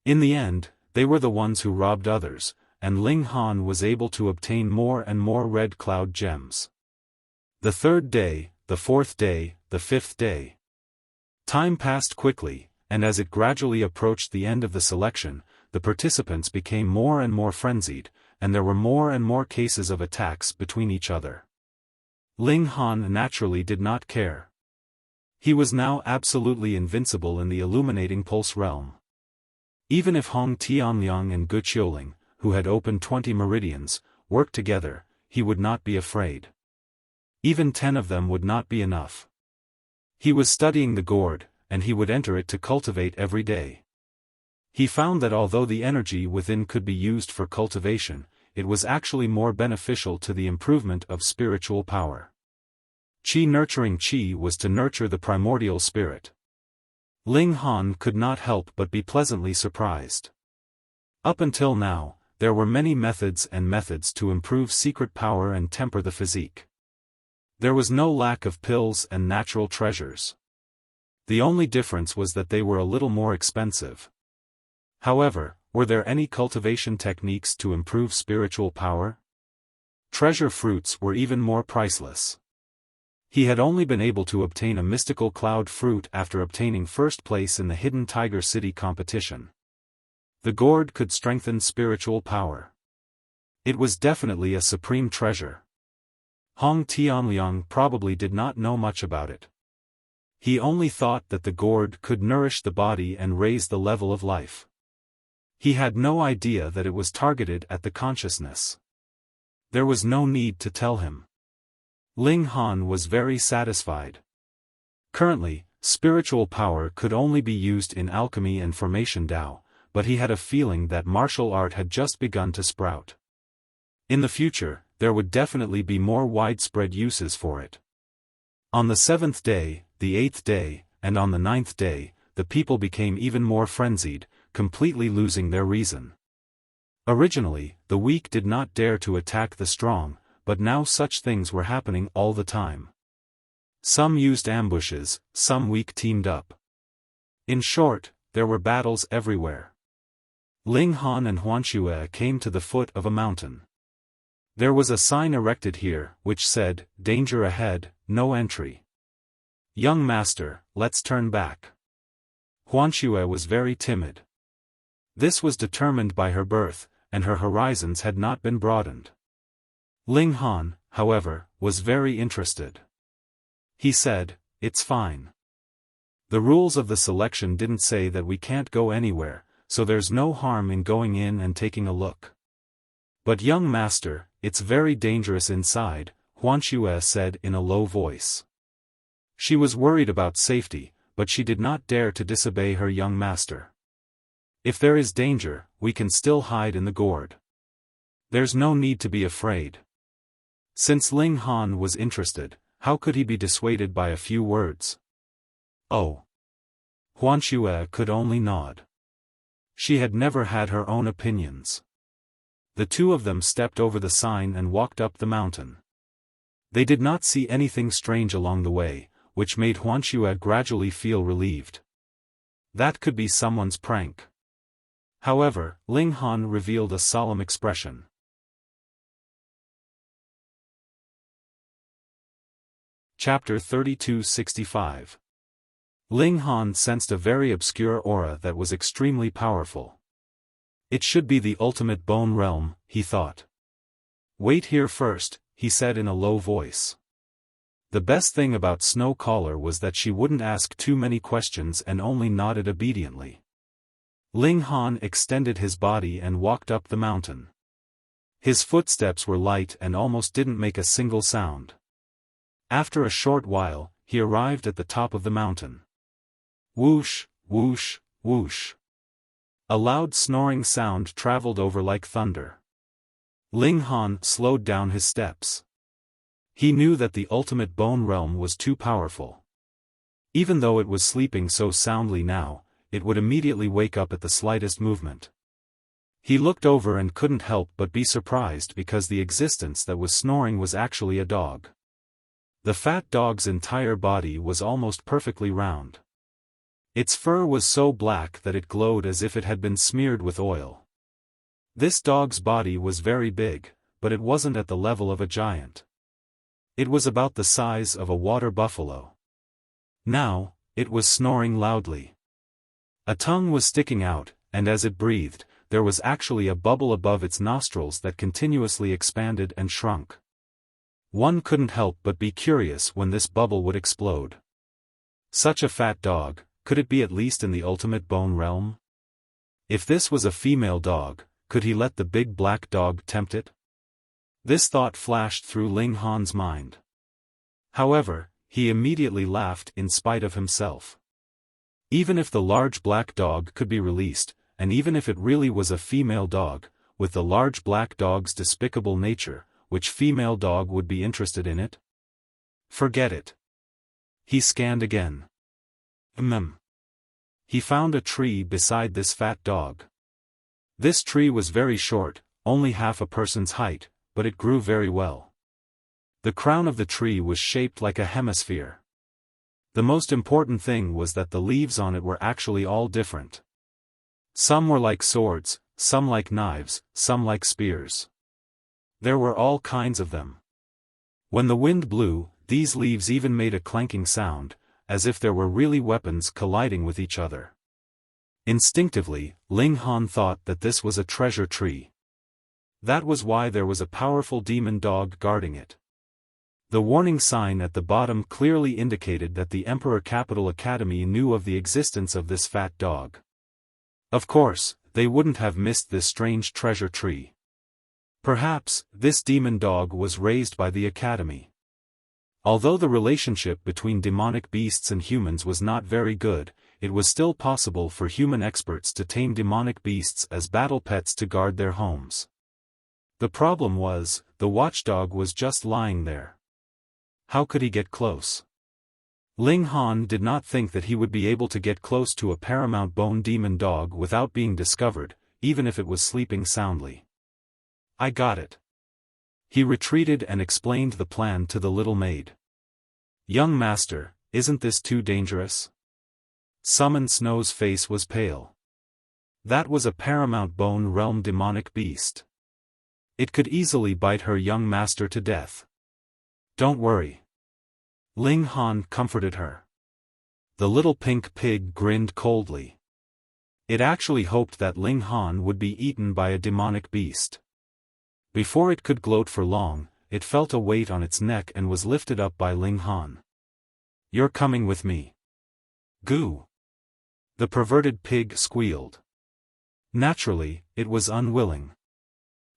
In the end, they were the ones who robbed others, and Ling Han was able to obtain more and more red cloud gems. The third day, the fourth day, the fifth day. Time passed quickly, and as it gradually approached the end of the selection, the participants became more and more frenzied, and there were more and more cases of attacks between each other. Ling Han naturally did not care. He was now absolutely invincible in the illuminating pulse realm. Even if Hong Tianliang and Gu Qiuling, who had opened 20 meridians, worked together, he would not be afraid. Even 10 of them would not be enough. He was studying the gourd, and he would enter it to cultivate every day. He found that although the energy within could be used for cultivation, it was actually more beneficial to the improvement of spiritual power. Qi nurturing Qi was to nurture the primordial spirit. Ling Han could not help but be pleasantly surprised. Up until now, there were many methods to improve secret power and temper the physique. There was no lack of pills and natural treasures. The only difference was that they were a little more expensive. However, were there any cultivation techniques to improve spiritual power? Treasure fruits were even more priceless. He had only been able to obtain a mystical cloud fruit after obtaining first place in the Hidden Tiger City competition. The gourd could strengthen spiritual power. It was definitely a supreme treasure. Hong Tianliang probably did not know much about it. He only thought that the gourd could nourish the body and raise the level of life. He had no idea that it was targeted at the consciousness. There was no need to tell him. Ling Han was very satisfied. Currently, spiritual power could only be used in alchemy and formation Dao, but he had a feeling that martial art had just begun to sprout. In the future, there would definitely be more widespread uses for it. On the 7th day, the 8th day, and on the 9th day, the people became even more frenzied, completely losing their reason. Originally, the weak did not dare to attack the strong, but now such things were happening all the time. Some used ambushes, some weak teamed up. In short, there were battles everywhere. Ling Han and Huanxue came to the foot of a mountain. There was a sign erected here, which said, "Danger ahead, no entry." "Young master, let's turn back." Huanxue was very timid. This was determined by her birth, and her horizons had not been broadened. Ling Han, however, was very interested. He said, "It's fine. The rules of the selection didn't say that we can't go anywhere, so there's no harm in going in and taking a look." "But young master, it's very dangerous inside," Huanxue said in a low voice. She was worried about safety, but she did not dare to disobey her young master. "If there is danger, we can still hide in the gourd. There's no need to be afraid." Since Ling Han was interested, how could he be dissuaded by a few words? "Oh." Huanxue could only nod. She had never had her own opinions. The two of them stepped over the sign and walked up the mountain. They did not see anything strange along the way, which made Huanxue gradually feel relieved. That could be someone's prank. However, Ling Han revealed a solemn expression. Chapter 3265. Ling Han sensed a very obscure aura that was extremely powerful. It should be the ultimate bone realm, he thought. "Wait here first," he said in a low voice. The best thing about Snow Caller was that she wouldn't ask too many questions and only nodded obediently. Ling Han extended his body and walked up the mountain. His footsteps were light and almost didn't make a single sound. After a short while, he arrived at the top of the mountain. Whoosh, whoosh, whoosh. A loud snoring sound traveled over like thunder. Ling Han slowed down his steps. He knew that the ultimate bone realm was too powerful. Even though it was sleeping so soundly now, it would immediately wake up at the slightest movement. He looked over and couldn't help but be surprised because the existence that was snoring was actually a dog. The fat dog's entire body was almost perfectly round. Its fur was so black that it glowed as if it had been smeared with oil. This dog's body was very big, but it wasn't at the level of a giant. It was about the size of a water buffalo. Now, it was snoring loudly. A tongue was sticking out, and as it breathed, there was actually a bubble above its nostrils that continuously expanded and shrunk. One couldn't help but be curious when this bubble would explode. Such a fat dog, could it be at least in the ultimate bone realm? If this was a female dog, could he let the big black dog tempt it? This thought flashed through Ling Han's mind. However, he immediately laughed in spite of himself. Even if the large black dog could be released, and even if it really was a female dog, with the large black dog's despicable nature, which female dog would be interested in it? Forget it. He scanned again. He found a tree beside this fat dog. This tree was very short, only half a person's height, but it grew very well. The crown of the tree was shaped like a hemisphere. The most important thing was that the leaves on it were actually all different. Some were like swords, some like knives, some like spears. There were all kinds of them. When the wind blew, these leaves even made a clanking sound, as if there were really weapons colliding with each other. Instinctively, Ling Han thought that this was a treasure tree. That was why there was a powerful demon dog guarding it. The warning sign at the bottom clearly indicated that the Emperor Capital Academy knew of the existence of this fat dog. Of course, they wouldn't have missed this strange treasure tree. Perhaps, this demon dog was raised by the Academy. Although the relationship between demonic beasts and humans was not very good, it was still possible for human experts to tame demonic beasts as battle pets to guard their homes. The problem was, the watchdog was just lying there. How could he get close? Ling Han did not think that he would be able to get close to a paramount bone demon dog without being discovered, even if it was sleeping soundly. I got it. He retreated and explained the plan to the little maid. Young master, isn't this too dangerous? Summon Snow's face was pale. That was a Paramount Bone Realm demonic beast. It could easily bite her young master to death. Don't worry. Ling Han comforted her. The little pink pig grinned coldly. It actually hoped that Ling Han would be eaten by a demonic beast. Before it could gloat for long, it felt a weight on its neck and was lifted up by Ling Han. You're coming with me. Goo! The perverted pig squealed. Naturally, it was unwilling.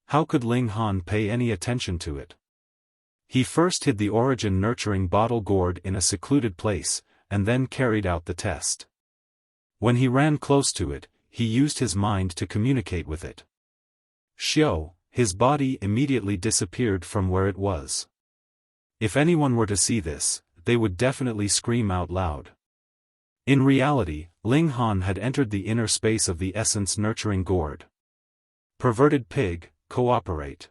How could Ling Han pay any attention to it? He first hid the origin nurturing bottle gourd in a secluded place, and then carried out the test. When he ran close to it, he used his mind to communicate with it. Xiao, his body immediately disappeared from where it was. If anyone were to see this, they would definitely scream out loud. In reality, Ling Han had entered the inner space of the essence nurturing gourd. Perverted pig, cooperate.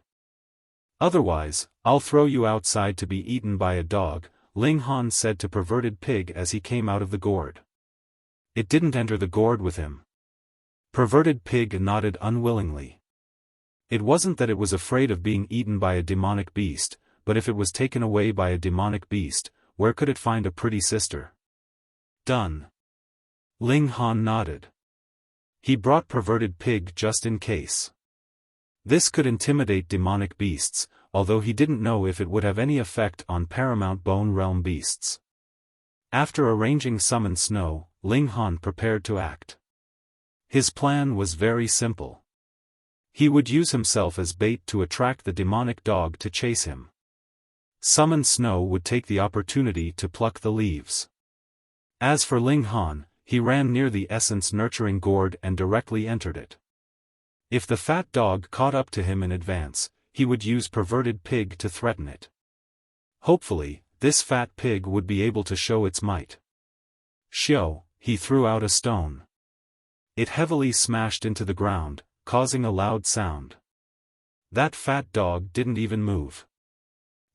Otherwise, I'll throw you outside to be eaten by a dog, Ling Han said to perverted pig as he came out of the gourd. It didn't enter the gourd with him. Perverted pig nodded unwillingly. It wasn't that it was afraid of being eaten by a demonic beast, but if it was taken away by a demonic beast, where could it find a pretty sister? Done. Ling Han nodded. He brought perverted pig just in case. This could intimidate demonic beasts, although he didn't know if it would have any effect on Paramount Bone Realm beasts. After arranging Summon Snow, Ling Han prepared to act. His plan was very simple. He would use himself as bait to attract the demonic dog to chase him. Summon Snow would take the opportunity to pluck the leaves. As for Ling Han, he ran near the essence nurturing gourd and directly entered it. If the fat dog caught up to him in advance, he would use perverted pig to threaten it. Hopefully, this fat pig would be able to show its might. Xiao, he threw out a stone. It heavily smashed into the ground, causing a loud sound. That fat dog didn't even move.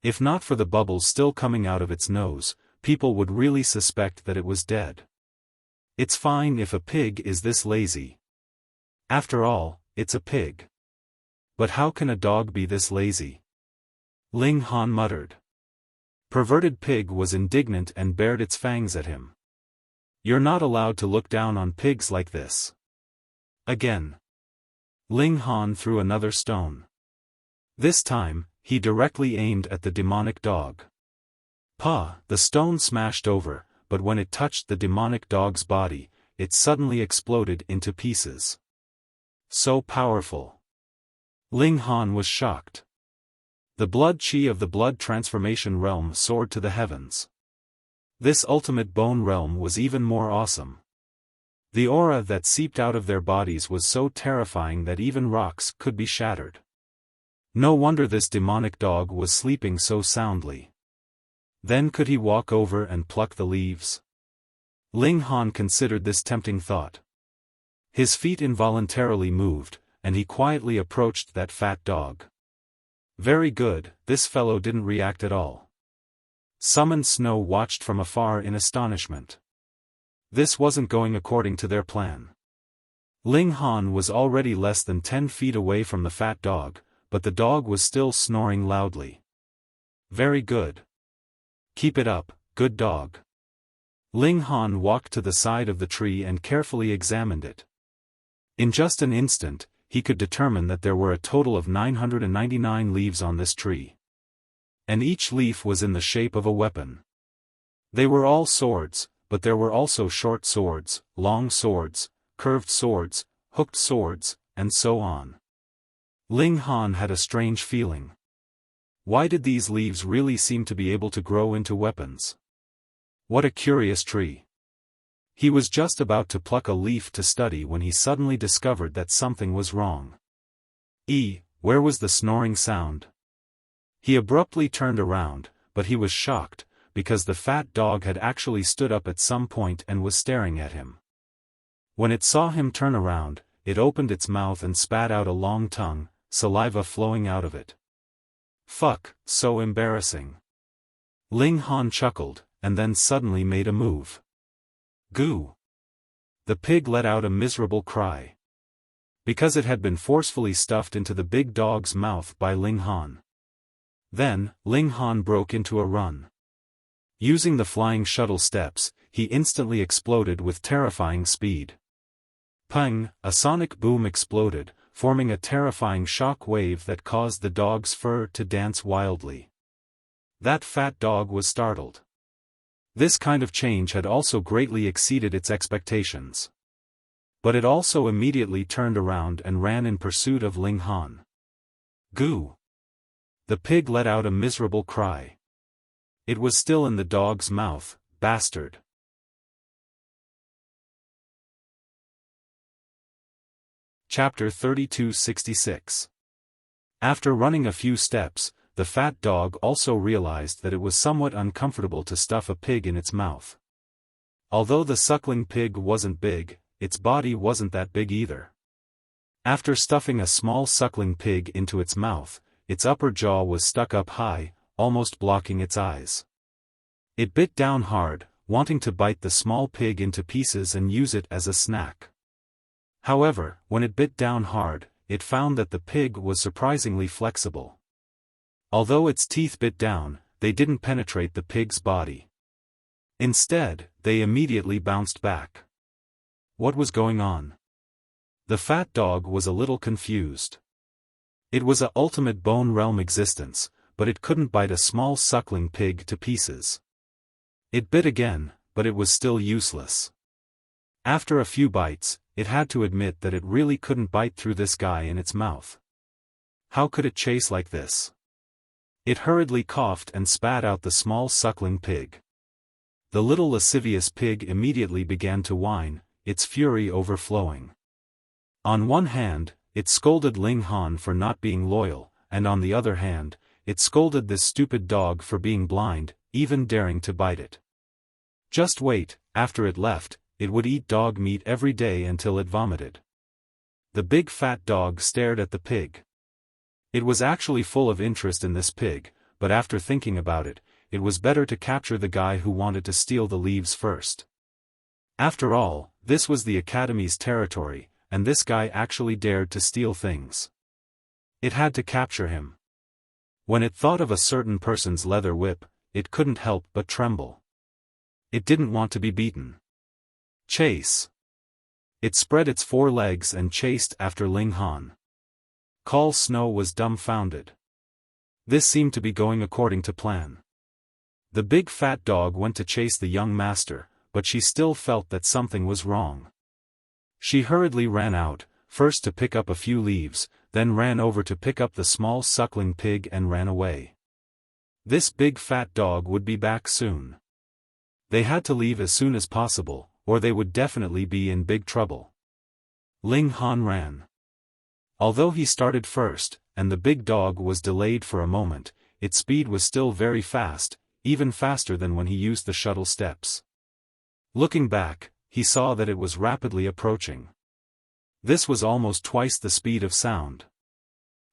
If not for the bubbles still coming out of its nose, people would really suspect that it was dead. It's fine if a pig is this lazy. After all, it's a pig. But how can a dog be this lazy? Ling Han muttered. Perverted pig was indignant and bared its fangs at him. You're not allowed to look down on pigs like this. Again. Ling Han threw another stone. This time, he directly aimed at the demonic dog. Pa! The stone smashed over, but when it touched the demonic dog's body, it suddenly exploded into pieces. So powerful. Ling Han was shocked. The blood chi of the blood transformation realm soared to the heavens. This ultimate bone realm was even more awesome. The aura that seeped out of their bodies was so terrifying that even rocks could be shattered. No wonder this demonic dog was sleeping so soundly. Then could he walk over and pluck the leaves? Ling Han considered this tempting thought. His feet involuntarily moved, and he quietly approached that fat dog. Very good, this fellow didn't react at all. Summon Snow watched from afar in astonishment. This wasn't going according to their plan. Ling Han was already less than 10 feet away from the fat dog, but the dog was still snoring loudly. Very good. Keep it up, good dog. Ling Han walked to the side of the tree and carefully examined it. In just an instant, he could determine that there were a total of 999 leaves on this tree. And each leaf was in the shape of a weapon. They were all swords, but there were also short swords, long swords, curved swords, hooked swords, and so on. Ling Han had a strange feeling. Why did these leaves really seem to be able to grow into weapons? What a curious tree. He was just about to pluck a leaf to study when he suddenly discovered that something was wrong. Where was the snoring sound? He abruptly turned around, but he was shocked, because the fat dog had actually stood up at some point and was staring at him. When it saw him turn around, it opened its mouth and spat out a long tongue, saliva flowing out of it. Fuck, so embarrassing. Ling Han chuckled, and then suddenly made a move. Goo! The pig let out a miserable cry. Because it had been forcefully stuffed into the big dog's mouth by Ling Han. Then, Ling Han broke into a run. Using the flying shuttle steps, he instantly exploded with terrifying speed. Pang! A sonic boom exploded, forming a terrifying shock wave that caused the dog's fur to dance wildly. That fat dog was startled. This kind of change had also greatly exceeded its expectations. But it also immediately turned around and ran in pursuit of Ling Han. Goo! The pig let out a miserable cry. It was still in the dog's mouth, bastard. Chapter 3266. After running a few steps, the fat dog also realized that it was somewhat uncomfortable to stuff a pig in its mouth. Although the suckling pig wasn't big, its body wasn't that big either. After stuffing a small suckling pig into its mouth, its upper jaw was stuck up high, almost blocking its eyes. It bit down hard, wanting to bite the small pig into pieces and use it as a snack. However, when it bit down hard, it found that the pig was surprisingly flexible. Although its teeth bit down, they didn't penetrate the pig's body. Instead, they immediately bounced back. What was going on? The fat dog was a little confused. It was a ultimate bone realm existence, but it couldn't bite a small suckling pig to pieces. It bit again, but it was still useless. After a few bites, it had to admit that it really couldn't bite through this guy in its mouth. How could it chase like this? It hurriedly coughed and spat out the small suckling pig. The little lascivious pig immediately began to whine, its fury overflowing. On one hand, it scolded Ling Han for not being loyal, and on the other hand, it scolded this stupid dog for being blind, even daring to bite it. Just wait, after it left, it would eat dog meat every day until it vomited. The big fat dog stared at the pig. It was actually full of interest in this pig, but after thinking about it, it was better to capture the guy who wanted to steal the leaves first. After all, this was the Academy's territory, and this guy actually dared to steal things. It had to capture him. When it thought of a certain person's leather whip, it couldn't help but tremble. It didn't want to be beaten. Chase! It spread its 4 legs and chased after Ling Han. Call Snow was dumbfounded. This seemed to be going according to plan. The big fat dog went to chase the young master, but she still felt that something was wrong. She hurriedly ran out, first to pick up a few leaves, then ran over to pick up the small suckling pig and ran away. This big fat dog would be back soon. They had to leave as soon as possible, or they would definitely be in big trouble. Ling Han ran. Although he started first, and the big dog was delayed for a moment, its speed was still very fast, even faster than when he used the shuttle steps. Looking back, he saw that it was rapidly approaching. This was almost twice the speed of sound.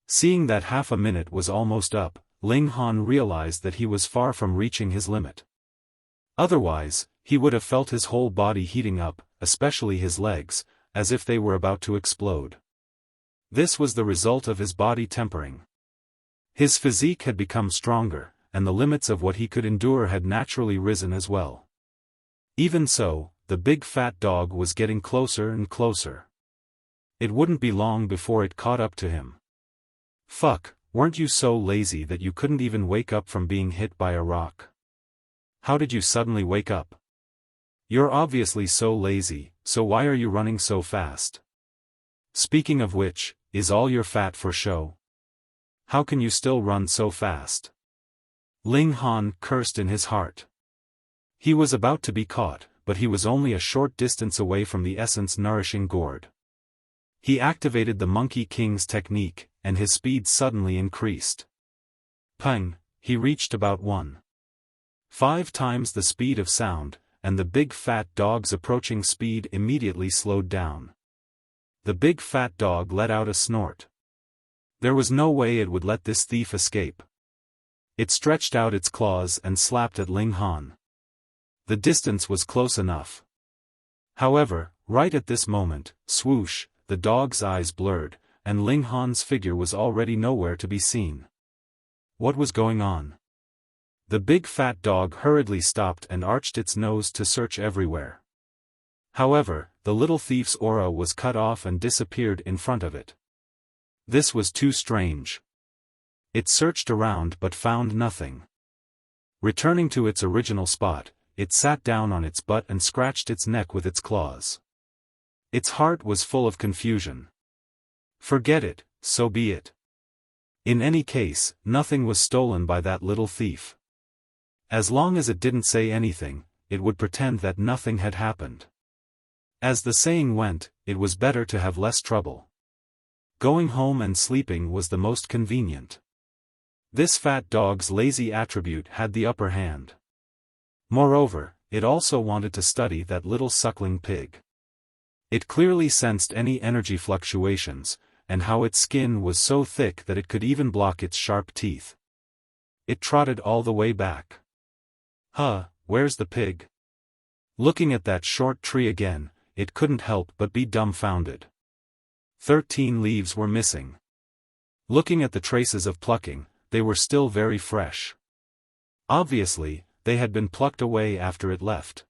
Seeing that half a minute was almost up, Ling Han realized that he was far from reaching his limit. Otherwise, he would have felt his whole body heating up, especially his legs, as if they were about to explode. This was the result of his body tempering. His physique had become stronger, and the limits of what he could endure had naturally risen as well. Even so, the big fat dog was getting closer and closer. It wouldn't be long before it caught up to him. Fuck, weren't you so lazy that you couldn't even wake up from being hit by a rock? How did you suddenly wake up? You're obviously so lazy, so why are you running so fast? Speaking of which, is all your fat for show? How can you still run so fast? Ling Han cursed in his heart. He was about to be caught, but he was only a short distance away from the essence-nourishing gourd. He activated the Monkey King's technique, and his speed suddenly increased. Pang! He reached about 1.5 times the speed of sound, and the big fat dog's approaching speed immediately slowed down. The big fat dog let out a snort. There was no way it would let this thief escape. It stretched out its claws and slapped at Ling Han. The distance was close enough. However, right at this moment, swoosh, the dog's eyes blurred, and Ling Han's figure was already nowhere to be seen. What was going on? The big fat dog hurriedly stopped and arched its nose to search everywhere. However, the little thief's aura was cut off and disappeared in front of it. This was too strange. It searched around but found nothing. Returning to its original spot, it sat down on its butt and scratched its neck with its claws. Its heart was full of confusion. Forget it, so be it. In any case, nothing was stolen by that little thief. As long as it didn't say anything, it would pretend that nothing had happened. As the saying went, it was better to have less trouble. Going home and sleeping was the most convenient. This fat dog's lazy attribute had the upper hand. Moreover, it also wanted to study that little suckling pig. It clearly sensed any energy fluctuations, and how its skin was so thick that it could even block its sharp teeth. It trotted all the way back. Where's the pig? Looking at that short tree again, it couldn't help but be dumbfounded. 13 leaves were missing. Looking at the traces of plucking, they were still very fresh. Obviously, they had been plucked away after it left.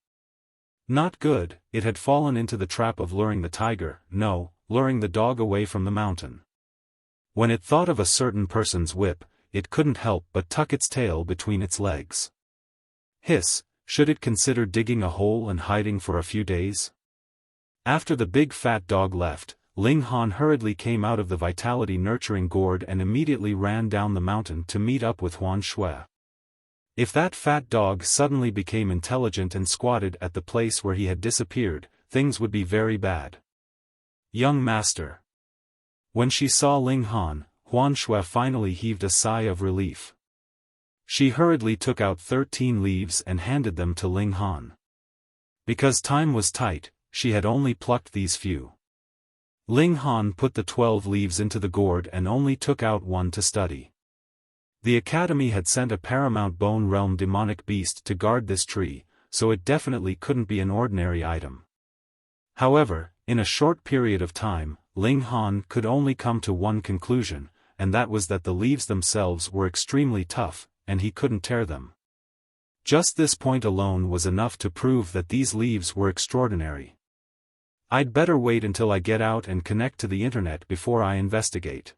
Not good, it had fallen into the trap of luring the tiger, no, luring the dog away from the mountain. When it thought of a certain person's whip, it couldn't help but tuck its tail between its legs. Hiss, should it consider digging a hole and hiding for a few days? After the big fat dog left, Ling Han hurriedly came out of the vitality-nurturing gourd and immediately ran down the mountain to meet up with Huan Shui. If that fat dog suddenly became intelligent and squatted at the place where he had disappeared, things would be very bad. Young master. When she saw Ling Han, Huan Shui finally heaved a sigh of relief. She hurriedly took out 13 leaves and handed them to Ling Han. Because time was tight, she had only plucked these few. Ling Han put the 12 leaves into the gourd and only took out one to study. The Academy had sent a paramount Bone Realm demonic beast to guard this tree, so it definitely couldn't be an ordinary item. However, in a short period of time, Ling Han could only come to one conclusion, and that was that the leaves themselves were extremely tough, and he couldn't tear them. Just this point alone was enough to prove that these leaves were extraordinary. I'd better wait until I get out and connect to the internet before I investigate.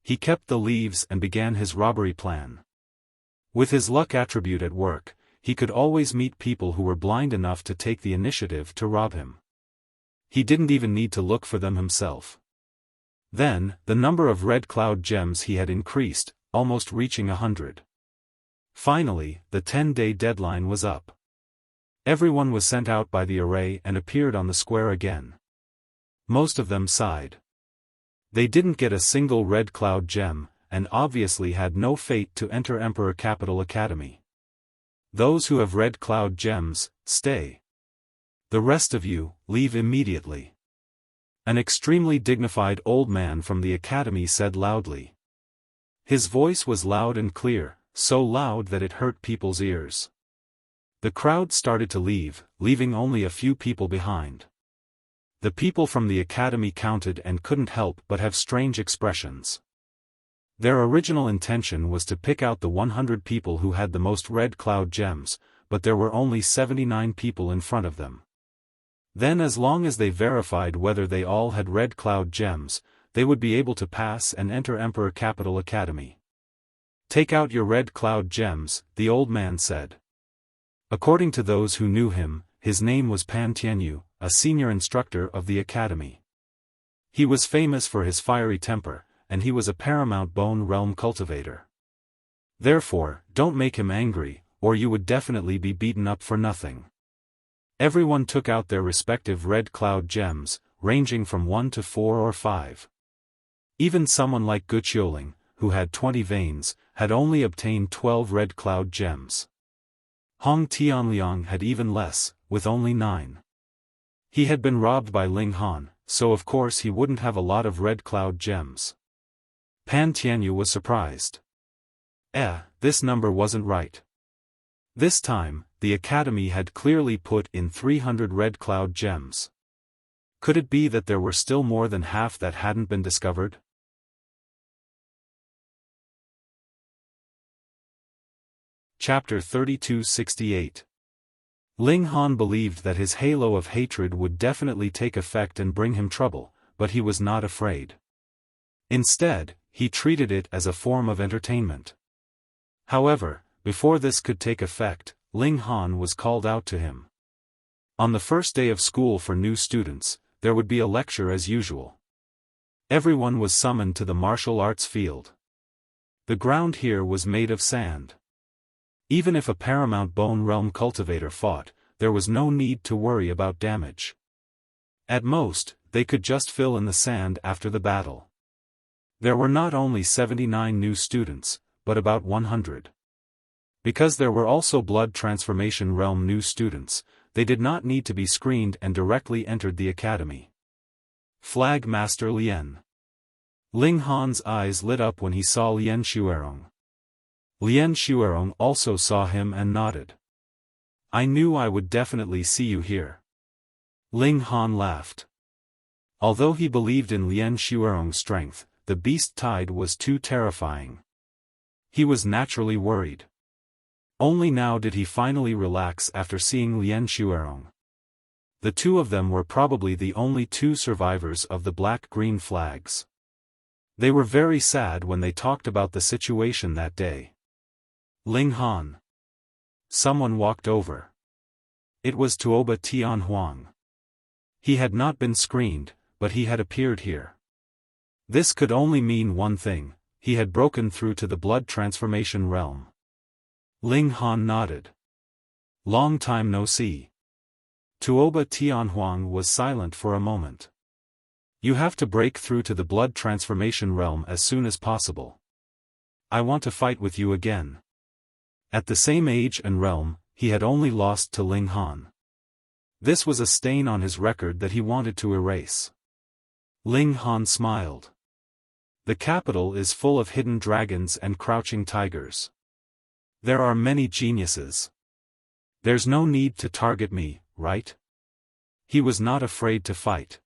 He kept the leaves and began his robbery plan. With his luck attribute at work, he could always meet people who were blind enough to take the initiative to rob him. He didn't even need to look for them himself. Then, the number of red cloud gems he had increased, almost reaching 100. Finally, the 10-day deadline was up. Everyone was sent out by the array and appeared on the square again. Most of them sighed. They didn't get a single red cloud gem, and obviously had no fate to enter Emperor Capital Academy. Those who have red cloud gems, stay. The rest of you, leave immediately. An extremely dignified old man from the academy said loudly. His voice was loud and clear, so loud that it hurt people's ears. The crowd started to leave, leaving only a few people behind. The people from the academy counted and couldn't help but have strange expressions. Their original intention was to pick out the 100 people who had the most red cloud gems, but there were only 79 people in front of them. Then as long as they verified whether they all had red cloud gems, they would be able to pass and enter Emperor Capital Academy. Take out your red cloud gems, the old man said. According to those who knew him, his name was Pan Tianyu, a senior instructor of the academy. He was famous for his fiery temper, and he was a paramount bone realm cultivator. Therefore, don't make him angry, or you would definitely be beaten up for nothing. Everyone took out their respective red cloud gems, ranging from 1 to 4 or 5. Even someone like Gu Qiuling, who had 20 veins, had only obtained 12 red cloud gems. Hong Tianliang had even less, with only 9. He had been robbed by Ling Han, so of course he wouldn't have a lot of red cloud gems. Pan Tianyu was surprised. This number wasn't right. This time, the academy had clearly put in 300 red cloud gems. Could it be that there were still more than half that hadn't been discovered? Chapter 3268. Ling Han believed that his halo of hatred would definitely take effect and bring him trouble, but he was not afraid. Instead, he treated it as a form of entertainment. However, before this could take effect, Ling Han was called out to him. On the first day of school for new students, there would be a lecture as usual. Everyone was summoned to the martial arts field. The ground here was made of sand. Even if a paramount bone realm cultivator fought, there was no need to worry about damage. At most, they could just fill in the sand after the battle. There were not only 79 new students, but about 100. Because there were also blood transformation realm new students, they did not need to be screened and directly entered the academy. Flag Master Lien. Ling Han's eyes lit up when he saw Lien Xuerong. Lien Xuerong also saw him and nodded. I knew I would definitely see you here. Ling Han laughed. Although he believed in Lien Xuerong's strength, the beast tide was too terrifying. He was naturally worried. Only now did he finally relax after seeing Lien Xuerong. The two of them were probably the only two survivors of the black-green flags. They were very sad when they talked about the situation that day. Ling Han. Someone walked over. It was Tuoba Tianhuang. He had not been screened, but he had appeared here. This could only mean one thing: he had broken through to the blood transformation realm. Ling Han nodded. Long time no see. Tuoba Tianhuang was silent for a moment. You have to break through to the blood transformation realm as soon as possible. I want to fight with you again. At the same age and realm, he had only lost to Ling Han. This was a stain on his record that he wanted to erase. Ling Han smiled. The capital is full of hidden dragons and crouching tigers. There are many geniuses. There's no need to target me, right? He was not afraid to fight.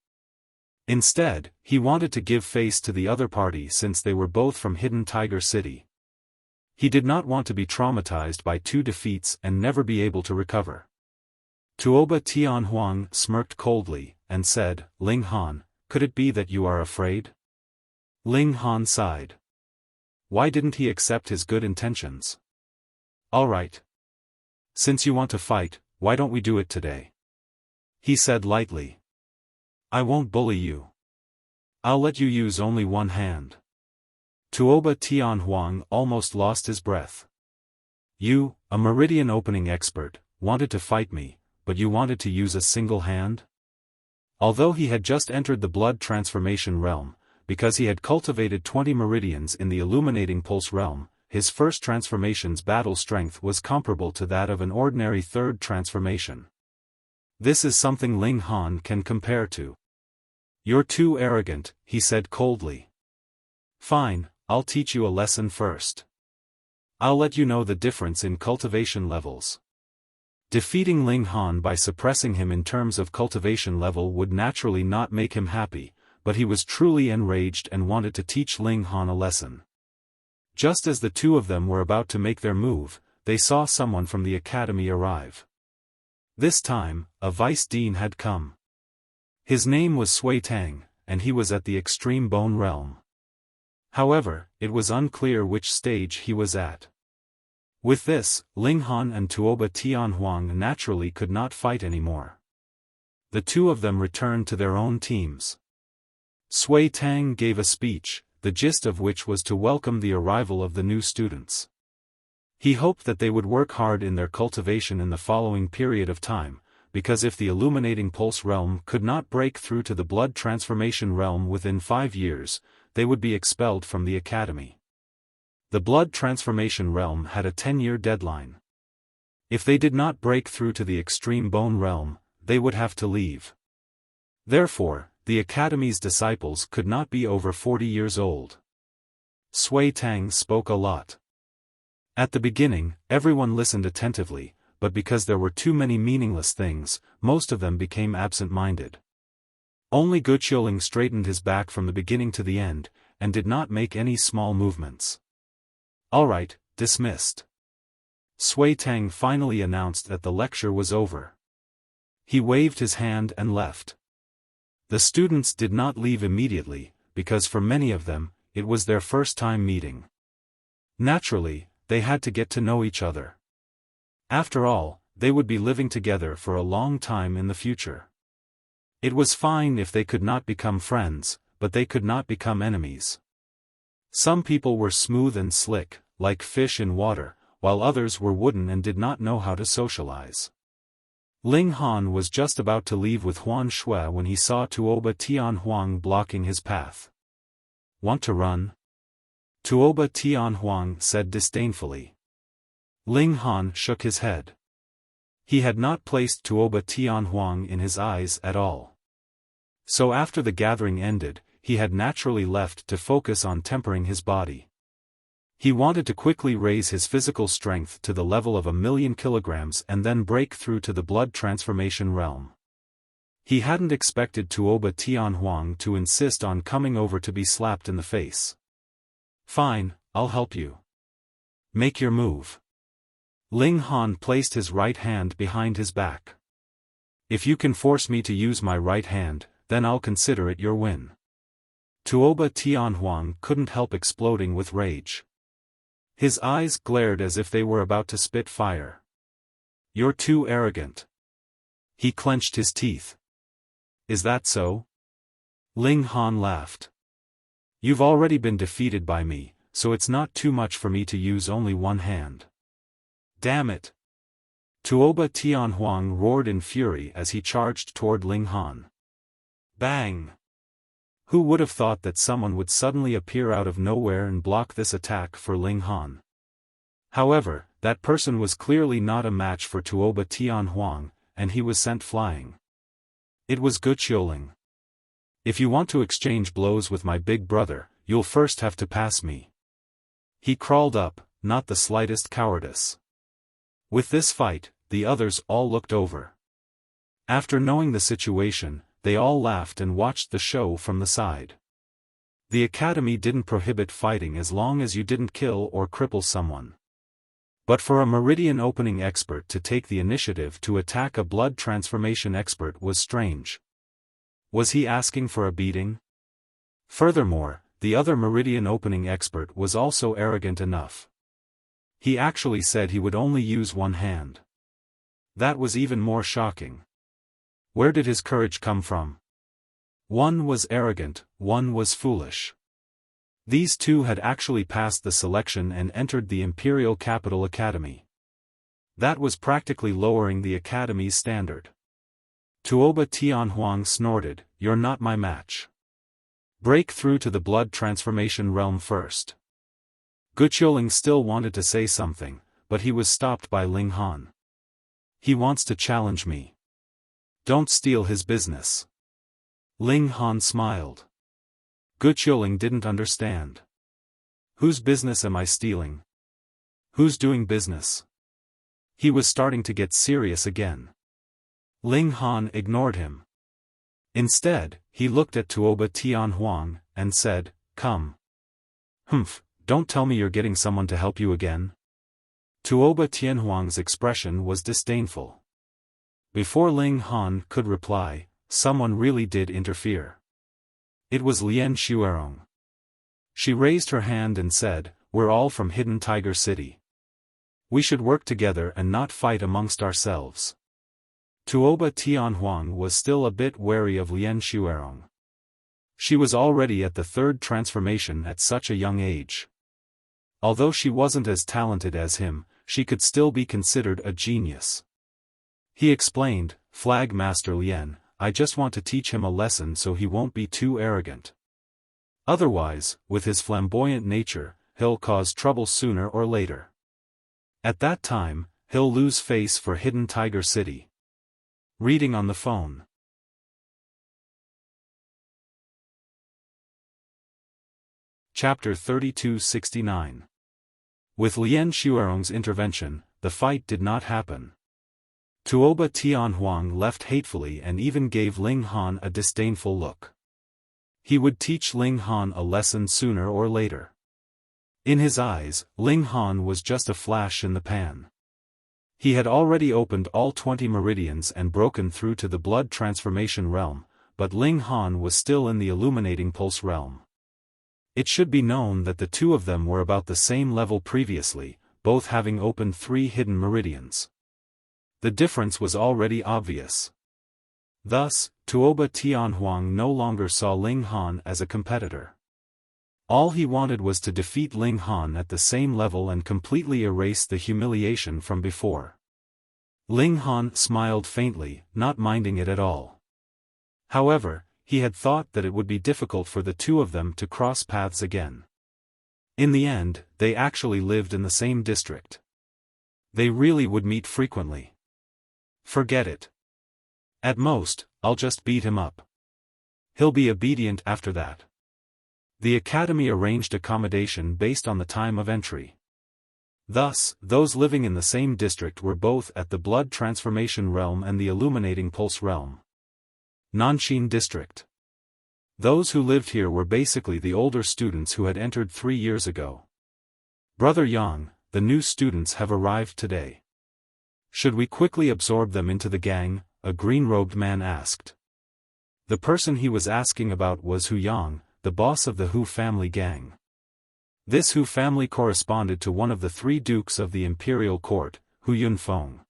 Instead, he wanted to give face to the other party since they were both from Hidden Tiger City. He did not want to be traumatized by two defeats and never be able to recover. Tuoba Tianhuang smirked coldly, and said, Ling Han, could it be that you are afraid? Ling Han sighed. Why didn't he accept his good intentions? All right. Since you want to fight, why don't we do it today? He said lightly. I won't bully you. I'll let you use only one hand. Tuoba Tianhuang almost lost his breath. You, a meridian opening expert, wanted to fight me, but you wanted to use a single hand? Although he had just entered the blood transformation realm, because he had cultivated 20 meridians in the illuminating pulse realm, his first transformation's battle strength was comparable to that of an ordinary third transformation. This is something Ling Han can compare to. You're too arrogant, he said coldly. Fine, I'll teach you a lesson first. I'll let you know the difference in cultivation levels. Defeating Ling Han by suppressing him in terms of cultivation level would naturally not make him happy, but he was truly enraged and wanted to teach Ling Han a lesson. Just as the two of them were about to make their move, they saw someone from the academy arrive. This time, a vice dean had come. His name was Sui Tang, and he was at the extreme bone realm. However, it was unclear which stage he was at. With this, Ling Han and Tuoba Tianhuang naturally could not fight anymore. The two of them returned to their own teams. Sui Tang gave a speech, the gist of which was to welcome the arrival of the new students. He hoped that they would work hard in their cultivation in the following period of time, because if the illuminating pulse realm could not break through to the blood transformation realm within 5 years, they would be expelled from the academy. The blood transformation realm had a 10-year deadline. If they did not break through to the extreme bone realm, they would have to leave. Therefore, the academy's disciples could not be over 40 years old. Sui Tang spoke a lot. At the beginning, everyone listened attentively, but because there were too many meaningless things, most of them became absent-minded. Only Guqiuling straightened his back from the beginning to the end, and did not make any small movements. "All right, dismissed." Sui Tang finally announced that the lecture was over. He waved his hand and left. The students did not leave immediately, because for many of them, it was their first time meeting. Naturally, they had to get to know each other. After all, they would be living together for a long time in the future. It was fine if they could not become friends, but they could not become enemies. Some people were smooth and slick, like fish in water, while others were wooden and did not know how to socialize. Ling Han was just about to leave with Huan Shui when he saw Tuoba Tianhuang blocking his path. "Want to run?" Tuoba Tianhuang said disdainfully. Ling Han shook his head. He had not placed Tuoba Tianhuang in his eyes at all. So after the gathering ended, he had naturally left to focus on tempering his body. He wanted to quickly raise his physical strength to the level of 1,000,000 kilograms and then break through to the blood transformation realm. He hadn't expected Tuoba Tianhuang to insist on coming over to be slapped in the face. "Fine, I'll help you. Make your move." Ling Han placed his right hand behind his back. "If you can force me to use my right hand, then I'll consider it your win." Tuoba Tianhuang couldn't help exploding with rage. His eyes glared as if they were about to spit fire. "You're too arrogant." He clenched his teeth. "Is that so?" Ling Han laughed. "You've already been defeated by me, so it's not too much for me to use only one hand." "Damn it!" Tuoba Tianhuang roared in fury as he charged toward Ling Han. Bang! Who would have thought that someone would suddenly appear out of nowhere and block this attack for Ling Han? However, that person was clearly not a match for Tuoba Tianhuang, and he was sent flying. It was Guqiuling. "If you want to exchange blows with my big brother, you'll first have to pass me." He crawled up, not the slightest cowardice. With this fight, the others all looked over. After knowing the situation, they all laughed and watched the show from the side. The academy didn't prohibit fighting as long as you didn't kill or cripple someone. But for a meridian opening expert to take the initiative to attack a blood transformation expert was strange. Was he asking for a beating? Furthermore, the other meridian opening expert was also arrogant enough. He actually said he would only use one hand. That was even more shocking. Where did his courage come from? One was arrogant, one was foolish. These two had actually passed the selection and entered the Imperial Capital Academy. That was practically lowering the academy's standard. Tuoba Tianhuang snorted, "You're not my match. Break through to the blood transformation realm first." Guqiuling still wanted to say something, but he was stopped by Ling Han. "He wants to challenge me. Don't steal his business." Ling Han smiled. Guqiuling didn't understand. "Whose business am I stealing? Who's doing business?" He was starting to get serious again. Ling Han ignored him. Instead, he looked at Tuoba Tianhuang, and said, "Come." "Humph, don't tell me you're getting someone to help you again." Tuoba Tianhuang's expression was disdainful. Before Ling Han could reply, someone really did interfere. It was Lian Xuerong. She raised her hand and said, "We're all from Hidden Tiger City. We should work together and not fight amongst ourselves." Tuoba Tianhuang was still a bit wary of Lian Xuerong. She was already at the third transformation at such a young age. Although she wasn't as talented as him, she could still be considered a genius. He explained, "Flag Master Lian, I just want to teach him a lesson so he won't be too arrogant. Otherwise, with his flamboyant nature, he'll cause trouble sooner or later. At that time, he'll lose face for Hidden Tiger City." Reading on the phone. Chapter 3269. With Lian Xuerong's intervention, the fight did not happen. Tuoba Tianhuang left hatefully and even gave Ling Han a disdainful look. He would teach Ling Han a lesson sooner or later. In his eyes, Ling Han was just a flash in the pan. He had already opened all 20 meridians and broken through to the blood transformation realm, but Ling Han was still in the illuminating pulse realm. It should be known that the two of them were about the same level previously, both having opened 3 hidden meridians. The difference was already obvious. Thus, Tuoba Tianhuang no longer saw Ling Han as a competitor. All he wanted was to defeat Ling Han at the same level and completely erase the humiliation from before. Ling Han smiled faintly, not minding it at all. However, he had thought that it would be difficult for the two of them to cross paths again. In the end, they actually lived in the same district. They really would meet frequently. Forget it. At most, I'll just beat him up. He'll be obedient after that. The academy arranged accommodation based on the time of entry. Thus, those living in the same district were both at the blood transformation realm and the illuminating pulse realm. Nanxin District. Those who lived here were basically the older students who had entered 3 years ago. Brother Yang, the new students have arrived today. Should we quickly absorb them into the gang? A green-robed man asked. The person he was asking about was Hu Yang, the boss of the Hu family gang. This Hu family corresponded to one of the 3 dukes of the imperial court, Hu Yunfeng.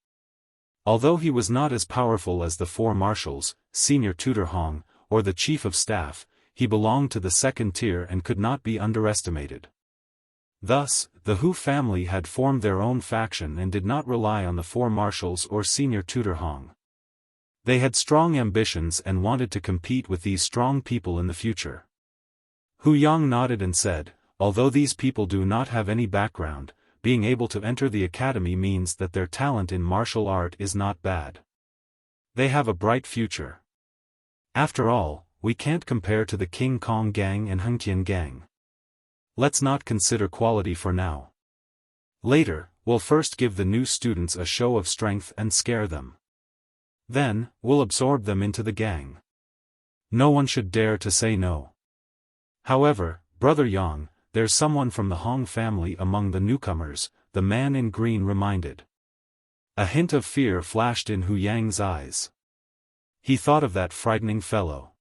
Although he was not as powerful as the 4 marshals, senior tutor Hong, or the chief of staff, he belonged to the 2nd tier and could not be underestimated. Thus, the Hu family had formed their own faction and did not rely on the 4 marshals or senior tutor Hong. They had strong ambitions and wanted to compete with these strong people in the future. Hu Yang nodded and said, although these people do not have any background, being able to enter the academy means that their talent in martial art is not bad. They have a bright future. After all, we can't compare to the King Kong gang and Hengqian gang. Let's not consider quality for now. Later, we'll first give the new students a show of strength and scare them. Then, we'll absorb them into the gang. No one should dare to say no. However, Brother Yang, there's someone from the Hong family among the newcomers, the man in green reminded. A hint of fear flashed in Hu Yang's eyes. He thought of that frightening fellow.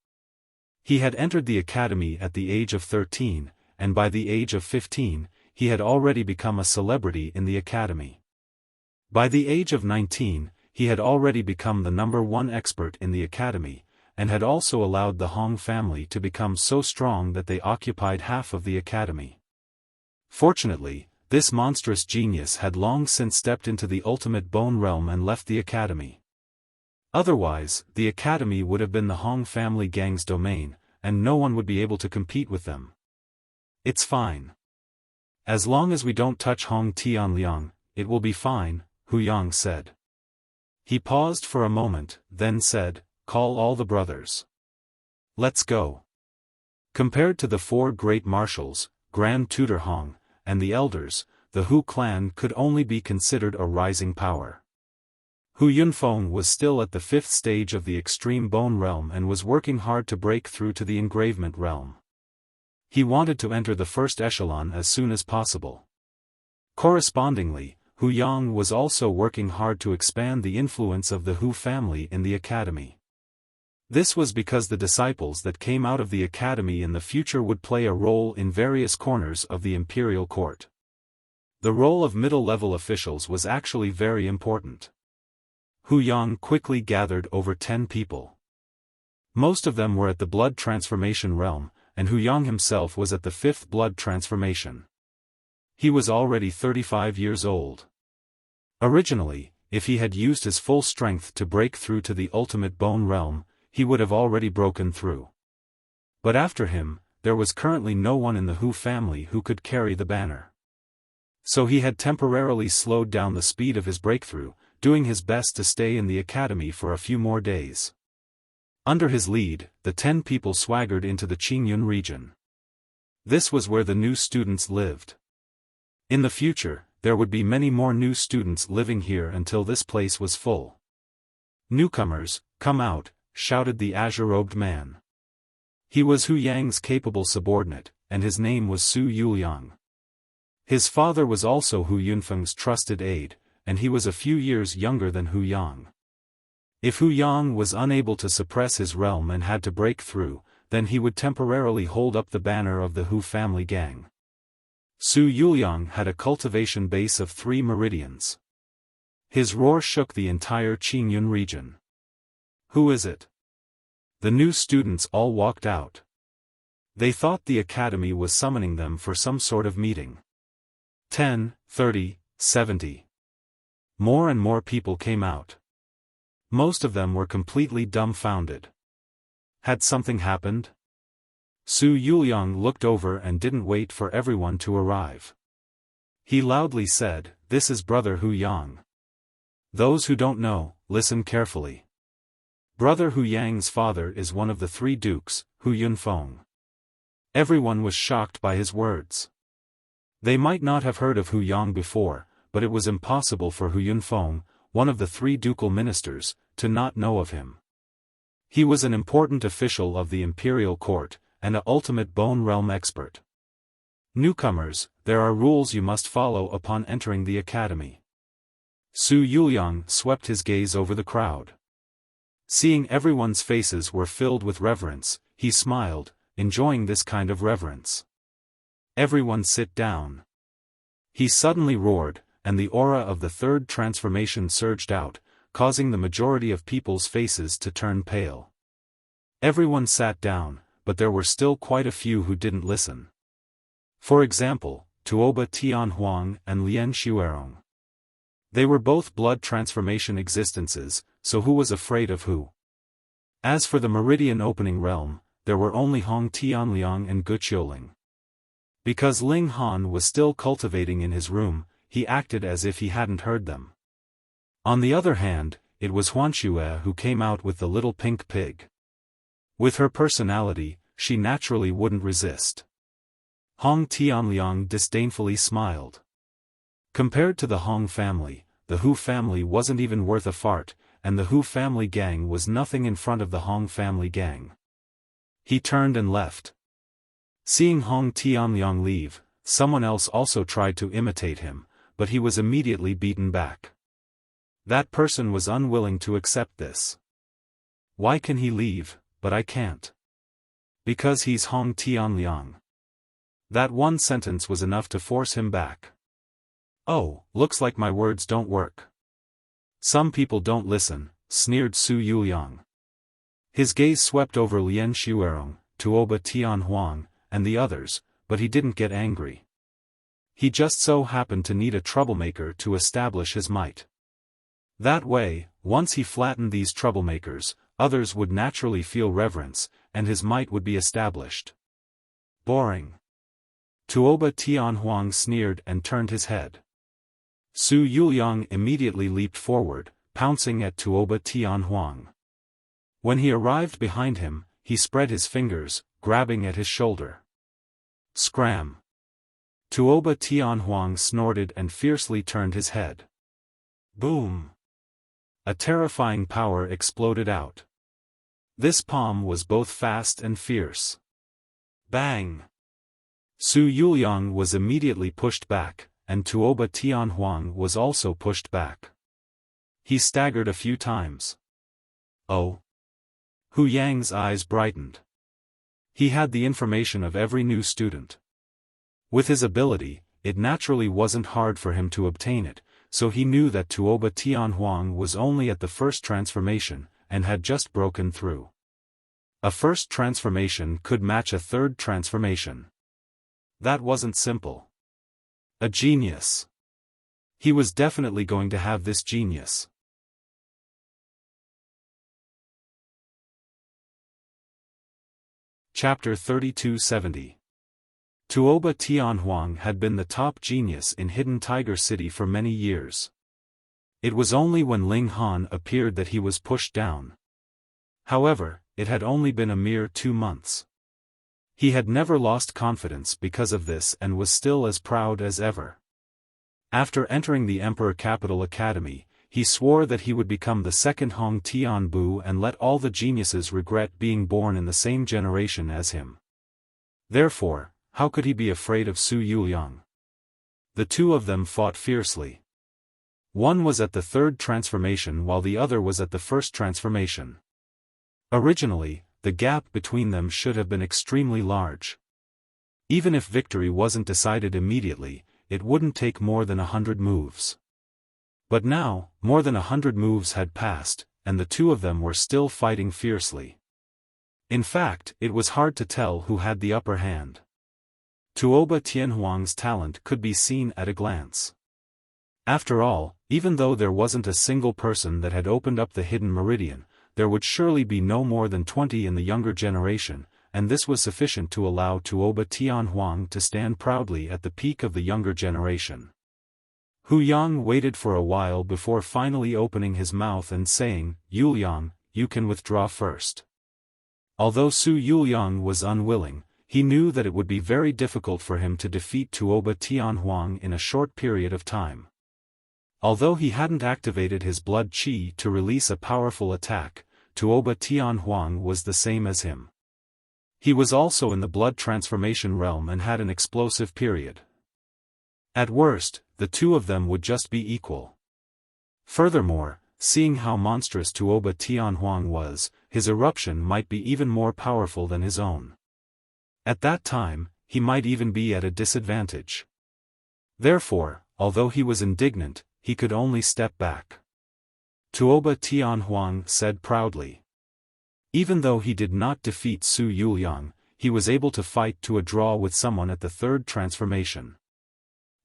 He had entered the academy at the age of 13, and by the age of 15, he had already become a celebrity in the academy. By the age of 19, he had already become the #1 expert in the academy, and had also allowed the Hong family to become so strong that they occupied half of the academy. Fortunately, this monstrous genius had long since stepped into the ultimate bone realm and left the academy. Otherwise, the academy would have been the Hong family gang's domain, and no one would be able to compete with them. It's fine. As long as we don't touch Hong Tianliang, it will be fine, Hu Yang said. He paused for a moment, then said, call all the brothers. Let's go. Compared to the 4 great marshals, Grand Tutor Hong, and the elders, the Hu clan could only be considered a rising power. Hu Yunfeng was still at the 5th stage of the extreme bone realm and was working hard to break through to the engravement realm. He wanted to enter the 1st echelon as soon as possible. Correspondingly, Hu Yang was also working hard to expand the influence of the Hu family in the academy. This was because the disciples that came out of the academy in the future would play a role in various corners of the imperial court. The role of middle-level officials was actually very important. Hu Yang quickly gathered over 10 people. Most of them were at the blood transformation realm, and Hu Yang himself was at the 5th blood transformation. He was already 35 years old. Originally, if he had used his full strength to break through to the ultimate bone realm, he would have already broken through. But after him, there was currently no one in the Hu family who could carry the banner. So he had temporarily slowed down the speed of his breakthrough, doing his best to stay in the academy for a few more days. Under his lead, the 10 people swaggered into the Qingyun region. This was where the new students lived. In the future, there would be many more new students living here until this place was full. "Newcomers, come out," shouted the azure-robed man. He was Hu Yang's capable subordinate, and his name was Su Yuliang. His father was also Hu Yunfeng's trusted aide, and he was a few years younger than Hu Yang. If Hu Yang was unable to suppress his realm and had to break through, then he would temporarily hold up the banner of the Hu family gang. Su Yuliang had a cultivation base of 3 meridians. His roar shook the entire Qingyun region. "Who is it?" The new students all walked out. They thought the academy was summoning them for some sort of meeting. 10, 30, 70. More and more people came out. Most of them were completely dumbfounded. Had something happened? Su Yuliang looked over and didn't wait for everyone to arrive. He loudly said, "This is Brother Hu Yang. Those who don't know, listen carefully. Brother Hu Yang's father is one of the 3 dukes, Hu Yunfeng." Everyone was shocked by his words. They might not have heard of Hu Yang before, but it was impossible for Hu Yunfeng, one of the 3 ducal ministers, to not know of him. He was an important official of the imperial court, and an ultimate bone realm expert. "Newcomers, there are rules you must follow upon entering the academy." Su Yuliang swept his gaze over the crowd. Seeing everyone's faces were filled with reverence, he smiled, enjoying this kind of reverence. "Everyone sit down." He suddenly roared, and the aura of the 3rd transformation surged out, causing the majority of people's faces to turn pale. Everyone sat down, but there were still quite a few who didn't listen. For example, Tuoba Tianhuang and Lian Xuerong. They were both blood transformation existences, so who was afraid of who? As for the meridian opening realm, there were only Hong Tianliang and Gu Qiuling. Because Ling Han was still cultivating in his room, he acted as if he hadn't heard them. On the other hand, it was Huanxue who came out with the little pink pig. With her personality, she naturally wouldn't resist. Hong Tianliang disdainfully smiled. Compared to the Hong family, the Hu family wasn't even worth a fart, and the Hu family gang was nothing in front of the Hong family gang. He turned and left. Seeing Hong Tianliang leave, someone else also tried to imitate him, but he was immediately beaten back. That person was unwilling to accept this. "Why can he leave, but I can't?" "Because he's Hong Tianliang." That one sentence was enough to force him back. "Oh, looks like my words don't work. Some people don't listen," sneered Su Yuliang. His gaze swept over Lian Xuerong, Tuoba Tianhuang, and the others, but he didn't get angry. He just so happened to need a troublemaker to establish his might. That way, once he flattened these troublemakers, others would naturally feel reverence, and his might would be established. "Boring." Tuoba Tianhuang sneered and turned his head. Su Yuliang immediately leaped forward, pouncing at Tuoba Tianhuang. When he arrived behind him, he spread his fingers, grabbing at his shoulder. Scram! Tuoba Tianhuang snorted and fiercely turned his head. Boom! A terrifying power exploded out. This palm was both fast and fierce. Bang! Su Yuliang was immediately pushed back, and Tuoba Tianhuang was also pushed back. He staggered a few times. Oh! Hu Yang's eyes brightened. He had the information of every new student. With his ability, it naturally wasn't hard for him to obtain it, so he knew that Tuoba Tianhuang was only at the first transformation, and had just broken through. A first transformation could match a third transformation. That wasn't simple. A genius. He was definitely going to have this genius. Chapter 3270. Tuoba Tianhuang had been the top genius in Hidden Tiger City for many years. It was only when Ling Han appeared that he was pushed down. However, it had only been a mere 2 months. He had never lost confidence because of this and was still as proud as ever. After entering the Emperor Capital Academy, he swore that he would become the second Hong Tianbu and let all the geniuses regret being born in the same generation as him. Therefore, how could he be afraid of Su Yuliang? The two of them fought fiercely. One was at the third transformation while the other was at the first transformation. Originally, the gap between them should have been extremely large. Even if victory wasn't decided immediately, it wouldn't take more than 100 moves. But now, more than 100 moves had passed, and the two of them were still fighting fiercely. In fact, it was hard to tell who had the upper hand. Tuoba Tianhuang's talent could be seen at a glance. After all, even though there wasn't a single person that had opened up the hidden meridian, there would surely be no more than 20 in the younger generation, and this was sufficient to allow Tuoba Tianhuang to stand proudly at the peak of the younger generation. Hu Yang waited for a while before finally opening his mouth and saying, "Yuliang, you can withdraw first." Although Su Yuliang was unwilling, he knew that it would be very difficult for him to defeat Tuoba Tianhuang in a short period of time. Although he hadn't activated his blood qi to release a powerful attack, Tuoba Tianhuang was the same as him. He was also in the blood transformation realm and had an explosive period. At worst, the two of them would just be equal. Furthermore, seeing how monstrous Tuoba Tianhuang was, his eruption might be even more powerful than his own. At that time, he might even be at a disadvantage. Therefore, although he was indignant, he could only step back. Tuoba Tianhuang said proudly. Even though he did not defeat Su Yuliang, he was able to fight to a draw with someone at the third transformation.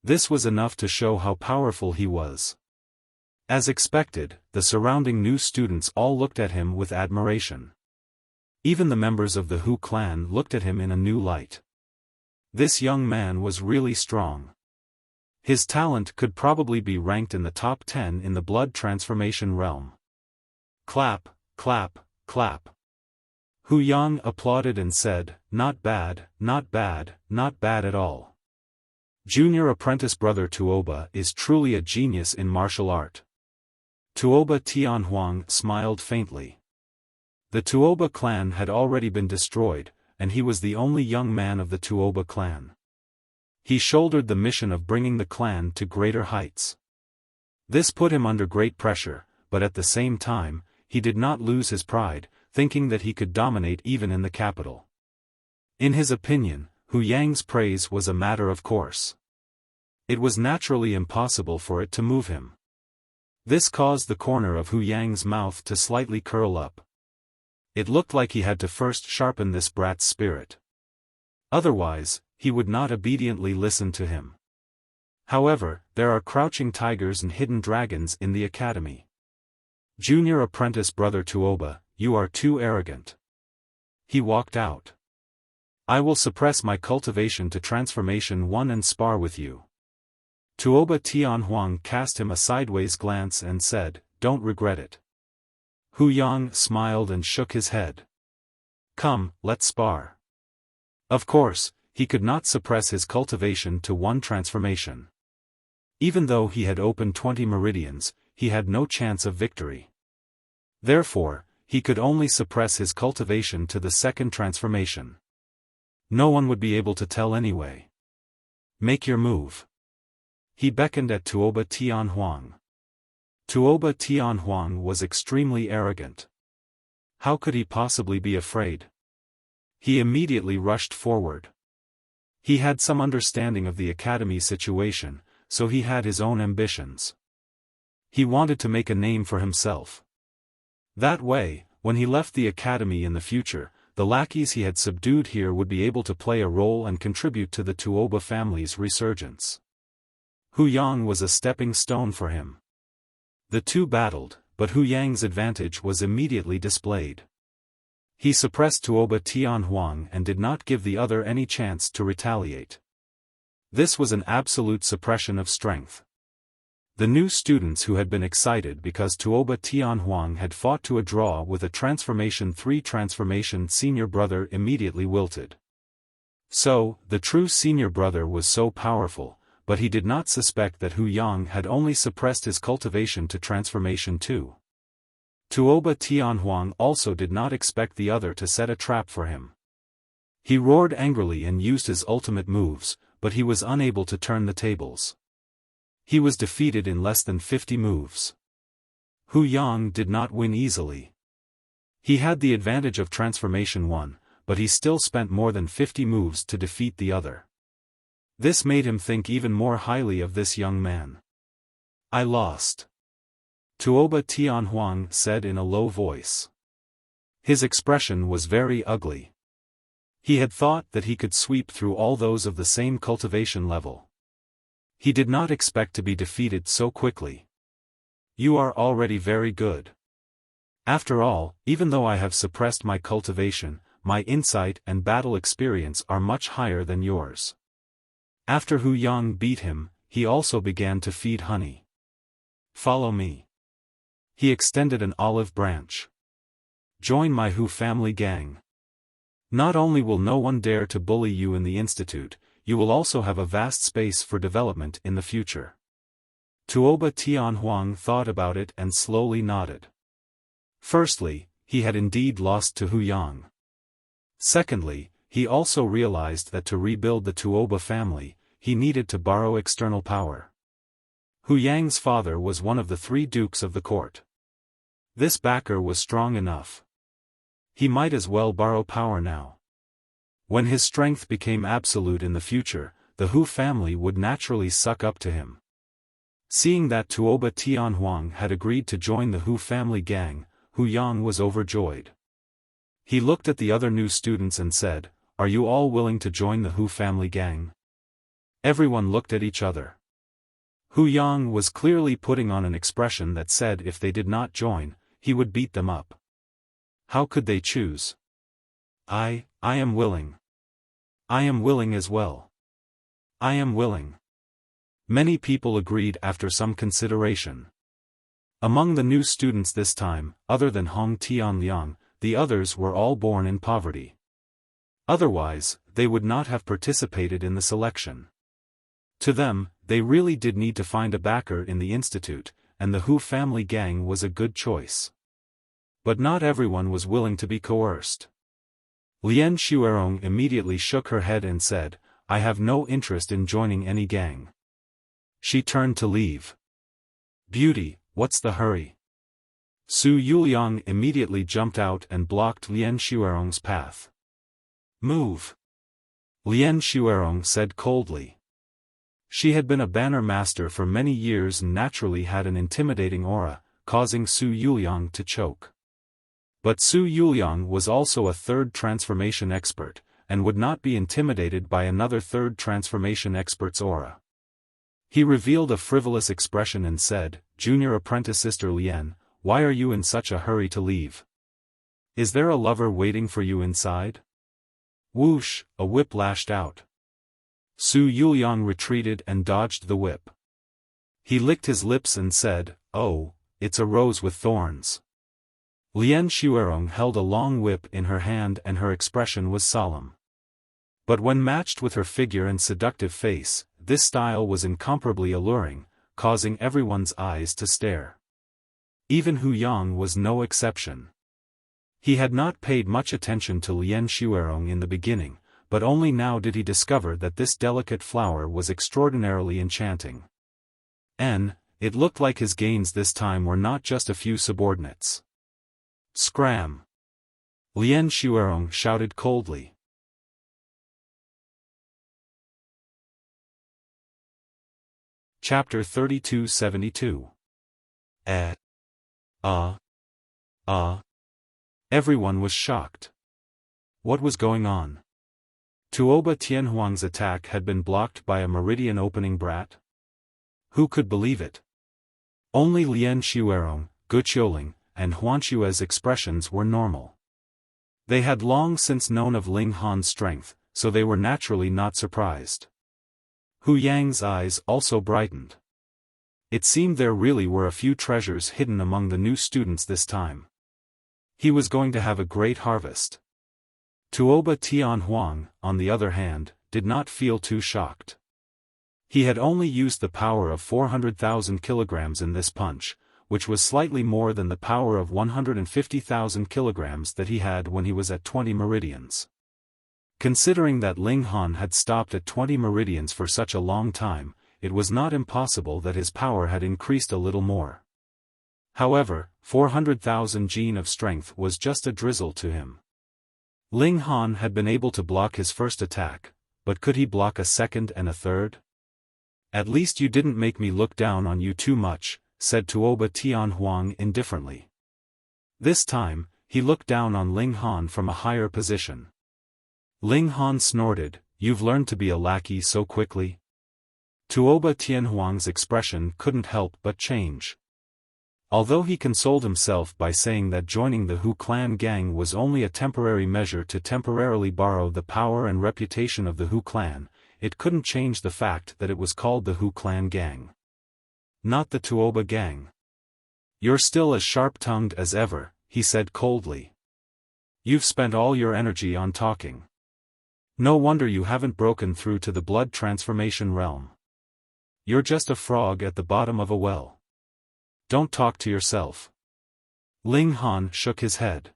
This was enough to show how powerful he was. As expected, the surrounding new students all looked at him with admiration. Even the members of the Hu clan looked at him in a new light. This young man was really strong. His talent could probably be ranked in the top 10 in the blood transformation realm. Clap, clap, clap. Hu Yang applauded and said, "Not bad, not bad, not bad at all. Junior apprentice brother Tuoba is truly a genius in martial art." Tuoba Tianhuang smiled faintly. The Tuoba clan had already been destroyed, and he was the only young man of the Tuoba clan. He shouldered the mission of bringing the clan to greater heights. This put him under great pressure, but at the same time, he did not lose his pride, thinking that he could dominate even in the capital. In his opinion, Hu Yang's praise was a matter of course. It was naturally impossible for it to move him. This caused the corner of Hu Yang's mouth to slightly curl up. It looked like he had to first sharpen this brat's spirit. Otherwise, he would not obediently listen to him. However, there are crouching tigers and hidden dragons in the academy. Junior apprentice brother Tuoba, you are too arrogant. He walked out. I will suppress my cultivation to transformation 1 and spar with you. Tuoba Tianhuang cast him a sideways glance and said, "Don't regret it." Hu Yang smiled and shook his head. "Come, let's spar." Of course, he could not suppress his cultivation to 1 transformation. Even though he had opened 20 meridians, he had no chance of victory. Therefore, he could only suppress his cultivation to the 2nd transformation. No one would be able to tell anyway. Make your move. He beckoned at Tuoba Tianhuang. Tuoba Tianhuang was extremely arrogant. How could he possibly be afraid? He immediately rushed forward. He had some understanding of the academy situation, so he had his own ambitions. He wanted to make a name for himself. That way, when he left the academy in the future, the lackeys he had subdued here would be able to play a role and contribute to the Tuoba family's resurgence. Hu Yang was a stepping stone for him. The two battled, but Hu Yang's advantage was immediately displayed. He suppressed Tuoba Tianhuang and did not give the other any chance to retaliate. This was an absolute suppression of strength. The new students who had been excited because Tuoba Tianhuang had fought to a draw with a Transformation 3 transformation senior brother immediately wilted. So, the true senior brother was so powerful, but he did not suspect that Hu Yang had only suppressed his cultivation to transformation too. Tuoba Tianhuang also did not expect the other to set a trap for him. He roared angrily and used his ultimate moves, but he was unable to turn the tables. He was defeated in less than 50 moves. Hu Yang did not win easily. He had the advantage of Transformation 1, but he still spent more than 50 moves to defeat the other. This made him think even more highly of this young man. I lost. Tuoba Tianhuang said in a low voice. His expression was very ugly. He had thought that he could sweep through all those of the same cultivation level. He did not expect to be defeated so quickly. You are already very good. After all, even though I have suppressed my cultivation, my insight and battle experience are much higher than yours. After Hu Yang beat him, he also began to feed honey. Follow me. He extended an olive branch. Join my Hu family gang. Not only will no one dare to bully you in the institute, you will also have a vast space for development in the future. Tuoba Tianhuang thought about it and slowly nodded. Firstly, he had indeed lost to Hu Yang. Secondly, he also realized that to rebuild the Tuoba family, he needed to borrow external power. Hu Yang's father was one of the 3 dukes of the court. This backer was strong enough. He might as well borrow power now. When his strength became absolute in the future, the Hu family would naturally suck up to him. Seeing that Tuoba Tianhuang had agreed to join the Hu family gang, Hu Yang was overjoyed. He looked at the other new students and said, "Are you all willing to join the Hu family gang?" Everyone looked at each other. Hu Yang was clearly putting on an expression that said if they did not join, he would beat them up. How could they choose? I am willing. I am willing as well. I am willing. Many people agreed after some consideration. Among the new students this time, other than Hong Tianliang, the others were all born in poverty. Otherwise, they would not have participated in the selection. To them, they really did need to find a backer in the institute, and the Hu family gang was a good choice. But not everyone was willing to be coerced. Lian Xuerong immediately shook her head and said, "I have no interest in joining any gang." She turned to leave. "Beauty, what's the hurry?" Su Yuliang immediately jumped out and blocked Lian Xuerong's path. "Move!" Lian Xuerong said coldly. She had been a banner master for many years and naturally had an intimidating aura, causing Su Yuliang to choke. But Su Yuliang was also a 3rd transformation expert, and would not be intimidated by another 3rd transformation expert's aura. He revealed a frivolous expression and said, "Junior apprentice Sister Lian, why are you in such a hurry to leave? Is there a lover waiting for you inside?" Whoosh, a whip lashed out. Su Yuliang retreated and dodged the whip. He licked his lips and said, "Oh, it's a rose with thorns." Lian Xuerong held a long whip in her hand and her expression was solemn. But when matched with her figure and seductive face, this style was incomparably alluring, causing everyone's eyes to stare. Even Hu Yang was no exception. He had not paid much attention to Lian Xuerong in the beginning, but only now did he discover that this delicate flower was extraordinarily enchanting. And it looked like his gains this time were not just a few subordinates. Scram! Lian Xuerong shouted coldly. Chapter 3272. Everyone was shocked. What was going on? Tuoba Tianhuang's attack had been blocked by a meridian opening brat? Who could believe it? Only Lian Xuerong, Gu Qiuling, and Huanshue's expressions were normal. They had long since known of Ling Han's strength, so they were naturally not surprised. Hu Yang's eyes also brightened. It seemed there really were a few treasures hidden among the new students this time. He was going to have a great harvest. Tuoba Tianhuang, on the other hand, did not feel too shocked. He had only used the power of 400,000 kilograms in this punch, which was slightly more than the power of 150,000 kilograms that he had when he was at 20 meridians. Considering that Ling Han had stopped at 20 meridians for such a long time, it was not impossible that his power had increased a little more. However, 400,000 gene of strength was just a drizzle to him. Ling Han had been able to block his first attack, but could he block a second and a third? At least you didn't make me look down on you too much, said Tuoba Tianhuang indifferently. This time, he looked down on Ling Han from a higher position. Ling Han snorted, "You've learned to be a lackey so quickly?" Tuoba Tianhuang's expression couldn't help but change. Although he consoled himself by saying that joining the Hu clan gang was only a temporary measure to temporarily borrow the power and reputation of the Hu clan, it couldn't change the fact that it was called the Hu clan gang, not the Tuoba gang. "You're still as sharp-tongued as ever," he said coldly. "You've spent all your energy on talking. No wonder you haven't broken through to the blood transformation realm. You're just a frog at the bottom of a well. Don't talk to yourself." Ling Han shook his head.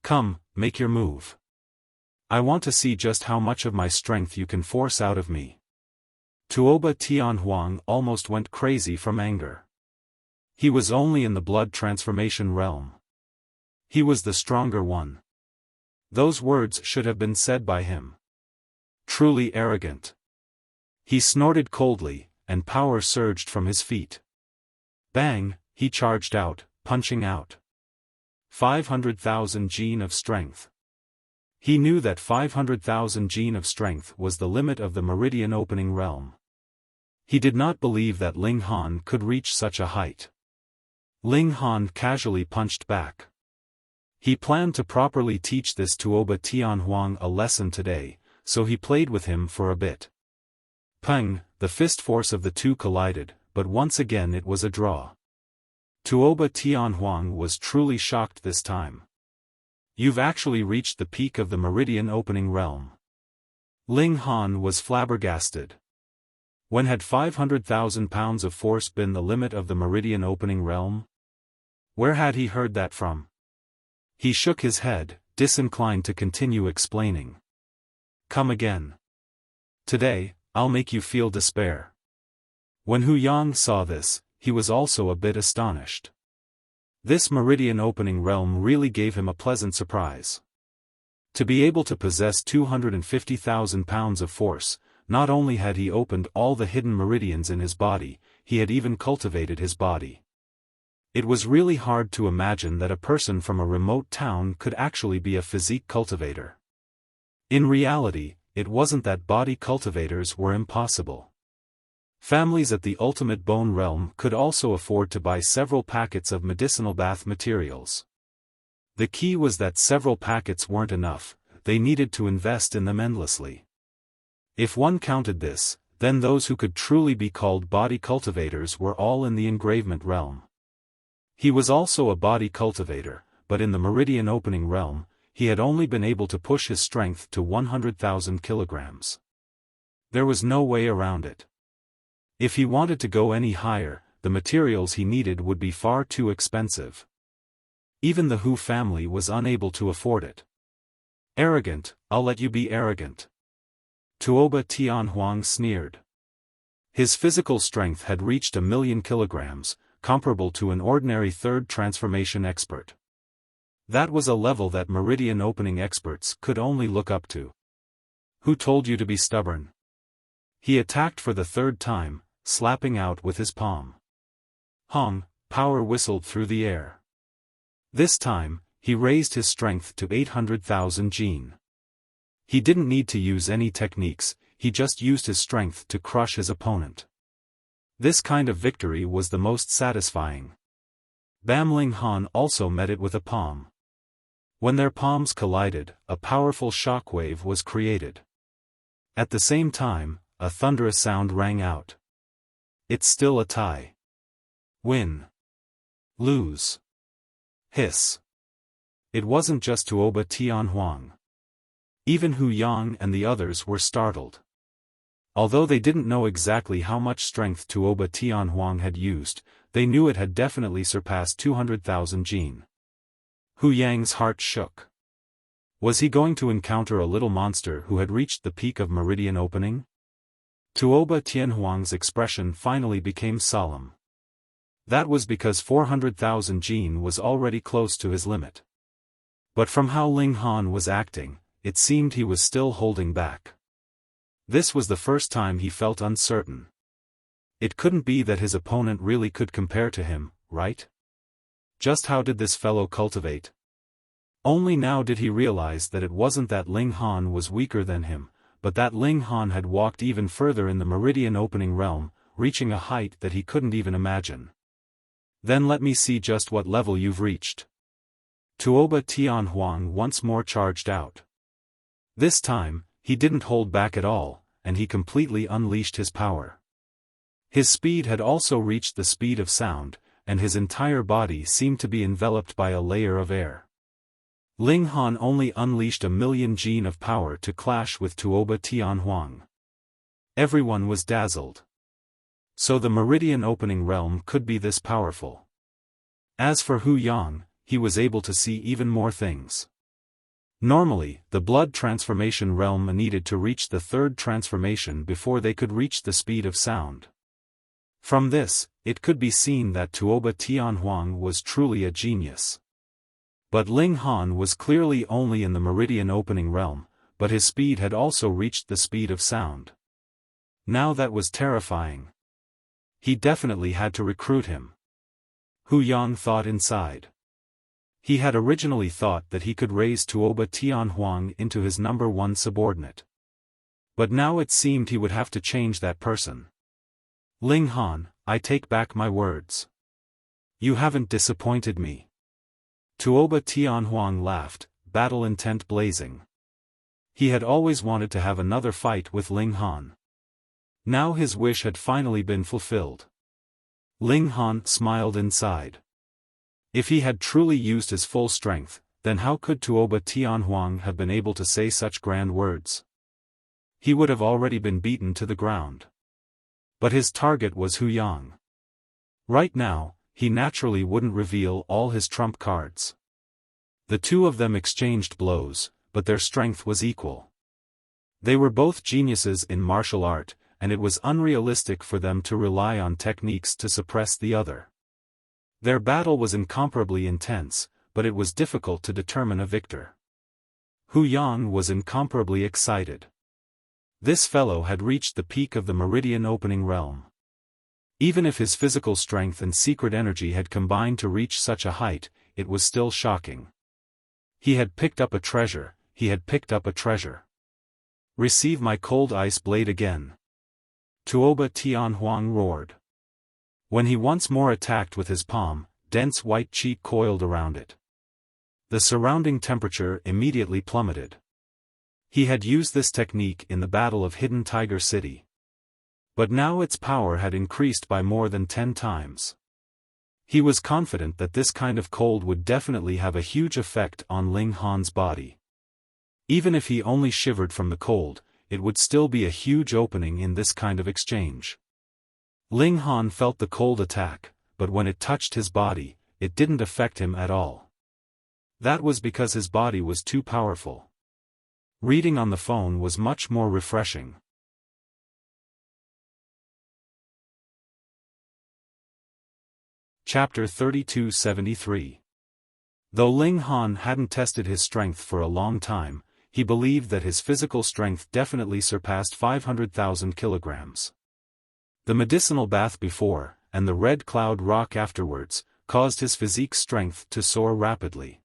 "Come, make your move. I want to see just how much of my strength you can force out of me." Tuoba Tianhuang almost went crazy from anger. He was only in the blood transformation realm. He was the stronger one. Those words should have been said by him. Truly arrogant. He snorted coldly, and power surged from his feet. Bang, he charged out, punching out 500,000 gene of strength. He knew that 500,000 gene of strength was the limit of the meridian opening realm. He did not believe that Ling Han could reach such a height. Ling Han casually punched back. He planned to properly teach this Tuoba Tianhuang a lesson today, so he played with him for a bit. Peng, the fist force of the two collided, but once again it was a draw. Tuoba Tianhuang was truly shocked this time. "You've actually reached the peak of the meridian opening realm." Ling Han was flabbergasted. When had 500,000 pounds of force been the limit of the meridian opening realm? Where had he heard that from? He shook his head, disinclined to continue explaining. "Come again. Today, I'll make you feel despair." When Hu Yang saw this, he was also a bit astonished. This meridian opening realm really gave him a pleasant surprise. To be able to possess 250,000 pounds of force, not only had he opened all the hidden meridians in his body, he had even cultivated his body. It was really hard to imagine that a person from a remote town could actually be a physique cultivator. In reality, it wasn't that body cultivators were impossible. Families at the ultimate bone realm could also afford to buy several packets of medicinal bath materials. The key was that several packets weren't enough, they needed to invest in them endlessly. If one counted this, then those who could truly be called body cultivators were all in the engravement realm. He was also a body cultivator, but in the meridian opening realm, he had only been able to push his strength to 100,000 kilograms. There was no way around it. If he wanted to go any higher, the materials he needed would be far too expensive. Even the Hu family was unable to afford it. "Arrogant, I'll let you be arrogant." Tuoba Tianhuang sneered. His physical strength had reached 1,000,000 kilograms, comparable to an ordinary third transformation expert. That was a level that meridian opening experts could only look up to. "Who told you to be stubborn?" He attacked for the third time, slapping out with his palm. Hong, power whistled through the air. This time, he raised his strength to 800,000 gene. He didn't need to use any techniques, he just used his strength to crush his opponent. This kind of victory was the most satisfying. Bam Ling Han also met it with a palm. When their palms collided, a powerful shockwave was created. At the same time, a thunderous sound rang out. It's still a tie. Win. Lose. Hiss. It wasn't just Tuoba Tianhuang. Even Hu Yang and the others were startled. Although they didn't know exactly how much strength Tuoba Tianhuang had used, they knew it had definitely surpassed 200,000 jin. Hu Yang's heart shook. Was he going to encounter a little monster who had reached the peak of meridian opening? Tuoba Tianhuang's expression finally became solemn. That was because 400,000 jin was already close to his limit. But from how Ling Han was acting, it seemed he was still holding back. This was the first time he felt uncertain. It couldn't be that his opponent really could compare to him, right? Just how did this fellow cultivate? Only now did he realize that it wasn't that Ling Han was weaker than him, but that Ling Han had walked even further in the meridian opening realm, reaching a height that he couldn't even imagine. Then let me see just what level you've reached. Tuoba Tianhuang once more charged out. This time, he didn't hold back at all, and he completely unleashed his power. His speed had also reached the speed of sound, and his entire body seemed to be enveloped by a layer of air. Ling Han only unleashed 1,000,000 jin of power to clash with Tuoba Tianhuang. Everyone was dazzled. So the meridian opening realm could be this powerful. As for Hu Yang, he was able to see even more things. Normally, the blood transformation realm needed to reach the third transformation before they could reach the speed of sound. From this, it could be seen that Tuoba Tianhuang was truly a genius. But Ling Han was clearly only in the meridian opening realm, but his speed had also reached the speed of sound. Now that was terrifying. He definitely had to recruit him. Hu Yang thought inside. He had originally thought that he could raise Tuoba Tianhuang into his #1 subordinate. But now it seemed he would have to change that person. Ling Han, I take back my words. You haven't disappointed me. Tuoba Tianhuang laughed, battle intent blazing. He had always wanted to have another fight with Ling Han. Now his wish had finally been fulfilled. Ling Han smiled inside. If he had truly used his full strength, then how could Tuoba Tianhuang have been able to say such grand words? He would have already been beaten to the ground. But his target was Hu Yang. Right now, he naturally wouldn't reveal all his trump cards. The two of them exchanged blows, but their strength was equal. They were both geniuses in martial art, and it was unrealistic for them to rely on techniques to suppress the other. Their battle was incomparably intense, but it was difficult to determine a victor. Hu Yang was incomparably excited. This fellow had reached the peak of the meridian opening realm. Even if his physical strength and secret energy had combined to reach such a height, it was still shocking. He had picked up a treasure, he had picked up a treasure. Receive my cold ice blade again. Tuoba Tianhuang roared. When he once more attacked with his palm, dense white qi coiled around it. The surrounding temperature immediately plummeted. He had used this technique in the Battle of Hidden Tiger City. But now its power had increased by more than 10 times. He was confident that this kind of cold would definitely have a huge effect on Ling Han's body. Even if he only shivered from the cold, it would still be a huge opening in this kind of exchange. Ling Han felt the cold attack, but when it touched his body, it didn't affect him at all. That was because his body was too powerful. Reading on the phone was much more refreshing. Chapter 3273. Though Ling Han hadn't tested his strength for a long time, he believed that his physical strength definitely surpassed 500,000 kilograms. The medicinal bath before, and the red cloud rock afterwards, caused his physique strength to soar rapidly.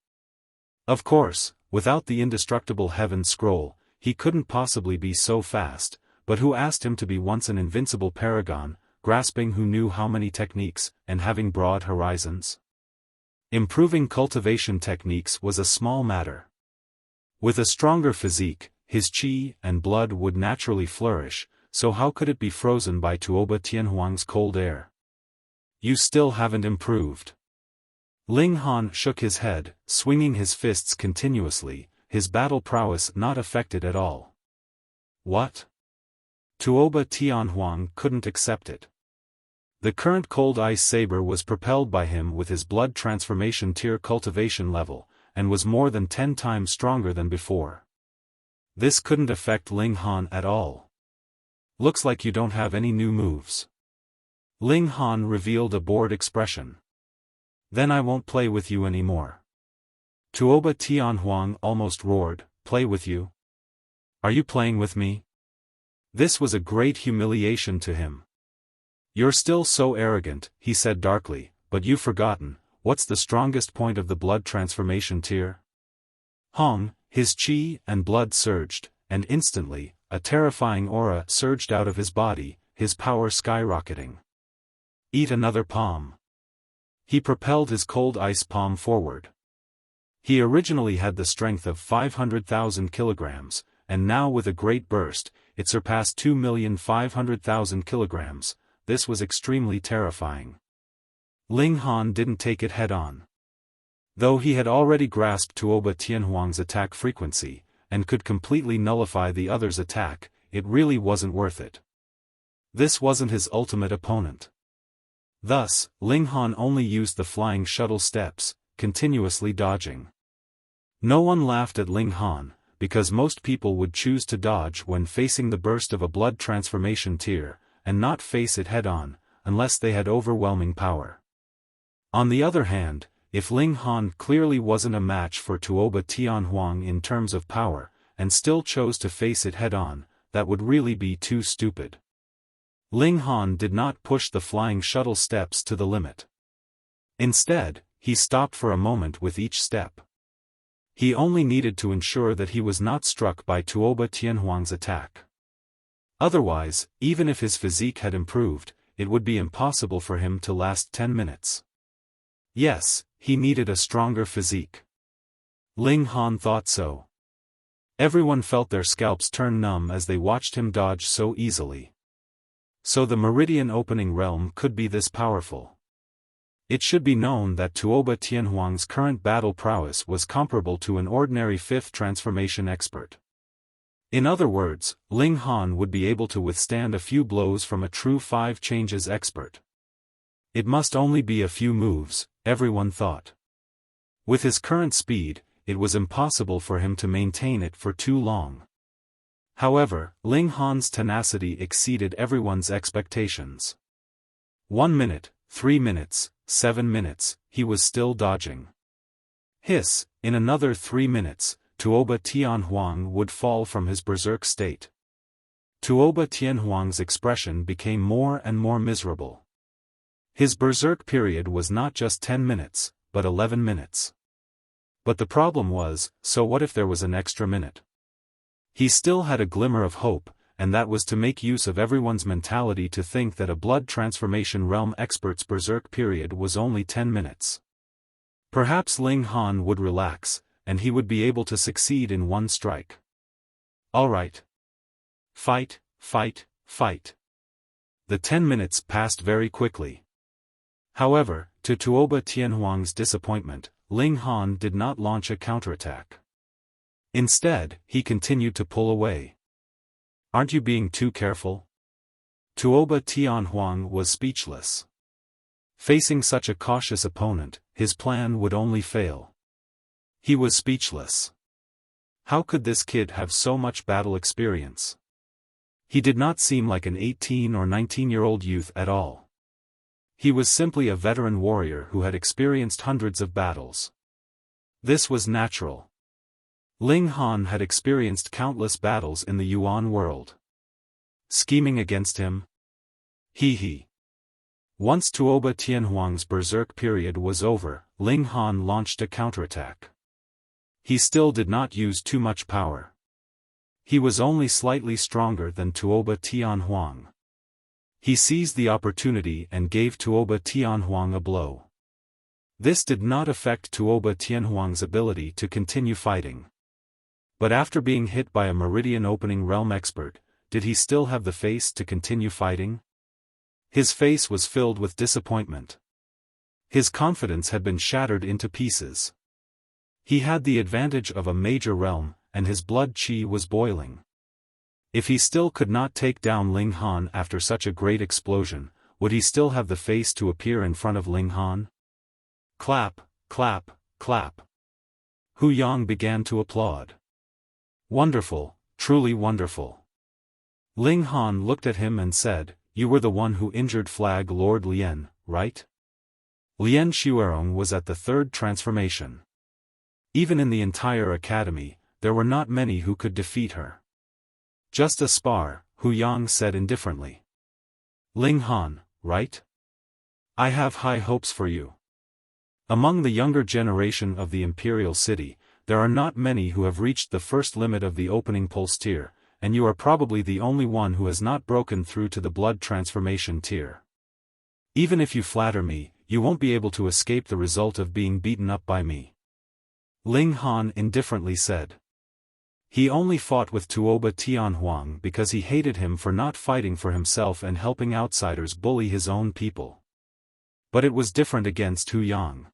Of course, without the indestructible heaven scroll, he couldn't possibly be so fast, but who asked him to be once an invincible paragon, grasping who knew how many techniques, and having broad horizons? Improving cultivation techniques was a small matter. With a stronger physique, his qi and blood would naturally flourish, so how could it be frozen by Tuoba Tianhuang's cold air? You still haven't improved. Ling Han shook his head, swinging his fists continuously, his battle prowess not affected at all. What? Tuoba Tianhuang couldn't accept it. The current cold ice saber was propelled by him with his blood transformation tier cultivation level, and was more than 10 times stronger than before. This couldn't affect Ling Han at all. Looks like you don't have any new moves. Ling Han revealed a bored expression. Then I won't play with you anymore. Tuoba Tianhuang almost roared, play with you? Are you playing with me? This was a great humiliation to him. You're still so arrogant, he said darkly, but you've forgotten, what's the strongest point of the blood transformation tier? Hong, his chi and blood surged, and instantly, a terrifying aura surged out of his body, his power skyrocketing. Eat another palm. He propelled his cold ice palm forward. He originally had the strength of 500,000 kilograms, and now with a great burst, it surpassed 2,500,000 kilograms. This was extremely terrifying. Ling Han didn't take it head-on. Though he had already grasped Tuoba Tianhuang's attack frequency, and could completely nullify the other's attack, it really wasn't worth it. This wasn't his ultimate opponent. Thus, Ling Han only used the flying shuttle steps, continuously dodging. No one laughed at Ling Han, because most people would choose to dodge when facing the burst of a blood transformation tier, and not face it head-on, unless they had overwhelming power. On the other hand, if Ling Han clearly wasn't a match for Tuoba Tianhuang in terms of power, and still chose to face it head-on, that would really be too stupid. Ling Han did not push the flying shuttle steps to the limit. Instead, he stopped for a moment with each step. He only needed to ensure that he was not struck by Tuoba Tianhuang's attack. Otherwise, even if his physique had improved, it would be impossible for him to last 10 minutes. Yes, he needed a stronger physique. Ling Han thought so. Everyone felt their scalps turn numb as they watched him dodge so easily. So the Meridian Opening Realm could be this powerful. It should be known that Tuoba Tianhuang's current battle prowess was comparable to an ordinary 5th transformation expert. In other words, Ling Han would be able to withstand a few blows from a true 5 changes expert. It must only be a few moves, everyone thought. With his current speed, it was impossible for him to maintain it for too long. However, Ling Han's tenacity exceeded everyone's expectations. 1 minute, 3 minutes, 7 minutes, he was still dodging. Hiss, in another 3 minutes, Tuoba Tianhuang would fall from his berserk state. Tuoba Tianhuang's expression became more and more miserable. His berserk period was not just 10 minutes, but 11 minutes. But the problem was, so what if there was an extra minute? He still had a glimmer of hope, and that was to make use of everyone's mentality to think that a blood transformation realm expert's berserk period was only 10 minutes. Perhaps Ling Han would relax, and he would be able to succeed in one strike. Alright. Fight, fight, fight. The 10 minutes passed very quickly. However, to Tuoba Tianhuang's disappointment, Ling Han did not launch a counterattack. Instead, he continued to pull away. Aren't you being too careful? Tuoba Tianhuang was speechless. Facing such a cautious opponent, his plan would only fail. He was speechless. How could this kid have so much battle experience? He did not seem like an 18 or 19-year-old youth at all. He was simply a veteran warrior who had experienced hundreds of battles. This was natural. Ling Han had experienced countless battles in the Yuan world. Scheming against him? He. Once Tuoba Tianhuang's berserk period was over, Ling Han launched a counterattack. He still did not use too much power. He was only slightly stronger than Tuoba Tianhuang. He seized the opportunity and gave Tuoba Tianhuang a blow. This did not affect Tuoba Tianhuang's ability to continue fighting. But after being hit by a Meridian Opening Realm expert, did he still have the face to continue fighting? His face was filled with disappointment. His confidence had been shattered into pieces. He had the advantage of a major realm, and his blood chi was boiling. If he still could not take down Ling Han after such a great explosion, would he still have the face to appear in front of Ling Han? Clap, clap, clap. Hu Yang began to applaud. Wonderful, truly wonderful. Ling Han looked at him and said, "You were the one who injured Flag Lord Lien, right?" Lien Xuerong was at the third transformation. Even in the entire academy, there were not many who could defeat her. Just a spar, Hu Yang said indifferently. Ling Han, right? I have high hopes for you. Among the younger generation of the Imperial City, there are not many who have reached the first limit of the opening pulse tier, and you are probably the only one who has not broken through to the blood transformation tier. Even if you flatter me, you won't be able to escape the result of being beaten up by me. Ling Han indifferently said. He only fought with Tuoba Tianhuang because he hated him for not fighting for himself and helping outsiders bully his own people. But it was different against Hu Yang.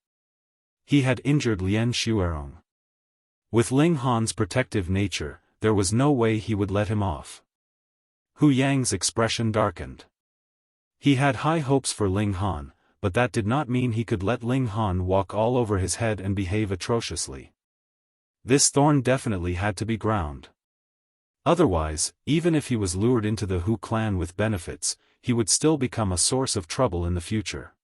He had injured Lien Xuerong. With Ling Han's protective nature, there was no way he would let him off. Hu Yang's expression darkened. He had high hopes for Ling Han, but that did not mean he could let Ling Han walk all over his head and behave atrociously. This thorn definitely had to be ground. Otherwise, even if he was lured into the Hu clan with benefits, he would still become a source of trouble in the future.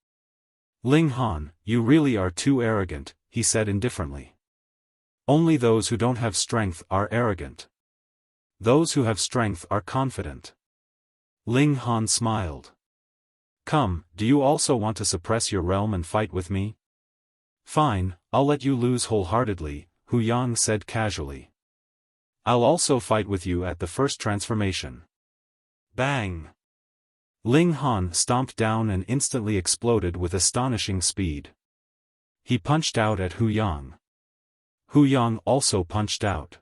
Ling Han, you really are too arrogant, he said indifferently. Only those who don't have strength are arrogant. Those who have strength are confident. Ling Han smiled. Come, do you also want to suppress your realm and fight with me? Fine, I'll let you lose wholeheartedly, Hu Yang said casually. I'll also fight with you at the first transformation. Bang! Ling Han stomped down and instantly exploded with astonishing speed. He punched out at Hu Yang. Hu Yang also punched out.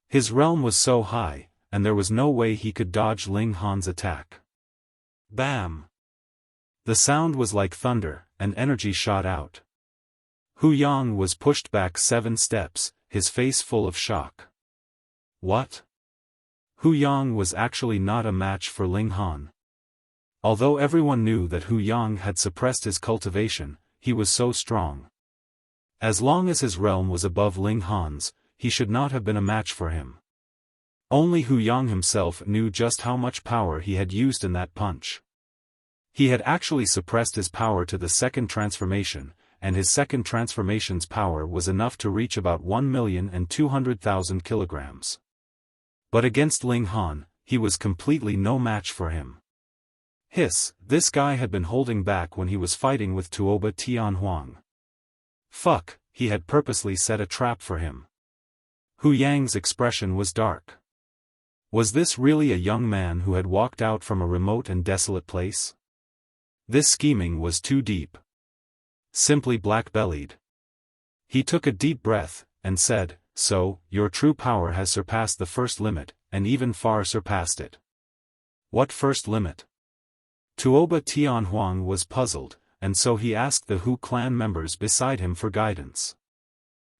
His realm was so high, and there was no way he could dodge Ling Han's attack. Bam! The sound was like thunder, and energy shot out. Hu Yang was pushed back 7 steps, his face full of shock. What? Hu Yang was actually not a match for Ling Han. Although everyone knew that Hu Yang had suppressed his cultivation, he was so strong. As long as his realm was above Ling Han's, he should not have been a match for him. Only Hu Yang himself knew just how much power he had used in that punch. He had actually suppressed his power to the second transformation, and his second transformation's power was enough to reach about 1,200,000 kilograms. But against Ling Han, he was completely no match for him. Hiss, this guy had been holding back when he was fighting with Tuoba Tianhuang. Fuck, he had purposely set a trap for him. Hu Yang's expression was dark. Was this really a young man who had walked out from a remote and desolate place? This scheming was too deep. Simply black-bellied. He took a deep breath, and said, "So, your true power has surpassed the first limit, and even far surpassed it." What first limit? Tuoba Tianhuang was puzzled, and so he asked the Hu clan members beside him for guidance.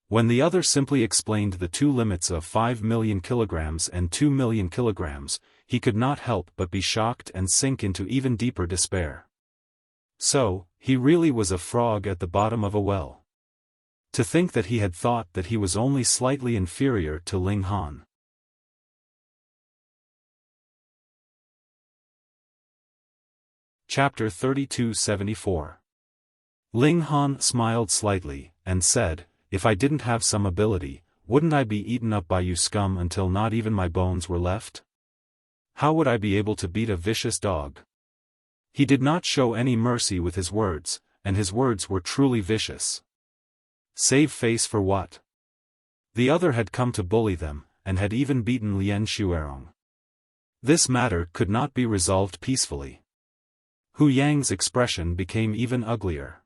When the other simply explained the 2 limits of 5 million kilograms and 2 million kilograms, he could not help but be shocked and sink into even deeper despair. So, he really was a frog at the bottom of a well. To think that he had thought that he was only slightly inferior to Ling Han. Chapter 3274. Ling Han smiled slightly, and said, "If I didn't have some ability, wouldn't I be eaten up by you scum until not even my bones were left? How would I be able to beat a vicious dog?" He did not show any mercy with his words, and his words were truly vicious. Save face for what? The other had come to bully them, and had even beaten Lien Xuerong. This matter could not be resolved peacefully. Hu Yang's expression became even uglier.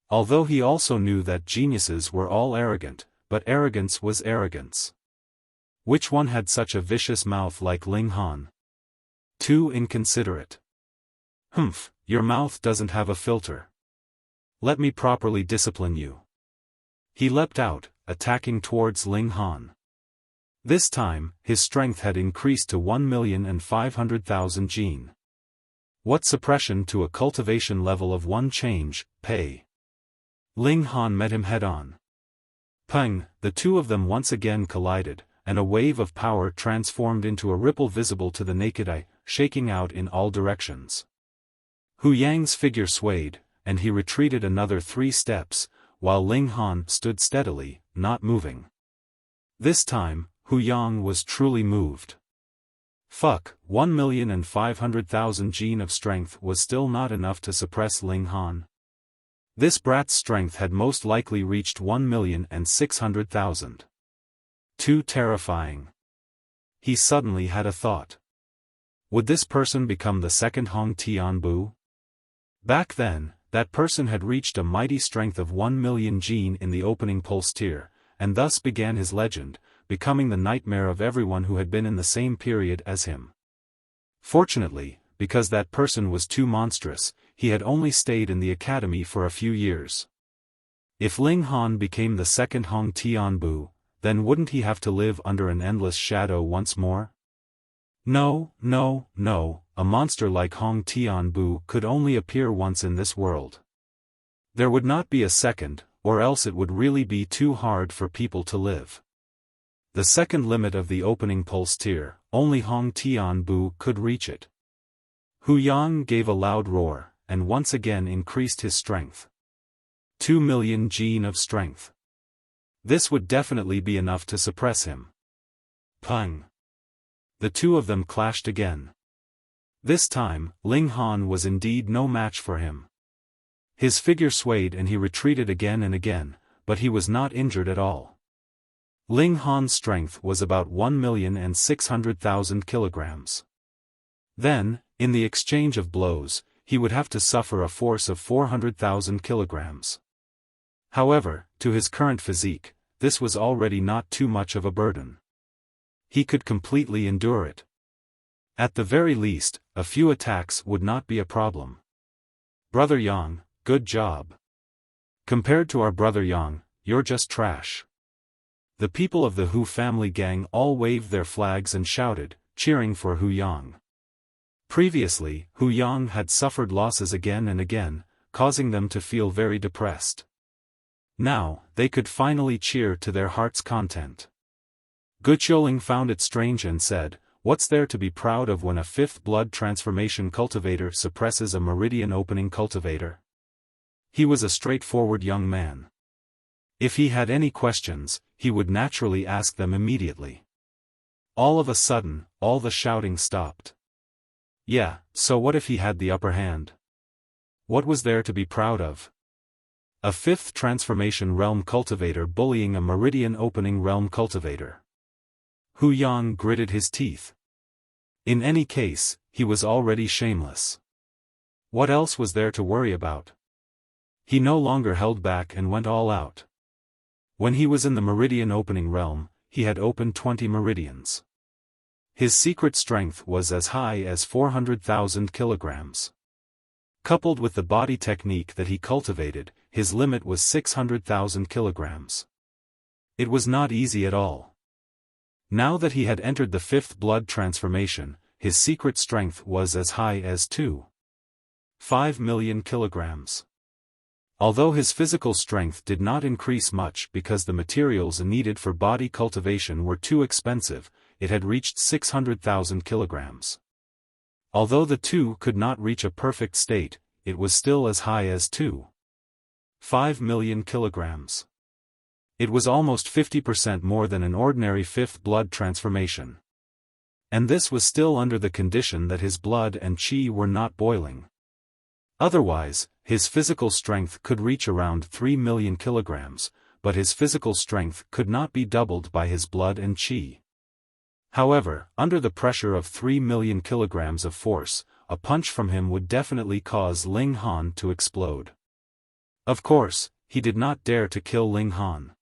Although he also knew that geniuses were all arrogant, but arrogance was arrogance. Which one had such a vicious mouth like Ling Han? Too inconsiderate. Humph, your mouth doesn't have a filter. Let me properly discipline you. He leapt out, attacking towards Ling Han. This time, his strength had increased to 1,500,000 gene. What suppression to a cultivation level of 1 change, pay. Ling Han met him head-on. Peng, the two of them once again collided, and a wave of power transformed into a ripple visible to the naked eye, shaking out in all directions. Hu Yang's figure swayed, and he retreated another 3 steps, while Ling Han stood steadily, not moving. This time, Hu Yang was truly moved. 1,500,000 gene of strength was still not enough to suppress Ling Han. This brat's strength had most likely reached 1,600,000. Too terrifying. He suddenly had a thought. Would this person become the second Hong Tianbu? Back then, that person had reached a mighty strength of 1 million gene in the opening pulse tier, and thus began his legend, becoming the nightmare of everyone who had been in the same period as him. Fortunately, because that person was too monstrous, he had only stayed in the academy for a few years. If Ling Han became the second Hong Tianbu, then wouldn't he have to live under an endless shadow once more? No, no, no, a monster like Hong Tianbu could only appear once in this world. There would not be a second, or else it would really be too hard for people to live. The second limit of the opening pulse tier, only Hong Tianbu could reach it. Hu Yang gave a loud roar, and once again increased his strength. 2 million gene of strength. This would definitely be enough to suppress him. Peng. The two of them clashed again. This time, Ling Han was indeed no match for him. His figure swayed and he retreated again and again, but he was not injured at all. Ling Han's strength was about 1,600,000 kilograms. Then, in the exchange of blows, he would have to suffer a force of 400,000 kilograms. However, to his current physique, this was already not too much of a burden. He could completely endure it. At the very least, a few attacks would not be a problem. Brother Yang, good job. Compared to our brother Yang, you're just trash. The people of the Hu family gang all waved their flags and shouted, cheering for Hu Yang. Previously, Hu Yang had suffered losses again and again, causing them to feel very depressed. Now, they could finally cheer to their heart's content. Guqiuling found it strange and said, "What's there to be proud of when a 5th blood transformation cultivator suppresses a meridian opening cultivator?" He was a straightforward young man. If he had any questions, he would naturally ask them immediately. All of a sudden, all the shouting stopped. Yeah, so what if he had the upper hand? What was there to be proud of? A 5th transformation realm cultivator bullying a meridian opening realm cultivator. Hu Yang gritted his teeth. In any case, he was already shameless. What else was there to worry about? He no longer held back and went all out. When he was in the meridian opening realm, he had opened 20 meridians. His secret strength was as high as 400,000 kilograms. Coupled with the body technique that he cultivated, his limit was 600,000 kilograms. It was not easy at all. Now that he had entered the 5th blood transformation, his secret strength was as high as 2.5 million kilograms. Although his physical strength did not increase much because the materials needed for body cultivation were too expensive, it had reached 600,000 kilograms. Although the two could not reach a perfect state, it was still as high as 2.5 million kilograms. It was almost 50% more than an ordinary 5th blood transformation. And this was still under the condition that his blood and qi were not boiling. Otherwise, his physical strength could reach around 3 million kilograms, but his physical strength could not be doubled by his blood and qi. However, under the pressure of 3 million kilograms of force, a punch from him would definitely cause Ling Han to explode. Of course, he did not dare to kill Ling Han.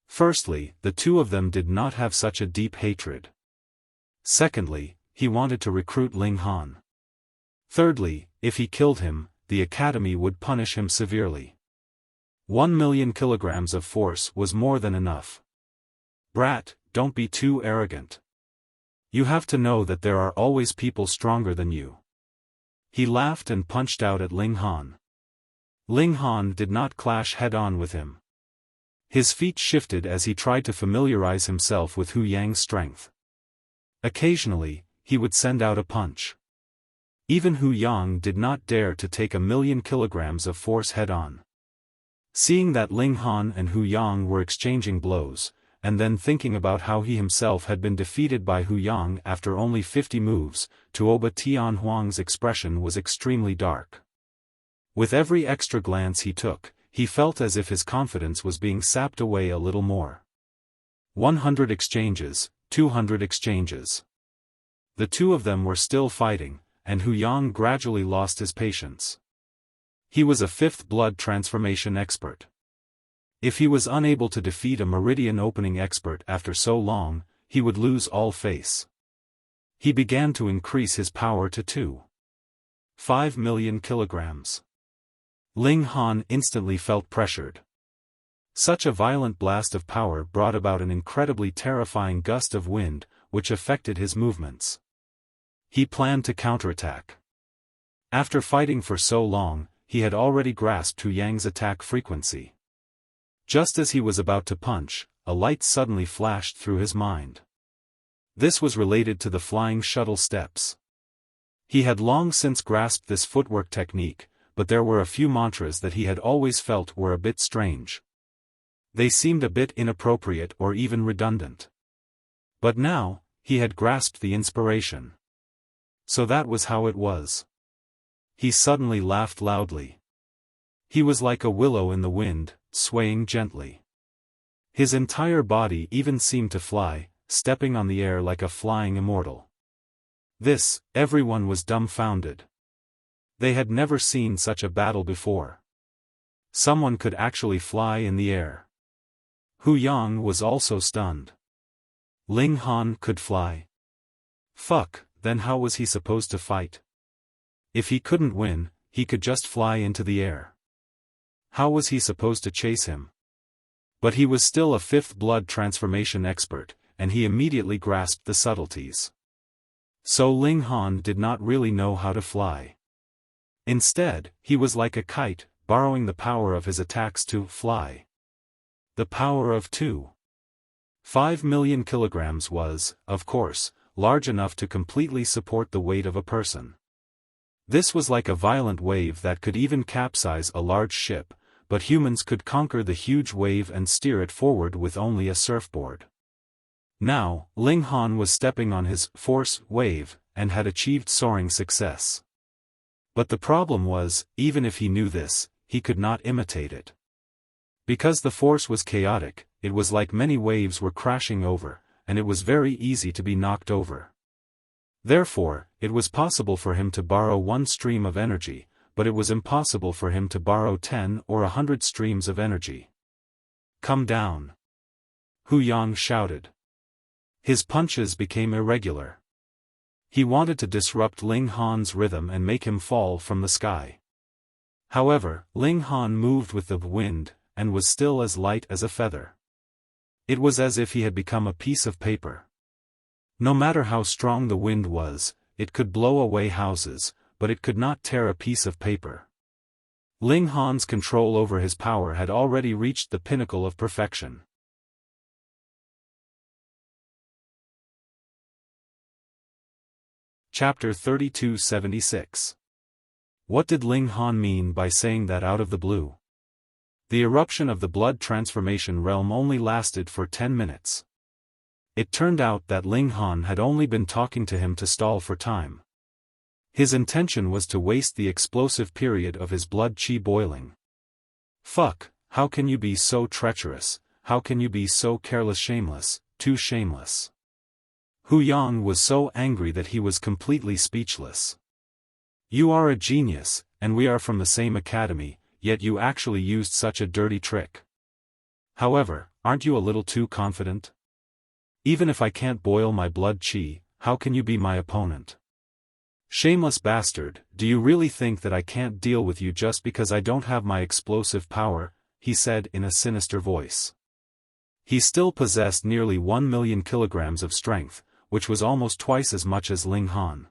Firstly, the two of them did not have such a deep hatred. Secondly, he wanted to recruit Ling Han. Thirdly, if he killed him, the academy would punish him severely. 1 million kilograms of force was more than enough. Brat, don't be too arrogant. You have to know that there are always people stronger than you. He laughed and punched out at Ling Han. Ling Han did not clash head-on with him. His feet shifted as he tried to familiarize himself with Hu Yang's strength. Occasionally, he would send out a punch. Even Hu Yang did not dare to take 1,000,000 kilograms of force head-on. Seeing that Ling Han and Hu Yang were exchanging blows, and then thinking about how he himself had been defeated by Hu Yang after only 50 moves, Tuoba Tian Huang's expression was extremely dark. With every extra glance he took, he felt as if his confidence was being sapped away a little more. 100 exchanges, 200 exchanges. The two of them were still fighting, and Hu Yang gradually lost his patience. He was a fifth blood transformation expert. If he was unable to defeat a meridian opening expert after so long, he would lose all face. He began to increase his power to 2.5 million kilograms. Ling Han instantly felt pressured. Such a violent blast of power brought about an incredibly terrifying gust of wind, which affected his movements. He planned to counterattack. After fighting for so long, he had already grasped Hu Yang's attack frequency. Just as he was about to punch, a light suddenly flashed through his mind. This was related to the flying shuttle steps. He had long since grasped this footwork technique, but there were a few mantras that he had always felt were a bit strange. They seemed a bit inappropriate or even redundant. But now, he had grasped the inspiration. So that was how it was. He suddenly laughed loudly. He was like a willow in the wind, swaying gently. His entire body even seemed to fly, stepping on the air like a flying immortal. Everyone was dumbfounded. They had never seen such a battle before. Someone could actually fly in the air. Hu Yang was also stunned. Ling Han could fly. Fuck, then how was he supposed to fight? If he couldn't win, he could just fly into the air. How was he supposed to chase him? But he was still a fifth blood transformation expert, and he immediately grasped the subtleties. So Ling Han did not really know how to fly. Instead, he was like a kite, borrowing the power of his attacks to fly. The power of 2.5 million kilograms was, of course, large enough to completely support the weight of a person. This was like a violent wave that could even capsize a large ship, but humans could conquer the huge wave and steer it forward with only a surfboard. Now, Ling Han was stepping on his force wave, and had achieved soaring success. But the problem was, even if he knew this, he could not imitate it. Because the force was chaotic, it was like many waves were crashing over, and it was very easy to be knocked over. Therefore, it was possible for him to borrow one stream of energy, but it was impossible for him to borrow 10 or 100 streams of energy. Come down! Hu Yang shouted. His punches became irregular. He wanted to disrupt Ling Han's rhythm and make him fall from the sky. However, Ling Han moved with the wind, and was still as light as a feather. It was as if he had become a piece of paper. No matter how strong the wind was, it could blow away houses, but it could not tear a piece of paper. Ling Han's control over his power had already reached the pinnacle of perfection. Chapter 3276. What did Ling Han mean by saying that out of the blue? The eruption of the blood transformation realm only lasted for 10 minutes. It turned out that Ling Han had only been talking to him to stall for time. His intention was to waste the explosive period of his blood chi boiling. Fuck, how can you be so treacherous, how can you be so careless, shameless, too shameless? Hu Yang was so angry that he was completely speechless. You are a genius, and we are from the same academy, yet you actually used such a dirty trick. However, aren't you a little too confident? Even if I can't boil my blood chi, how can you be my opponent? Shameless bastard, do you really think that I can't deal with you just because I don't have my explosive power? He said in a sinister voice. He still possessed nearly 1,000,000 kilograms of strength, which was almost twice as much as Ling Han.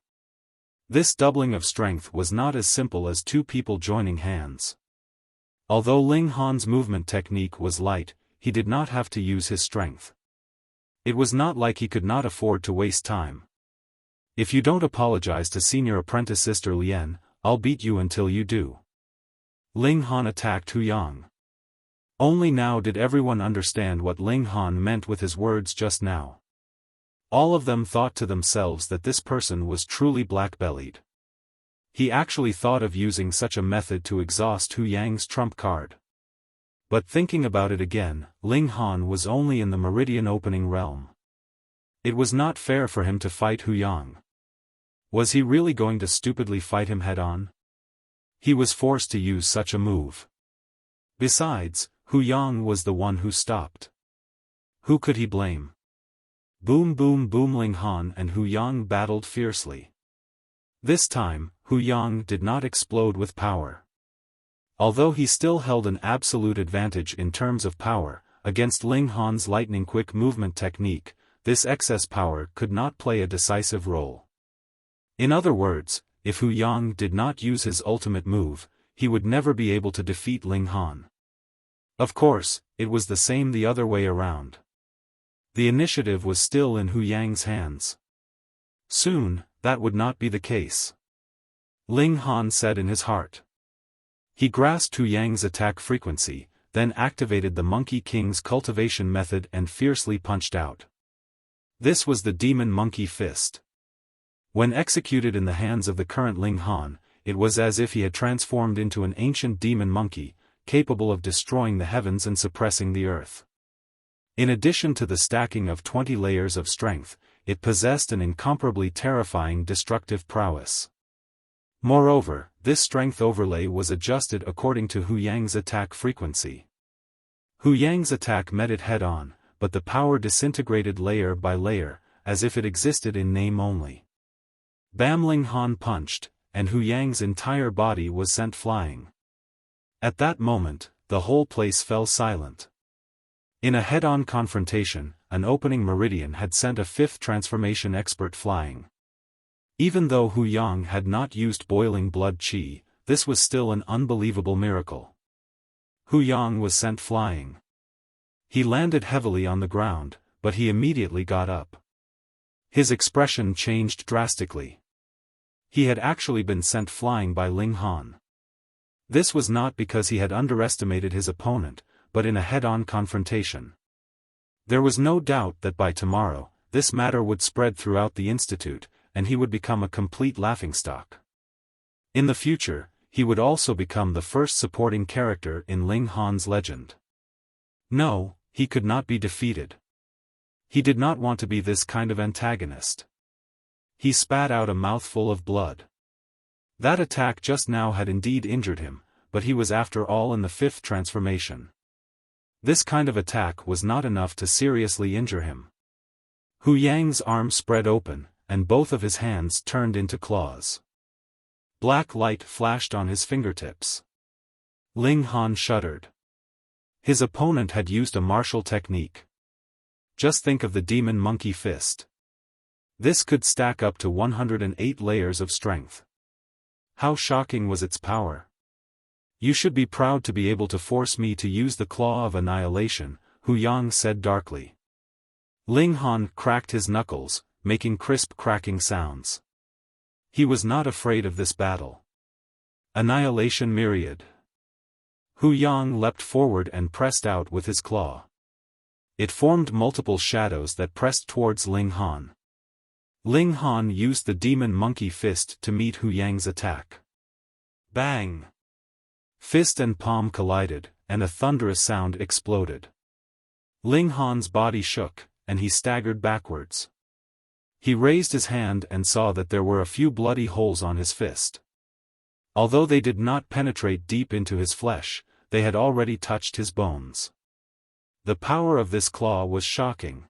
This doubling of strength was not as simple as two people joining hands. Although Ling Han's movement technique was light, he did not have to use his strength. It was not like he could not afford to waste time. If you don't apologize to senior apprentice Sister Lien, I'll beat you until you do. Ling Han attacked Hu Yang. Only now did everyone understand what Ling Han meant with his words just now. All of them thought to themselves that this person was truly black-bellied. He actually thought of using such a method to exhaust Hu Yang's trump card. But thinking about it again, Ling Han was only in the meridian opening realm. It was not fair for him to fight Hu Yang. Was he really going to stupidly fight him head-on? He was forced to use such a move. Besides, Hu Yang was the one who stopped. Who could he blame? Boom boom boom. Ling Han and Hu Yang battled fiercely. This time, Hu Yang did not explode with power. Although he still held an absolute advantage in terms of power, against Ling Han's lightning-quick movement technique, this excess power could not play a decisive role. In other words, if Hu Yang did not use his ultimate move, he would never be able to defeat Ling Han. Of course, it was the same the other way around. The initiative was still in Hu Yang's hands. Soon, that would not be the case. Ling Han said in his heart. He grasped Hu Yang's attack frequency, then activated the Monkey King's cultivation method and fiercely punched out. This was the Demon Monkey Fist. When executed in the hands of the current Ling Han, it was as if he had transformed into an ancient demon monkey, capable of destroying the heavens and suppressing the earth. In addition to the stacking of 20 layers of strength, it possessed an incomparably terrifying destructive prowess. Moreover, this strength overlay was adjusted according to Hu Yang's attack frequency. Hu Yang's attack met it head-on, but the power disintegrated layer by layer, as if it existed in name only. Bam! Ling Han punched, and Hu Yang's entire body was sent flying. At that moment, the whole place fell silent. In a head-on confrontation, an opening meridian had sent a fifth transformation expert flying. Even though Hu Yang had not used boiling blood qi, this was still an unbelievable miracle. Hu Yang was sent flying. He landed heavily on the ground, but he immediately got up. His expression changed drastically. He had actually been sent flying by Ling Han. This was not because he had underestimated his opponent, but in a head-on confrontation. There was no doubt that by tomorrow, this matter would spread throughout the institute, and he would become a complete laughingstock. In the future, he would also become the first supporting character in Ling Han's legend. No, he could not be defeated. He did not want to be this kind of antagonist. He spat out a mouthful of blood. That attack just now had indeed injured him, but he was after all in the fifth transformation. This kind of attack was not enough to seriously injure him. Hu Yang's arm spread open, and both of his hands turned into claws. Black light flashed on his fingertips. Ling Han shuddered. His opponent had used a martial technique. Just think of the Demon Monkey Fist. This could stack up to 108 layers of strength. How shocking was its power! You should be proud to be able to force me to use the Claw of Annihilation, Hu Yang said darkly. Ling Han cracked his knuckles, making crisp cracking sounds. He was not afraid of this battle. Annihilation Myriad. Hu Yang leapt forward and pressed out with his claw. It formed multiple shadows that pressed towards Ling Han. Ling Han used the Demon Monkey Fist to meet Hu Yang's attack. Bang! Fist and palm collided, and a thunderous sound exploded. Ling Han's body shook, and he staggered backwards. He raised his hand and saw that there were a few bloody holes on his fist. Although they did not penetrate deep into his flesh, they had already touched his bones. The power of this claw was shocking.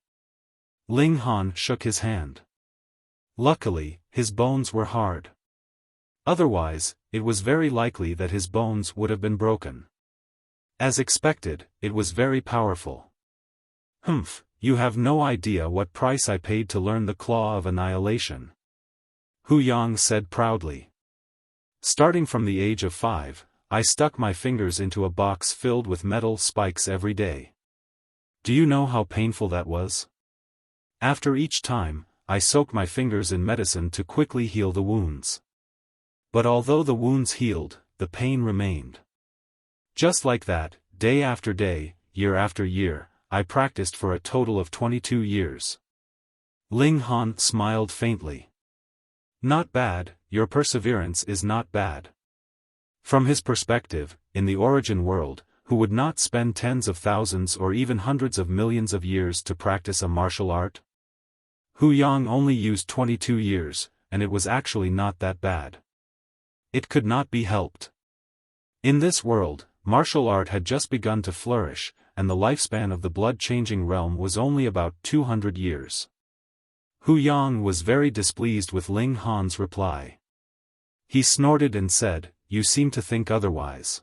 Ling Han shook his hand. Luckily, his bones were hard. Otherwise, it was very likely that his bones would have been broken. As expected, it was very powerful. Humph, you have no idea what price I paid to learn the Claw of Annihilation. Hu Yang said proudly. Starting from the age of 5, I stuck my fingers into a box filled with metal spikes every day. Do you know how painful that was? After each time, I soaked my fingers in medicine to quickly heal the wounds. But although the wounds healed, the pain remained. Just like that, day after day, year after year, I practiced for a total of 22 years. Ling Han smiled faintly. Not bad, your perseverance is not bad. From his perspective, in the origin world, who would not spend tens of thousands or even hundreds of millions of years to practice a martial art? Hu Yang only used 22 years, and it was actually not that bad. It could not be helped. In this world, martial art had just begun to flourish, and the lifespan of the blood-changing realm was only about 200 years. Hu Yang was very displeased with Ling Han's reply. He snorted and said, "You seem to think otherwise.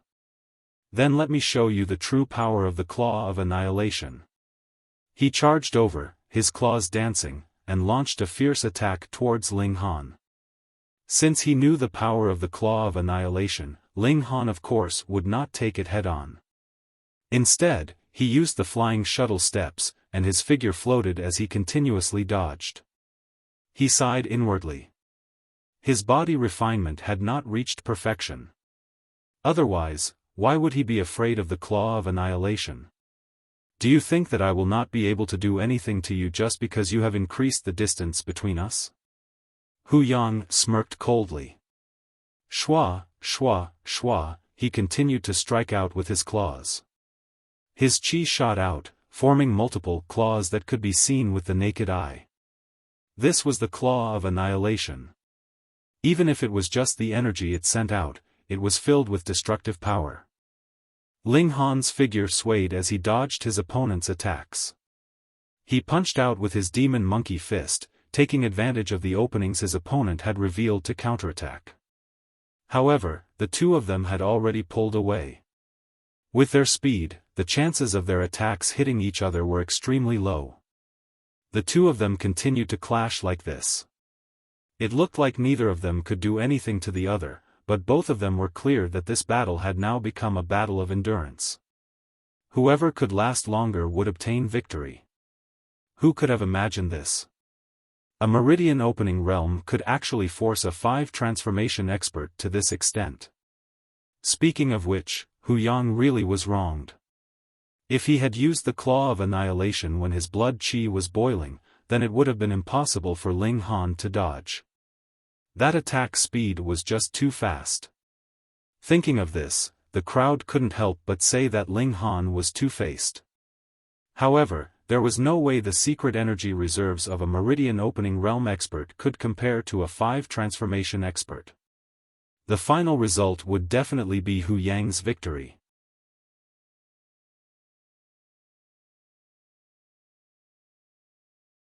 Then let me show you the true power of the Claw of Annihilation." He charged over, his claws dancing, and launched a fierce attack towards Ling Han. Since he knew the power of the Claw of Annihilation, Ling Han of course would not take it head-on. Instead, he used the flying shuttle steps, and his figure floated as he continuously dodged. He sighed inwardly. His body refinement had not reached perfection. Otherwise, why would he be afraid of the Claw of Annihilation? Do you think that I will not be able to do anything to you just because you have increased the distance between us? Hu Yang smirked coldly. Shwa, shwa, shwa, he continued to strike out with his claws. His chi shot out, forming multiple claws that could be seen with the naked eye. This was the Claw of Annihilation. Even if it was just the energy it sent out, it was filled with destructive power. Ling Han's figure swayed as he dodged his opponent's attacks. He punched out with his demon monkey fist, taking advantage of the openings his opponent had revealed to counterattack. However, the two of them had already pulled away. With their speed, the chances of their attacks hitting each other were extremely low. The two of them continued to clash like this. It looked like neither of them could do anything to the other, but both of them were clear that this battle had now become a battle of endurance. Whoever could last longer would obtain victory. Who could have imagined this? A meridian opening realm could actually force a 5 transformation expert to this extent. Speaking of which, Hu Yang really was wronged. If he had used the Claw of Annihilation when his blood chi was boiling, then it would have been impossible for Ling Han to dodge. That attack speed was just too fast. Thinking of this, the crowd couldn't help but say that Ling Han was two-faced. However, there was no way the secret energy reserves of a meridian opening realm expert could compare to a 5 transformation expert. The final result would definitely be Hu Yang's victory.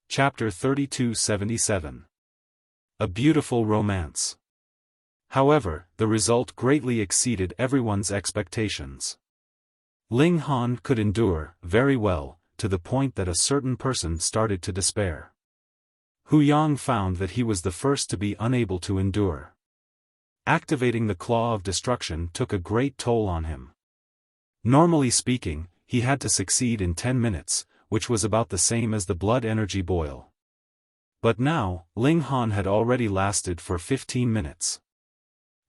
Chapter 3277. A Beautiful Romance. However, the result greatly exceeded everyone's expectations. Ling Han could endure, very well, to the point that a certain person started to despair. Hu Yang found that he was the first to be unable to endure. Activating the Claw of Destruction took a great toll on him. Normally speaking, he had to succeed in 10 minutes, which was about the same as the blood energy boil. But now, Ling Han had already lasted for 15 minutes.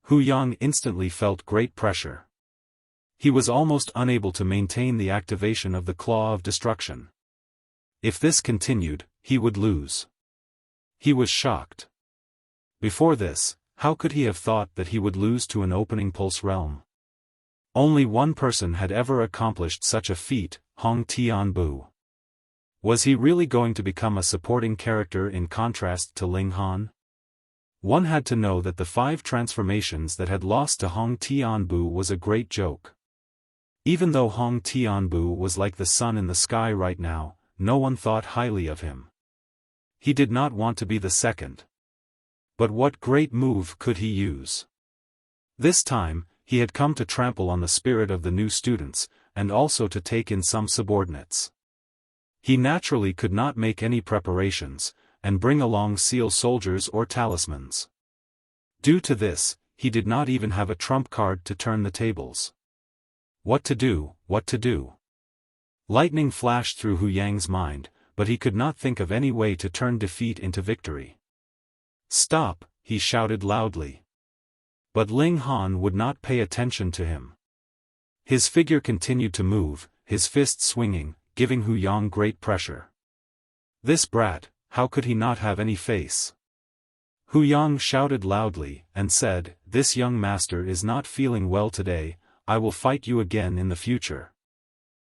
Hu Yang instantly felt great pressure. He was almost unable to maintain the activation of the Claw of Destruction. If this continued, he would lose. He was shocked. Before this, how could he have thought that he would lose to an opening pulse realm? Only one person had ever accomplished such a feat, Hong Tianbu. Was he really going to become a supporting character in contrast to Ling Han? One had to know that the 5 transformations that had lost to Hong Tianbu was a great joke. Even though Hong Tianbu was like the sun in the sky right now, no one thought highly of him. He did not want to be the second. But what great move could he use? This time, he had come to trample on the spirit of the new students, and also to take in some subordinates. He naturally could not make any preparations, and bring along seal soldiers or talismans. Due to this, he did not even have a trump card to turn the tables. What to do, what to do? Lightning flashed through Hu Yang's mind, but he could not think of any way to turn defeat into victory. Stop, he shouted loudly. But Ling Han would not pay attention to him. His figure continued to move, his fists swinging, giving Hu Yang great pressure. This brat, how could he not have any face? Hu Yang shouted loudly, and said, "This young master is not feeling well today, I will fight you again in the future."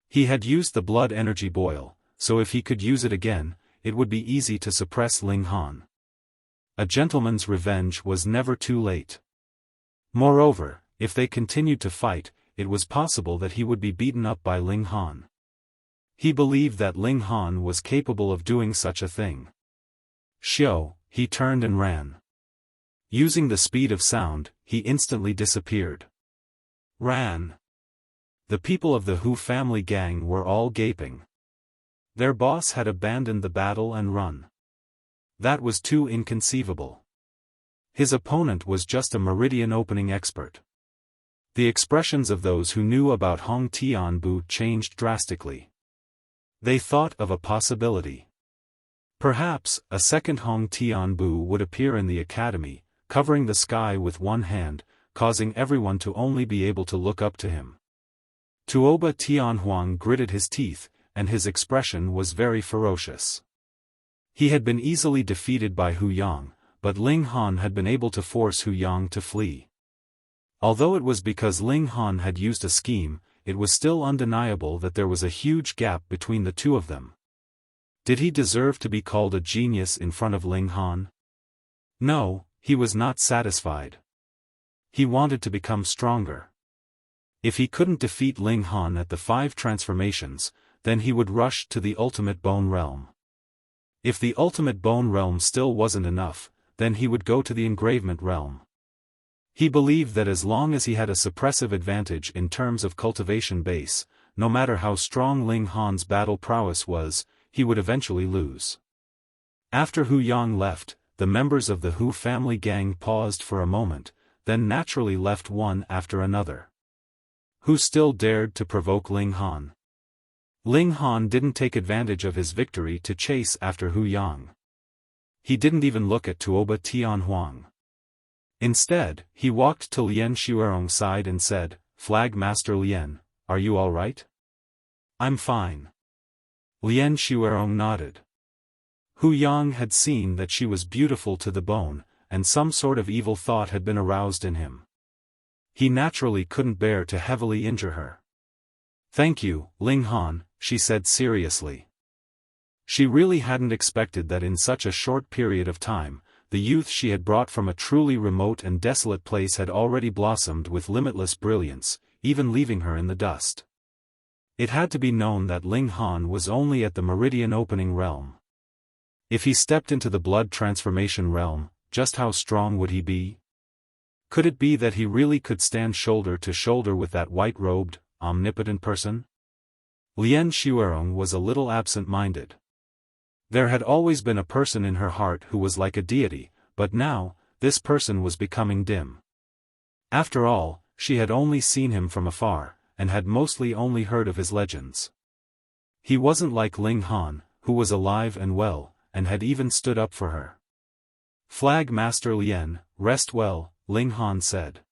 He had used the blood energy boil, so if he could use it again, it would be easy to suppress Ling Han. A gentleman's revenge was never too late. Moreover, if they continued to fight, it was possible that he would be beaten up by Ling Han. He believed that Ling Han was capable of doing such a thing. Xiao, he turned and ran. Using the speed of sound, he instantly disappeared. Ran. The people of the Hu family gang were all gaping. Their boss had abandoned the battle and run. That was too inconceivable. His opponent was just a meridian opening expert. The expressions of those who knew about Hong Tianbu changed drastically. They thought of a possibility. Perhaps, a second Hong Tianbu would appear in the academy, covering the sky with one hand, causing everyone to only be able to look up to him. Tuoba Tianhuang gritted his teeth, and his expression was very ferocious. He had been easily defeated by Hu Yang, but Ling Han had been able to force Hu Yang to flee. Although it was because Ling Han had used a scheme, it was still undeniable that there was a huge gap between the two of them. Did he deserve to be called a genius in front of Ling Han? No, he was not satisfied. He wanted to become stronger. If he couldn't defeat Ling Han at the 5 transformations, then he would rush to the ultimate bone realm. If the ultimate bone realm still wasn't enough, then he would go to the engravement realm. He believed that as long as he had a suppressive advantage in terms of cultivation base, no matter how strong Ling Han's battle prowess was, he would eventually lose. After Hu Yang left, the members of the Hu family gang paused for a moment, then naturally left one after another. Who still dared to provoke Ling Han? Ling Han didn't take advantage of his victory to chase after Hu Yang. He didn't even look at Tuoba Tianhuang. Instead, he walked to Lien Xuerong's side and said, "Flag Master Lien, are you all right?" "I'm fine." Lien Xuerong nodded. Hu Yang had seen that she was beautiful to the bone, and some sort of evil thought had been aroused in him. He naturally couldn't bear to heavily injure her. "Thank you, Ling Han," she said seriously. She really hadn't expected that in such a short period of time, the youth she had brought from a truly remote and desolate place had already blossomed with limitless brilliance, even leaving her in the dust. It had to be known that Ling Han was only at the meridian opening realm. If he stepped into the blood transformation realm, just how strong would he be? Could it be that he really could stand shoulder to shoulder with that white-robed, omnipotent person? Lien Xuerong was a little absent-minded. There had always been a person in her heart who was like a deity, but now, this person was becoming dim. After all, she had only seen him from afar, and had mostly only heard of his legends. He wasn't like Ling Han, who was alive and well, and had even stood up for her. "Flag Master Lien, rest well," Ling Han said.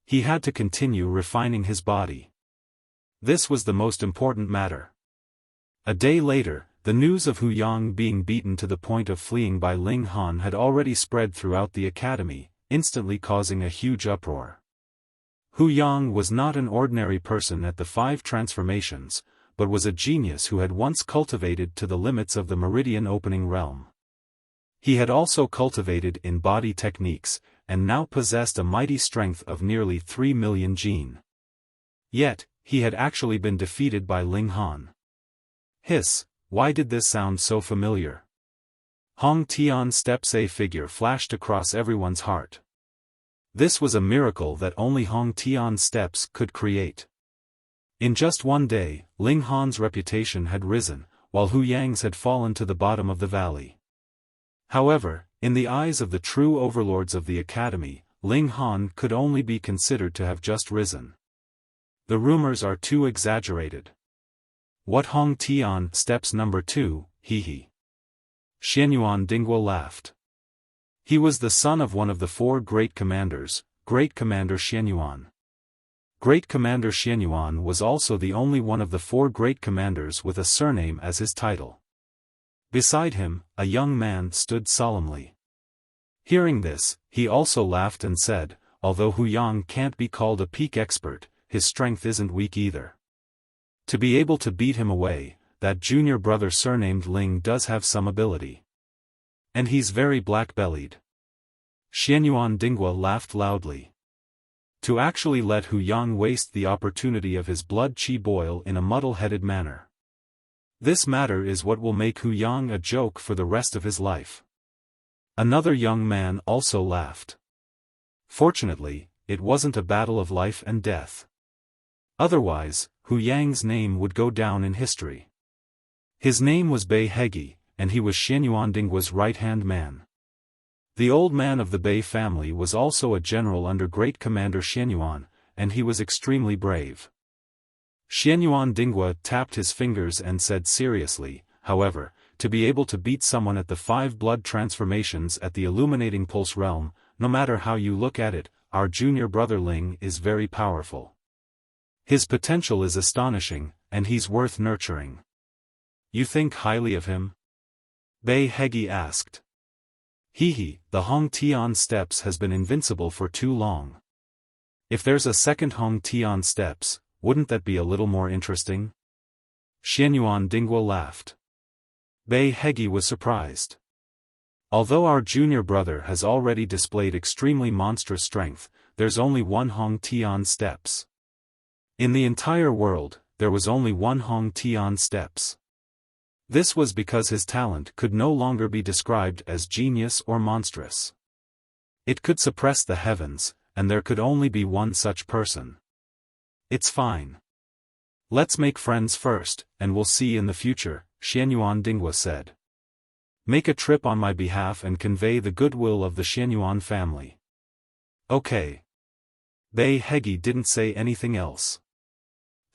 He had to continue refining his body. This was the most important matter. A day later, the news of Hu Yang being beaten to the point of fleeing by Ling Han had already spread throughout the academy, instantly causing a huge uproar. Hu Yang was not an ordinary person at the 5 transformations, but was a genius who had once cultivated to the limits of the meridian opening realm. He had also cultivated in body techniques, and now possessed a mighty strength of nearly 3 million jin. Yet, he had actually been defeated by Ling Han. Hiss, why did this sound so familiar? Hong Tian Step's a figure flashed across everyone's heart. This was a miracle that only Hong Tian Steps could create. In just one day, Ling Han's reputation had risen, while Hu Yang's had fallen to the bottom of the valley. However, in the eyes of the true overlords of the academy, Ling Han could only be considered to have just risen. The rumors are too exaggerated. What Hong Tian steps number 2, hee. Xianyuan Dingguo laughed. He was the son of one of the 4 great commanders, Great Commander Xianyuan. Great Commander Xianyuan was also the only one of the 4 great commanders with a surname as his title. Beside him, a young man stood solemnly. Hearing this, he also laughed and said, although Hu Yang can't be called a peak expert, his strength isn't weak either. To be able to beat him away, that junior brother surnamed Ling does have some ability. And he's very black-bellied. Xianyuan Dingguo laughed loudly. To actually let Hu Yang waste the opportunity of his blood qi boil in a muddle-headed manner. This matter is what will make Hu Yang a joke for the rest of his life. Another young man also laughed. Fortunately, it wasn't a battle of life and death. Otherwise, Hu Yang's name would go down in history. His name was Bei Hegi, and he was Xianyuan Dingguo's right-hand man. The old man of the Bei family was also a general under Great Commander Xianyuan, and he was extremely brave. Xianyuan Dingguo tapped his fingers and said seriously, however, to be able to beat someone at the 5 blood transformations at the Illuminating Pulse realm, no matter how you look at it, our junior brother Ling is very powerful. His potential is astonishing, and he's worth nurturing. You think highly of him? Bei Hegi asked. Hee, the Hong Tian steps has been invincible for too long. If there's a second Hong Tian steps, wouldn't that be a little more interesting? Xianyuan Dingguo laughed. Bei Hegi was surprised. Although our junior brother has already displayed extremely monstrous strength, there's only one Hong Tian steps. In the entire world, there was only one Hong Tian steps. This was because his talent could no longer be described as genius or monstrous. It could suppress the heavens, and there could only be one such person. It's fine. Let's make friends first, and we'll see in the future, Xianyuan Dingguo said. Make a trip on my behalf and convey the goodwill of the Xianyuan family. Okay. Bei Hegi didn't say anything else.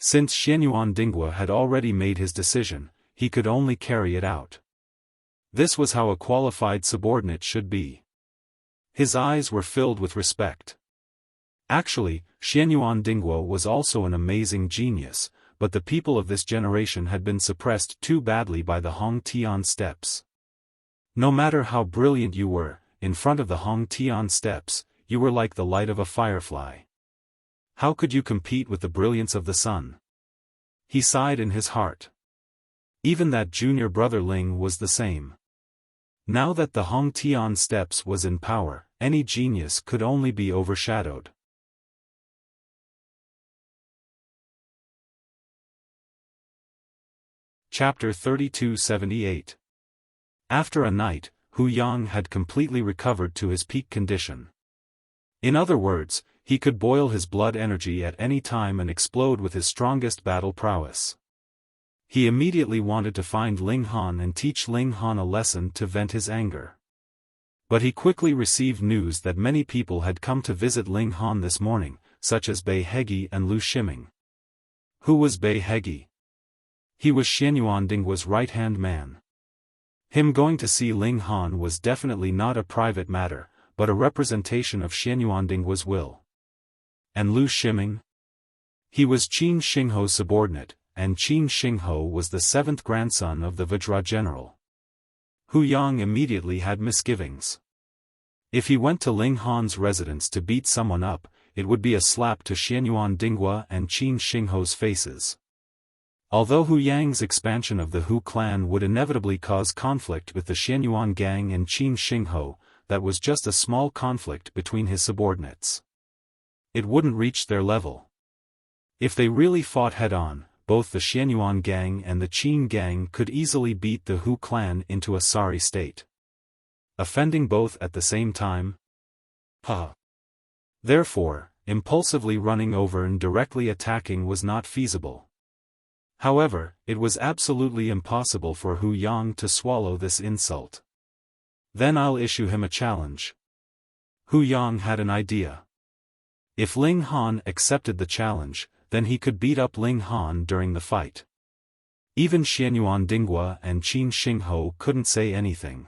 Since Xianyuan Dingguo had already made his decision, he could only carry it out. This was how a qualified subordinate should be. His eyes were filled with respect. Actually, Xianyuan Dingguo was also an amazing genius, but the people of this generation had been suppressed too badly by the Hong Tian steps. No matter how brilliant you were, in front of the Hong Tian steps, you were like the light of a firefly. How could you compete with the brilliance of the sun? He sighed in his heart. Even that junior brother Ling was the same. Now that the Hong Tian steps was in power, any genius could only be overshadowed. Chapter 3278. After a night, Hu Yang had completely recovered to his peak condition. In other words, he could boil his blood energy at any time and explode with his strongest battle prowess. He immediately wanted to find Ling Han and teach Ling Han a lesson to vent his anger. But he quickly received news that many people had come to visit Ling Han this morning, such as Bei Hegi and Lu Shiming. Who was Bei Hegi? He was Xianyuan Dingguo's right-hand man. Him going to see Ling Han was definitely not a private matter, but a representation of Xianyuan Dingguo's will. And Lu Shiming? He was Qin Shingho's subordinate, and Qin Shingho was the 7th grandson of the Vajra general. Hu Yang immediately had misgivings. If he went to Ling Han's residence to beat someone up, it would be a slap to Xianyuan Dingguo and Qin Shingho's faces. Although Hu Yang's expansion of the Hu clan would inevitably cause conflict with the Xianyuan gang and Qin Shingho, that was just a small conflict between his subordinates. It wouldn't reach their level. If they really fought head-on, both the Xianyuan gang and the Qin gang could easily beat the Hu clan into a sorry state. Offending both at the same time? Therefore, impulsively running over and directly attacking was not feasible. However, it was absolutely impossible for Hu Yang to swallow this insult. Then I'll issue him a challenge. Hu Yang had an idea. If Ling Han accepted the challenge, then he could beat up Ling Han during the fight. Even Xianyuan Dinghua and Qin Xingho couldn't say anything.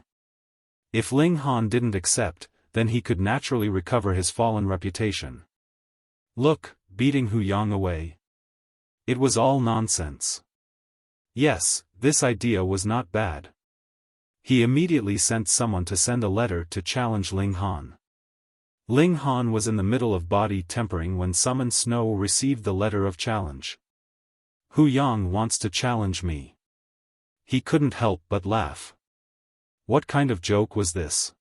If Ling Han didn't accept, then he could naturally recover his fallen reputation. Look, beating Hu Yang away. It was all nonsense. Yes, this idea was not bad. He immediately sent someone to send a letter to challenge Ling Han. Ling Han was in the middle of body tempering when Summon Snow received the letter of challenge. Hu Yang wants to challenge me. He couldn't help but laugh. What kind of joke was this?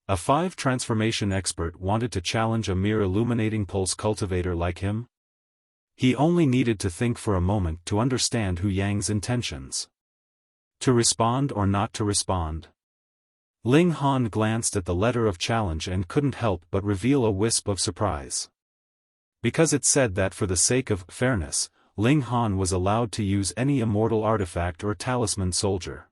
A 5 transformation expert wanted to challenge a mere illuminating pulse cultivator like him? He only needed to think for a moment to understand Hu Yang's intentions. To respond or not to respond? Ling Han glanced at the letter of challenge and couldn't help but reveal a wisp of surprise. Because it said that for the sake of fairness, Ling Han was allowed to use any immortal artifact or talisman soldier.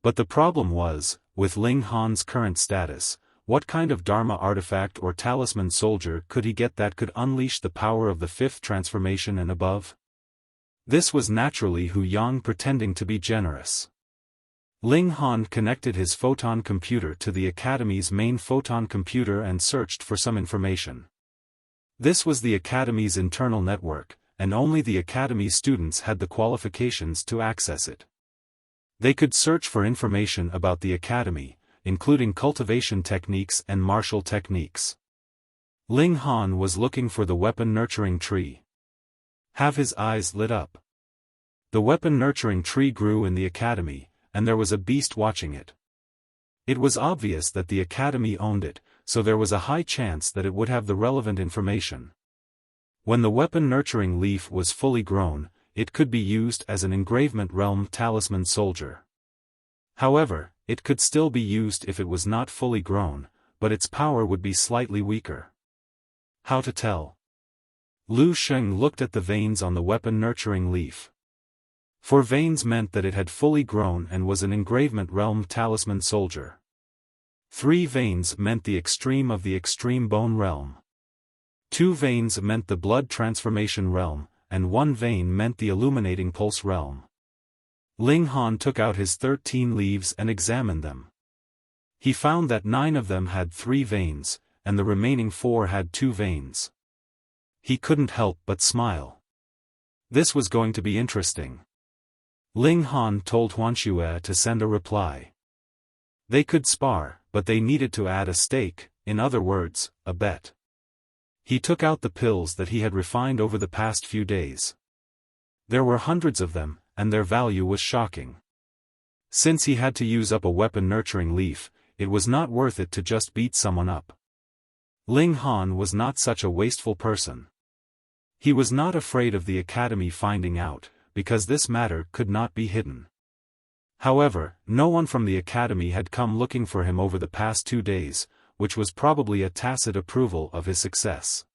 But the problem was, with Ling Han's current status, what kind of Dharma artifact or talisman soldier could he get that could unleash the power of the 5th transformation and above? This was naturally Hu Yang pretending to be generous. Ling Han connected his photon computer to the Academy's main photon computer and searched for some information. This was the Academy's internal network, and only the Academy students had the qualifications to access it. They could search for information about the Academy, including cultivation techniques and martial techniques. Ling Han was looking for the weapon nurturing tree. Have his eyes lit up. The weapon nurturing tree grew in the Academy, and there was a beast watching it. It was obvious that the Academy owned it, so there was a high chance that it would have the relevant information. When the weapon nurturing leaf was fully grown, it could be used as an engravement realm talisman soldier. However, it could still be used if it was not fully grown, but its power would be slightly weaker. How to tell? Lu Sheng looked at the veins on the weapon nurturing leaf. 4 veins meant that it had fully grown and was an engravement realm talisman soldier. 3 veins meant the extreme of the extreme bone realm. 2 veins meant the blood transformation realm, and 1 vein meant the illuminating pulse realm. Ling Han took out his 13 leaves and examined them. He found that 9 of them had 3 veins, and the remaining 4 had 2 veins. He couldn't help but smile. This was going to be interesting. Ling Han told Huanxue to send a reply. They could spar, but they needed to add a stake, in other words, a bet. He took out the pills that he had refined over the past few days. There were hundreds of them, and their value was shocking. Since he had to use up a weapon nurturing leaf, it was not worth it to just beat someone up. Ling Han was not such a wasteful person. He was not afraid of the Academy finding out, because this matter could not be hidden. However, no one from the Academy had come looking for him over the past 2 days, which was probably a tacit approval of his success.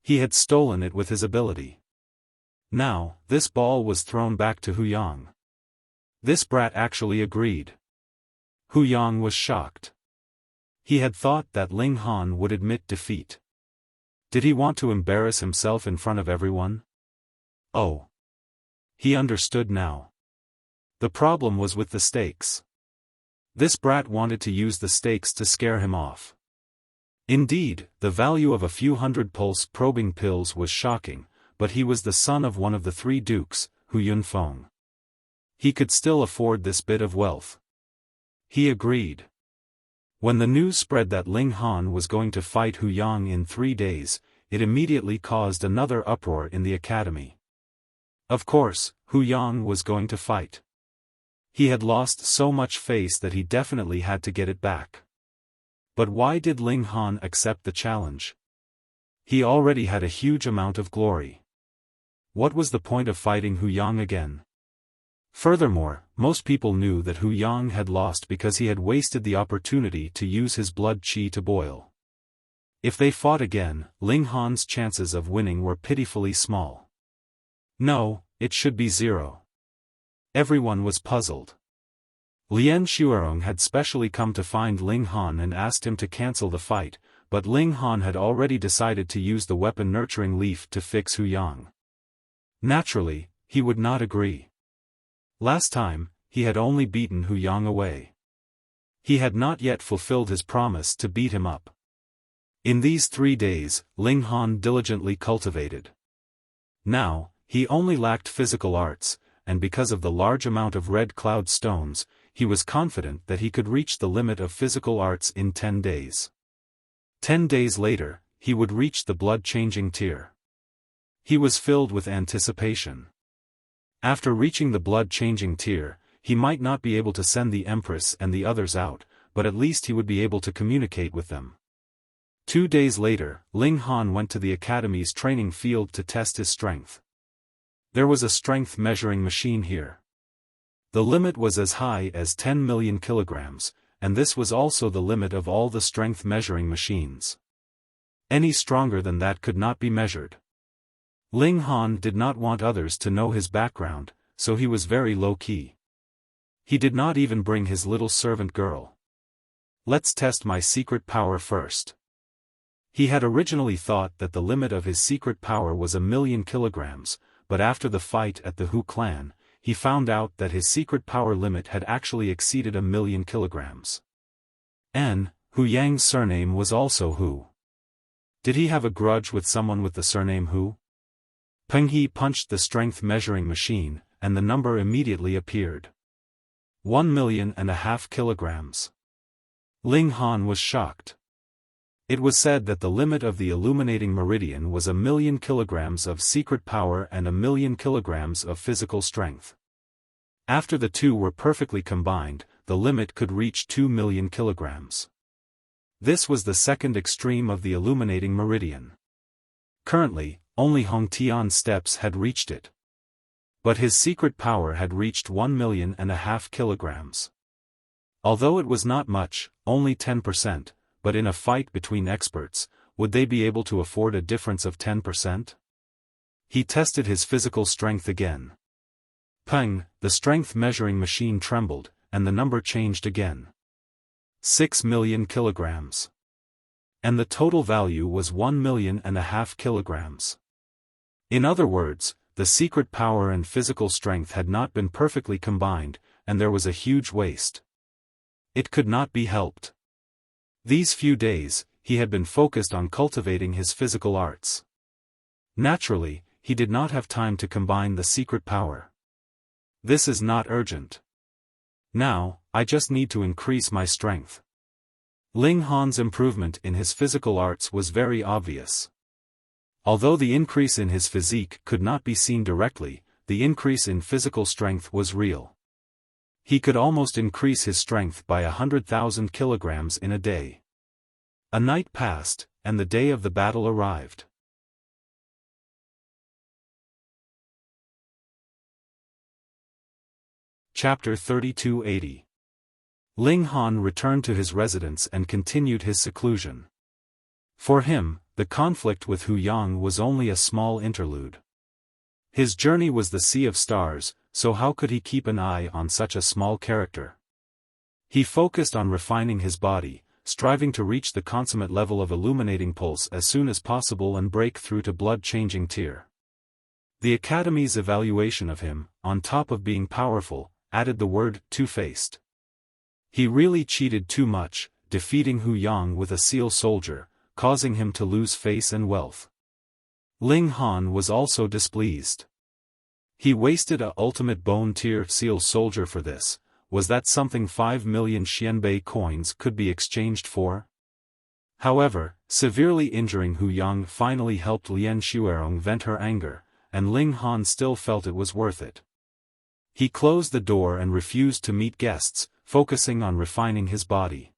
He had stolen it with his ability. Now, this ball was thrown back to Hu Yang. This brat actually agreed. Hu Yang was shocked. He had thought that Ling Han would admit defeat. Did he want to embarrass himself in front of everyone? Oh. He understood now. The problem was with the stakes. This brat wanted to use the stakes to scare him off. Indeed, the value of a few hundred pulse-probing pills was shocking, but he was the son of one of the 3 dukes, Hu Yunfeng. He could still afford this bit of wealth. He agreed. When the news spread that Ling Han was going to fight Hu Yang in 3 days, it immediately caused another uproar in the Academy. Of course, Hu Yang was going to fight. He had lost so much face that he definitely had to get it back. But why did Ling Han accept the challenge? He already had a huge amount of glory. What was the point of fighting Hu Yang again? Furthermore, most people knew that Hu Yang had lost because he had wasted the opportunity to use his blood qi to boil. If they fought again, Ling Han's chances of winning were pitifully small. No, it should be 0. Everyone was puzzled. Lian Shuerong had specially come to find Ling Han and asked him to cancel the fight, but Ling Han had already decided to use the weapon Nurturing Leaf to fix Hu Yang. Naturally, he would not agree. Last time, he had only beaten Hu Yang away. He had not yet fulfilled his promise to beat him up. In these 3 days, Ling Han diligently cultivated. Now, he only lacked physical arts, and because of the large amount of red cloud stones, he was confident that he could reach the limit of physical arts in 10 days. 10 days later, he would reach the blood-changing tier. He was filled with anticipation. After reaching the blood-changing tier, he might not be able to send the Empress and the others out, but at least he would be able to communicate with them. 2 days later, Ling Han went to the Academy's training field to test his strength. There was a strength measuring machine here. The limit was as high as 10 million kilograms, and this was also the limit of all the strength measuring machines. Any stronger than that could not be measured. Ling Han did not want others to know his background, so he was very low-key. He did not even bring his little servant girl. Let's test my secret power first. He had originally thought that the limit of his secret power was 1,000,000 kilograms, but after the fight at the Hu clan, he found out that his secret power limit had actually exceeded 1,000,000 kilograms. And Hu Yang's surname was also Hu. Did he have a grudge with someone with the surname Hu? Peng He punched the strength measuring machine, and the number immediately appeared. 1,500,000 kilograms. Ling Han was shocked. It was said that the limit of the illuminating meridian was 1,000,000 kilograms of secret power and 1,000,000 kilograms of physical strength. After the two were perfectly combined, the limit could reach 2,000,000 kilograms. This was the second extreme of the illuminating meridian. Currently, only Hong Tian's steps had reached it. But his secret power had reached 1,500,000 kilograms. Although it was not much, only 10%, but in a fight between experts, would they be able to afford a difference of 10%? He tested his physical strength again. Peng, the strength measuring machine trembled, and the number changed again. 6,000,000 kilograms. And the total value was 1,500,000 kilograms. In other words, the secret power and physical strength had not been perfectly combined, and there was a huge waste. It could not be helped. These few days, he had been focused on cultivating his physical arts. Naturally, he did not have time to combine the secret power. This is not urgent. Now, I just need to increase my strength. Ling Han's improvement in his physical arts was very obvious. Although the increase in his physique could not be seen directly, the increase in physical strength was real. He could almost increase his strength by 100,000 kilograms in a day. A night passed, and the day of the battle arrived. Chapter 3280. Ling Han returned to his residence and continued his seclusion. For him, the conflict with Hu Yang was only a small interlude. His journey was the Sea of Stars, so how could he keep an eye on such a small character? He focused on refining his body, striving to reach the consummate level of illuminating pulse as soon as possible and break through to blood-changing tier. The Academy's evaluation of him, on top of being powerful, added the word two-faced. He really cheated too much, defeating Hu Yang with a seal soldier, causing him to lose face and wealth. Ling Han was also displeased. He wasted a ultimate bone tier seal soldier for this. Was that something 5 million Xianbei coins could be exchanged for? However, severely injuring Hu Yang finally helped Lian Shuerong vent her anger, and Ling Han still felt it was worth it. He closed the door and refused to meet guests, focusing on refining his body.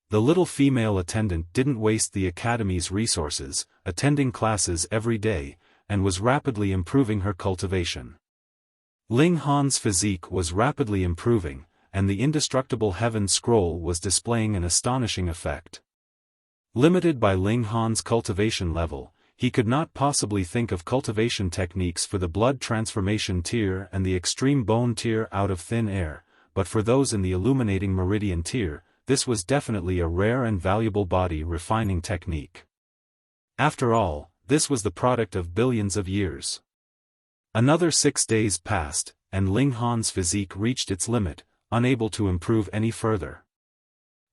The little female attendant didn't waste the Academy's resources, attending classes every day, and was rapidly improving her cultivation. Ling Han's physique was rapidly improving, and the indestructible Heaven Scroll was displaying an astonishing effect. Limited by Ling Han's cultivation level, he could not possibly think of cultivation techniques for the blood transformation tier and the extreme bone tier out of thin air, but for those in the illuminating meridian tier, this was definitely a rare and valuable body refining technique. After all, this was the product of billions of years. Another 6 days passed, and Ling Han's physique reached its limit, unable to improve any further.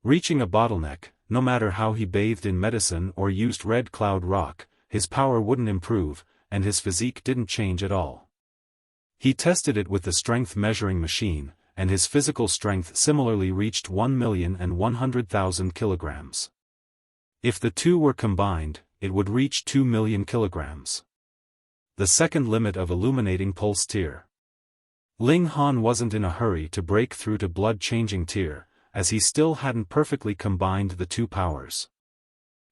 Reaching a bottleneck, no matter how he bathed in medicine or used Red Cloud Rock, his power wouldn't improve, and his physique didn't change at all. He tested it with the strength measuring machine, and his physical strength similarly reached 1,100,000 kilograms. If the two were combined, it would reach 2 million kilograms. The second limit of illuminating pulse tier. Ling Han wasn't in a hurry to break through to blood-changing tier, as he still hadn't perfectly combined the two powers.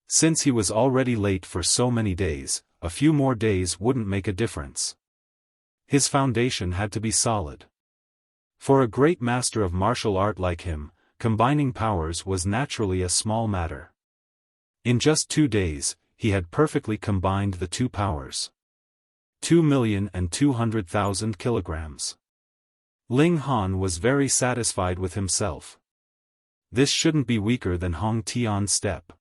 Since he was already late for so many days, a few more days wouldn't make a difference. His foundation had to be solid. For a great master of martial art like him, combining powers was naturally a small matter. In just 2 days, he had perfectly combined the two powers. 2,200,000 kilograms. Ling Han was very satisfied with himself. This shouldn't be weaker than Hong Tian's step.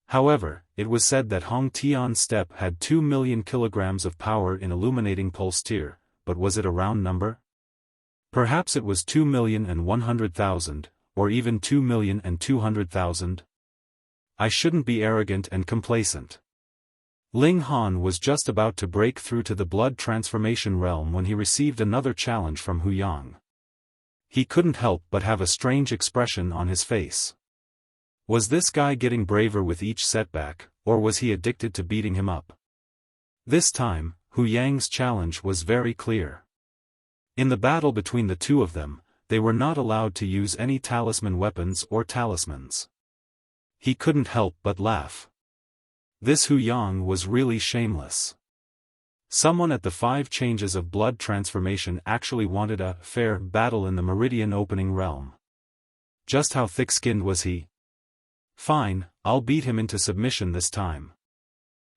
However, it was said that Hong Tian's step had 2 million kilograms of power in illuminating pulse tier, but was it a round number? Perhaps it was 2,100,000, or even 2,200,000. I shouldn't be arrogant and complacent. Ling Han was just about to break through to the blood transformation realm when he received another challenge from Hu Yang. He couldn't help but have a strange expression on his face. Was this guy getting braver with each setback, or was he addicted to beating him up? This time, Hu Yang's challenge was very clear. In the battle between the two of them, they were not allowed to use any talisman weapons or talismans. He couldn't help but laugh. This Hu Yang was really shameless. Someone at the 5 changes of blood transformation actually wanted a fair battle in the meridian opening realm. Just how thick-skinned was he? Fine, I'll beat him into submission this time.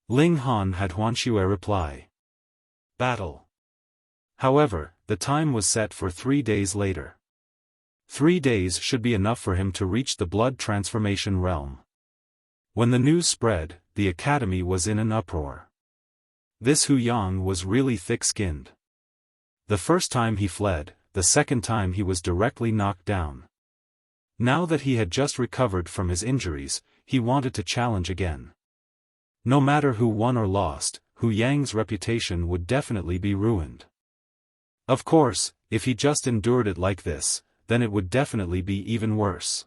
Ling Han had Huanxue reply. Battle. However, the time was set for 3 days later. 3 days should be enough for him to reach the blood transformation realm. When the news spread, the academy was in an uproar. This Hu Yang was really thick-skinned. The first time he fled, the second time he was directly knocked down. Now that he had just recovered from his injuries, he wanted to challenge again. No matter who won or lost, Hu Yang's reputation would definitely be ruined. Of course, if he just endured it like this, then it would definitely be even worse.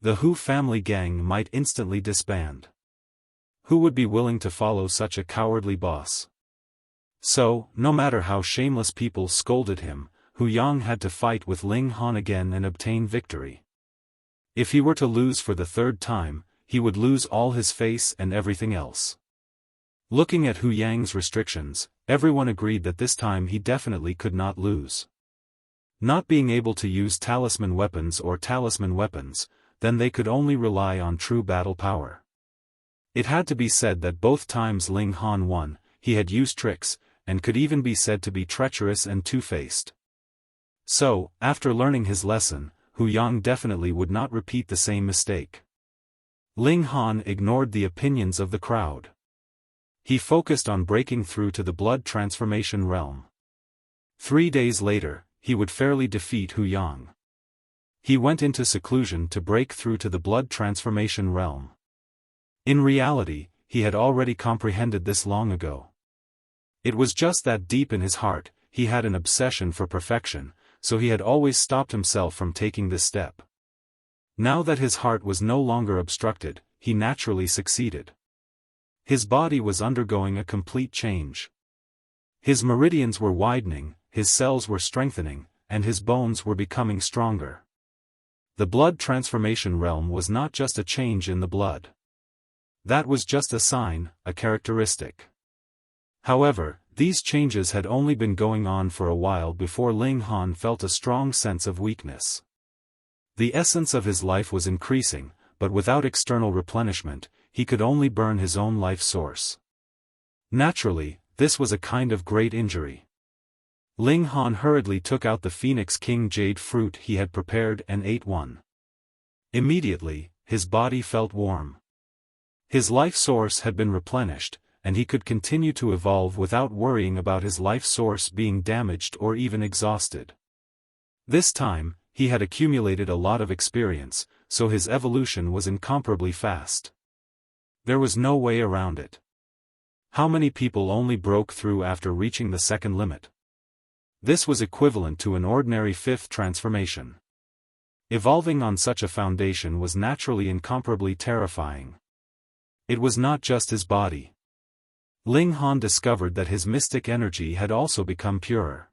The Hu family gang might instantly disband. Who would be willing to follow such a cowardly boss? So, no matter how shameless people scolded him, Hu Yang had to fight with Ling Han again and obtain victory. If he were to lose for the 3rd time, he would lose all his face and everything else. Looking at Hu Yang's restrictions, everyone agreed that this time he definitely could not lose. Not being able to use talisman weapons or talisman weapons, then they could only rely on true battle power. It had to be said that both times Ling Han won, he had used tricks, and could even be said to be treacherous and two-faced. So, after learning his lesson, Hu Yang definitely would not repeat the same mistake. Ling Han ignored the opinions of the crowd. He focused on breaking through to the blood transformation realm. 3 days later, he would fairly defeat Hu Yang. He went into seclusion to break through to the blood transformation realm. In reality, he had already comprehended this long ago. It was just that deep in his heart, he had an obsession for perfection, so he had always stopped himself from taking this step. Now that his heart was no longer obstructed, he naturally succeeded. His body was undergoing a complete change. His meridians were widening, his cells were strengthening, and his bones were becoming stronger. The blood transformation realm was not just a change in the blood. That was just a sign, a characteristic. However, these changes had only been going on for a while before Ling Han felt a strong sense of weakness. The essence of his life was increasing, but without external replenishment, he could only burn his own life source. Naturally, this was a kind of great injury. Ling Han hurriedly took out the Phoenix King jade fruit he had prepared and ate one. Immediately, his body felt warm. His life source had been replenished, and he could continue to evolve without worrying about his life source being damaged or even exhausted. This time, he had accumulated a lot of experience, so his evolution was incomparably fast. There was no way around it. How many people only broke through after reaching the second limit? This was equivalent to an ordinary fifth transformation. Evolving on such a foundation was naturally incomparably terrifying. It was not just his body. Ling Han discovered that his mystic energy had also become purer.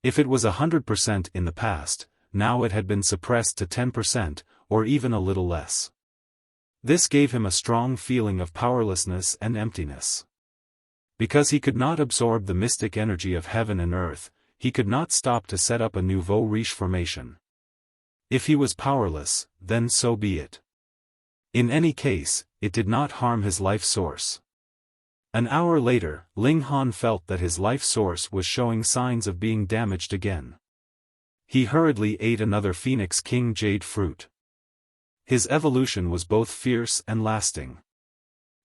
If it was 100% in the past, now it had been suppressed to 10%, or even a little less. This gave him a strong feeling of powerlessness and emptiness. Because he could not absorb the mystic energy of heaven and earth, he could not stop to set up a nouveau riche formation. If he was powerless, then so be it. In any case, it did not harm his life source. An hour later, Ling Han felt that his life source was showing signs of being damaged again. He hurriedly ate another Phoenix King jade fruit. His evolution was both fierce and lasting.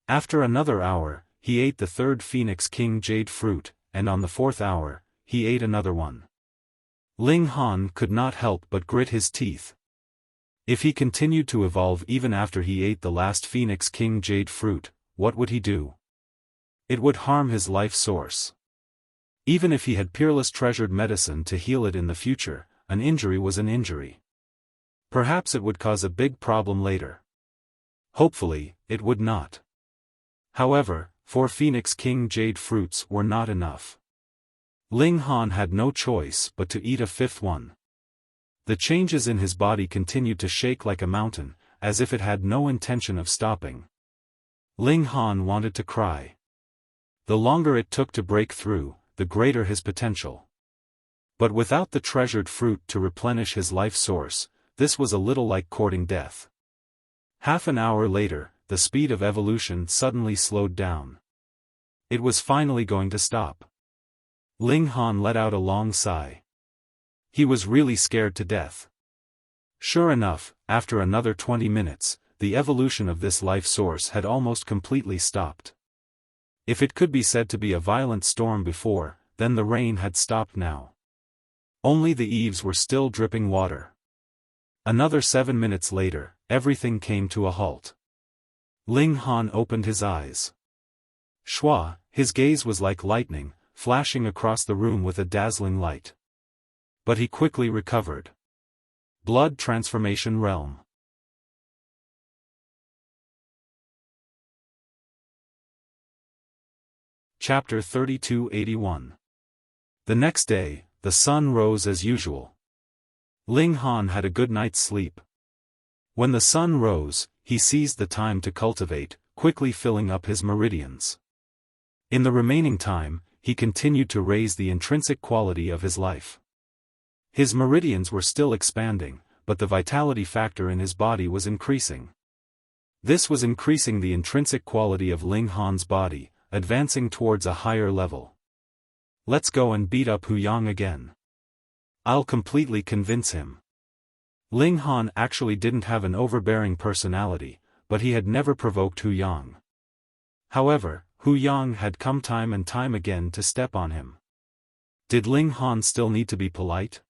After another hour, he ate the third Phoenix King jade fruit, and on the fourth hour, he ate another one. Ling Han could not help but grit his teeth. If he continued to evolve even after he ate the last Phoenix King jade fruit, what would he do? It would harm his life source. Even if he had peerless treasured medicine to heal it in the future, an injury was an injury. Perhaps it would cause a big problem later. Hopefully, it would not. However, 4 Phoenix King jade fruits were not enough. Ling Han had no choice but to eat a 5th one. The changes in his body continued to shake like a mountain, as if it had no intention of stopping. Ling Han wanted to cry. The longer it took to break through, the greater his potential. But without the treasured fruit to replenish his life source, this was a little like courting death. Half an hour later, the speed of evolution suddenly slowed down. It was finally going to stop. Ling Han let out a long sigh. He was really scared to death. Sure enough, after another 20 minutes, the evolution of this life source had almost completely stopped. If it could be said to be a violent storm before, then the rain had stopped now. Only the eaves were still dripping water. Another 7 minutes later, everything came to a halt. Ling Han opened his eyes. Shua, his gaze was like lightning, flashing across the room with a dazzling light. But he quickly recovered. Blood Transformation Realm. Chapter 3281. The next day, the sun rose as usual. Ling Han had a good night's sleep. When the sun rose, he seized the time to cultivate, quickly filling up his meridians. In the remaining time, he continued to raise the intrinsic quality of his life. His meridians were still expanding, but the vitality factor in his body was increasing. This was increasing the intrinsic quality of Ling Han's body, advancing towards a higher level. Let's go and beat up Hu Yang again. I'll completely convince him. Ling Han actually didn't have an overbearing personality, but he had never provoked Hu Yang. However, Hu Yang had come time and time again to step on him. Did Ling Han still need to be polite?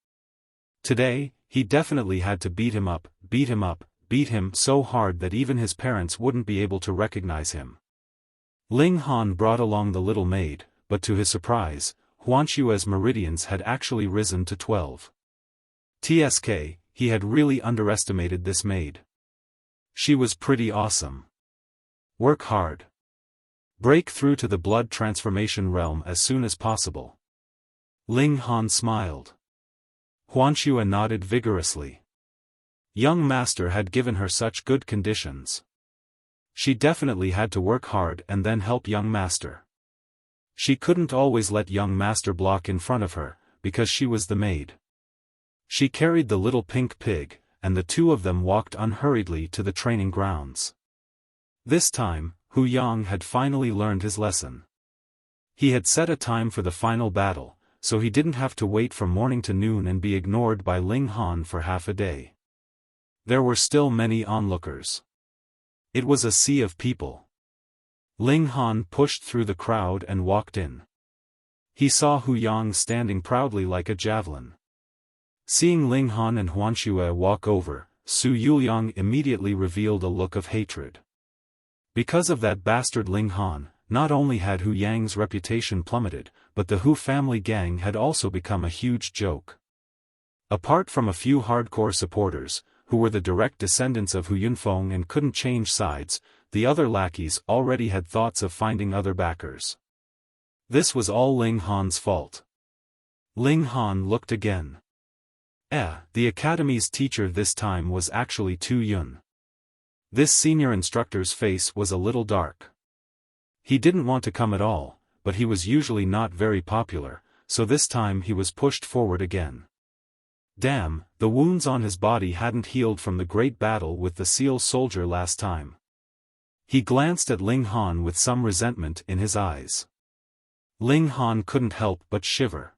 Today, he definitely had to beat him up, beat him so hard that even his parents wouldn't be able to recognize him. Ling Han brought along the little maid, but to his surprise, Huanshua's meridians had actually risen to 12. TSK, he had really underestimated this maid. She was pretty awesome. Work hard. Break through to the blood transformation realm as soon as possible. Ling Han smiled. Huanshua nodded vigorously. Young master had given her such good conditions. She definitely had to work hard and then help young master. She couldn't always let young master block in front of her, because she was the maid. She carried the little pink pig, and the two of them walked unhurriedly to the training grounds. This time, Hu Yang had finally learned his lesson. He had set a time for the final battle, so he didn't have to wait from morning to noon and be ignored by Ling Han for half a day. There were still many onlookers. It was a sea of people. Ling Han pushed through the crowd and walked in. He saw Hu Yang standing proudly like a javelin. Seeing Ling Han and Huanxue walk over, Su Yuliang immediately revealed a look of hatred. Because of that bastard Ling Han, not only had Hu Yang's reputation plummeted, but the Hu family gang had also become a huge joke. Apart from a few hardcore supporters, who were the direct descendants of Hu Yunfeng and couldn't change sides, the other lackeys already had thoughts of finding other backers. This was all Ling Han's fault. Ling Han looked again. The academy's teacher this time was actually Tu Yun. This senior instructor's face was a little dark. He didn't want to come at all, but he was usually not very popular, so this time he was pushed forward again. Damn, the wounds on his body hadn't healed from the great battle with the seal soldier last time. He glanced at Ling Han with some resentment in his eyes. Ling Han couldn't help but shiver.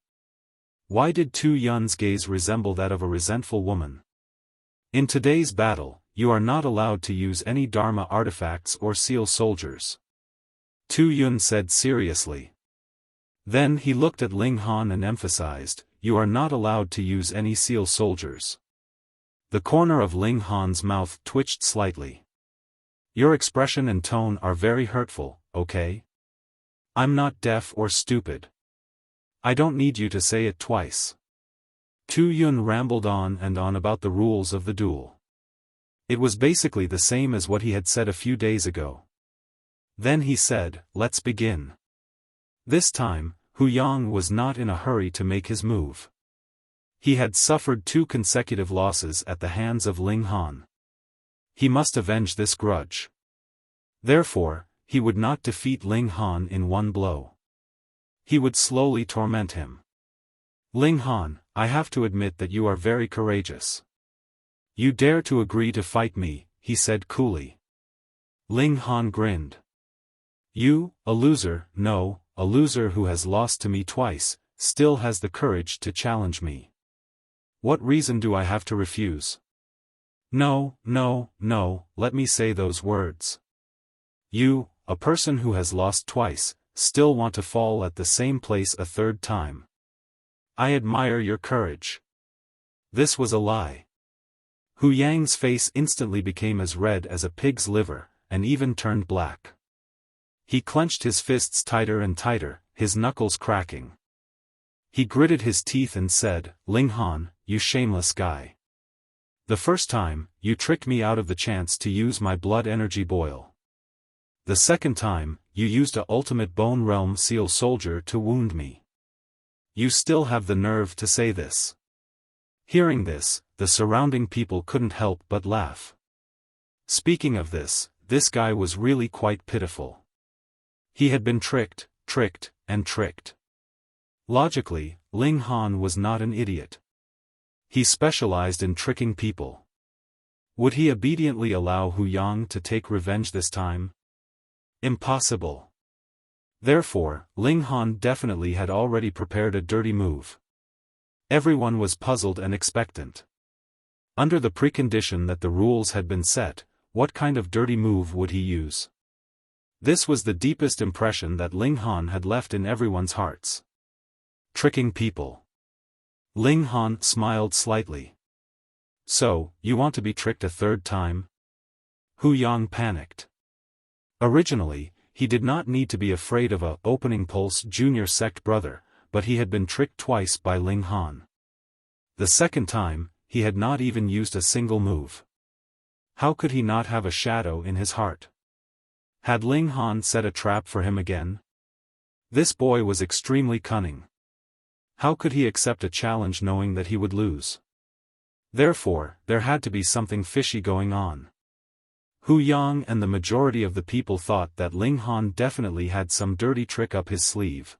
Why did Tu Yun's gaze resemble that of a resentful woman? In today's battle, you are not allowed to use any Dharma artifacts or seal soldiers. Tu Yun said seriously. Then he looked at Ling Han and emphasized, you are not allowed to use any seal soldiers. The corner of Ling Han's mouth twitched slightly. Your expression and tone are very hurtful, okay? I'm not deaf or stupid. I don't need you to say it twice. Tu Yun rambled on and on about the rules of the duel. It was basically the same as what he had said a few days ago. Then he said, let's begin. This time, Hu Yang was not in a hurry to make his move. He had suffered 2 consecutive losses at the hands of Ling Han. He must avenge this grudge. Therefore, he would not defeat Ling Han in one blow. He would slowly torment him. Ling Han, I have to admit that you are very courageous. You dare to agree to fight me, he said coolly. Ling Han grinned. You, a loser, no, a loser who has lost to me twice, still has the courage to challenge me. What reason do I have to refuse? No, no, no, let me say those words. You, a person who has lost twice, still want to fall at the same place a third time. I admire your courage. This was a lie. Hu Yang's face instantly became as red as a pig's liver, and even turned black. He clenched his fists tighter and tighter, his knuckles cracking. He gritted his teeth and said, Ling Han, you shameless guy. The first time, you tricked me out of the chance to use my blood energy boil. The second time, you used a ultimate Bone Realm seal soldier to wound me. You still have the nerve to say this. Hearing this, the surrounding people couldn't help but laugh. Speaking of this guy was really quite pitiful. He had been tricked, and tricked. Logically, Ling Han was not an idiot. He specialized in tricking people. Would he obediently allow Hu Yang to take revenge this time? Impossible. Therefore, Ling Han definitely had already prepared a dirty move. Everyone was puzzled and expectant. Under the precondition that the rules had been set, what kind of dirty move would he use? This was the deepest impression that Ling Han had left in everyone's hearts. Tricking people. Ling Han smiled slightly. So, you want to be tricked a third time? Hu Yang panicked. Originally, he did not need to be afraid of a opening pulse junior sect brother, but he had been tricked twice by Ling Han. The second time, he had not even used a single move. How could he not have a shadow in his heart? Had Ling Han set a trap for him again? This boy was extremely cunning. How could he accept a challenge knowing that he would lose? Therefore, there had to be something fishy going on. Hu Yang and the majority of the people thought that Ling Han definitely had some dirty trick up his sleeve.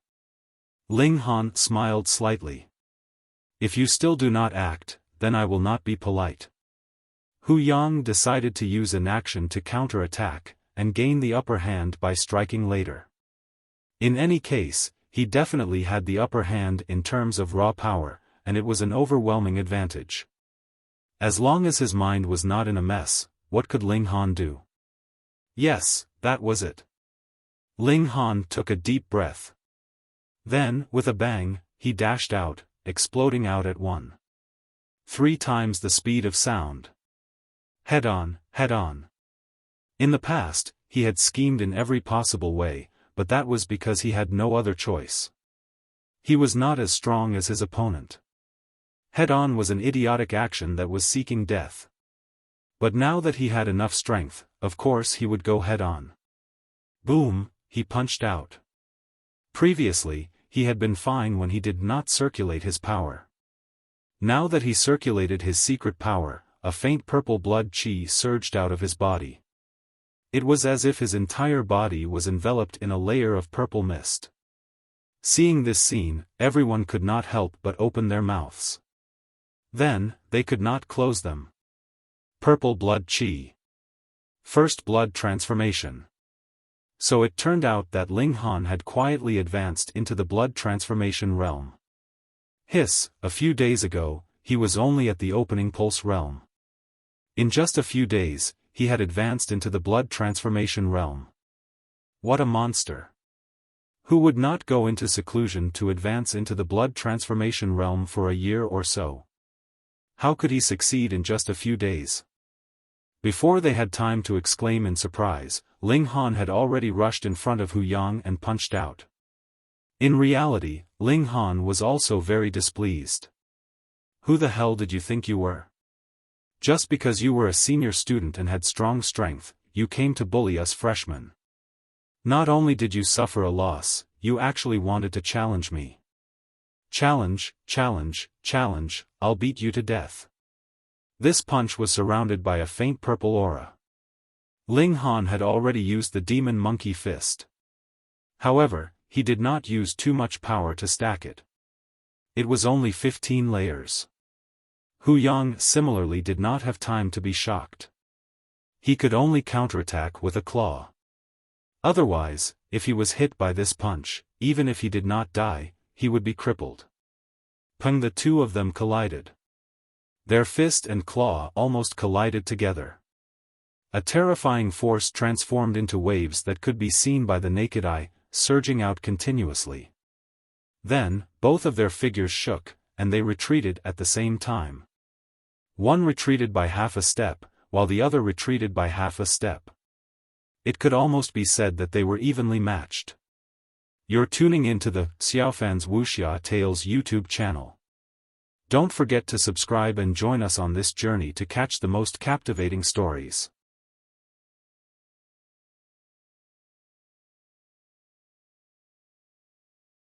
Ling Han smiled slightly. If you still do not act, then I will not be polite. Hu Yang decided to use inaction to counter-attack, and gain the upper hand by striking later. In any case, he definitely had the upper hand in terms of raw power, and it was an overwhelming advantage. As long as his mind was not in a mess, what could Ling Han do? Yes, that was it. Ling Han took a deep breath. Then, with a bang, he dashed out, exploding out at 1.3 times the speed of sound. Head on, head on. In the past, he had schemed in every possible way, but that was because he had no other choice. He was not as strong as his opponent. Head-on was an idiotic action that was seeking death. But now that he had enough strength, of course he would go head-on. Boom, he punched out. Previously, he had been fine when he did not circulate his power. Now that he circulated his secret power, a faint purple blood chi surged out of his body. It was as if his entire body was enveloped in a layer of purple mist. Seeing this scene, everyone could not help but open their mouths. Then, they could not close them. Purple blood chi. First blood transformation. So it turned out that Ling Han had quietly advanced into the blood transformation realm. Hiss, a few days ago, he was only at the opening pulse realm. In just a few days, he had advanced into the blood transformation realm. What a monster! Who would not go into seclusion to advance into the blood transformation realm for a year or so? How could he succeed in just a few days? Before they had time to exclaim in surprise, Ling Han had already rushed in front of Hu Yang and punched out. In reality, Ling Han was also very displeased. Who the hell did you think you were? Just because you were a senior student and had strong strength, you came to bully us freshmen. Not only did you suffer a loss, you actually wanted to challenge me. Challenge, challenge, challenge, I'll beat you to death. This punch was surrounded by a faint purple aura. Ling Han had already used the demon monkey fist. However, he did not use too much power to stack it. It was only 15 layers. Hu Yang similarly did not have time to be shocked. He could only counterattack with a claw. Otherwise, if he was hit by this punch, even if he did not die, he would be crippled. Peng, the two of them collided. Their fist and claw almost collided together. A terrifying force transformed into waves that could be seen by the naked eye, surging out continuously. Then, both of their figures shook, and they retreated at the same time. One retreated by half a step, while the other retreated by half a step. It could almost be said that they were evenly matched. You're tuning into the Xiaofan's Wuxia Tales YouTube channel. Don't forget to subscribe and join us on this journey to catch the most captivating stories.